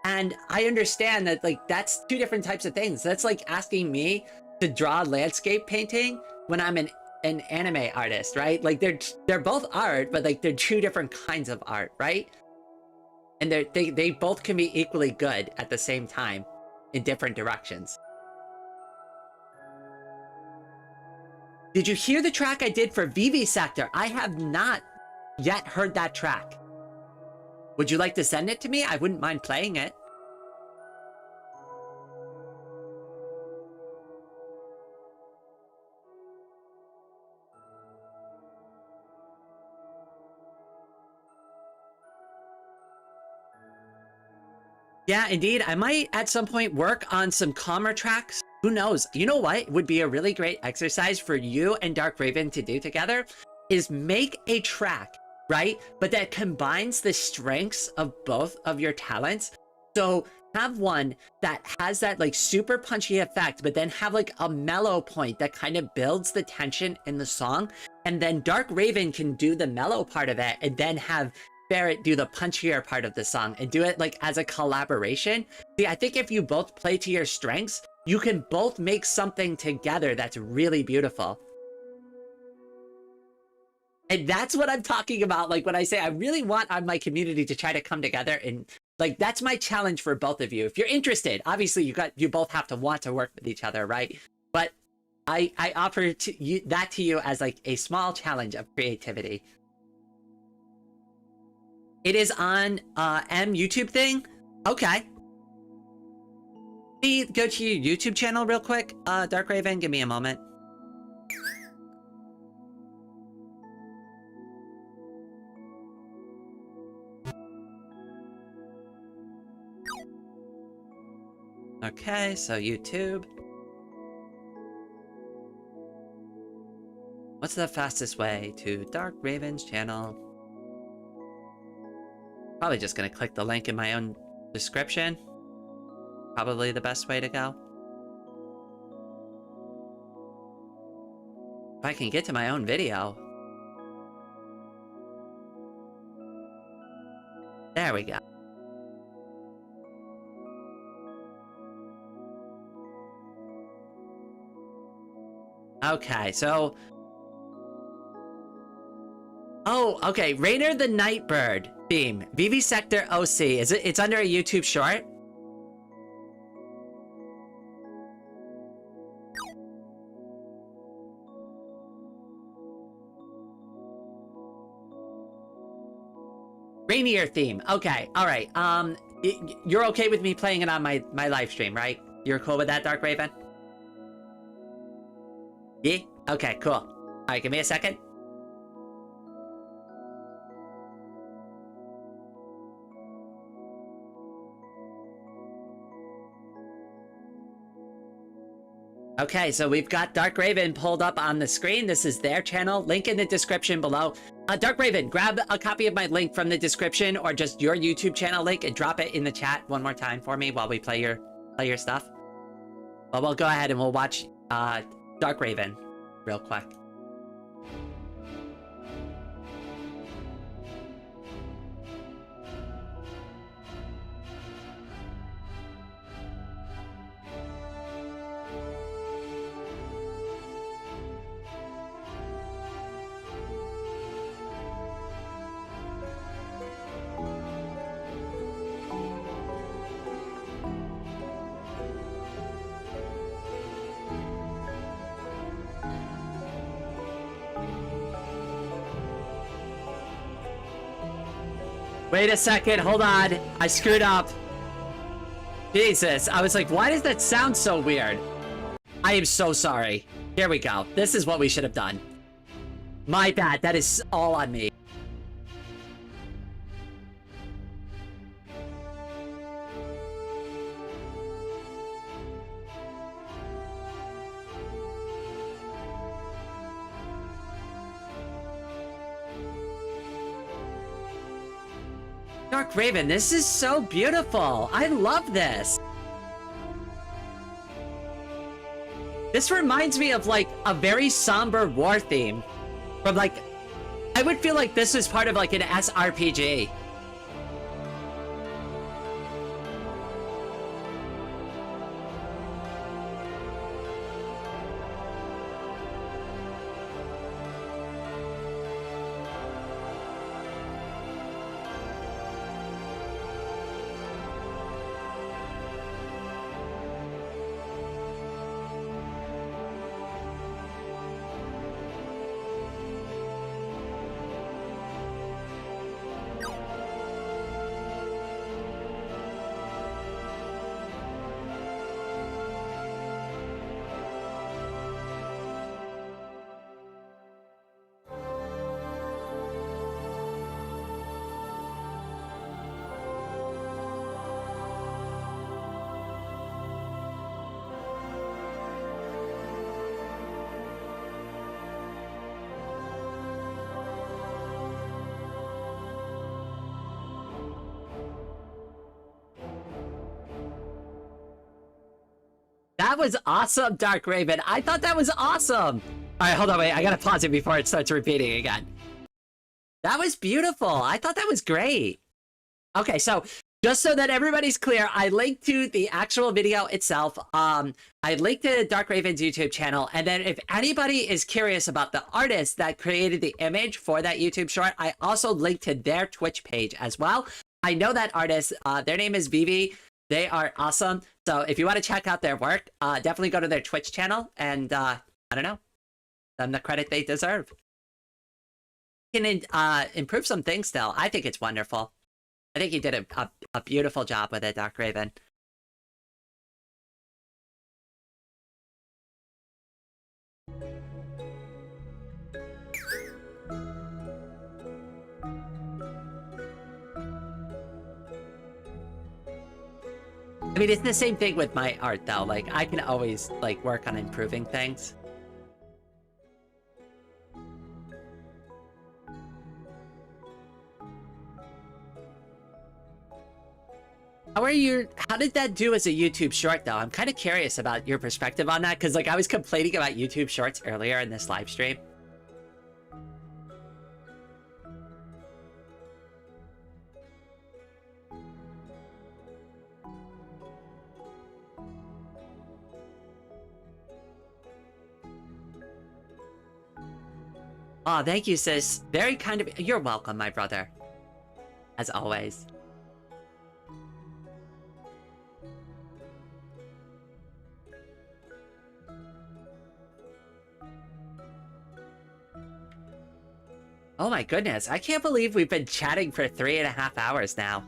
And I understand that like that's two different types of things. That's like asking me to draw landscape painting when I'm an anime artist, right? Like they're both art, but like they're two different kinds of art, right? And they both can be equally good at the same time in different directions. Did you hear the track I did for Vivi Sector? I have not yet heard that track. Would you like to send it to me? I wouldn't mind playing it. Yeah, indeed. I might at some point work on some calmer tracks. Who knows? You know what would be a really great exercise for you and Dark Raven to do together is make a track, right? But that combines the strengths of both of your talents. So have one that has that like super punchy effect, but then have like a mellow point that kind of builds the tension in the song. And then Dark Raven can do the mellow part of it and then have Barrett do the punchier part of the song and do it like as a collaboration. See, I think if you both play to your strengths, you can both make something together that's really beautiful. And that's what I'm talking about. Like when I say I really want my community to try to come together, and like that's my challenge for both of you. If you're interested, obviously you both have to want to work with each other, right? But I offer that to you as like a small challenge of creativity. It is on M YouTube thing? Okay. Let me go to your YouTube channel real quick. Dark Raven, give me a moment. Okay, so YouTube. What's the fastest way to Dark Raven's channel? Probably just gonna click the link in my own description. Probably the best way to go. If I can get to my own video. There we go. Okay, so... Oh, okay. Rainer the Nightbird theme. Vivi Sector OC. It's under a YouTube short? Rainier theme. Okay, alright. You're okay with me playing it on my live stream, right? You're cool with that, Dark Raven? Yeah? Okay, cool. Alright, give me a second. Okay, so we've got Dark Raven pulled up on the screen. This is their channel. Link in the description below. Dark Raven, grab a copy of my link from the description or just your YouTube channel link and drop it in the chat one more time for me while we play your stuff. But we'll go ahead and we'll watch Dark Raven real quick. Wait a second, hold on. I screwed up. Jesus, I was like, why does that sound so weird? I am so sorry. Here we go. This is what we should have done. My bad, that is all on me. Dark Raven, this is so beautiful. I love this. This reminds me of like a very somber war theme from like, I would feel like this is part of like an SRPG. That was awesome, Dark Raven. I thought that was awesome. All right, hold on, wait. I gotta pause it before it starts repeating again. That was beautiful. I thought that was great. Okay, so just so that everybody's clear, I linked to the actual video itself. I linked to Dark Raven's YouTube channel, and then if anybody is curious about the artist that created the image for that YouTube short, I also linked to their Twitch page as well. I know that artist. Their name is Vivi. They are awesome. So if you want to check out their work, definitely go to their Twitch channel and, I don't know, them the credit they deserve. You can improve some things still. I think it's wonderful. I think you did a beautiful job with it, Dark Raven. I mean, it's the same thing with my art, though. Like, I can always, like, work on improving things. How did that do as a YouTube short, though? I'm kind of curious about your perspective on that, because, like, I was complaining about YouTube shorts earlier in this live stream. Oh, thank you, sis. Very kind of... You're welcome, my brother. As always. Oh my goodness, I can't believe we've been chatting for 3.5 hours now.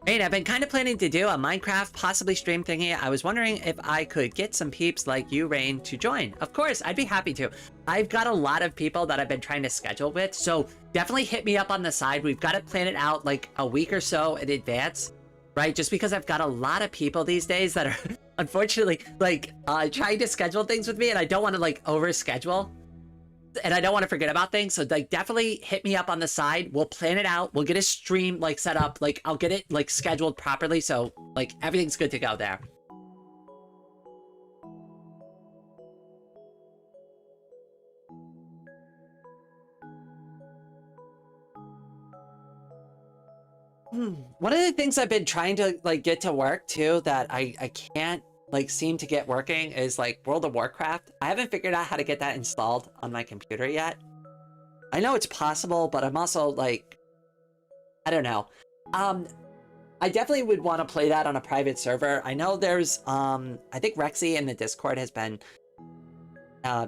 Rain, I've been kind of planning to do a Minecraft, possibly stream thingy. I was wondering if I could get some peeps like you, Rain, to join. Of course, I'd be happy to. I've got a lot of people that I've been trying to schedule with, so definitely hit me up on the side. We've got to plan it out like a week or so in advance, right? Just because I've got a lot of people these days that are, unfortunately, like, trying to schedule things with me, and I don't want to, like, overschedule. And I don't want to forget about things, so like definitely hit me up on the side. We'll plan it out. We'll get a stream like set up. Like I'll get it like scheduled properly, so like everything's good to go there. One of the things I've been trying to like get to work too that I can't like seem to get working is like World of Warcraft. I haven't figured out how to get that installed on my computer yet. I know it's possible, but I'm also like, I don't know. I definitely would want to play that on a private server. I know there's, I think Rexy in the Discord has been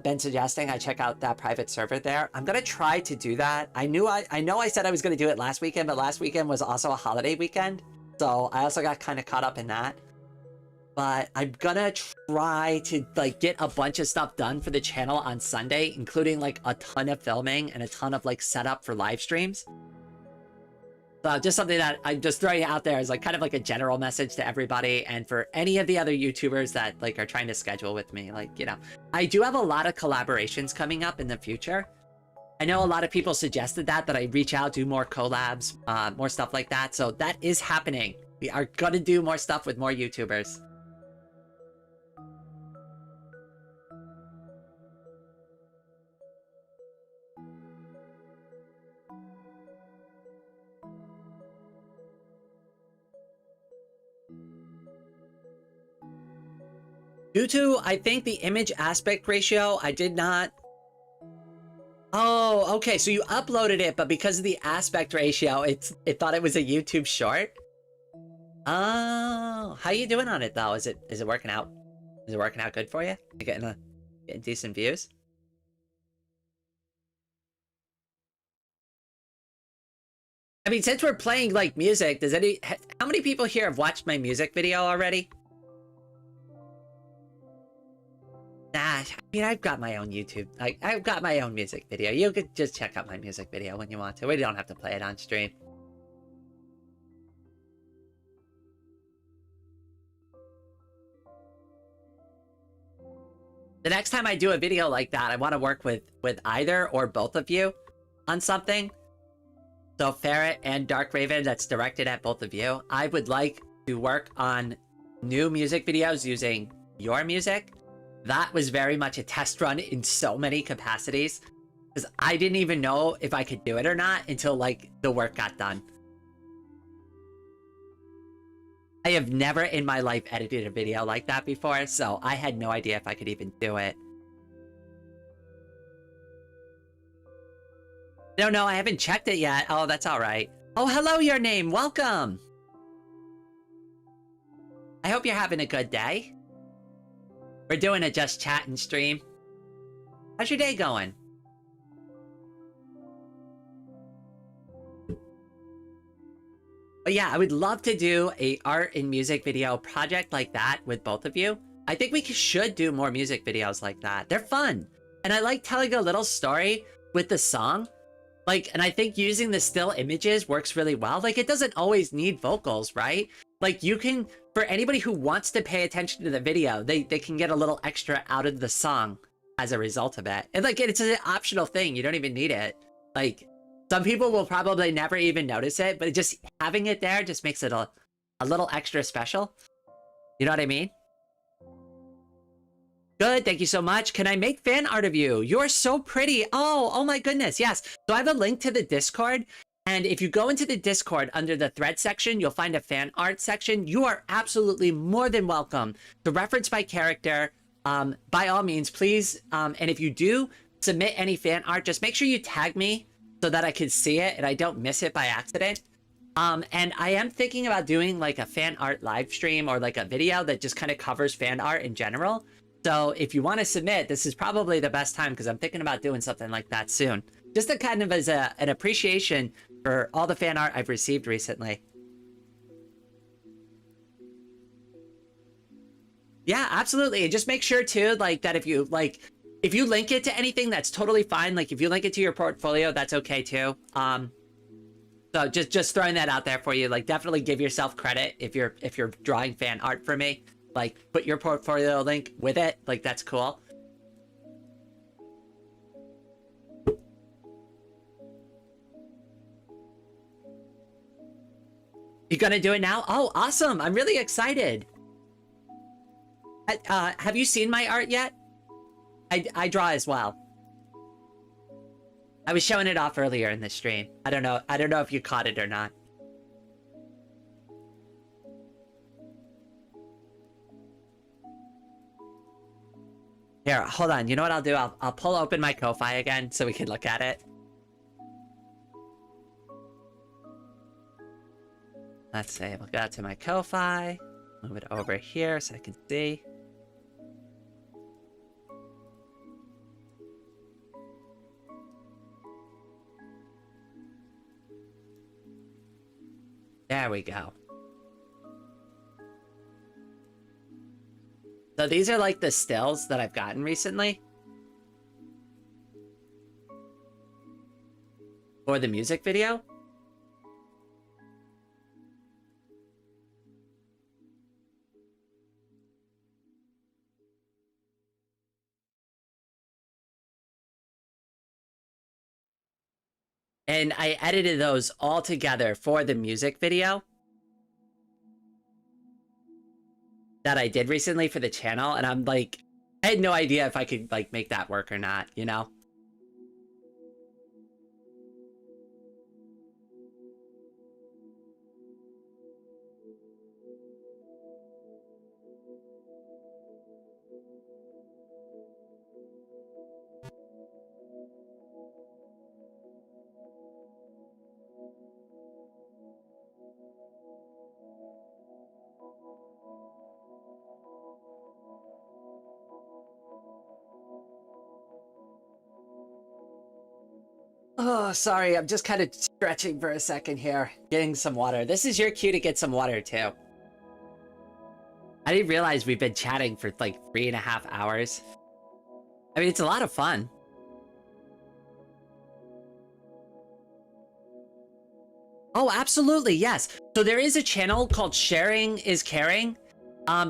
been suggesting I check out that private server there. I'm gonna try to do that. I know I said I was gonna do it last weekend, but last weekend was also a holiday weekend, so I also got kind of caught up in that. But I'm gonna try to like get a bunch of stuff done for the channel on Sunday, including like a ton of filming and a ton of like setup for live streams. So just something that I'm just throwing out there as like kind of like a general message to everybody, and for any of the other YouTubers that like are trying to schedule with me, like, you know, I do have a lot of collaborations coming up in the future. I know a lot of people suggested that I reach out, do more collabs, more stuff like that. So that is happening. We are gonna do more stuff with more YouTubers. Due to, I think, the image aspect ratio, I did not... Oh, okay, so you uploaded it, but because of the aspect ratio, it thought it was a YouTube short? Oh, how you doing on it, though? Is it working out? Is it working out good for you? You getting decent views? I mean, since we're playing, like, music, how many people here have watched my music video already? Nah, I mean, I've got my own YouTube. I've got my own music video. You could just check out my music video when you want to. We don't have to play it on stream. The next time I do a video like that, I want to work with either or both of you on something. So Ferret and Dark Raven, that's directed at both of you. I would like to work on new music videos using your music. That was very much a test run in so many capacities, because I didn't even know if I could do it or not until like the work got done. I have never in my life edited a video like that before, so I had no idea if I could even do it. No, I haven't checked it yet. Oh, that's all right. Oh, hello, your name. Welcome. I hope you're having a good day. We're doing a just chatting stream. How's your day going? But yeah, I would love to do a art and music video project like that with both of you. I think we should do more music videos like that. They're fun. And I like telling a little story with the song. Like, and I think using the still images works really well. Like, it doesn't always need vocals, right? Like, you can, for anybody who wants to pay attention to the video, they can get a little extra out of the song as a result of it. And like, it's an optional thing. You don't even need it. Like, some people will probably never even notice it, but just having it there just makes it a little extra special. You know what I mean? Good, thank you so much. Can I make fan art of you? You're so pretty. Oh my goodness, yes. So I have a link to the Discord, and if you go into the Discord under the thread section, you'll find a fan art section. You are absolutely more than welcome to reference my character. By all means, please. And if you do submit any fan art, just make sure you tag me so that I can see it and I don't miss it by accident. And I am thinking about doing like a fan art live stream or like a video that just kind of covers fan art in general. So if you want to submit, this is probably the best time, because I'm thinking about doing something like that soon. Just to kind of as an appreciation for all the fan art I've received recently. Yeah, absolutely. And just make sure too, like, that if you link it to anything, that's totally fine. Like, if you link it to your portfolio, that's okay too. So just throwing that out there for you. Like, definitely give yourself credit if you're drawing fan art for me. Like, put your portfolio link with it. Like, that's cool. You gonna do it now? Oh, awesome. I'm really excited. Have you seen my art yet? I draw as well. I was showing it off earlier in the stream. I don't know if you caught it or not. Here, hold on. You know what I'll do? I'll pull open my Ko-Fi again so we can look at it. Let's see. We'll go to my Ko-Fi. Move it over here so I can see. we go. So these are like the stills that I've gotten recently for the music video. And I edited those all together for the music video that I did recently for the channel. And I'm like, I had no idea if I could like make that work or not, you know? Oh, sorry. I'm just kind of stretching for a second here, getting some water. This is your cue to get some water too. I didn't realize we've been chatting for like 3.5 hours. I mean, it's a lot of fun. Oh, absolutely, yes. So there is a channel called Sharing is Caring.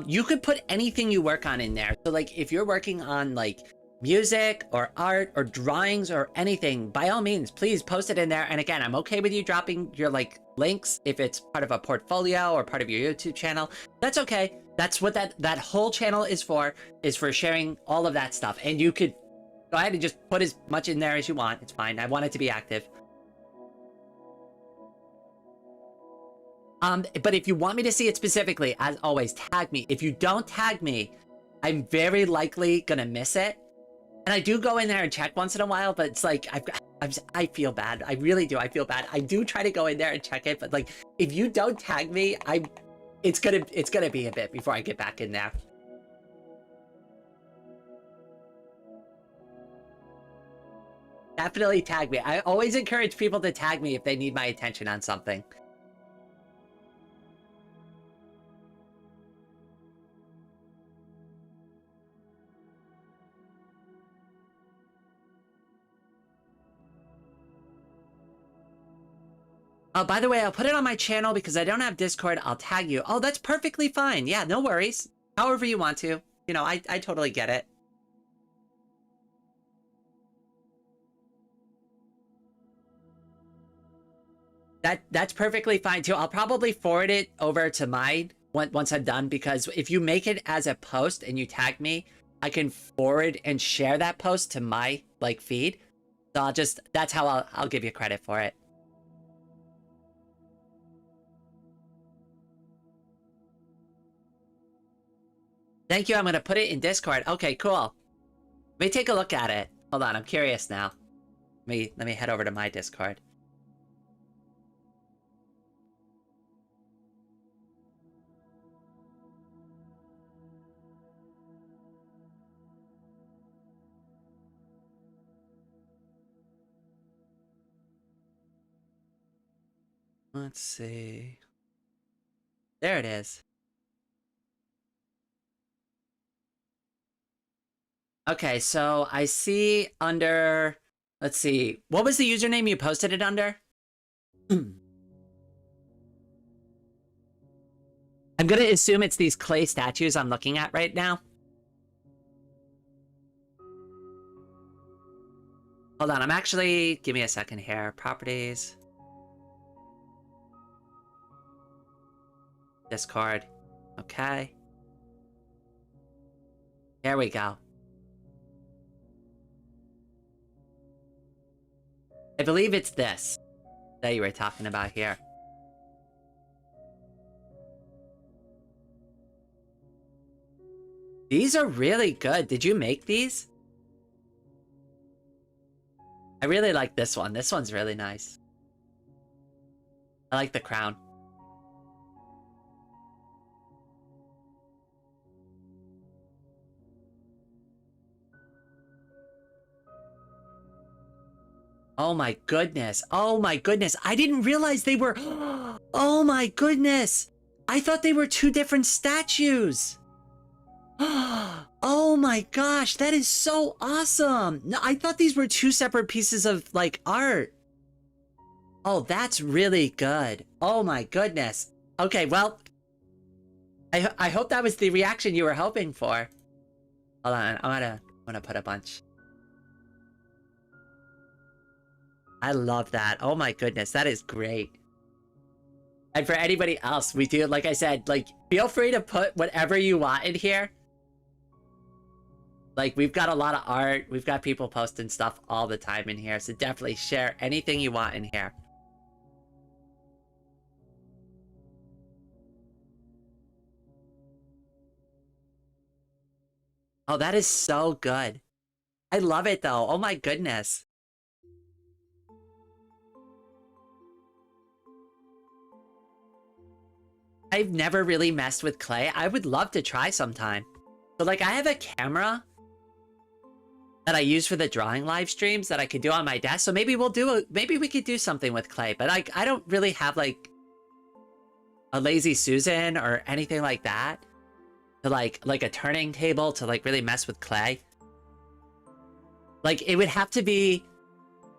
You could put anything you work on in there. So like if you're working on like music or art or drawings or anything, by all means, please post it in there. And again, I'm okay with you dropping your like links if it's part of a portfolio or part of your YouTube channel. That's okay. That's what that whole channel is for sharing all of that stuff. And you could go ahead and just put as much in there as you want. It's fine. I want it to be active. But if you want me to see it specifically, as always, tag me. If you don't tag me, I'm very likely gonna miss it. And I do go in there and check once in a while, but it's like, I feel bad. I really do. I feel bad. I do try to go in there and check it, but like, if you don't tag me, it's gonna be a bit before I get back in there. Definitely tag me. I always encourage people to tag me if they need my attention on something. Oh, by the way, I'll put it on my channel because I don't have Discord. I'll tag you. Oh, that's perfectly fine. Yeah, no worries. However you want to. You know, I totally get it. That's perfectly fine too. I'll probably forward it over to mine once I'm done, because if you make it as a post and you tag me, I can forward and share that post to my like feed. So that's how I'll give you credit for it. Thank you. I'm gonna put it in Discord. Okay, cool. Let me take a look at it. Hold on, I'm curious now. Let me head over to my Discord. Let's see. There it is. Okay, so I see under... Let's see. What was the username you posted it under? I'm gonna assume it's these clay statues I'm looking at right now. Hold on, I'm actually... Give me a second here. Properties. Discord. Okay. There we go. I believe it's this that you were talking about here. These are really good. Did you make these? I really like this one. This one's really nice. I like the crown. Oh my goodness. Oh my goodness. I didn't realize they were... Oh my goodness! I thought they were two different statues! Oh my gosh, that is so awesome! No, I thought these were two separate pieces of, like, art. Oh, that's really good. Oh my goodness. Okay, well, I hope that was the reaction you were hoping for. Hold on, I'm gonna put a bunch. I love that. Oh my goodness, that is great. And for anybody else, we do, like I said, like, feel free to put whatever you want in here. Like, we've got a lot of art. We've got people posting stuff all the time in here. So definitely share anything you want in here. Oh, that is so good. I love it, though. Oh my goodness. I've never really messed with clay. I would love to try sometime. So, like, I have a camera that I use for the drawing live streams that I could do on my desk. So maybe maybe we could do something with clay. But I don't really have, like, a Lazy Susan or anything like that. To, like a turning table to, like, really mess with clay. Like, it would have to be...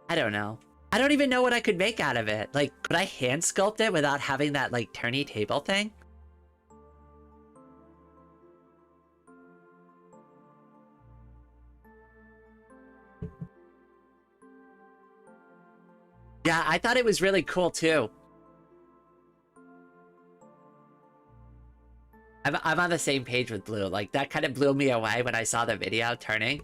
I don't know. I don't even know what I could make out of it. Like, could I hand sculpt it without having that, like, turny table thing? Yeah, I thought it was really cool, too. I'm on the same page with Blue. Like, that kind of blew me away when I saw the video turning.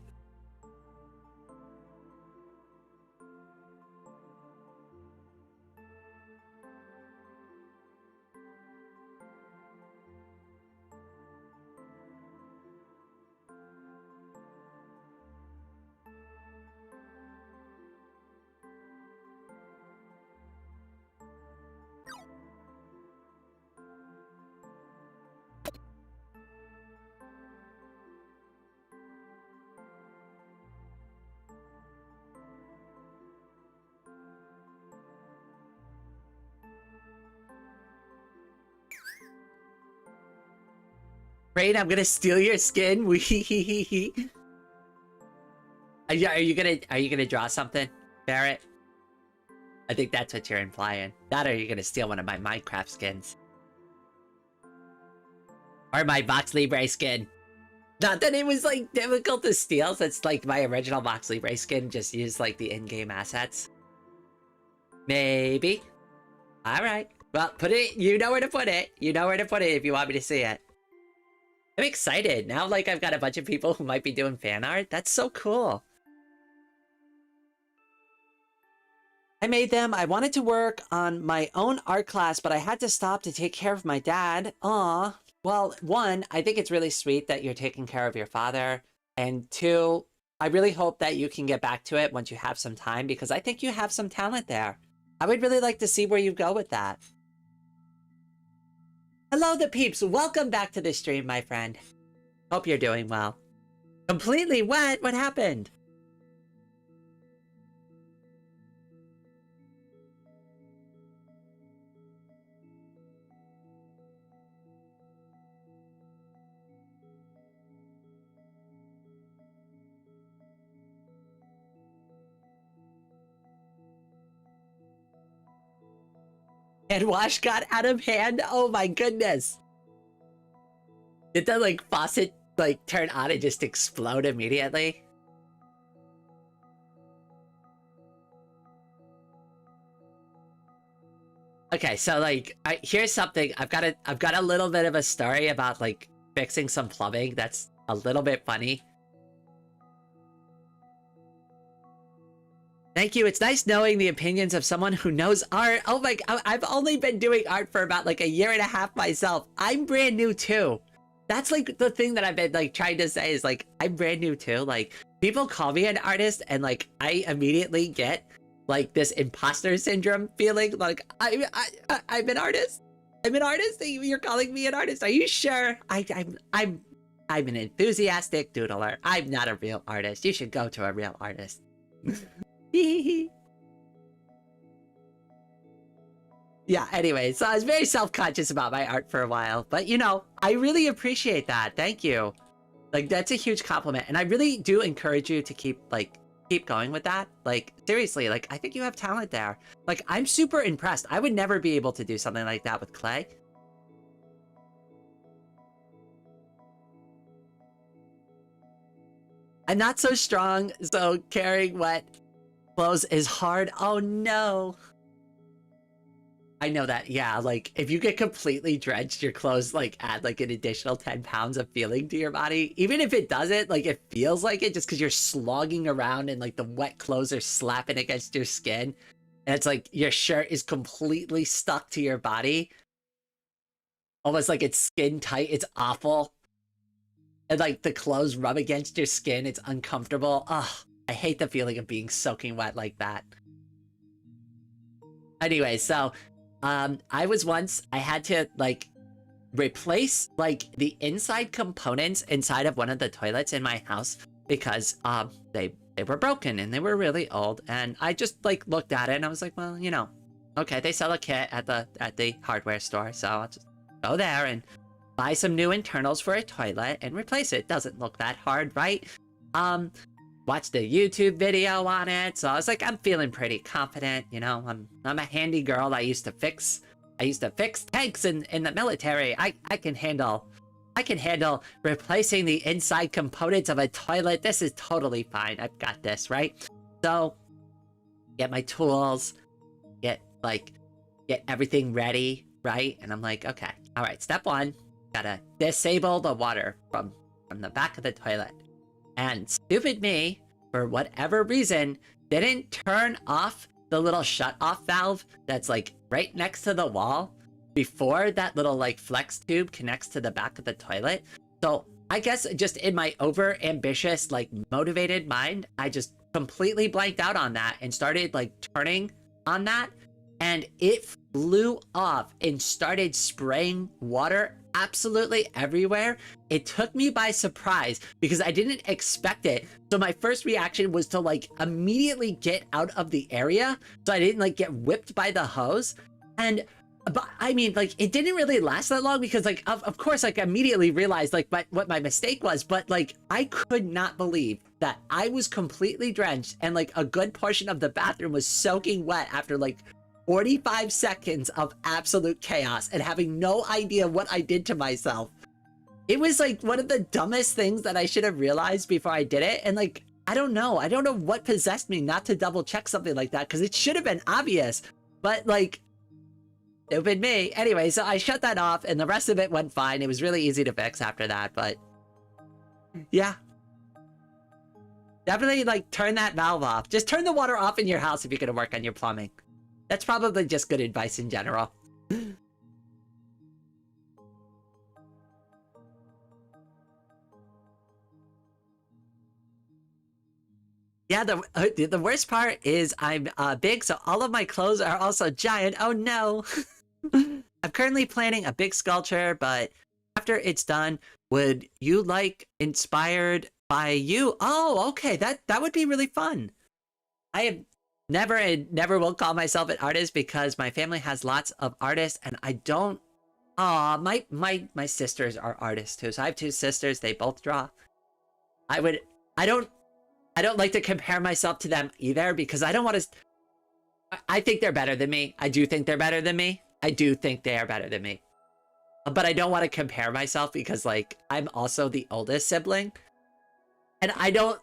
Rain, I'm gonna steal your skin. Are you gonna draw something, Barrett? I think that's what you're implying. That, or you're gonna steal one of my Minecraft skins. Or my Vox Libre skin. Not that it was, like, difficult to steal, since, like, my original Vox Libre skin just used, like, the in-game assets. Maybe. Alright. Well, put it, you know where to put it. You know where to put it if you want me to see it. I'm excited. Now, like, I've got a bunch of people who might be doing fan art. That's so cool. I made them. I wanted to work on my own art class, but I had to stop to take care of my dad. Aw. Well, one, I think it's really sweet that you're taking care of your father. And two, I really hope that you can get back to it once you have some time, because I think you have some talent there. I would really like to see where you go with that. Hello, the peeps. Welcome back to the stream, my friend. Hope you're doing well. Completely wet? What happened? And wash got out of hand? Oh my goodness. Did the, like, faucet, like, turn on and just explode immediately? Okay, so, like, here's something. I've got a little bit of a story about, like, fixing some plumbing that's a little bit funny. Thank you. It's nice knowing the opinions of someone who knows art. Oh my, I've only been doing art for about, like, a year and a half myself. I'm brand new too. That's, like, the thing that I've been, like, trying to say is, like, I'm brand new too. Like, people call me an artist and, like, I immediately get, like, this imposter syndrome feeling. Like, I'm an artist. I'm an artist. You're calling me an artist. Are you sure? I'm an enthusiastic doodler. I'm not a real artist. You should go to a real artist. Yeah, anyway, so I was very self-conscious about my art for a while, but you know, I really appreciate that. Thank you. Like, that's a huge compliment, and I really do encourage you to keep going with that. Like, seriously, like, I think you have talent there. Like, I'm super impressed. I would never be able to do something like that with clay. I'm not so strong, so carrying wet clothes is hard. Oh no. I know that, yeah, like, if you get completely drenched, your clothes, like, add, like, an additional 10 pounds of feeling to your body. Even if it doesn't, like, it feels like it just because you're slogging around and, like, the wet clothes are slapping against your skin. And it's like your shirt is completely stuck to your body. Almost like it's skin tight. It's awful. And, like, the clothes rub against your skin. It's uncomfortable. Ugh, I hate the feeling of being soaking wet like that. Anyway, so I had to like replace like the inside components inside of one of the toilets in my house because they were broken and they were really old, and I just like looked at it and I was like, well, you know, okay, they sell a kit at the hardware store, so I'll just go there and buy some new internals for a toilet and replace it. Doesn't look that hard, right? Watched a YouTube video on it, so I was like, I'm feeling pretty confident, you know. I'm a handy girl. I used to fix tanks in the military. I can handle replacing the inside components of a toilet. This is totally fine. I've got this, right? So get my tools, get everything ready, right? And I'm like, okay, all right, step one, gotta disable the water from the back of the toilet. And stupid me, for whatever reason, didn't turn off the little shut-off valve that's like right next to the wall before that little like flex tube connects to the back of the toilet. So I guess just in my over-ambitious, like motivated mind, I just completely blanked out on that and started like turning on that, and it flew off and started spraying water absolutely everywhere. It took me by surprise because I didn't expect it. So my first reaction was to like immediately get out of the area so I didn't like get whipped by the hose. And but I mean, like, it didn't really last that long because like of course, like, I immediately realized like what my mistake was, but like I could not believe that I was completely drenched and like a good portion of the bathroom was soaking wet after like 45 seconds of absolute chaos and having no idea what I did to myself. It was like one of the dumbest things that I should have realized before I did it. And like, I don't know what possessed me not to double check something like that, because it should have been obvious, but like, stupid me. Anyway, so I shut that off and the rest of it went fine. It was really easy to fix after that, but yeah. Definitely like turn that valve off. Just turn the water off in your house if you're gonna work on your plumbing. That's probably just good advice in general. Yeah, the worst part is I'm big, so all of my clothes are also giant. Oh no! I'm currently planning a big sculpture, but after it's done, would you like inspired by you? Oh, okay, that would be really fun. I have never and never will call myself an artist because my family has lots of artists and I don't. Aw, my sisters are artists too. So I have two sisters, they both draw. I don't like to compare myself to them either because I don't want to. I think they're better than me. I do think they're better than me. I do think they are better than me. But I don't want to compare myself because like I'm also the oldest sibling. And I don't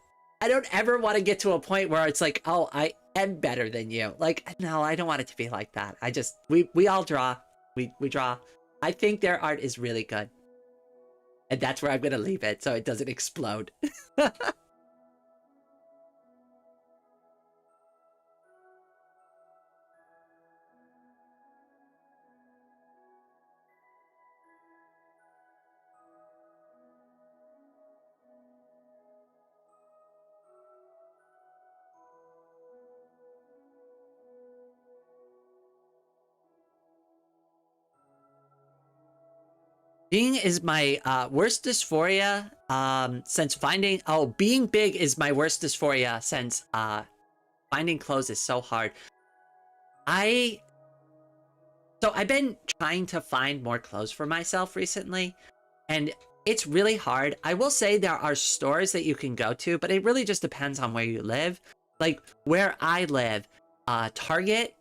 ever want to get to a point where it's like, oh, I am better than you. Like, no, I don't want it to be like that. I just, we all draw. We draw. I think their art is really good. And that's where I'm going to leave it so it doesn't explode. Being is my worst dysphoria since finding, being big is my worst dysphoria since finding clothes is so hard. So I've been trying to find more clothes for myself recently, and it's really hard. I will say there are stores that you can go to, but it really just depends on where you live. Like where I live, Target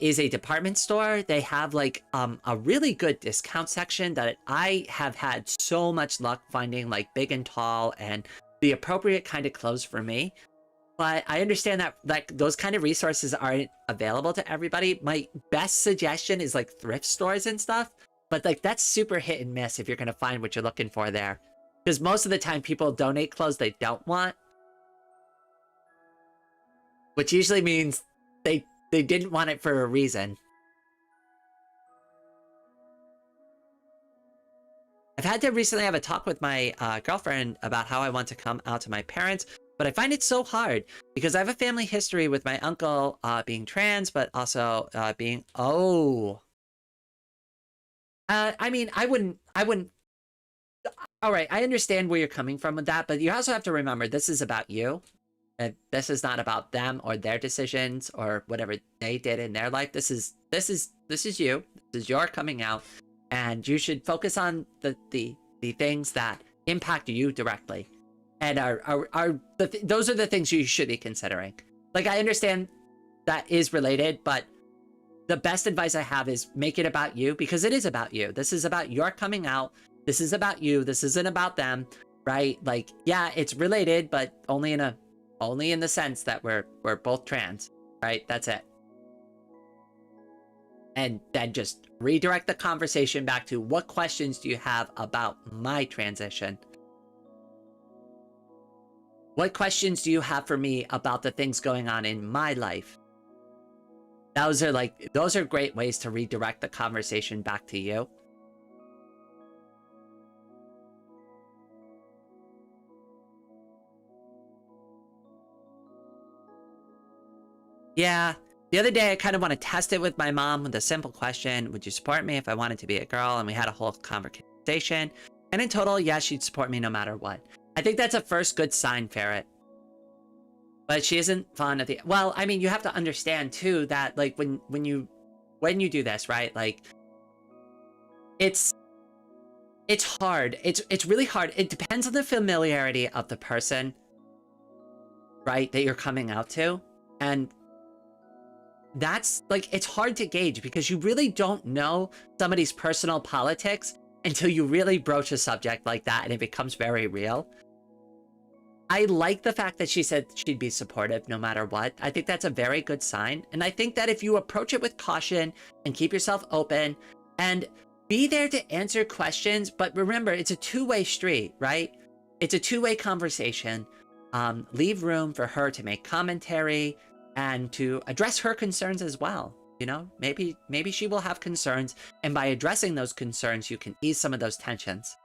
is a department store. They have like a really good discount section that I have had so much luck finding, like big and tall and the appropriate kind of clothes for me. But I understand that like those kind of resources aren't available to everybody. My best suggestion is like thrift stores and stuff. But like that's super hit and miss if you're going to find what you're looking for there. Because most of the time people donate clothes they don't want. Which usually means they didn't want it for a reason. I've had to recently have a talk with my girlfriend about how I want to come out to my parents. But I find it so hard because I have a family history with my uncle being trans, but also being, I mean, I wouldn't, all right, I understand where you're coming from with that, but you also have to remember this is about you. And this is not about them or their decisions or whatever they did in their life. This is you. This is your coming out, and you should focus on the things that impact you directly. And those are the things you should be considering. Like, I understand that is related, but the best advice I have is make it about you, because it is about you. This is about your coming out. This is about you. This isn't about them, right? Like, yeah, it's related, but only in the sense that we're both trans, right? That's it. And then just redirect the conversation back to what questions do you have about my transition? What questions do you have for me about the things going on in my life? Those are great ways to redirect the conversation back to you. Yeah, the other day I kind of want to test it with my mom with a simple question. Would you support me if I wanted to be a girl? And we had a whole conversation. And in total, yeah, she'd support me no matter what. I think that's a first good sign, Ferret. But she isn't fond of the... Well, I mean, you have to understand, too, that, like, when you do this, right? Like, it's hard. It's really hard. It depends on the familiarity of the person, right, that you're coming out to. And that's, like, it's hard to gauge because you really don't know somebody's personal politics until you really broach a subject like that and it becomes very real. I like the fact that she said she'd be supportive no matter what. I think that's a very good sign. And I think that if you approach it with caution and keep yourself open and be there to answer questions, but remember, it's a two-way street, right? It's a two-way conversation. Leave room for her to make commentary and to address her concerns as well. You know, maybe she will have concerns, and by addressing those concerns, you can ease some of those tensions.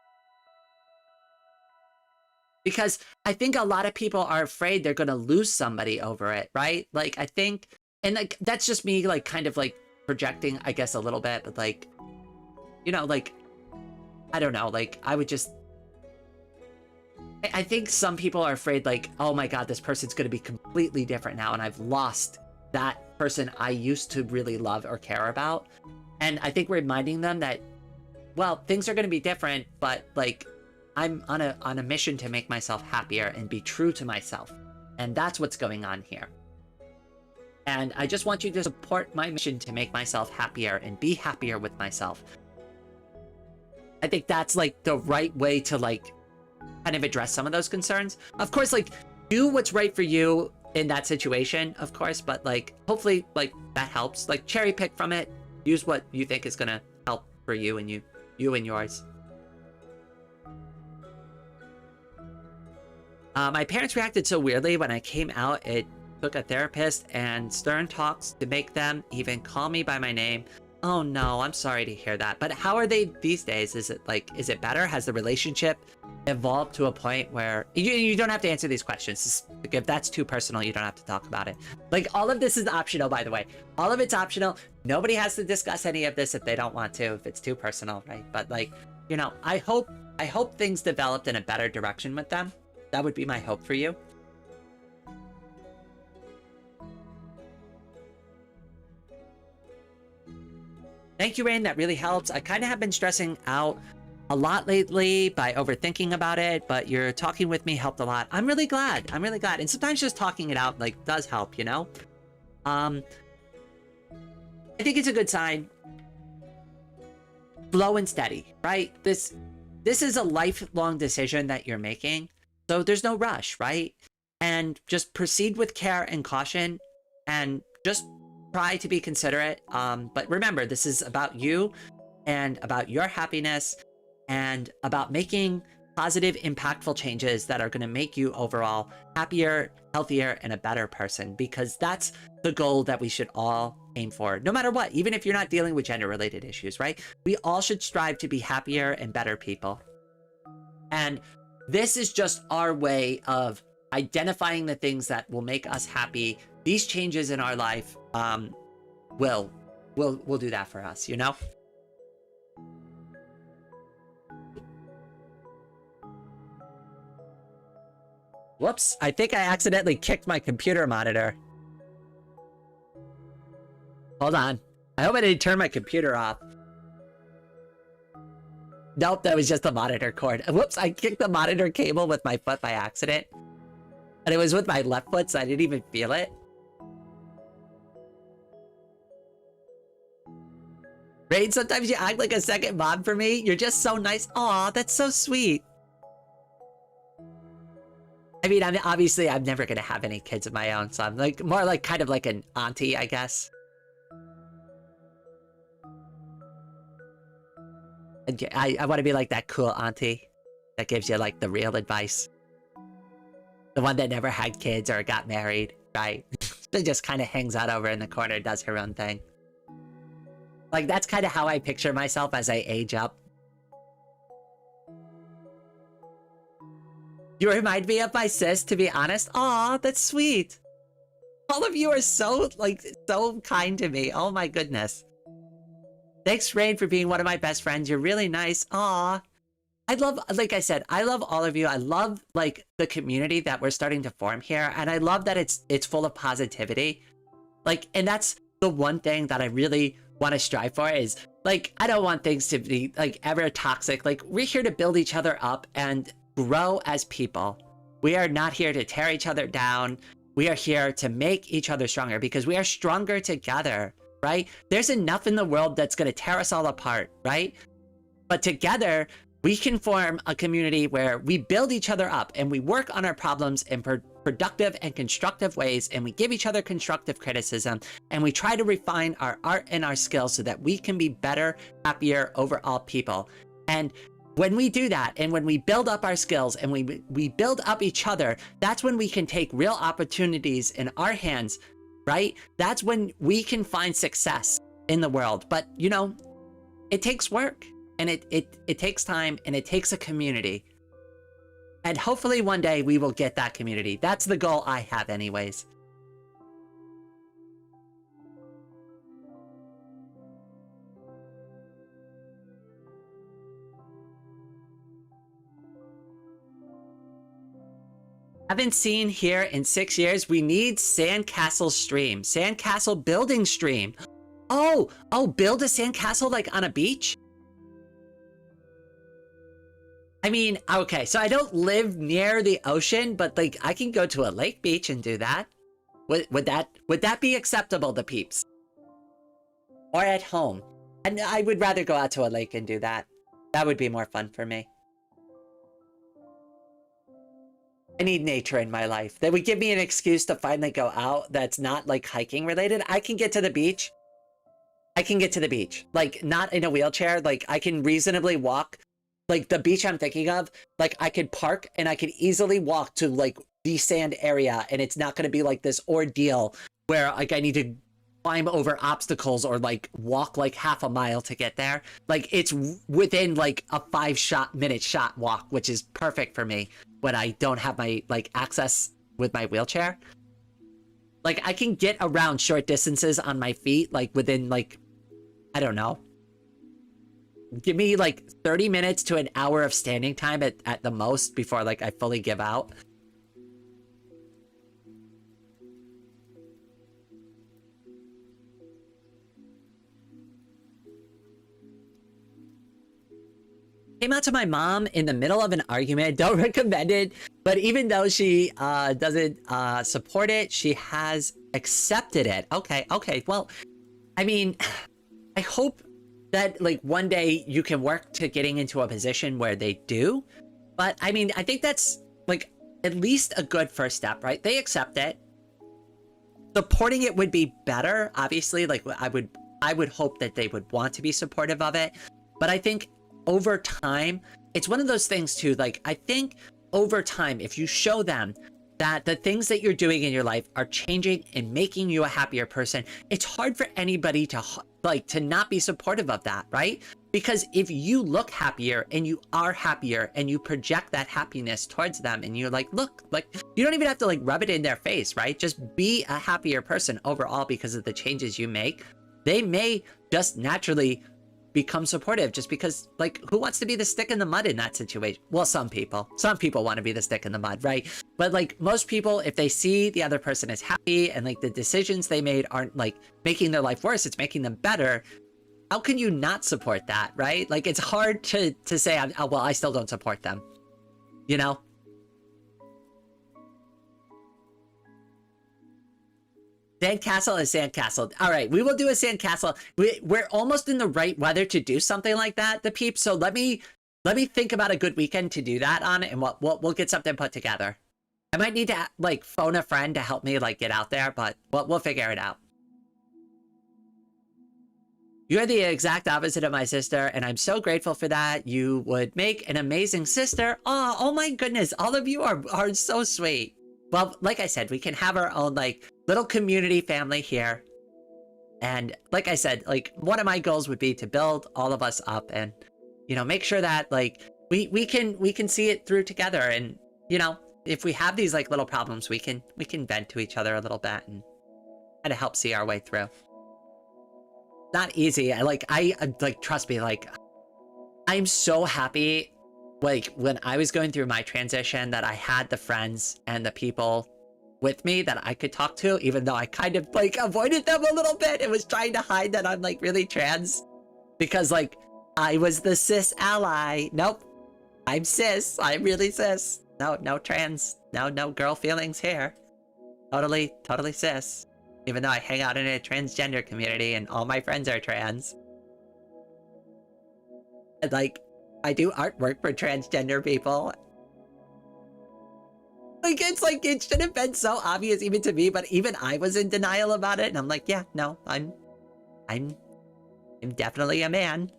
Because I think a lot of people are afraid they're going to lose somebody over it, right? Like, I think, and like, that's just me, like, kind of like projecting, I guess, a little bit, but like, you know, like, I don't know, like, I would just, I think some people are afraid, like, oh my God, this person's going to be completely different now, and I've lost that person I used to really love or care about. And I think reminding them that, well, things are going to be different, but like, I'm on a mission to make myself happier and be true to myself. And that's what's going on here. And I just want you to support my mission to make myself happier and be happier with myself. I think that's like the right way to like kind of address some of those concerns. Of course, like, do what's right for you in that situation, of course, but like, hopefully like that helps. Like, cherry pick from it, use what you think is gonna help for you and you and yours. My parents reacted so weirdly when I came out. It took a therapist and stern talks to make them even call me by my name. Oh no, I'm sorry to hear that. But how are they these days? Is it better? Has the relationship evolved to a point where you don't have to answer these questions? If that's too personal, you don't have to talk about it. Like, all of this is optional, by the way. All of it's optional. Nobody has to discuss any of this if they don't want to, if it's too personal, right? But like, you know, I hope things developed in a better direction with them. That would be my hope for you. Thank you, Rain. That really helps. I kind of have been stressing out a lot lately by overthinking about it, but your talking with me helped a lot. I'm really glad. I'm really glad. And sometimes just talking it out like does help, you know? I think it's a good sign. Slow and steady, right? This is a lifelong decision that you're making. So there's no rush, right? And just proceed with care and caution and just try to be considerate. But remember, this is about you and about your happiness and about making positive, impactful changes that are going to make you overall happier, healthier, and a better person, because that's the goal that we should all aim for, no matter what, even if you're not dealing with gender-related issues, right? We all should strive to be happier and better people. And this is just our way of identifying the things that will make us happy. These changes in our life will do that for us, you know? Whoops, I think I accidentally kicked my computer monitor. Hold on. I hope I didn't turn my computer off. Nope, that was just the monitor cord. Whoops, I kicked the monitor cable with my foot by accident. And it was with my left foot, so I didn't even feel it. Rain, sometimes you act like a second mom for me. You're just so nice. Aw, that's so sweet. I mean, obviously I'm never gonna have any kids of my own, so I'm like more like kind of like an auntie, I guess. And I want to be like that cool auntie that gives you like the real advice. The one that never had kids or got married, right? She just kind of hangs out over in the corner, does her own thing. Like, that's kind of how I picture myself as I age up. You remind me of my sis, to be honest. Aw, that's sweet. All of you are so, like, so kind to me. Oh my goodness. Thanks, Rain, for being one of my best friends. You're really nice. Aw. I love, like I said, I love all of you. I love, like, the community that we're starting to form here. And I love that it's full of positivity. Like, and that's the one thing that I really want to strive for is, like, I don't want things to be, like, ever toxic. Like, we're here to build each other up and grow as people. We are not here to tear each other down. We are here to make each other stronger because we are stronger together, right? There's enough in the world that's going to tear us all apart, right? But together, we can form a community where we build each other up and we work on our problems in productive and constructive ways, and we give each other constructive criticism, and we try to refine our art and our skills so that we can be better, happier, overall people. And when we do that, and when we build up our skills and we build up each other, that's when we can take real opportunities in our hands, right? That's when we can find success in the world. But, you know, it takes work, and it takes time, and it takes a community. And hopefully one day we will get that community. That's the goal I have anyways. Haven't seen here in 6 years. We need sandcastle stream. Sandcastle building stream. Oh, build a sandcastle like on a beach? I mean, okay, so I don't live near the ocean, but like I can go to a lake beach and do that. Would that be acceptable to peeps? Or at home? And I would rather go out to a lake and do that. That would be more fun for me. I need nature in my life. That would give me an excuse to finally go out that's not like hiking related. I can get to the beach. I can get to the beach. Like, not in a wheelchair. Like, I can reasonably walk. Like, the beach I'm thinking of, like, I could park and I could easily walk to, like, the sand area, and it's not going to be, like, this ordeal where, like, I need to climb over obstacles or, like, walk, like, half a mile to get there. Like, it's within, like, a 5-minute shot walk, which is perfect for me when I don't have my, like, access with my wheelchair. Like, I can get around short distances on my feet, like, within, like, I don't know. Give me like 30 minutes to an hour of standing time at the most before like I fully give out. came out to my mom in the middle of an argument. Don't recommend it. But even though she doesn't support it, she has accepted it. Okay. Well, I mean, I hope that like one day you can work to getting into a position where they do. But I mean, I think that's like at least a good first step, right? They accept it. Supporting it would be better, obviously. Like I would hope that they would want to be supportive of it. But I think over time, it's one of those things too. Like I think over time, if you show them that the things that you're doing in your life are changing and making you a happier person, it's hard for anybody to not be supportive of that, right? Because if you look happier and you are happier and you project that happiness towards them and you're like, look, like you don't even have to like rub it in their face, right? Just be a happier person overall because of the changes you make. They may just naturally become supportive just because like who wants to be the stick in the mud in that situation? Well, some people want to be the stick in the mud, right? But like most people, if they see the other person is happy and like the decisions they made aren't like making their life worse, it's making them better. How can you not support that, right? Like it's hard to say, oh, well, I still don't support them, you know? Sandcastle is sandcastle. All right, we will do a sandcastle. We're almost in the right weather to do something like that, the peeps. So let me think about a good weekend to do that on, and we'll get something put together. I might need to like phone a friend to help me like get out there, but we'll figure it out. You're the exact opposite of my sister, and I'm so grateful for that. You would make an amazing sister. Oh my goodness, all of you are so sweet. Well, like I said, we can have our own like little community family here. And like I said, like one of my goals would be to build all of us up and, you know, make sure that like we can see it through together. And, you know, if we have these like little problems, we can vent to each other a little bit and kind of help see our way through. Not easy. Trust me, like I'm so happy. Like when I was going through my transition that I had the friends and the people with me that I could talk to, even though I kind of like avoided them a little bit and was trying to hide that I'm like really trans because like I was the cis ally. Nope. I'm cis. I'm really cis. No trans. No girl feelings here. Totally cis. Even though I hang out in a transgender community and all my friends are trans. And like I do artwork for transgender people. Like it should have been so obvious even to me, but even I was in denial about it. And I'm like, yeah, no, I'm definitely a man.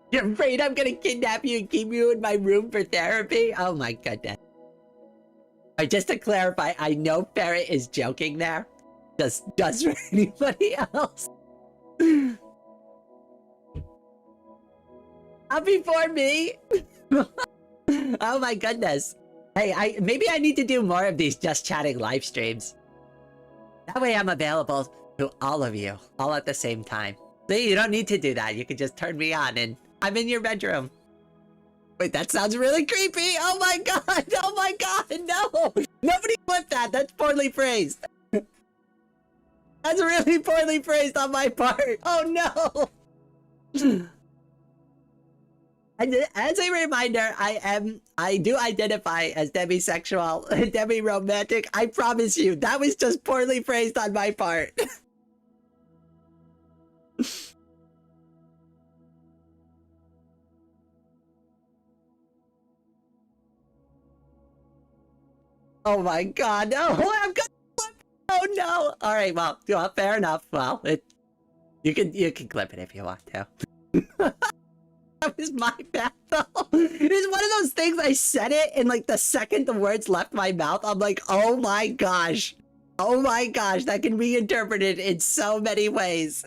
You're afraid I'm gonna kidnap you and keep you in my room for therapy? Oh my goodness. Just to clarify, I know Ferret is joking there. Just for anybody else. Not before me. Oh my goodness. Hey, maybe I need to do more of these just chatting live streams. That way I'm available to all of you, all at the same time. See, you don't need to do that. You can just turn me on and I'm in your bedroom. Wait, that sounds really creepy. Oh my god. Oh my god. No. Nobody clip that. That's poorly phrased. That's really poorly phrased on my part. Oh no. And as a reminder, I do identify as demisexual, demi-romantic. I promise you, that was just poorly phrased on my part. Oh my god, no! I'm gonna clip. Oh no! All right, well, fair enough. Well, you can clip it if you want to. That was my bad though. It's one of those things. I said it, and like the second the words left my mouth, I'm like, oh my gosh, that can be interpreted in so many ways.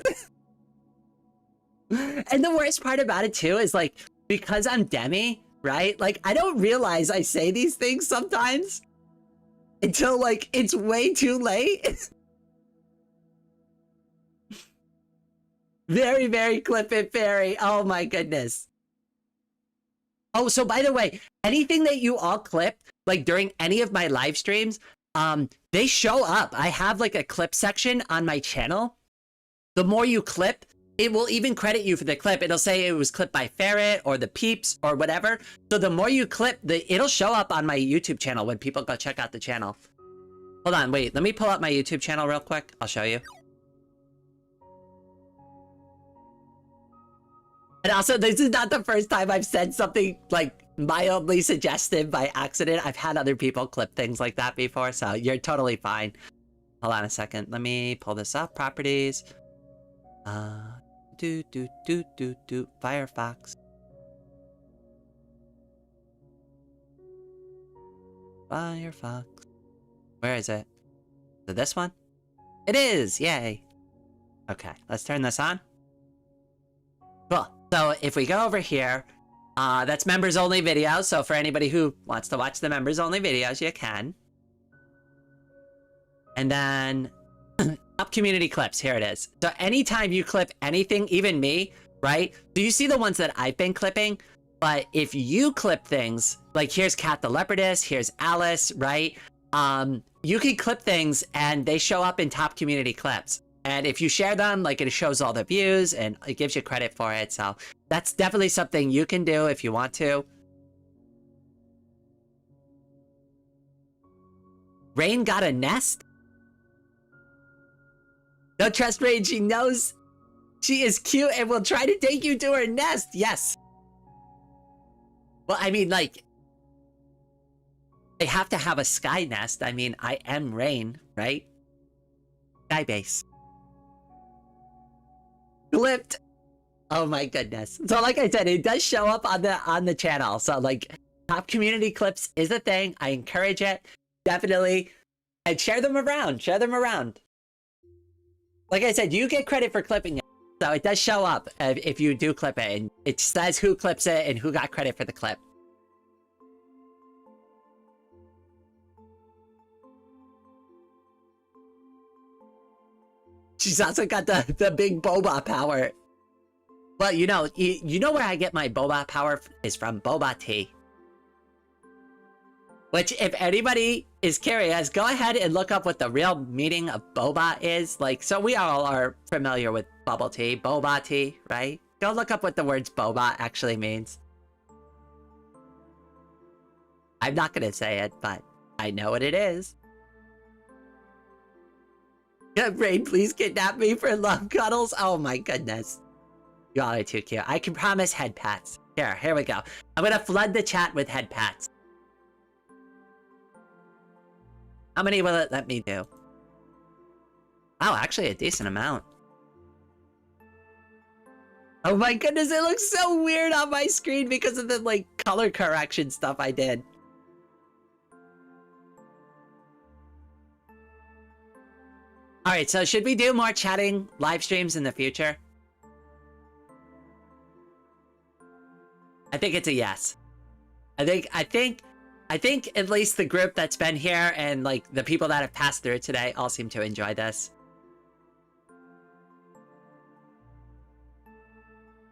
And the worst part about it too is like because I'm demi, right? Like I don't realize I say these things sometimes. Until, like, it's way too late. Very, very clip it, Fairy. Oh, my goodness. Oh, so by the way, anything that you all clip, like, during any of my live streams, they show up. I have like a clip section on my channel. The more you clip, it will even credit you for the clip. It'll say it was clipped by Ferret or the Peeps or whatever. So the more you clip, it'll show up on my YouTube channel when people go check out the channel. Hold on, wait. Let me pull up my YouTube channel real quick. I'll show you. And also, this is not the first time I've said something like mildly suggestive by accident. I've had other people clip things like that before, so you're totally fine. Hold on a second. Let me pull this up. Properties. Firefox. Firefox. Where is it? Is it this one? It is! Yay! Okay, let's turn this on. Cool. So if we go over here, that's members only videos. So for anybody who wants to watch the members only videos, you can. And then top community clips. Here it is. So anytime you clip anything, even me, right? So you see the ones that I've been clipping, but if you clip things, like here's Cat the Leopardess, here's Alice, right? You can clip things and they show up in top community clips. And if you share them, like it shows all the views and it gives you credit for it. So that's definitely something you can do if you want to. Rain got a nest? Don't trust Rain. She knows she is cute and will try to take you to her nest. Yes. Well, I mean, like, they have to have a sky nest. I mean, I am Rain, right? Sky base. Clipped. Oh my goodness. So like I said, it does show up on the channel. So like top community clips is a thing. I encourage it. Definitely. And share them around. Share them around. Like I said, you get credit for clipping it. So it does show up if you do clip it. And it says who clips it and who got credit for the clip. She's also got the big boba power. Well, you know where I get my boba power is from boba tea. Which, if anybody is curious, go ahead and look up what the real meaning of boba is. Like, so we all are familiar with bubble tea, boba tea, right? Go look up what the words boba actually means. I'm not gonna say it, but I know what it is. Rain, please kidnap me for love cuddles. Oh my goodness. You all are too cute. I can promise head pats. Here we go. I'm gonna flood the chat with head pats. How many will it let me do? Oh, actually a decent amount. Oh my goodness, it looks so weird on my screen because of the like color correction stuff I did. Alright, so should we do more chatting live streams in the future? I think it's a yes. I think at least the group that's been here and like the people that have passed through today all seem to enjoy this.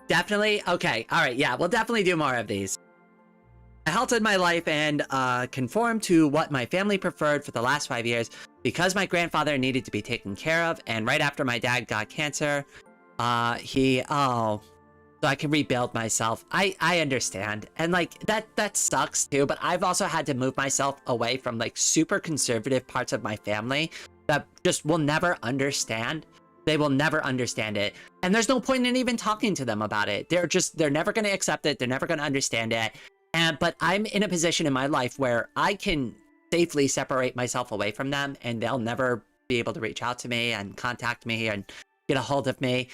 Definitely? Okay, alright, yeah, we'll definitely do more of these. I halted my life and conformed to what my family preferred for the last 5 years because my grandfather needed to be taken care of, and right after my dad got cancer, so I can rebuild myself. I understand. And like that sucks too, but I've also had to move myself away from like super conservative parts of my family that just will never understand. They will never understand it. And there's no point in even talking to them about it. They're never going to accept it. They're never going to understand it. But I'm in a position in my life where I can safely separate myself away from them and they'll never be able to reach out to me and contact me and get a hold of me.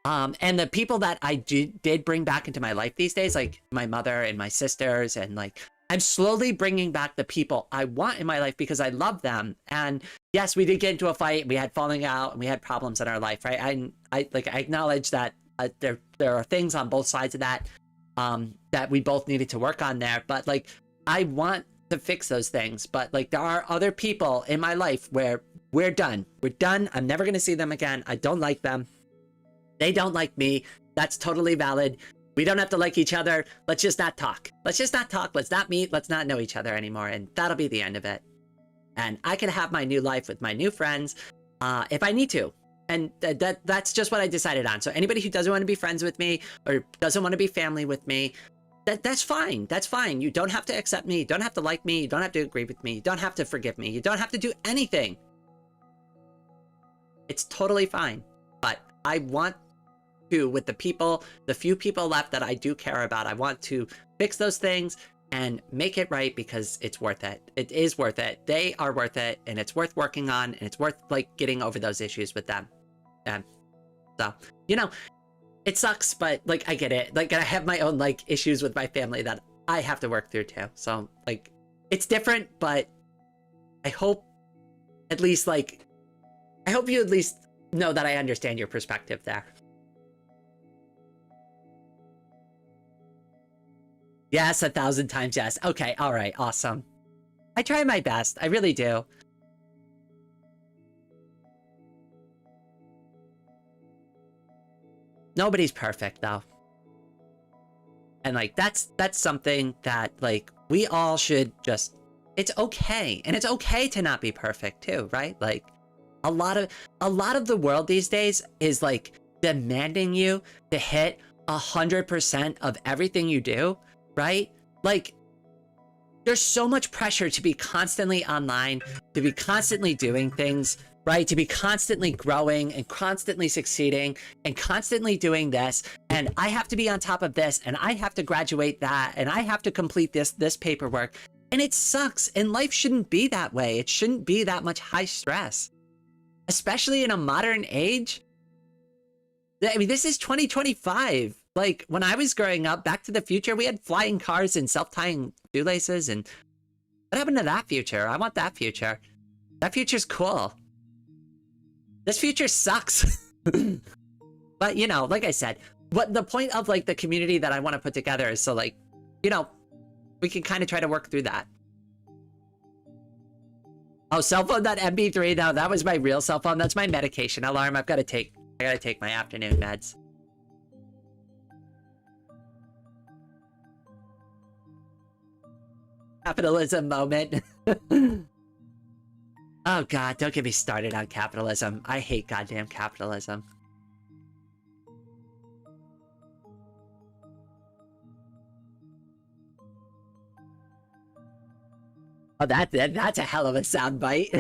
And the people that I did bring back into my life these days, like my mother and my sisters, and like, I'm slowly bringing back the people I want in my life because I love them. And yes, we did get into a fight, we had falling out, and we had problems in our life, right? I acknowledge that there are things on both sides of that, that we both needed to work on there. But like, I want to fix those things. But like, there are other people in my life where we're done. We're done. I'm never going to see them again. I don't like them. They don't like me. That's totally valid. We don't have to like each other. Let's just not talk. Let's just not talk. Let's not meet. Let's not know each other anymore. And that'll be the end of it. and I can have my new life with my new friends if I need to. And that's just what I decided on. So anybody who doesn't want to be friends with me or doesn't want to be family with me, that's fine. That's fine. You don't have to accept me. You don't have to like me. You don't have to agree with me. You don't have to forgive me. You don't have to do anything. It's totally fine. But I want to, with the people, the few people left that I do care about, I want to fix those things and make it right because it's worth it. It is worth it. They are worth it, and it's worth working on, and it's worth like getting over those issues with them. And so, you know, it sucks, but like I get it. Like I have my own like issues with my family that I have to work through too. So like it's different, but I hope at least like I hope you at least know that I understand your perspective there. Yes, 1,000 times yes. Okay, all right, awesome. I try my best. I really do. Nobody's perfect though. And like that's something that like we all should just, it's okay. And it's okay to not be perfect too, right? Like a lot of the world these days is like demanding you to hit 100% of everything you do, right? Like there's so much pressure to be constantly online, to be constantly doing things, right? To be constantly growing and constantly succeeding and constantly doing this. And I have to be on top of this, and I have to graduate that, and I have to complete this paperwork. And it sucks. And life shouldn't be that way. It shouldn't be that much high stress, especially in a modern age. I mean, this is 2025. Like when I was growing up, Back to the Future, we had flying cars and self-tying shoelaces. And what happened to that future? I want that future. That future's cool. This future sucks. But, you know, like I said, what the point of like the community that I want to put together is so like, you know, we can kind of try to work through that. Oh, cell phone.mp3. No, that was my real cell phone. That's my medication alarm. I gotta take my afternoon meds. Capitalism moment. Oh God, don't get me started on capitalism. I hate goddamn capitalism. Oh, that's a hell of a soundbite.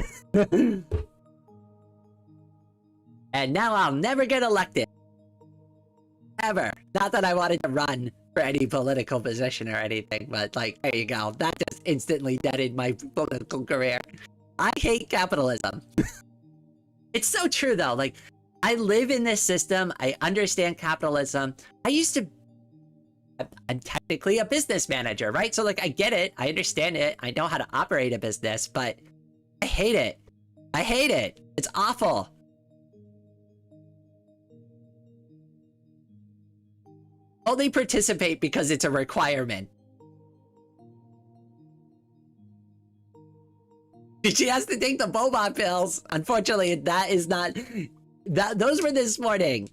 And now I'll never get elected. Ever. Not that I wanted to run for any political position or anything, but like, there you go. That just instantly deaded my political career. I hate capitalism. It's so true though. Like, I live in this system. I understand capitalism. I'm technically a business manager, right? So like, I get it. I understand it. I know how to operate a business, but I hate it. I hate it. It's awful. Only participate because it's a requirement. She has to take the boba pills. Unfortunately, that is not... Those were this morning.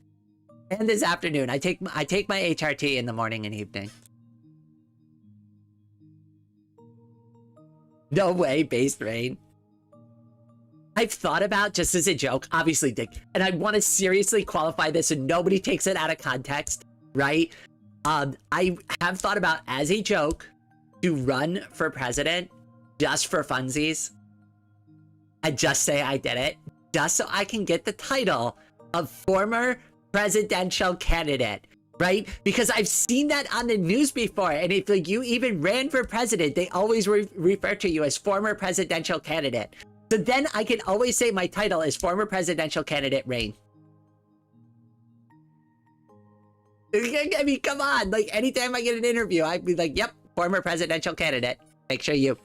And this afternoon. I take my HRT in the morning and evening. No way, Based Rain. I've thought about, just as a joke, obviously, Dick, and I want to seriously qualify this so nobody takes it out of context, right? I have thought about, as a joke, to run for president just for funsies. I just say I did it, just so I can get the title of former presidential candidate, right? Because I've seen that on the news before, and if like you even ran for president, they always refer to you as former presidential candidate. So then I can always say my title is former presidential candidate Rain. I mean, come on! Like anytime I get an interview, I'd be like, "Yep, former presidential candidate." Make sure you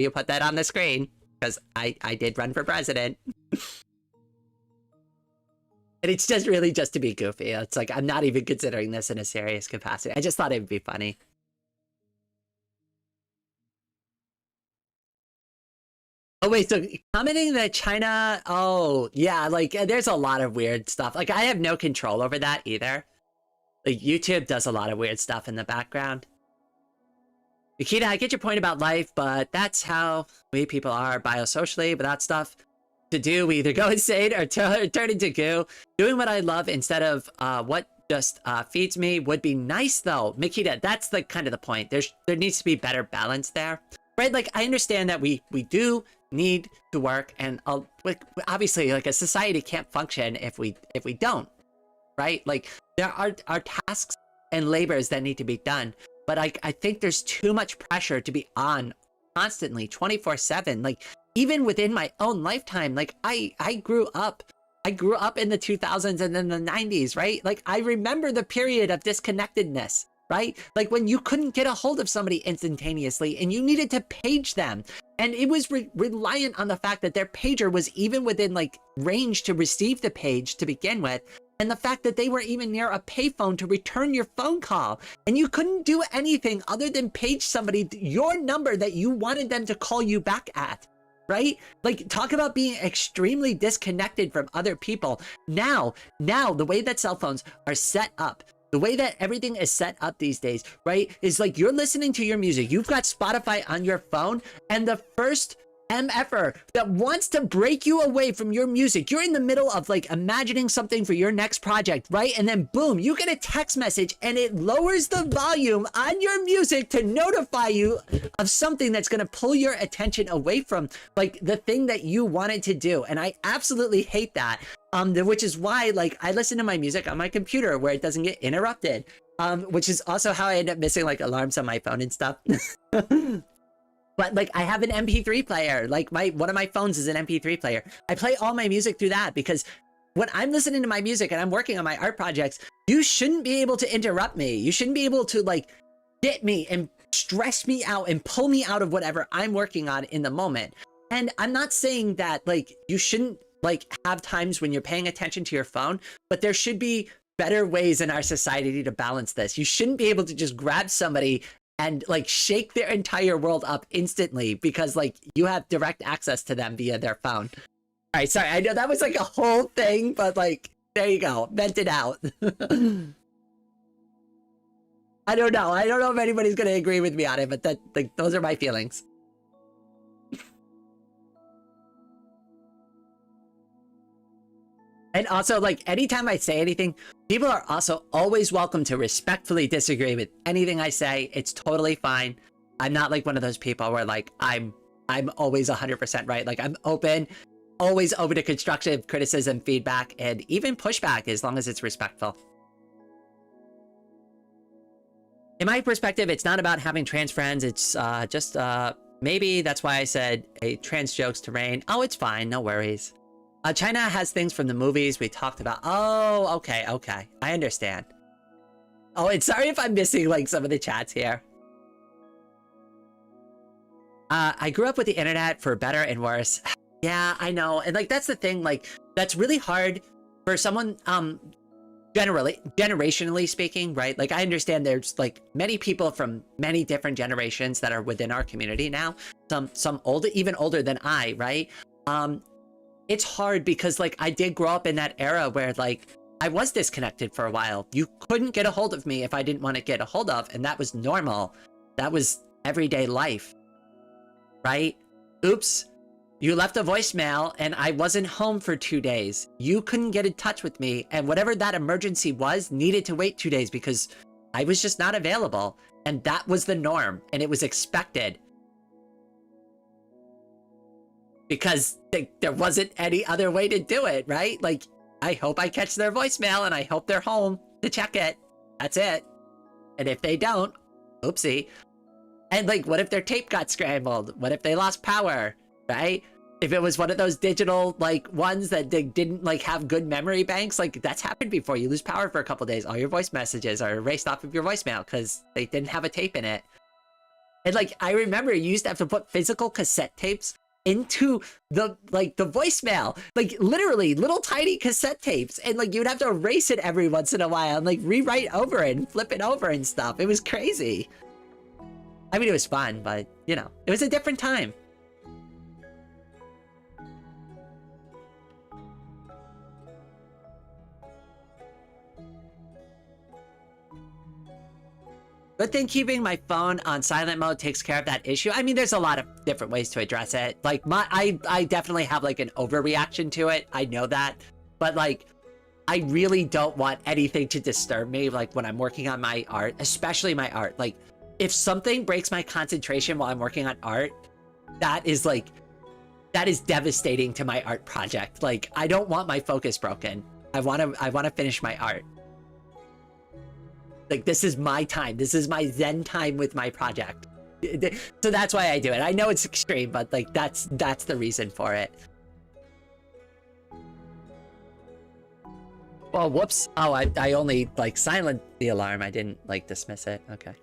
put that on the screen. Because I did run for president. And it's just really just to be goofy. It's like, I'm not even considering this in a serious capacity. I just thought it would be funny. Oh, wait, so commenting that China... Oh, yeah, like, there's a lot of weird stuff. Like, I have no control over that either. Like, YouTube does a lot of weird stuff in the background. Nikita, I get your point about life, but that's how we people are biosocially. Without stuff to do, we either go insane or turn into goo. Doing what I love instead of what just feeds me would be nice, though. Nikita, that's the kind of the point. There needs to be better balance there, right? Like, I understand that we do need to work, and obviously, like, a society can't function if we don't, right? Like, there are tasks and labors that need to be done. But I think there's too much pressure to be on constantly 24/7. Like, even within my own lifetime, like I grew up in the 2000s and then the 90s, right? Like, I remember the period of disconnectedness, right? Like, when you couldn't get a hold of somebody instantaneously and you needed to page them. And it was reliant on the fact that their pager was even within like range to receive the page to begin with. And the fact that they were even near a payphone to return your phone call. And you couldn't do anything other than page somebody your number that you wanted them to call you back at, right? Like, talk about being extremely disconnected from other people. Now, the way that cell phones are set up, the way that everything is set up these days, right, is like you're listening to your music. You've got Spotify on your phone, and the first MFer that wants to break you away from your music. You're in the middle of like imagining something for your next project, right? And then boom, you get a text message and it lowers the volume on your music to notify you of something that's going to pull your attention away from like the thing that you wanted to do. And I absolutely hate that. Which is why like I listen to my music on my computer where it doesn't get interrupted. Which is also how I end up missing like alarms on my phone and stuff. But like I have an MP3 player, like one of my phones is an MP3 player. I play all my music through that because when I'm listening to my music and I'm working on my art projects, you shouldn't be able to interrupt me. You shouldn't be able to like get me and stress me out and pull me out of whatever I'm working on in the moment. And I'm not saying that like you shouldn't like have times when you're paying attention to your phone, but there should be better ways in our society to balance this. You shouldn't be able to just grab somebody and like shake their entire world up instantly because like you have direct access to them via their phone. All right, sorry, I know that was like a whole thing, but like, there you go, vent it out. I don't know if anybody's gonna agree with me on it, but that like those are my feelings. And also, like, anytime I say anything, people are also always welcome to respectfully disagree with anything I say. It's totally fine. I'm not like one of those people where like I'm always 100% right. Like, I'm always open to constructive criticism, feedback, and even pushback as long as it's respectful. In my perspective, it's not about having trans friends. It's just maybe that's why I said a trans jokes to rain. Oh, it's fine. No worries. China has things from the movies we talked about. Oh, okay. I understand. Oh, and sorry if I'm missing like some of the chats here. I grew up with the internet for better and worse. Yeah, I know. And like, that's the thing, like, that's really hard for someone, generationally speaking, right? Like, I understand there's like many people from many different generations that are within our community now. Some older, even older than I, right? It's hard because like I did grow up in that era where like I was disconnected for a while. You couldn't get a hold of me if I didn't want to get a hold of, and that was normal. That was everyday life, right? Oops, you left a voicemail and I wasn't home for 2 days. You couldn't get in touch with me, and whatever that emergency was needed to wait 2 days because I was just not available, and that was the norm, and it was expected. Because there wasn't any other way to do it, right? Like, I hope I catch their voicemail and I hope they're home to check it. That's it. And if they don't, oopsie. And like, what if their tape got scrambled? What if they lost power, right? If it was one of those digital like ones that they didn't like have good memory banks, like that's happened before. You lose power for a couple days. All your voice messages are erased off of your voicemail because they didn't have a tape in it. And like, I remember you used to have to put physical cassette tapes into the voicemail, like literally little tiny cassette tapes, and like you'd have to erase it every once in a while and like rewrite over it and flip it over and stuff. It was crazy. I mean, it was fun, but you know, it was a different time. Good thing keeping my phone on silent mode takes care of that issue. I mean, there's a lot of different ways to address it. Like I definitely have like an overreaction to it. I know that, but like, I really don't want anything to disturb me. Like when I'm working on my art, especially my art, like if something breaks my concentration while I'm working on art, that is devastating to my art project. Like I don't want my focus broken. I want to finish my art. Like, this is my time. This is my zen time with my project. So that's why I do it. I know it's extreme, but like, that's the reason for it. Well, whoops. Oh, I only like silent the alarm. I didn't like dismiss it. Okay.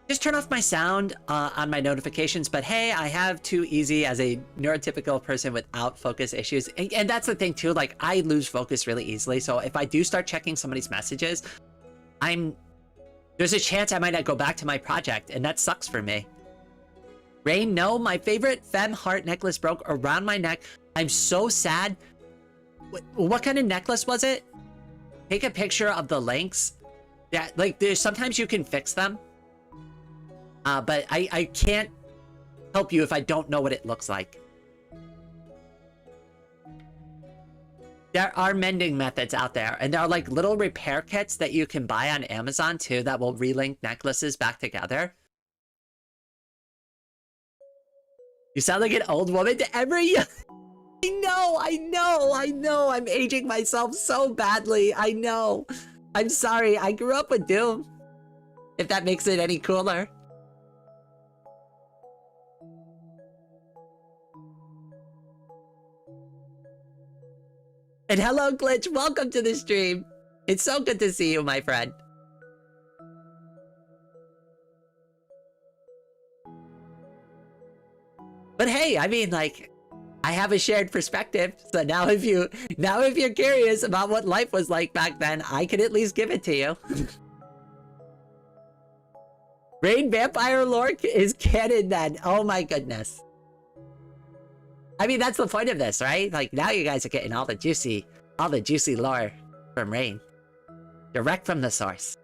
Just turn off my sound on my notifications, but hey, I have too easy as a neurotypical person without focus issues. And that's the thing too, like I lose focus really easily. So if I do start checking somebody's messages, there's a chance I might not go back to my project, and that sucks for me. Rain, no, my favorite femme heart necklace broke around my neck. I'm so sad. What kind of necklace was it? Take a picture of the links. Yeah, like sometimes you can fix them. But I can't help you if I don't know what it looks like. There are mending methods out there, and there are like little repair kits that you can buy on Amazon too that will relink necklaces back together. You sound like an old woman to every... I know. I'm aging myself so badly. I know. I'm sorry. I grew up with Doom. If that makes it any cooler. And hello, Glitch. Welcome to the stream. It's so good to see you, my friend. But hey, I mean, like, I have a shared perspective. So now if you're curious about what life was like back then, I can at least give it to you. Rain vampire lore is canon then. Oh my goodness. I mean, that's the point of this, right? Like, now you guys are getting all the juicy lore from Rain. Direct from the source.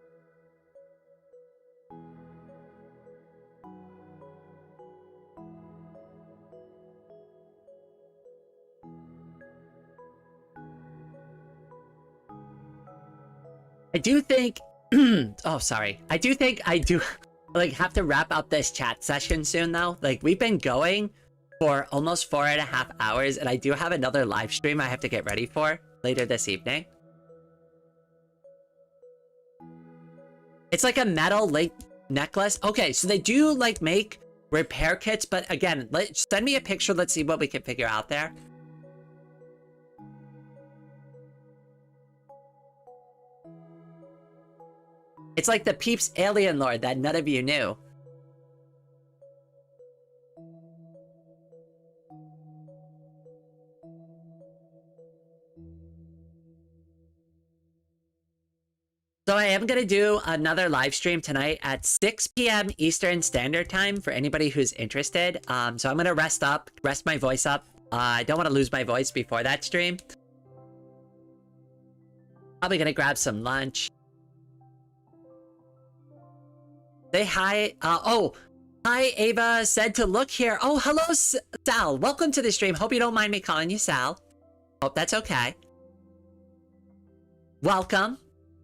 I do think... oh, sorry. I do think I do, like, have to wrap up this chat session soon, though. Like, we've been going for almost 4.5 hours, and I do have another live stream I have to get ready for later this evening. It's like a metal link necklace. Okay, so they do like make repair kits, but again, send me a picture. Let's see what we can figure out there. It's like the Peeps alien lore that none of you knew. So I am going to do another live stream tonight at 6 p.m. Eastern Standard Time for anybody who's interested. So I'm going to rest my voice up. I don't want to lose my voice before that stream. Probably going to grab some lunch. Say hi. Oh, hi, Ava said to look here. Oh, hello, Sal. Welcome to the stream. Hope you don't mind me calling you Sal. Hope that's okay. Welcome.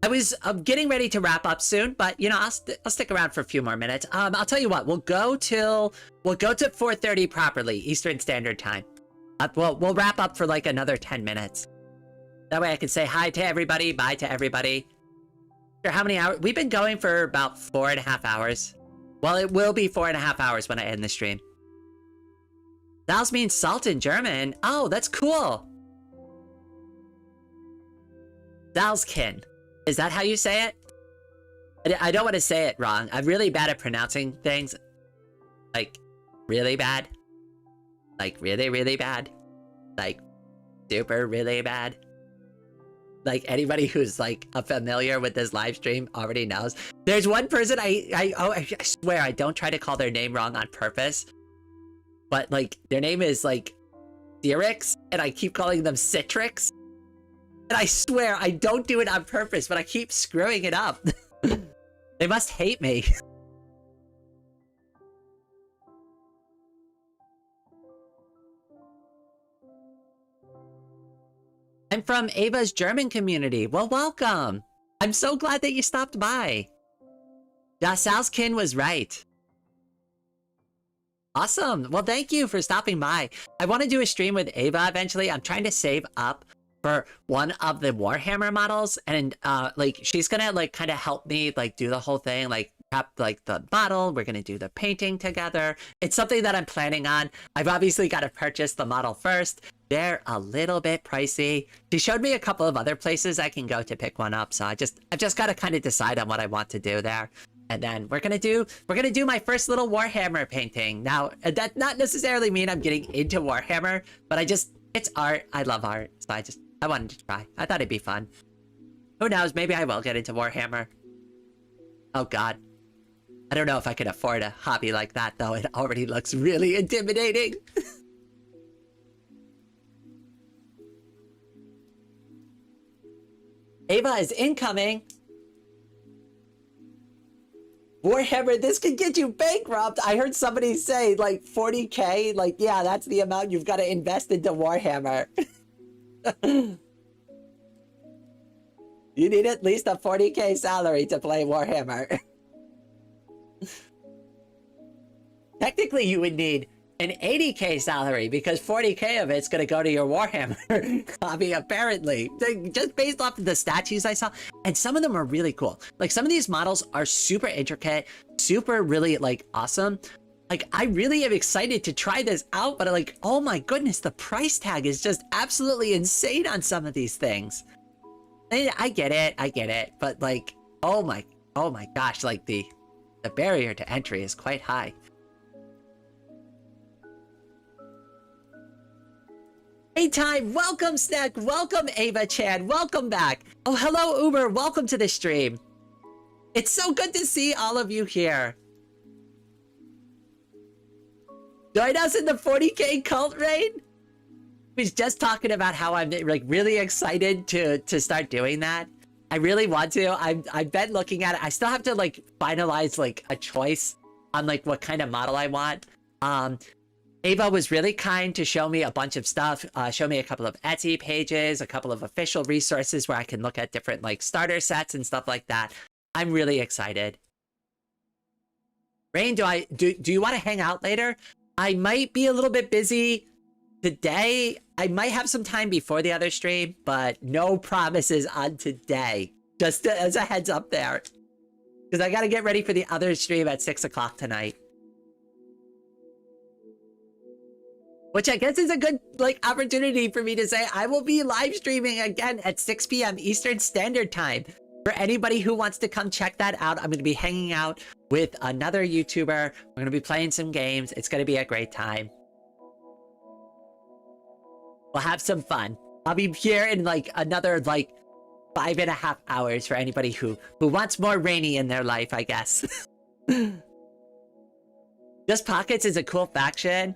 I was getting ready to wrap up soon, but you know, I'll stick around for a few more minutes. I'll tell you what, we'll go to 4:30 properly Eastern Standard Time. We'll wrap up for like another 10 minutes. That way I can say hi to everybody, bye to everybody. Sure, how many hours? We've been going for about 4.5 hours. Well, it will be 4.5 hours when I end the stream. Salz means salt in German. Oh, that's cool. Salzkin. Is that how you say it? I don't want to say it wrong. I'm really bad at pronouncing things. Like, really bad. Like, really, really bad. Like, super really bad. Like, anybody who's, like, familiar with this live stream already knows. There's one person I swear I don't try to call their name wrong on purpose. But, like, their name is, like, Cyrix, and I keep calling them Citrix. And I swear, I don't do it on purpose, but I keep screwing it up. They must hate me. I'm from Ava's German community. Well, welcome. I'm so glad that you stopped by. Ja, Salskin was right. Awesome. Well, thank you for stopping by. I want to do a stream with Ava eventually. I'm trying to save up for one of the Warhammer models, and like she's gonna like kind of help me like do the whole thing, like prep like the model. We're gonna do the painting together. It's something that I'm planning on. I've obviously got to purchase the model first. They're a little bit pricey. She showed me a couple of other places I can go to pick one up, so I've just got to kind of decide on what I want to do there. And then we're gonna do my first little Warhammer painting. Now, that not necessarily mean I'm getting into Warhammer, but it's art. I love art, so I wanted to try. I thought it'd be fun. Who knows? Maybe I will get into Warhammer. Oh God, I don't know if I could afford a hobby like that though. It already looks really intimidating. Ava is incoming. Warhammer, this could get you bankrupt. I heard somebody say like 40K. Like, yeah, that's the amount you've got to invest into Warhammer. You need at least a 40K salary to play Warhammer. Technically, you would need an 80K salary because 40K of it's going to go to your Warhammer hobby, apparently. Just based off of the statues I saw. And some of them are really cool. Like, some of these models are super intricate, super really, like, awesome. Like, I really am excited to try this out, but like, oh my goodness, the price tag is just absolutely insane on some of these things. I get it. But like, oh my gosh, like the barrier to entry is quite high. Hey time, welcome Snack, welcome Ava Chan, welcome back. Oh, hello Uber, welcome to the stream. It's so good to see all of you here. Join us in the 40K cult raid. I was just talking about how I'm like really excited to start doing that. I really want to. I've been looking at it. I still have to like finalize like a choice on like what kind of model I want. Ava was really kind to show me a bunch of stuff, show me a couple of Etsy pages, a couple of official resources where I can look at different like starter sets and stuff like that. I'm really excited. Rain, do you want to hang out later? I might be a little bit busy today. I might have some time before the other stream, but no promises on today. Just as a heads up there. Because I got to get ready for the other stream at 6 o'clock tonight. Which I guess is a good like opportunity for me to say I will be live streaming again at 6 p.m. Eastern Standard Time. For anybody who wants to come check that out, I'm going to be hanging out with another YouTuber. We're going to be playing some games. It's going to be a great time. We'll have some fun. I'll be here in like another like 5.5 hours for anybody who wants more Rainy in their life, I guess. Just Pockets is a cool faction.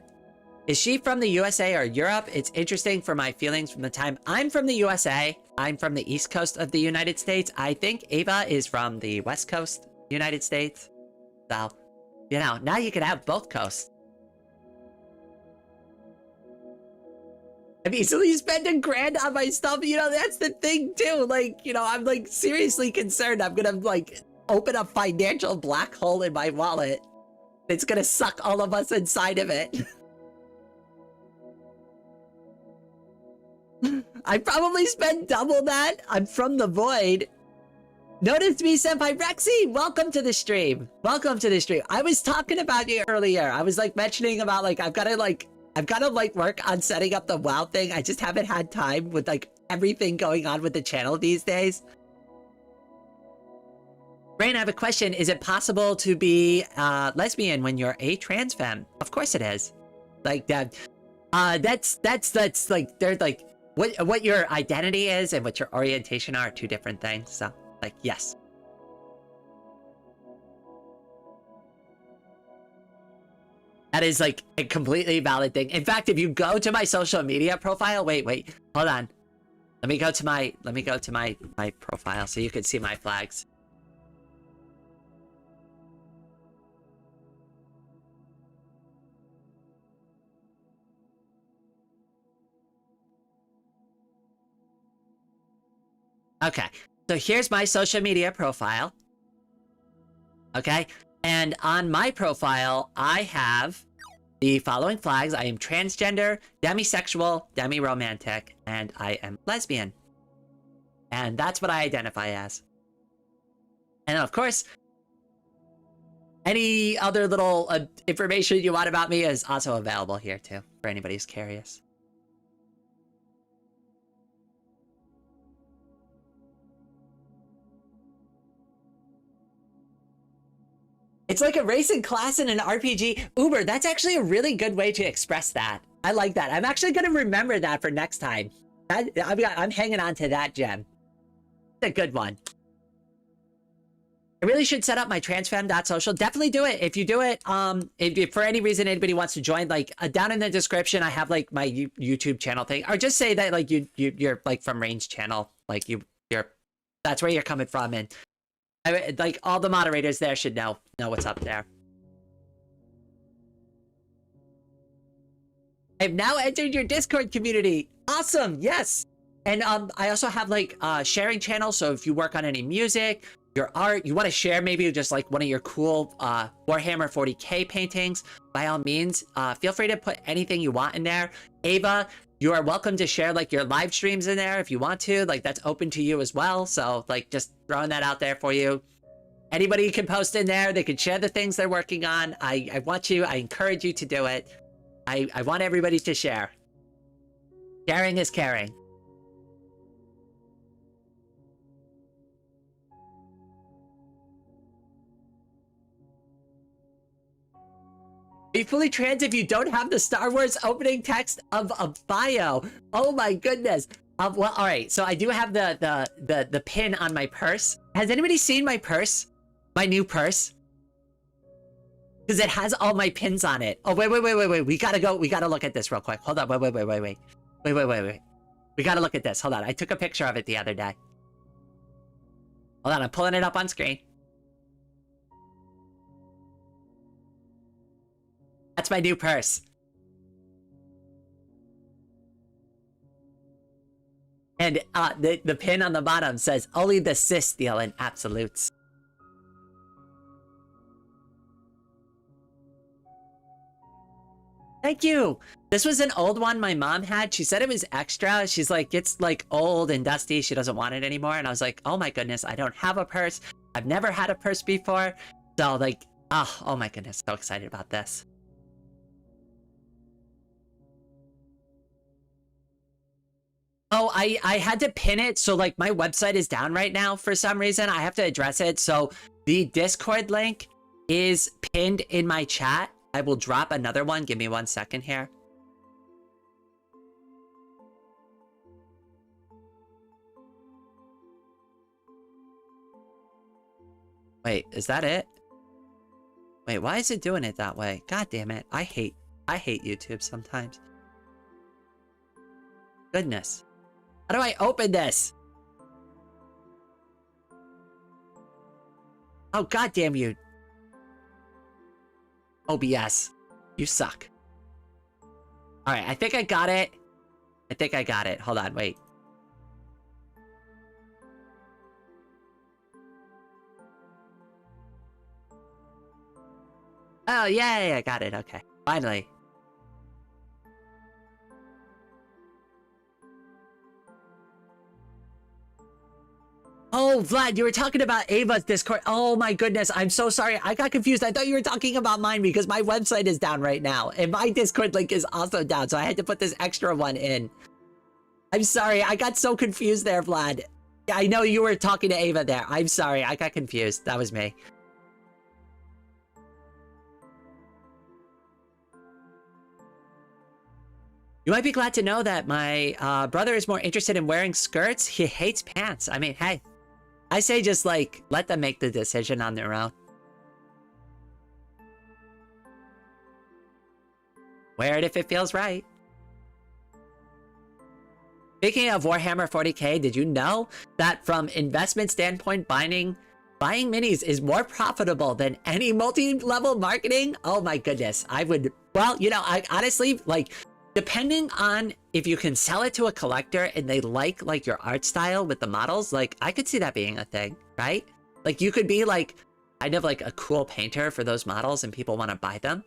Is she from the USA or Europe? It's interesting for my feelings from the time I'm from the USA. I'm from the East Coast of the United States. I think Ava is from the West Coast, United States. So, you know, now you can have both coasts. I've easily spent $1,000 on my stuff. You know, that's the thing too. Like, you know, I'm like seriously concerned. I'm gonna like open a financial black hole in my wallet. It's gonna suck all of us inside of it. I probably spent double that. I'm from the void. Notice me, Senpai Rexy. Welcome to the stream. Welcome to the stream. I was talking about you earlier. I was like mentioning about like I've got to work on setting up the WoW thing. I just haven't had time with like everything going on with the channel these days. Rain, I have a question. Is it possible to be lesbian when you're a trans femme? Of course it is. Like that. That's like they're like. What your identity is and what your orientation are two different things. So, like, yes. That is, like, a completely valid thing. In fact, if you go to my social media profile... Wait, hold on. Let me go to my profile so you can see my flags. Okay, so here's my social media profile. Okay, and on my profile, I have the following flags. I am transgender, demisexual, demi-romantic, and I am lesbian. And that's what I identify as. And of course, any other little information you want about me is also available here too, for anybody who's curious. It's like a racing class in an RPG. Uber, that's actually a really good way to express that. I like that. I'm actually going to remember that for next time. I'm hanging on to that gem. It's a good one. I really should set up my transfem.social. Definitely do it. If you do it, if for any reason anybody wants to join, like down in the description, I have like my YouTube channel thing, or just say that like you're like from Range channel, like that's where you're coming from, and like all the moderators there should know what's up there. I've now entered your Discord community. Awesome, yes. And I also have like sharing channels. So if you work on any music, your art, you want to share maybe just like one of your cool Warhammer 40k paintings, by all means, feel free to put anything you want in there. Ava, you are welcome to share like your live streams in there if you want to. Like that's open to you as well. So like just throwing that out there for you. Anybody can post in there. They can share the things they're working on. I encourage you to do it. I want everybody to share. Sharing is caring. Be fully trans if you don't have the Star Wars opening text of a bio. Oh my goodness. Well, all right. So I do have the pin on my purse. Has anybody seen my purse? My new purse? Because it has all my pins on it. Oh, wait. We gotta go. We gotta look at this real quick. Hold on. Wait. We gotta look at this. Hold on. I took a picture of it the other day. Hold on. I'm pulling it up on screen. That's my new purse. And the pin on the bottom says, only the cis deal in absolutes. Thank you. This was an old one my mom had. She said it was extra. She's like, it's like old and dusty. She doesn't want it anymore. And I was like, oh my goodness, I don't have a purse. I've never had a purse before. So like, oh my goodness, so excited about this. Oh, I had to pin it. So like my website is down right now for some reason. I have to address it. So the Discord link is pinned in my chat. I will drop another one. Give me 1 second here. Wait, is that it? Wait, why is it doing it that way? God damn it. I hate YouTube sometimes. Goodness. How do I open this? Oh, god damn you. OBS. You suck. Alright, I think I got it. Hold on, wait. Oh, yeah, I got it. Okay. Finally. Oh, Vlad, you were talking about Ava's Discord. Oh my goodness, I'm so sorry. I got confused. I thought you were talking about mine because my website is down right now. And my Discord link is also down, so I had to put this extra one in. I'm sorry, I got so confused there, Vlad. I know you were talking to Ava there. I'm sorry, I got confused. That was me. You might be glad to know that my brother is more interested in wearing skirts. He hates pants. I mean, hey. I say just, like, let them make the decision on their own. Wear it if it feels right. Speaking of Warhammer 40k, did you know that from investment standpoint, buying minis is more profitable than any multi-level marketing? Oh my goodness. I would, well, you know, I honestly, like, depending on if you can sell it to a collector and they like your art style with the models, like, I could see that being a thing, right? Like, you could be like, kind of like a cool painter for those models and people want to buy them.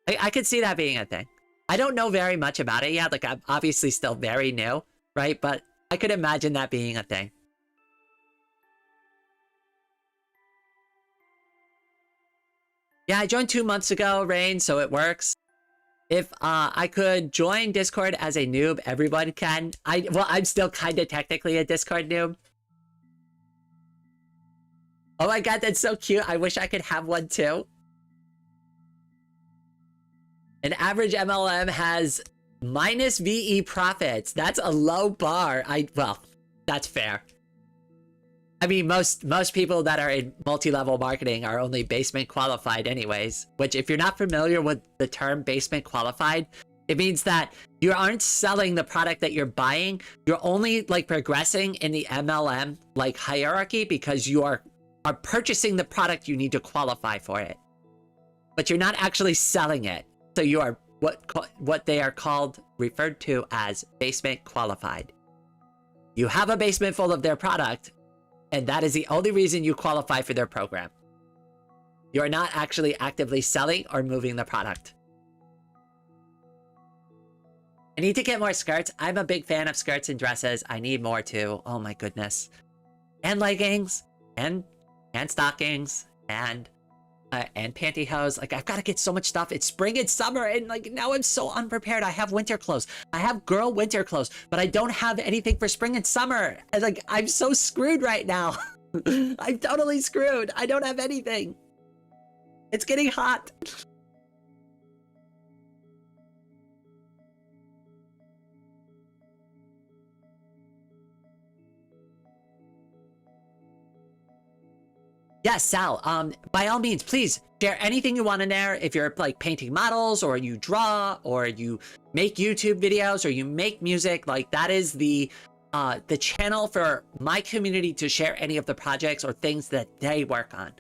I could see that being a thing. I don't know very much about it yet. Like, I'm obviously still very new, right? But I could imagine that being a thing. Yeah, I joined 2 months ago, Rain, so it works. If I could join Discord as a noob, everyone can. Well, I'm still kind of technically a Discord noob. Oh my god, that's so cute. I wish I could have one too. An average MLM has minus VE profits. That's a low bar. Well, that's fair. I mean, most people that are in multi-level marketing are only basement qualified anyways, which if you're not familiar with the term basement qualified, it means that you aren't selling the product that you're buying. You're only like progressing in the MLM like hierarchy because you are purchasing the product you need to qualify for it. But you're not actually selling it. So you are what they are referred to as basement qualified. You have a basement full of their product, and that is the only reason you qualify for their program. You are not actually actively selling or moving the product. I need to get more skirts. I'm a big fan of skirts and dresses. I need more too. Oh my goodness. And leggings, and stockings, and pantyhose. Like, I've got to get so much stuff. It's spring and summer, and like now I'm so unprepared. I have winter clothes. I have girl winter clothes, but I don't have anything for spring and summer. And like, I'm so screwed right now. I'm totally screwed. I don't have anything. It's getting hot. Yes, Sal, by all means, please share anything you want in there. If you're like painting models, or you draw, or you make YouTube videos, or you make music, like that is the channel for my community to share any of the projects or things that they work on.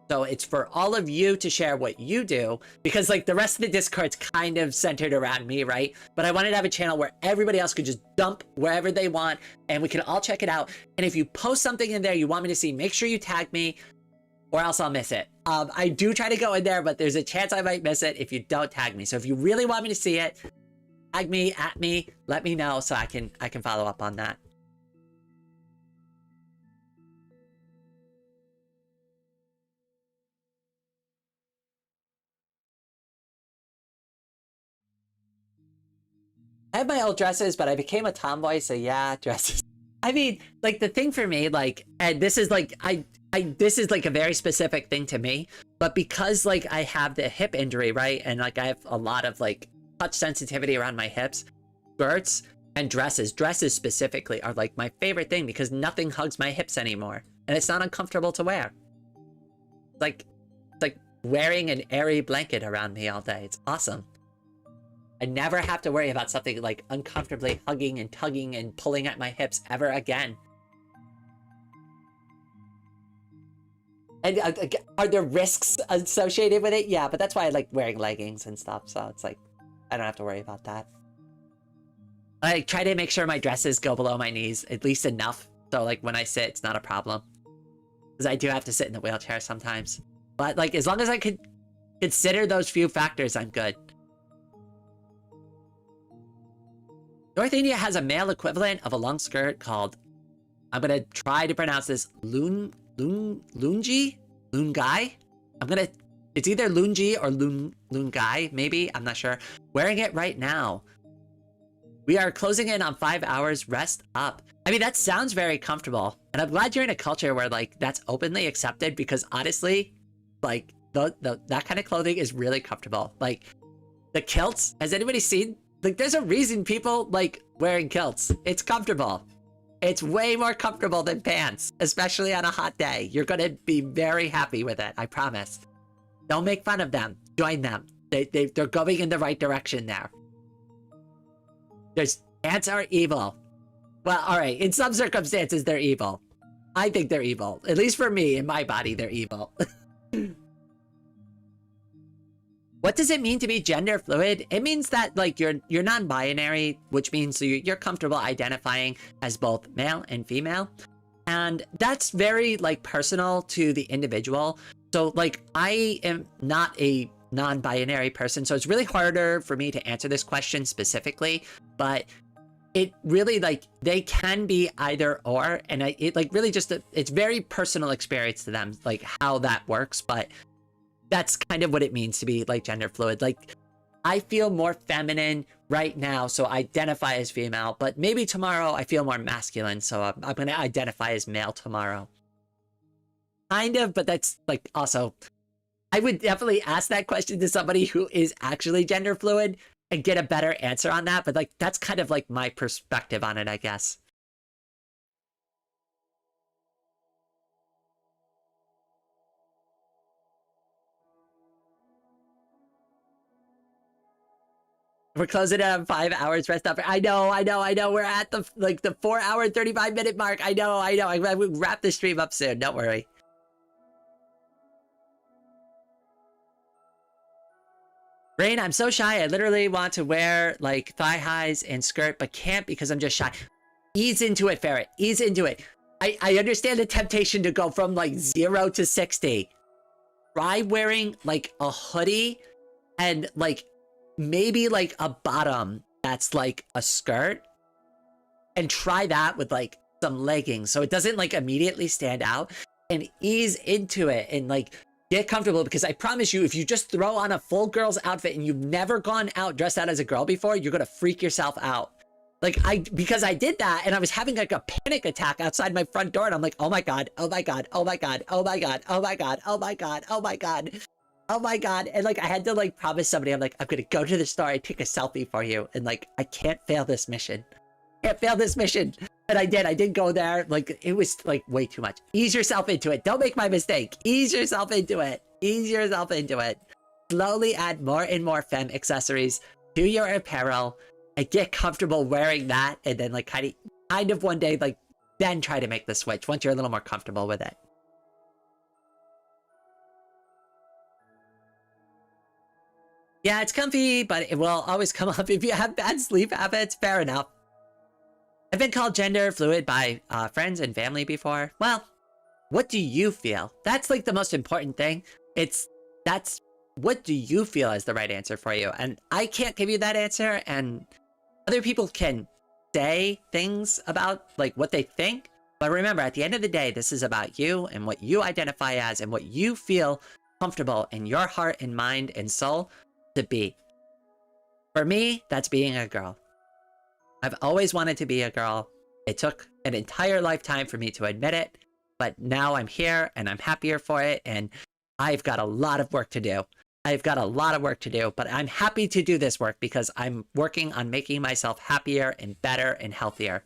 So it's for all of you to share what you do, because like the rest of the Discord's kind of centered around me, right? But I wanted to have a channel where everybody else could just dump wherever they want and we can all check it out. And if you post something in there you want me to see, make sure you tag me or else I'll miss it. I do try to go in there, but there's a chance I might miss it if you don't tag me. So if you really want me to see it, tag me, at me, let me know so I can follow up on that. I have my old dresses, but I became a tomboy, so yeah, dresses. I mean, like the thing for me, like, and this is like, this is like a very specific thing to me, but because like I have the hip injury, right? And like I have a lot of like touch sensitivity around my hips, skirts and dresses specifically are like my favorite thing because nothing hugs my hips anymore. And it's not uncomfortable to wear. It's like wearing an airy blanket around me all day. It's awesome. I never have to worry about something like uncomfortably hugging and tugging and pulling at my hips ever again. And are there risks associated with it? Yeah, but that's why I like wearing leggings and stuff. So it's like, I don't have to worry about that. I try to make sure my dresses go below my knees, at least enough. So like when I sit, it's not a problem. Because I do have to sit in the wheelchair sometimes. But like, as long as I could consider those few factors, I'm good. North India has a male equivalent of a long skirt called, I'm gonna try to pronounce this, lungi? Lungai? It's either lungi or lungai, maybe, I'm not sure. Wearing it right now. We are closing in on 5 hours, rest up. I mean, that sounds very comfortable. And I'm glad you're in a culture where like, that's openly accepted because honestly, like, that kind of clothing is really comfortable. Like, the kilts, has anybody seen? Like, there's a reason people like wearing kilts. It's comfortable. It's way more comfortable than pants, especially on a hot day. You're gonna be very happy with it, I promise. Don't make fun of them. Join them. They're going in the right direction there. Ants are evil. Well, all right. In some circumstances, they're evil. I think they're evil. At least for me, in my body, they're evil. What does it mean to be gender fluid? It means that like you're non-binary, which means you're comfortable identifying as both male and female. And that's very like personal to the individual. So like I am not a non-binary person, so it's really harder for me to answer this question specifically, but it really like they can be either or, and it like really just it's very personal experience to them like how that works. But that's kind of what it means to be like gender fluid. Like I feel more feminine right now, so I identify as female, but maybe tomorrow I feel more masculine, so I'm going to identify as male tomorrow. Kind of, but that's like also, I would definitely ask that question to somebody who is actually gender fluid and get a better answer on that. But like, that's kind of like my perspective on it, I guess. We're closing it on 5 hours rest up. I know. We're at the 4 hour, 35-minute mark. I know. I will wrap the stream up soon. Don't worry. Rain, I'm so shy. I literally want to wear like thigh highs and skirt, but can't because I'm just shy. Ease into it, Ferret. Ease into it. I understand the temptation to go from like 0 to 60. Try wearing like a hoodie and like maybe like a bottom that's like a skirt, and try that with like some leggings so it doesn't like immediately stand out, and ease into it and like get comfortable, because I promise you, if you just throw on a full girl's outfit and you've never gone out dressed out as a girl before, you're gonna freak yourself out. Like because I did that and I was having like a panic attack outside my front door, and I'm like, oh my god, oh my god, oh my god, oh my god, oh my god, oh my god, oh my god, oh my god. And like I had to like promise somebody, I'm like, I'm gonna go to the store and take a selfie for you, and like I can't fail this mission. Can't fail this mission. And I did go there. Like it was like way too much. Ease yourself into it. Don't make my mistake. Ease yourself into it. Ease yourself into it. Slowly add more and more femme accessories to your apparel and get comfortable wearing that, and then like kind of one day like then try to make the switch once you're a little more comfortable with it. Yeah, it's comfy, but it will always come up if you have bad sleep habits. Fair enough. I've been called gender fluid by friends and family before. Well, what do you feel? That's like the most important thing. That's what do you feel is the right answer for you? And I can't give you that answer, and other people can say things about like what they think. But remember, at the end of the day, this is about you and what you identify as and what you feel comfortable in your heart and mind and soul to be. For me, that's being a girl. I've always wanted to be a girl. It took an entire lifetime for me to admit it, but now I'm here and I'm happier for it, and I've got a lot of work to do. I've got a lot of work to do, but I'm happy to do this work because I'm working on making myself happier and better and healthier.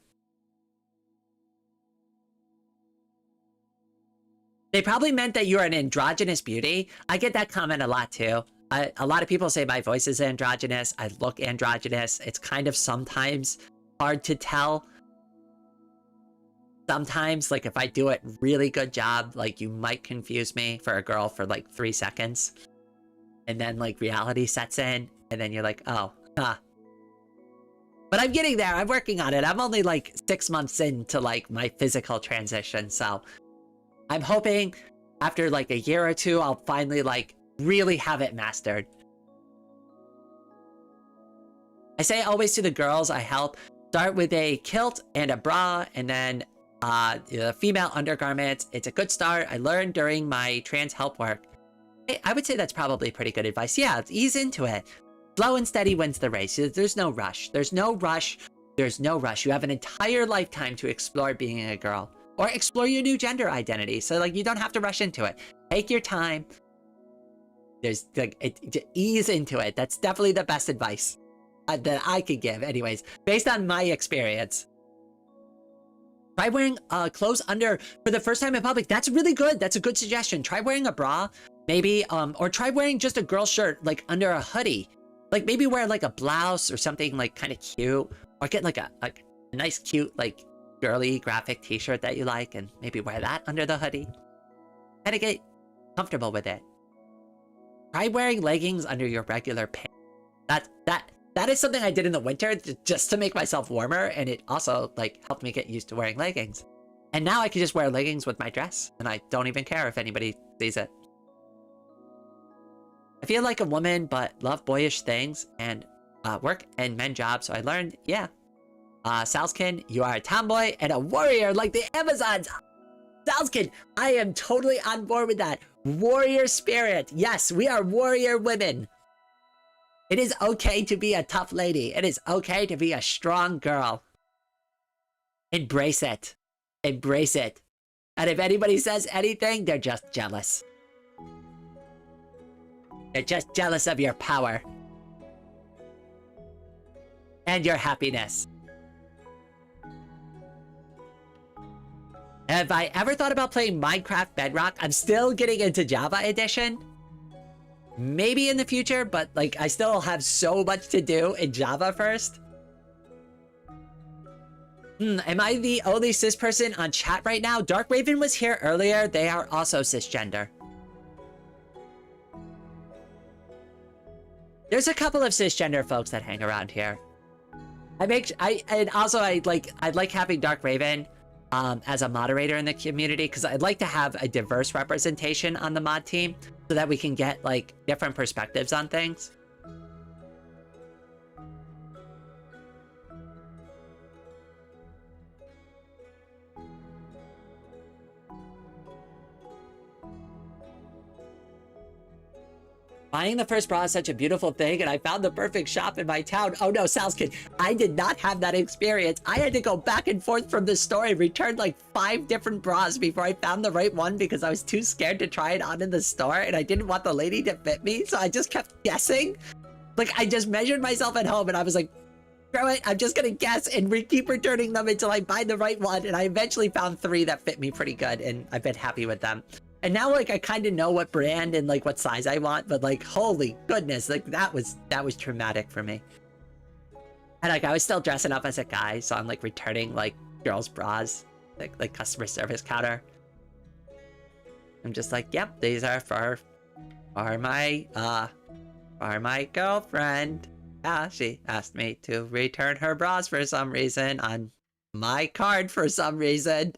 They probably meant that you're an androgynous beauty. I get that comment a lot too. A lot of people say my voice is androgynous. I look androgynous. It's kind of sometimes hard to tell. Sometimes, like if I do a really good job, like you might confuse me for a girl for like 3 seconds. And then like reality sets in and then you're like, oh, huh. But I'm getting there. I'm working on it. I'm only like 6 months into like my physical transition. So I'm hoping after like a year or two, I'll finally like really have it mastered. I say always to the girls I help, start with a kilt and a bra, and then the female undergarments. It's a good start. I learned during my trans help work. I would say that's probably pretty good advice. Yeah, ease into it. Slow and steady wins the race. There's no rush. There's no rush. There's no rush. You have an entire lifetime to explore being a girl or explore your new gender identity. So like you don't have to rush into it. Take your time. There's like ease into it. That's definitely the best advice that I could give, anyways, based on my experience. Try wearing clothes under for the first time in public. That's really good. That's a good suggestion. Try wearing a bra, maybe, or try wearing just a girl shirt like under a hoodie. Like maybe wear like a blouse or something like kind of cute, Or get like a nice, cute, like girly graphic t-shirt that you like and maybe wear that under the hoodie. Kind of get comfortable with it. Try wearing leggings under your regular pants. That is something I did in the winter just to make myself warmer, and it also like helped me get used to wearing leggings. And now I can just wear leggings with my dress, and I don't even care if anybody sees it. I feel like a woman, but love boyish things and work and men jobs, so I learned, yeah. Salskin, you are a tomboy and a warrior like the Amazons. Salskin, I am totally on board with that. Warrior spirit. Yes, we are warrior women. It is okay to be a tough lady. It is okay to be a strong girl. Embrace it. Embrace it. And if anybody says anything, they're just jealous. They're just jealous of your power. And your happiness. Have I ever thought about playing Minecraft Bedrock? I'm still getting into Java Edition. Maybe in the future, but like I still have so much to do in Java first. Am I the only cis person on chat right now? Dark Raven was here earlier. They are also cisgender. There's a couple of cisgender folks that hang around here. I'd like having Dark Raven as a moderator in the community, because I'd like to have a diverse representation on the mod team so that we can get like different perspectives on things. Buying the first bra is such a beautiful thing, and I found the perfect shop in my town. Oh no, Salskin, I did not have that experience. I had to go back and forth from the store and return like 5 different bras before I found the right one because I was too scared to try it on in the store, and I didn't want the lady to fit me, so I just kept guessing. Like, I just measured myself at home, and I was like, screw it, I'm just gonna guess and keep returning them until I find the right one, and I eventually found 3 that fit me pretty good, and I've been happy with them. And now, like, I kind of know what brand and, like, what size I want, but, like, holy goodness, like, that was traumatic for me. And, like, I was still dressing up as a guy, so I'm, like, returning, like, girls' bras, like customer service counter. I'm just like, yep, these are for my girlfriend. Yeah, she asked me to return her bras for some reason on my card for some reason.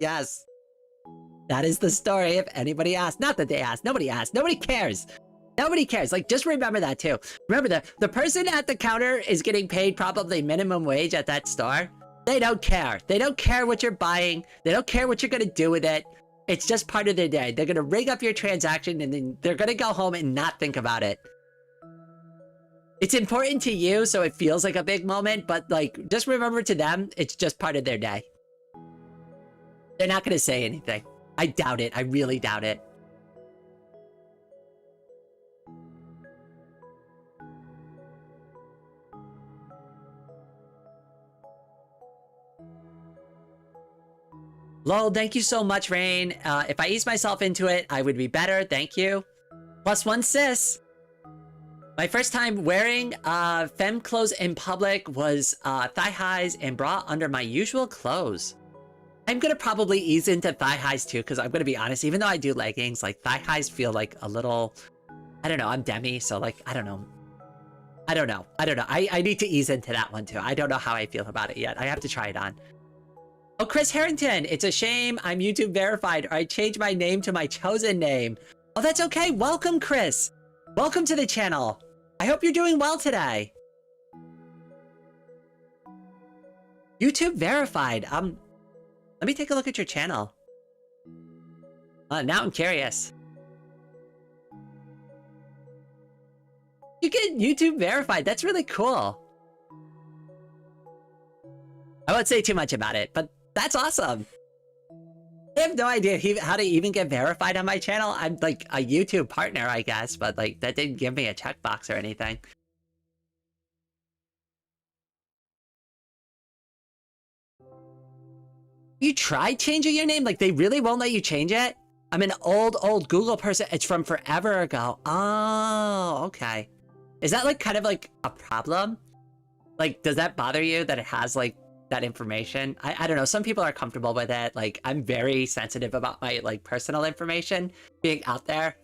Yes. That is the story, if anybody asked. Not that they asked. Nobody asked. Nobody cares. Nobody cares. Like, just remember that, too. Remember that the person at the counter is getting paid probably minimum wage at that store. They don't care. They don't care what you're buying. They don't care what you're going to do with it. It's just part of their day. They're going to rig up your transaction, and then they're going to go home and not think about it. It's important to you, so it feels like a big moment, but, like, just remember to them, it's just part of their day. They're not going to say anything. I doubt it. I really doubt it. Lol, thank you so much, Rain. If I ease myself into it, I would be better. Thank you. +1 sis. My first time wearing femme clothes in public was thigh highs and bra under my usual clothes. I'm gonna probably ease into thigh highs too, because I'm gonna be honest, even though I do leggings, like thigh highs feel like a little, I don't know, I'm demi, so like, I don't know. I need to ease into that one too. I don't know how I feel about it yet. I have to try it on. Oh, Chris Harrington, it's a shame I'm YouTube verified, or I changed my name to my chosen name. Oh, that's okay. Welcome, Chris. Welcome to the channel. I hope you're doing well today. YouTube verified. Let me take a look at your channel. Now I'm curious. You get YouTube verified. That's really cool. I won't say too much about it, but that's awesome. I have no idea how to even get verified on my channel. I'm like a YouTube partner, I guess, but like that didn't give me a checkbox or anything. You tried changing your name? Like, they really won't let you change it? I'm an old Google person. It's from forever ago. Oh, okay. Is that, like, kind of, like, a problem? Like, does that bother you that it has like that information? I don't know. Some people are comfortable with it. Like, I'm very sensitive about my like personal information being out there.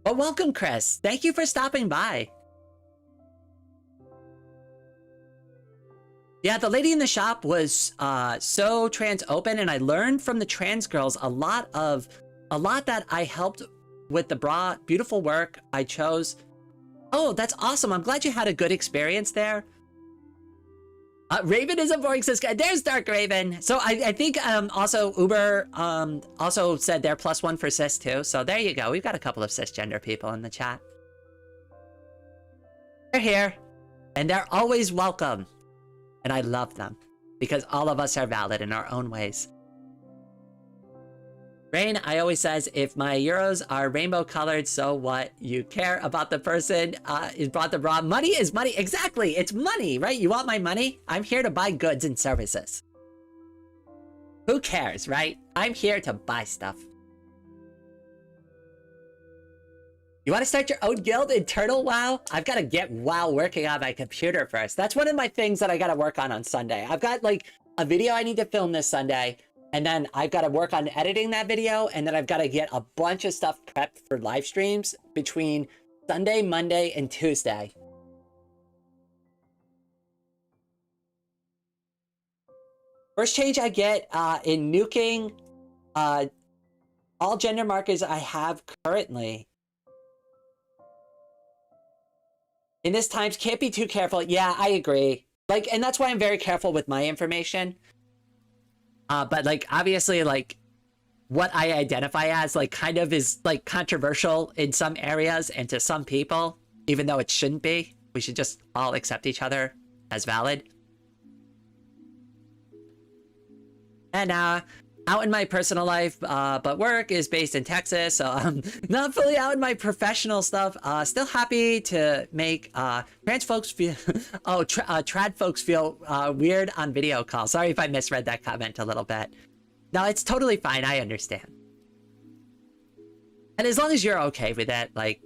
Well, welcome, Chris. Thank you for stopping by. Yeah, the lady in the shop was so trans open, and I learned from the trans girls a lot that I helped with the bra. Beautiful work. I chose. Oh, that's awesome. I'm glad you had a good experience there. Raven is a boring cis guy. There's Dark Raven. So I think also Uber also said they're +1 for cis too. So there you go. We've got a couple of cisgender people in the chat. They're here, and they're always welcome. And I love them, because all of us are valid in our own ways. Rain, I always says, if my euros are rainbow colored, so what? You care about the person is brought the bra. Money is money. Exactly. It's money, right? You want my money? I'm here to buy goods and services. Who cares, right? I'm here to buy stuff. You want to start your own guild in Turtle WoW? I've got to get WoW working on my computer first. That's one of my things that I got to work on Sunday. I've got like a video I need to film this Sunday, and then I've got to work on editing that video, and then I've got to get a bunch of stuff prepped for live streams between Sunday, Monday, and Tuesday. First change I get in nuking all gender markers I have currently. In this times, can't be too careful. Yeah, I agree. Like, and that's why I'm very careful with my information. But like, obviously, like, what I identify as, like, kind of is like controversial in some areas and to some people, even though it shouldn't be. We should just all accept each other as valid. And out in my personal life, but work is based in Texas, so I'm not fully out in my professional stuff. Still happy to make trans folks feel, trad folks feel weird on video calls. Sorry if I misread that comment a little bit. No, it's totally fine. I understand. And as long as you're okay with it, like,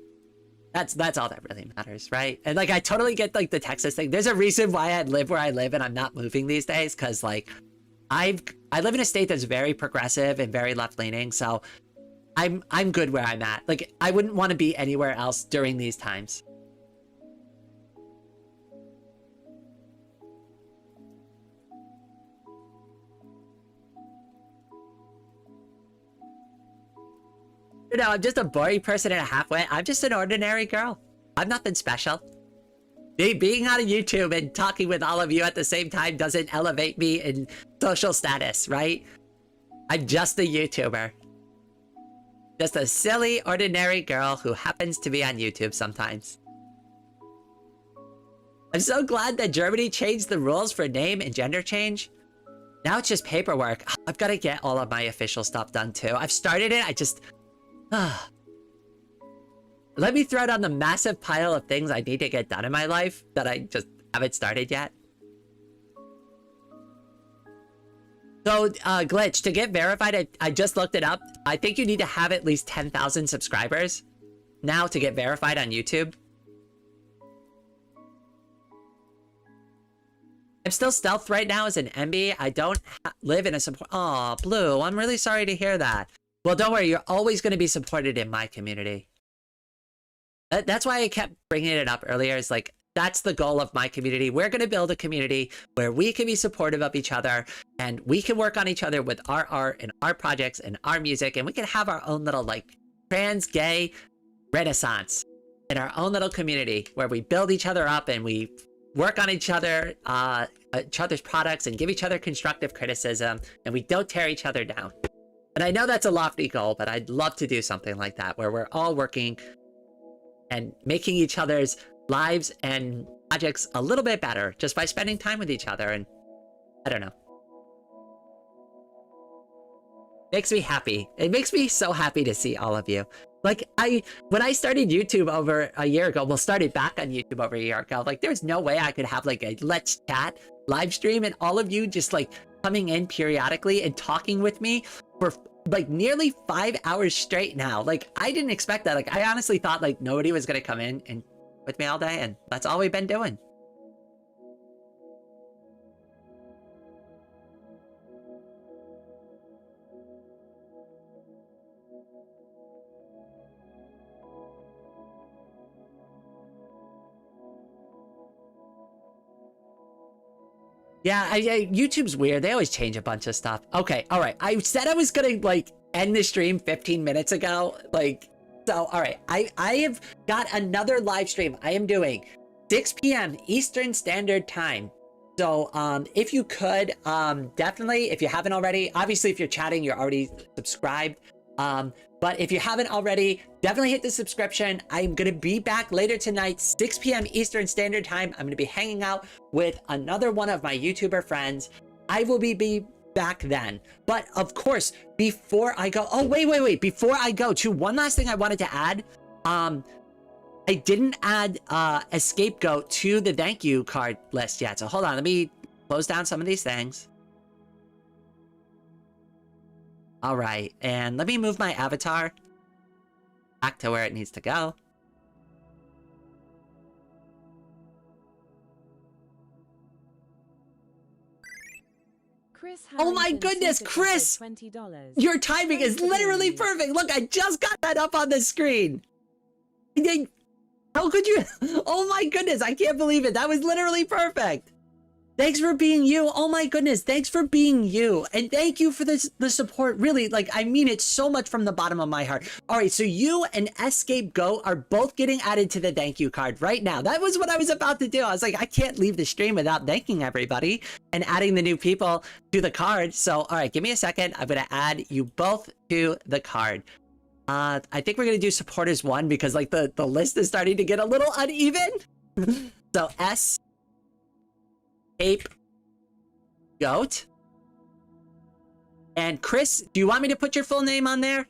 that's all that really matters, right? And like, I totally get like the Texas thing. There's a reason why I live where I live and I'm not moving these days, because like, I live in a state that's very progressive and very left-leaning, so I'm good where I'm at. Like, I wouldn't want to be anywhere else during these times. You know, I'm just a boring person and a halfway. I'm just an ordinary girl. I'm nothing special. Being on YouTube and talking with all of you at the same time doesn't elevate me in social status, right? I'm just a YouTuber. Just a silly, ordinary girl who happens to be on YouTube sometimes. I'm so glad that Germany changed the rules for name and gender change. Now it's just paperwork. I've got to get all of my official stuff done too. I've started it, I just... Let me thread on the massive pile of things I need to get done in my life that I just haven't started yet. So, Glitch, to get verified, I just looked it up. I think you need to have at least 10,000 subscribers now to get verified on YouTube. I'm still stealth right now as an MB. I don't live in a support... Aw, Blue, I'm really sorry to hear that. Well, don't worry, you're always going to be supported in my community. That's why I kept bringing it up earlier. Is like, that's the goal of my community. We're going to build a community where we can be supportive of each other, and we can work on each other with our art and our projects and our music, and we can have our own little like trans gay renaissance in our own little community where we build each other up and we work on each other's products and give each other constructive criticism, and we don't tear each other down. And I know that's a lofty goal, but I'd love to do something like that where we're all working and making each other's lives and projects a little bit better just by spending time with each other. And I don't know. Makes me happy. It makes me so happy to see all of you. Like, when I started YouTube over a year ago, started back on YouTube over a year ago, like, there's no way I could have like a Let's Chat live stream and all of you just like coming in periodically and talking with me for like nearly 5 hours straight now. Like, I didn't expect that. Like, I honestly thought like nobody was gonna come in and with me all day, and that's all we've been doing. Yeah, YouTube's weird. They always change a bunch of stuff. Okay, all right. I said I was gonna like end the stream 15 minutes ago. Like, so all right. I have got another live stream. I am doing 6 p.m. Eastern Standard Time. So if you could, definitely, if you haven't already, obviously if you're chatting, you're already subscribed. But if you haven't already, definitely hit the subscription. I'm going to be back later tonight, 6 p.m. Eastern Standard Time. I'm going to be hanging out with another one of my YouTuber friends. I will be back then. But of course, before I go, oh, wait. Before I go, to one last thing I wanted to add. I didn't add a scapegoat to the thank you card list yet. So hold on, let me close down some of these things. All right, and let me move my avatar back to where it needs to go. Chris Oh my Harrington goodness, superchatted Chris! $20. Your timing is literally perfect. Look, I just got that up on the screen. How could you? Oh my goodness, I can't believe it. That was literally perfect. Thanks for being you. Oh my goodness, thanks for being you. And thank you for the support. Really, like, I mean it so much from the bottom of my heart. All right, so you and Escape Go are both getting added to the thank you card right now. That was what I was about to do. I was like, I can't leave the stream without thanking everybody and adding the new people to the card. So, all right, give me a second. I'm gonna add you both to the card. I think we're gonna do supporters 1 because like the list is starting to get a little uneven. So S Ape Goat. And Chris, do you want me to put your full name on there?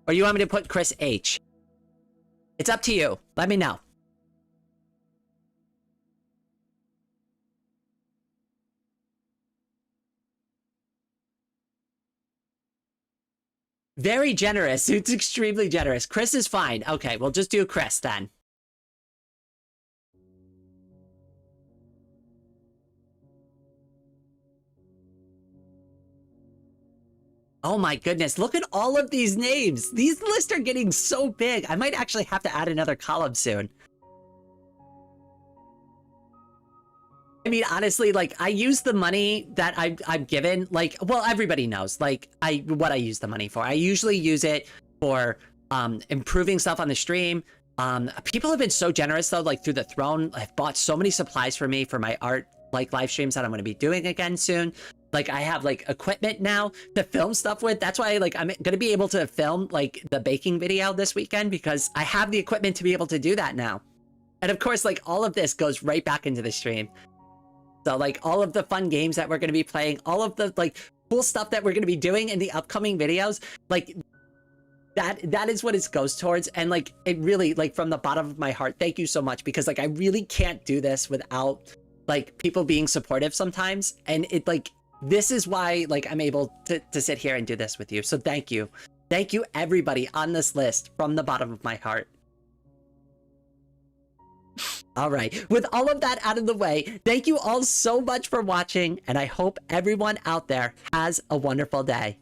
Or you want me to put Chris H? It's up to you. Let me know. Very generous. It's extremely generous. Chris is fine. Okay, we'll just do Chris then. Oh my goodness, look at all of these names. These lists are getting so big. I might actually have to add another column soon. I mean, honestly, like, I use the money that I'm given, like, well, everybody knows, like, what I use the money for. I usually use it for improving stuff on the stream. People have been so generous, though, like, through the throne. I've bought so many supplies for me for my art, like, live streams that I'm going to be doing again soon. Like, I have, like, equipment now to film stuff with. That's why, like, I'm going to be able to film, like, the baking video this weekend because I have the equipment to be able to do that now. And, of course, like, all of this goes right back into the stream. So, like, all of the fun games that we're going to be playing, all of the, like, cool stuff that we're going to be doing in the upcoming videos, like, that is what it goes towards. And, like, it really, like, from the bottom of my heart, thank you so much because, like, I really can't do this without, like, people being supportive sometimes. And it, like, this is why, like, I'm able to sit here and do this with you. So thank you. Thank you, everybody on this list from the bottom of my heart. All right, with all of that out of the way, thank you all so much for watching, and I hope everyone out there has a wonderful day.